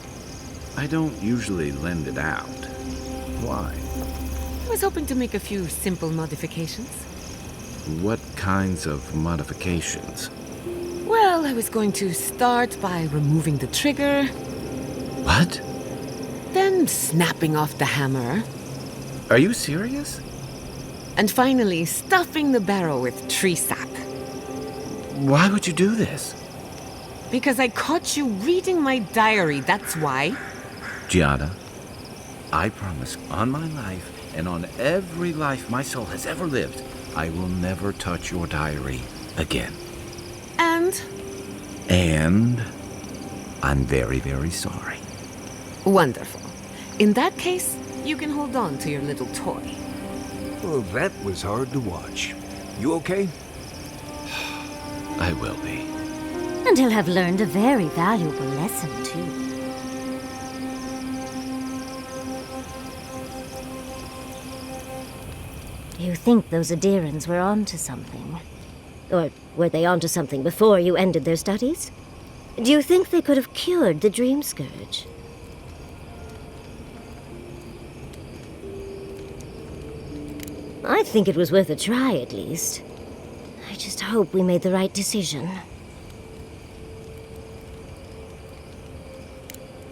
I don't usually lend it out. Why? I was hoping to make a few simple modifications. What kinds of modifications? Well, I was going to start by removing the trigger. What? Then snapping off the hammer. Are you serious? And finally, stuffing the barrel with tree sap. Why would you do this? Because I caught you reading my diary, that's why. Giada, I promise on my life and on every life my soul has ever lived, I will never touch your diary again. And I'm very, very sorry. Wonderful. In that case, you can hold on to your little toy. Well, that was hard to watch. You okay? I will be. And he'll have learned a very valuable lesson, too. You think those Adirans were onto something? Or were they onto something before you ended their studies? Do you think they could have cured the Dream Scourge? I think it was worth a try, at least. I just hope we made the right decision.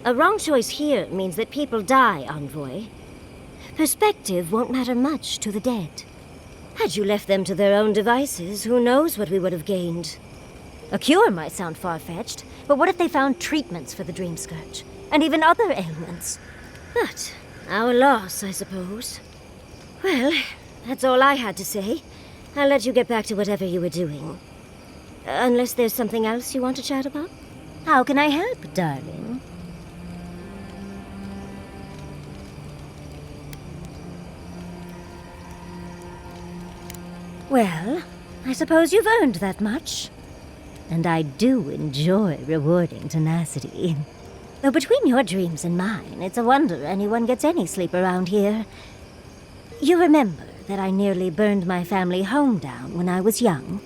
A wrong choice here means that people die, Envoy. Perspective won't matter much to the dead. Had you left them to their own devices, who knows what we would have gained? A cure might sound far-fetched, but what if they found treatments for the Dream Scourge? And even other ailments? But our loss, I suppose. Well, that's all I had to say. I'll let you get back to whatever you were doing. Unless there's something else you want to chat about? How can I help, darling? Well, I suppose you've earned that much. And I do enjoy rewarding tenacity. Though between your dreams and mine, it's a wonder anyone gets any sleep around here. You remember that I nearly burned my family home down when I was young?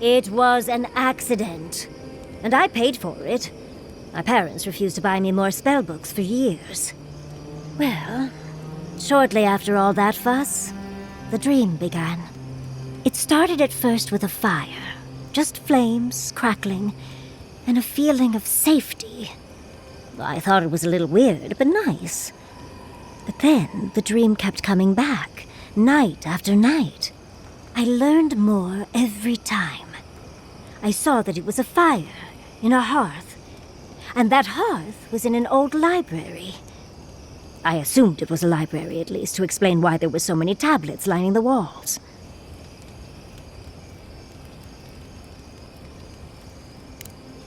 It was an accident, and I paid for it. My parents refused to buy me more spellbooks for years. Well, shortly after all that fuss, the dream began. It started at first with a fire, just flames crackling, and a feeling of safety. I thought it was a little weird, but nice. But then the dream kept coming back, night after night. I learned more every time. I saw that it was a fire in a hearth, and that hearth was in an old library. I assumed it was a library, at least, to explain why there were so many tablets lining the walls.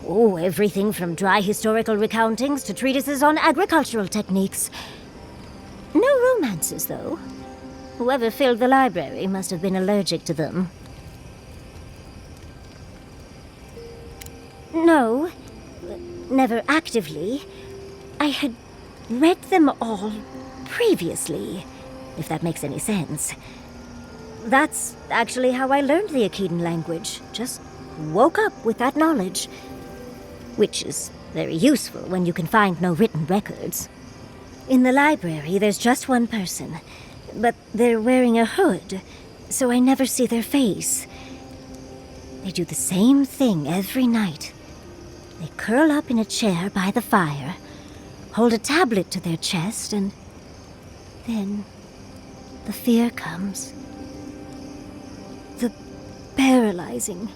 Oh, everything from dry historical recountings to treatises on agricultural techniques. No romances, though. Whoever filled the library must have been allergic to them. No, never actively. I had read them all previously, if that makes any sense. That's actually how I learned the Akhedan language. Just woke up with that knowledge. Which is very useful when you can find no written records. In the library, there's just one person, but they're wearing a hood, so I never see their face. They do the same thing every night. They curl up in a chair by the fire, hold a tablet to their chest, and then the fear comes. The paralyzing,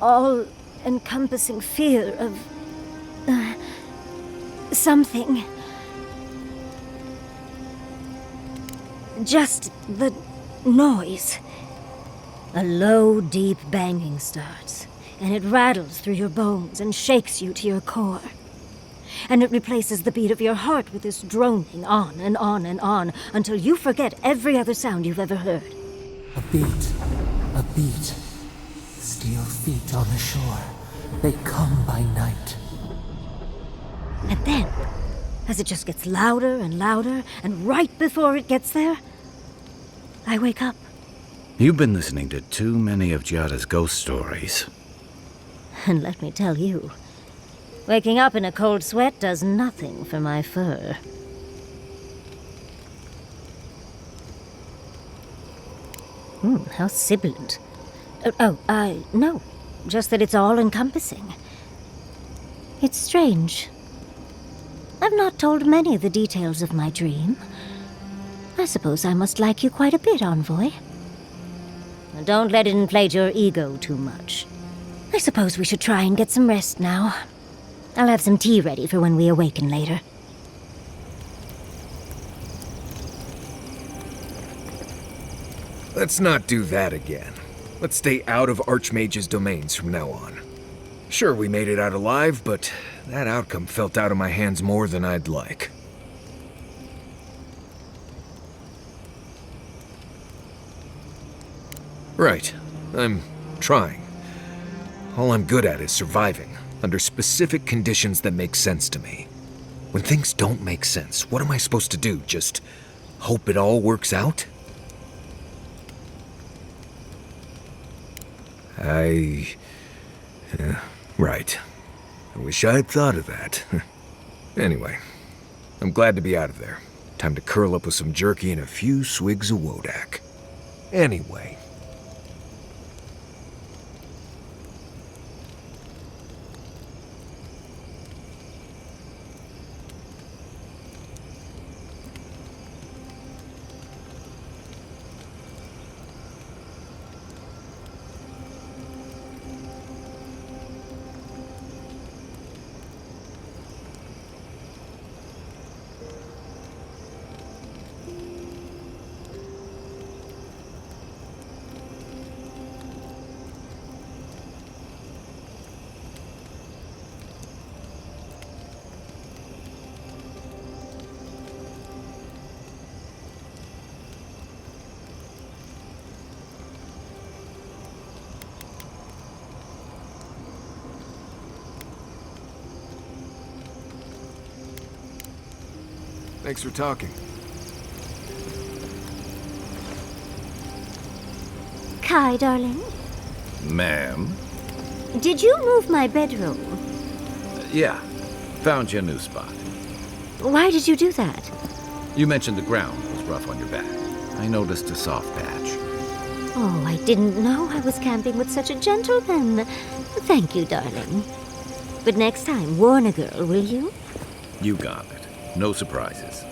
all-encompassing fear of something. Just the noise. A low, deep banging starts, and it rattles through your bones and shakes you to your core. And it replaces the beat of your heart with this droning on and on and on until you forget every other sound you've ever heard. A beat. A beat. Steel feet on the shore. They come by night. And then, as it just gets louder and louder, and right before it gets there, I wake up. You've been listening to too many of Giada's ghost stories. And let me tell you, waking up in a cold sweat does nothing for my fur. How sibilant. No. Just that it's all-encompassing. It's strange. I've not told many of the details of my dream. I suppose I must like you quite a bit, Envoy. Don't let it inflate your ego too much. I suppose we should try and get some rest now. I'll have some tea ready for when we awaken later. Let's not do that again. Let's stay out of Archmage's domains from now on. Sure, we made it out alive, but that outcome felt out of my hands more than I'd like. Right. I'm trying. All I'm good at is surviving, under specific conditions that make sense to me. When things don't make sense, what am I supposed to do? Just hope it all works out? Right. I wish I had thought of that. Anyway, I'm glad to be out of there. Time to curl up with some jerky and a few swigs of Wodak. Anyway. Thanks for talking. Kai, darling. Ma'am? Did you move my bedroom? Yeah. Found your new spot. Why did you do that? You mentioned the ground was rough on your back. I noticed a soft patch. Oh, I didn't know I was camping with such a gentleman. Thank you, darling. But next time, warn a girl, will you? You got it. No surprises.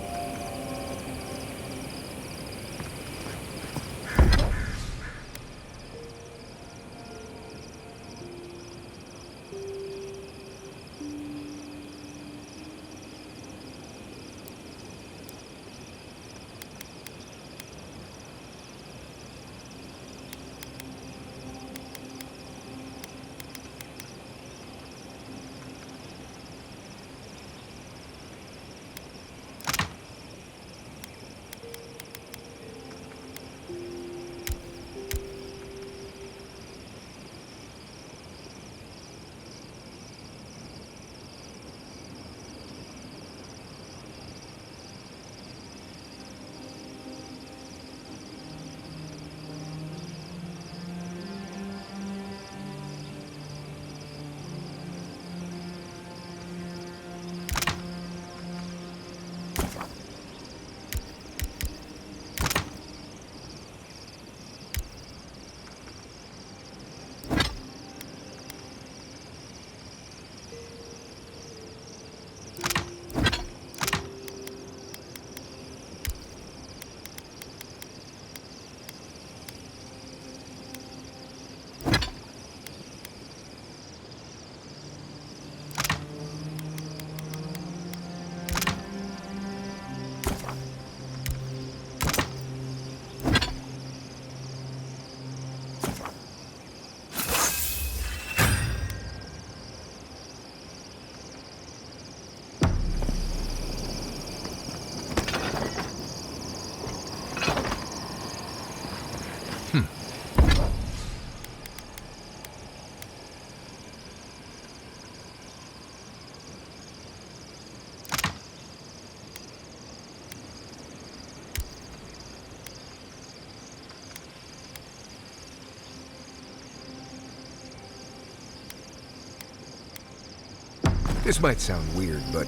This might sound weird, but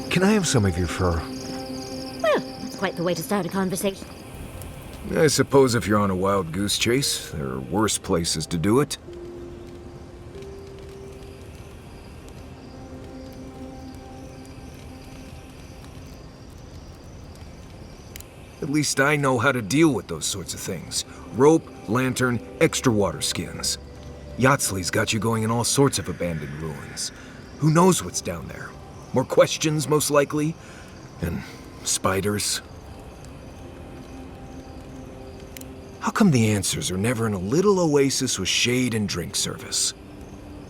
can I have some of your fur? Well, that's quite the way to start a conversation. I suppose if you're on a wild goose chase, there are worse places to do it. At least I know how to deal with those sorts of things. Rope, lantern, extra water skins. Yatsley's got you going in all sorts of abandoned ruins. Who knows what's down there? More questions, most likely. And spiders. How come the answers are never in a little oasis with shade and drink service?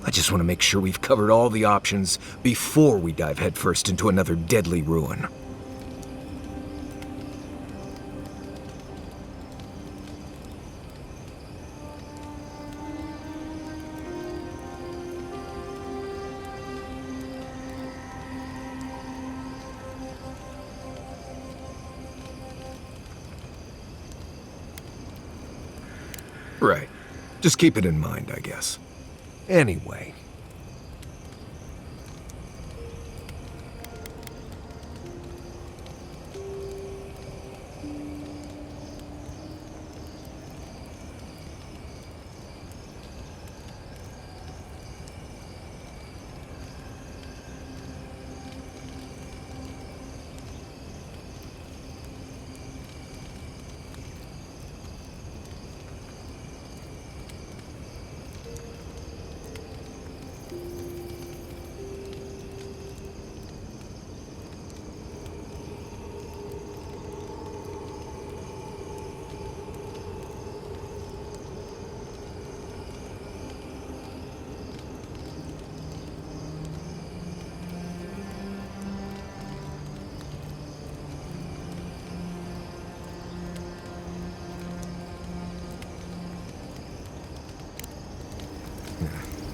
I just want to make sure we've covered all the options before we dive headfirst into another deadly ruin. Right. Just keep it in mind, I guess. Anyway.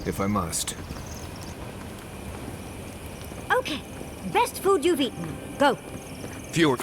If I must. Okay, best food you've eaten. Go. Fewer.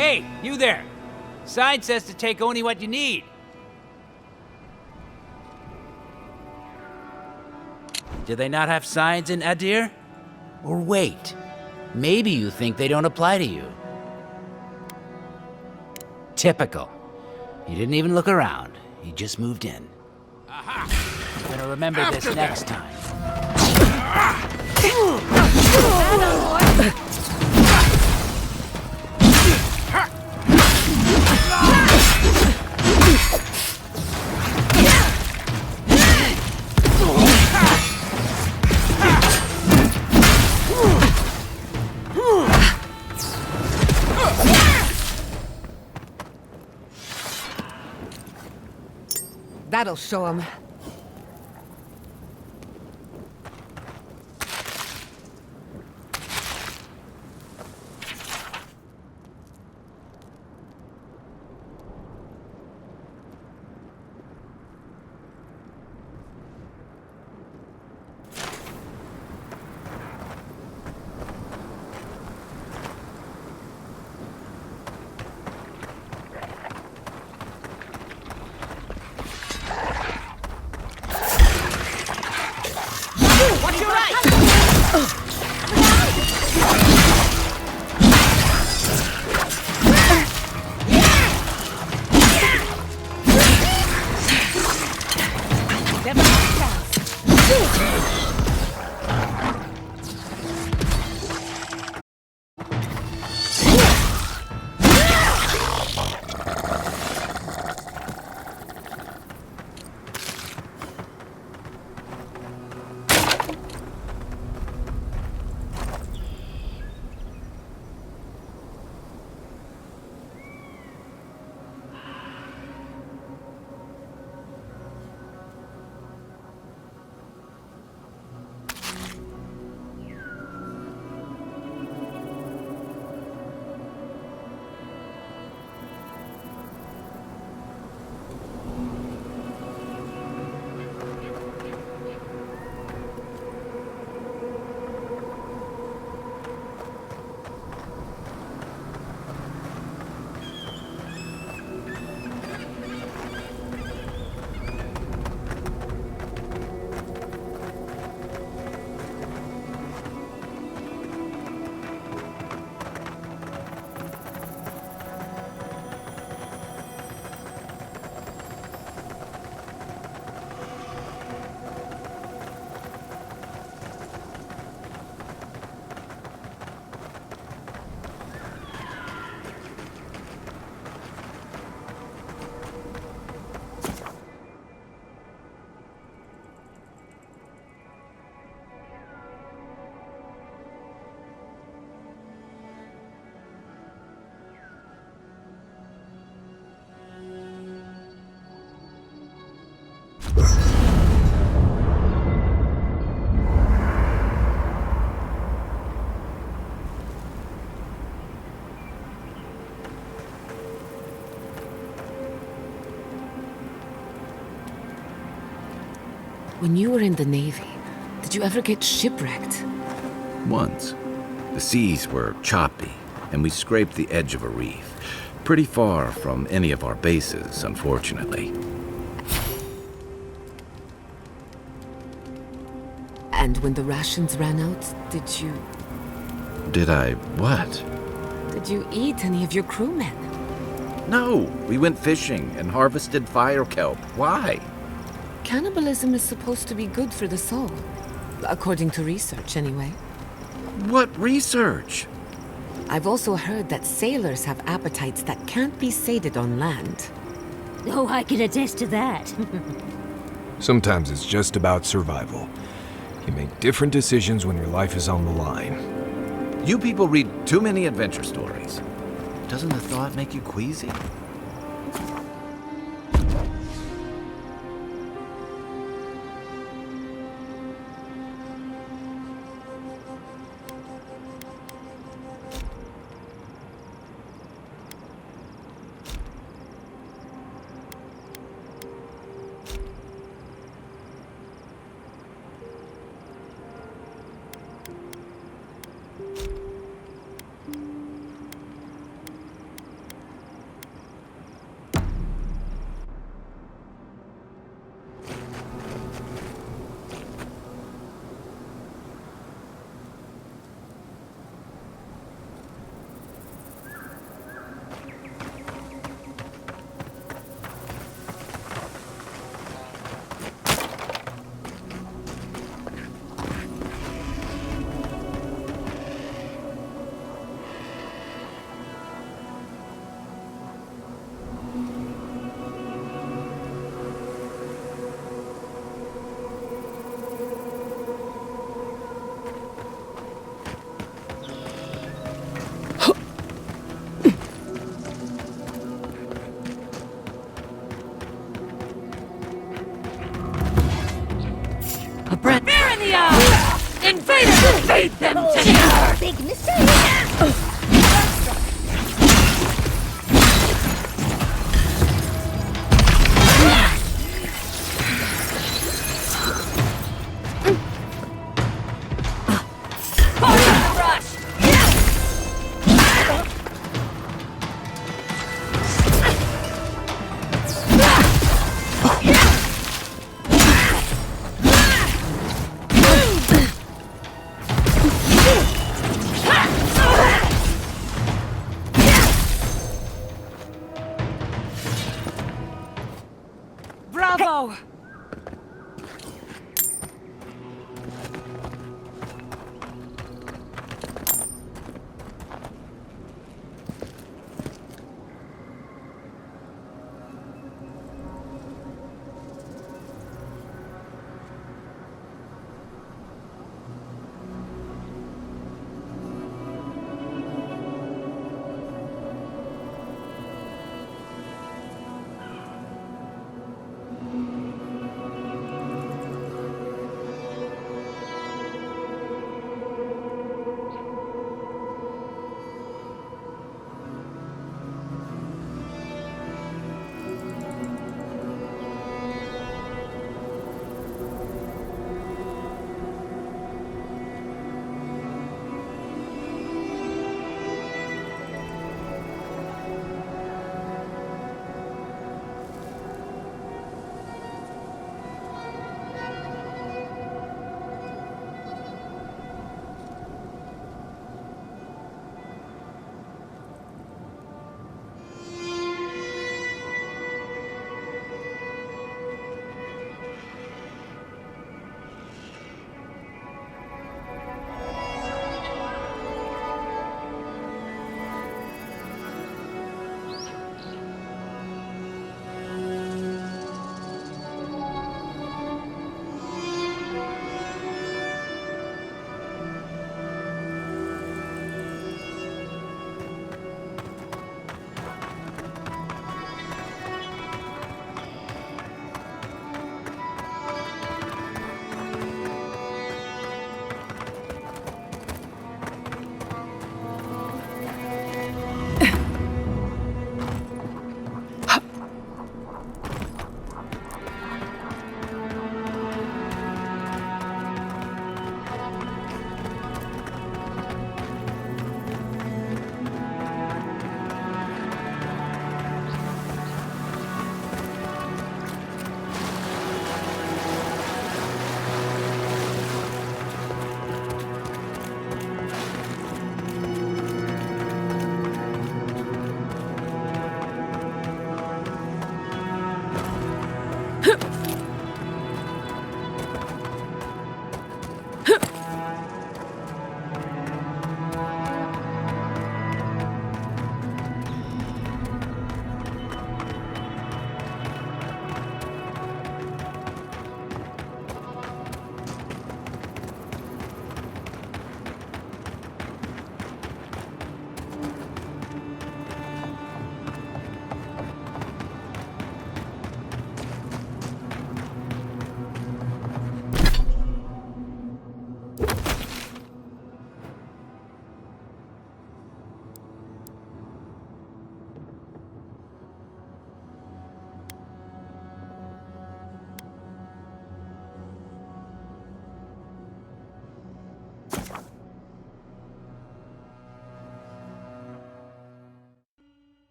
Hey, you there! Sign says to take only what you need. Do they not have signs in Adir? Or wait, maybe you think they don't apply to you. Typical. He didn't even look around. He just moved in. Aha! I'm gonna remember this next time. That'll show him. Watch your right! When you were in the Navy, did you ever get shipwrecked? Once. The seas were choppy, and we scraped the edge of a reef. Pretty far from any of our bases, unfortunately. And when the rations ran out, did you... Did I what? Did you eat any of your crewmen? No, we went fishing and harvested fire kelp. Why? Cannibalism is supposed to be good for the soul. According to research, anyway. What research? I've also heard that sailors have appetites that can't be sated on land. Oh, I can attest to that. Sometimes it's just about survival. You make different decisions when your life is on the line. You people read too many adventure stories. Doesn't the thought make you queasy? big mistake!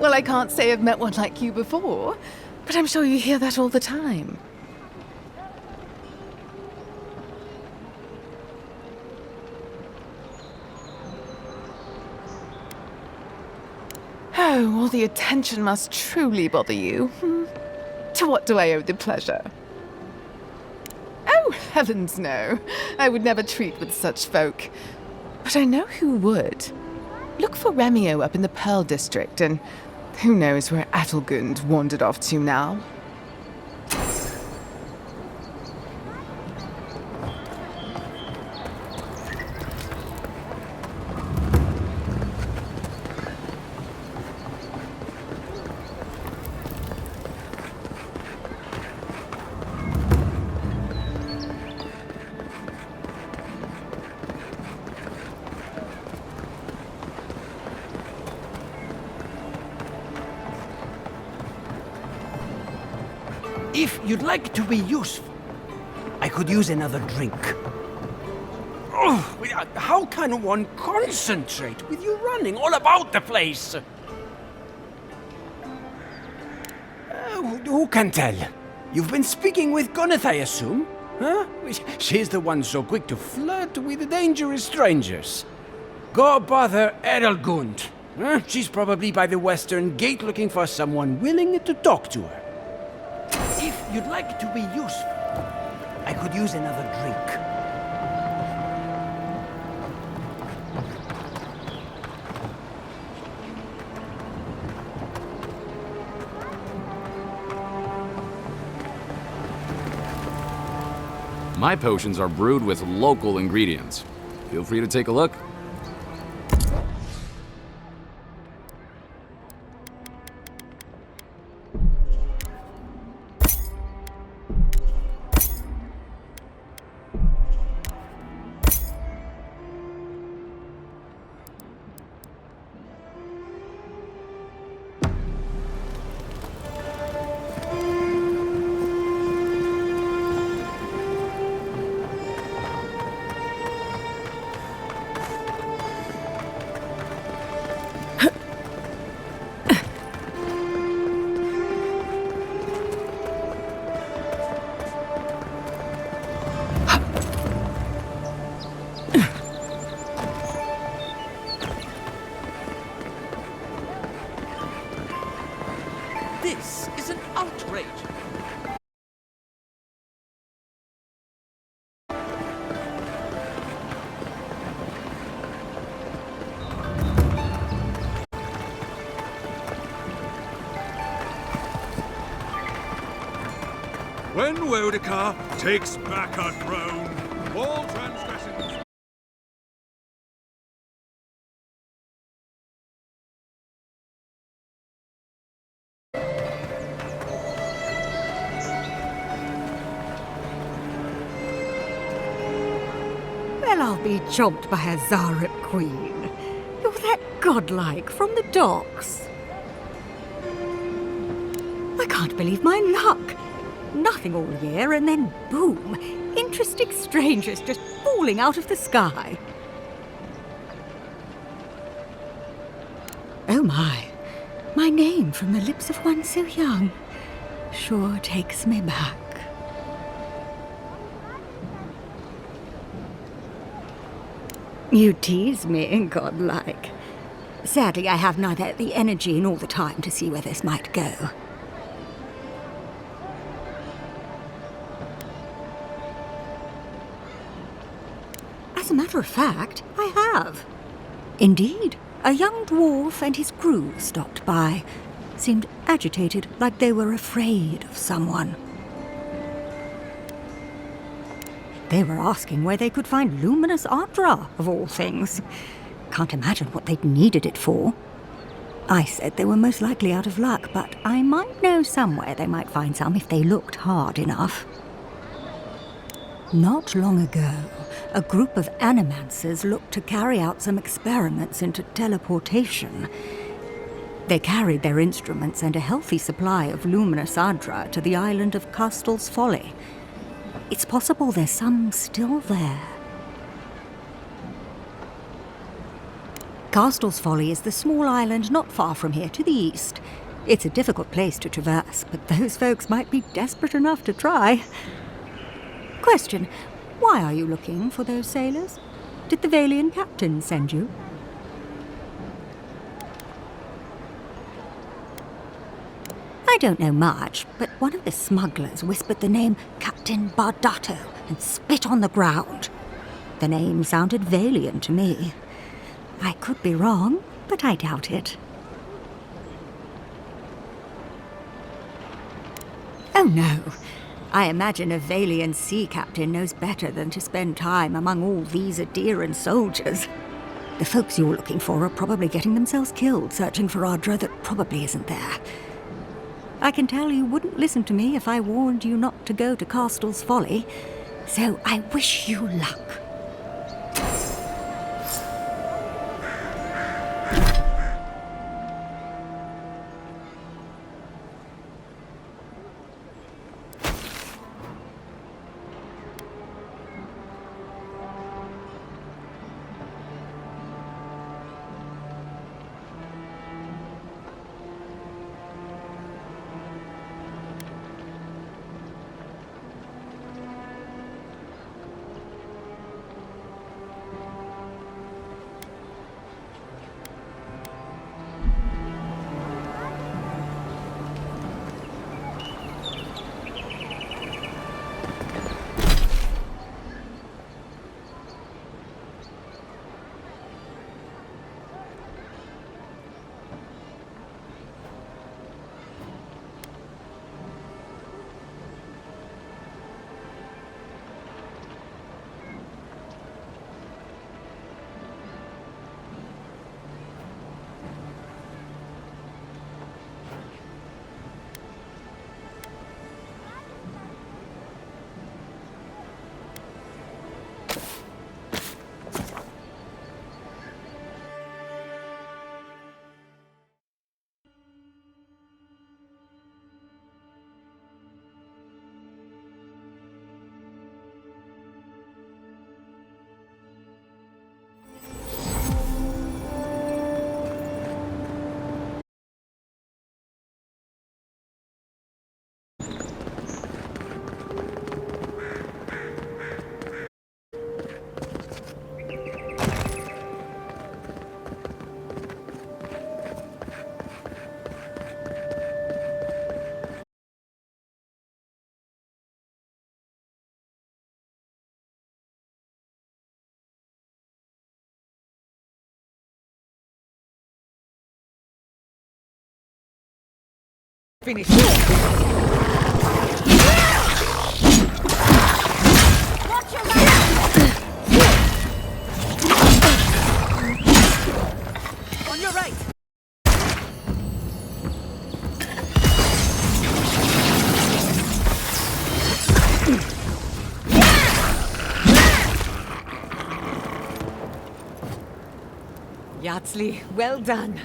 Well, I can't say I've met one like you before, but I'm sure you hear that all the time. Oh, all the attention must truly bother you. To what do I owe the pleasure? Oh, heavens no. I would never treat with such folk. But I know who would. Look for Remio up in the Pearl District, and who knows where Adelgund wandered off to now. If you'd like to be useful, I could use another drink. Oh, how can one concentrate with you running all about the place? Who can tell? You've been speaking with Gunneth, I assume? Huh? She's the one so quick to flirt with dangerous strangers. Go bother Edelgund. Huh? She's probably by the western gate looking for someone willing to talk to her. If you'd like to be useful, I could use another drink. My potions are brewed with local ingredients. Feel free to take a look. This is an outrage. When Wodaka takes back our throne, all transgressions... Well, I'll be chomped by a Zarep queen. You're that godlike from the docks. I can't believe my luck. Nothing all year, and then boom, interesting strangers just falling out of the sky. Oh my name from the lips of one so young sure takes me back. You tease me, godlike. Sadly, I have neither the energy nor the time to see where this might go. As a matter of fact, I have. Indeed, a young dwarf and his crew stopped by. Seemed agitated, like they were afraid of someone. They were asking where they could find luminous Ardra, of all things. Can't imagine what they'd needed it for. I said they were most likely out of luck, but I might know somewhere they might find some if they looked hard enough. Not long ago, a group of animancers looked to carry out some experiments into teleportation. They carried their instruments and a healthy supply of luminous Ardra to the island of Castel's Folly. It's possible there's some still there. Castle's Folly is the small island not far from here to the east. It's a difficult place to traverse, but those folks might be desperate enough to try. Question, why are you looking for those sailors? Did the Valian captain send you? I don't know much, but one of the smugglers whispered the name Captain Bardato and spit on the ground. The name sounded Valian to me. I could be wrong, but I doubt it. Oh no. I imagine a Valian sea captain knows better than to spend time among all these Adiran soldiers. The folks you're looking for are probably getting themselves killed searching for Adra that probably isn't there. I can tell you wouldn't listen to me if I warned you not to go to Castle's Folly, so I wish you luck. Finish. On your right. Yatzli, well done.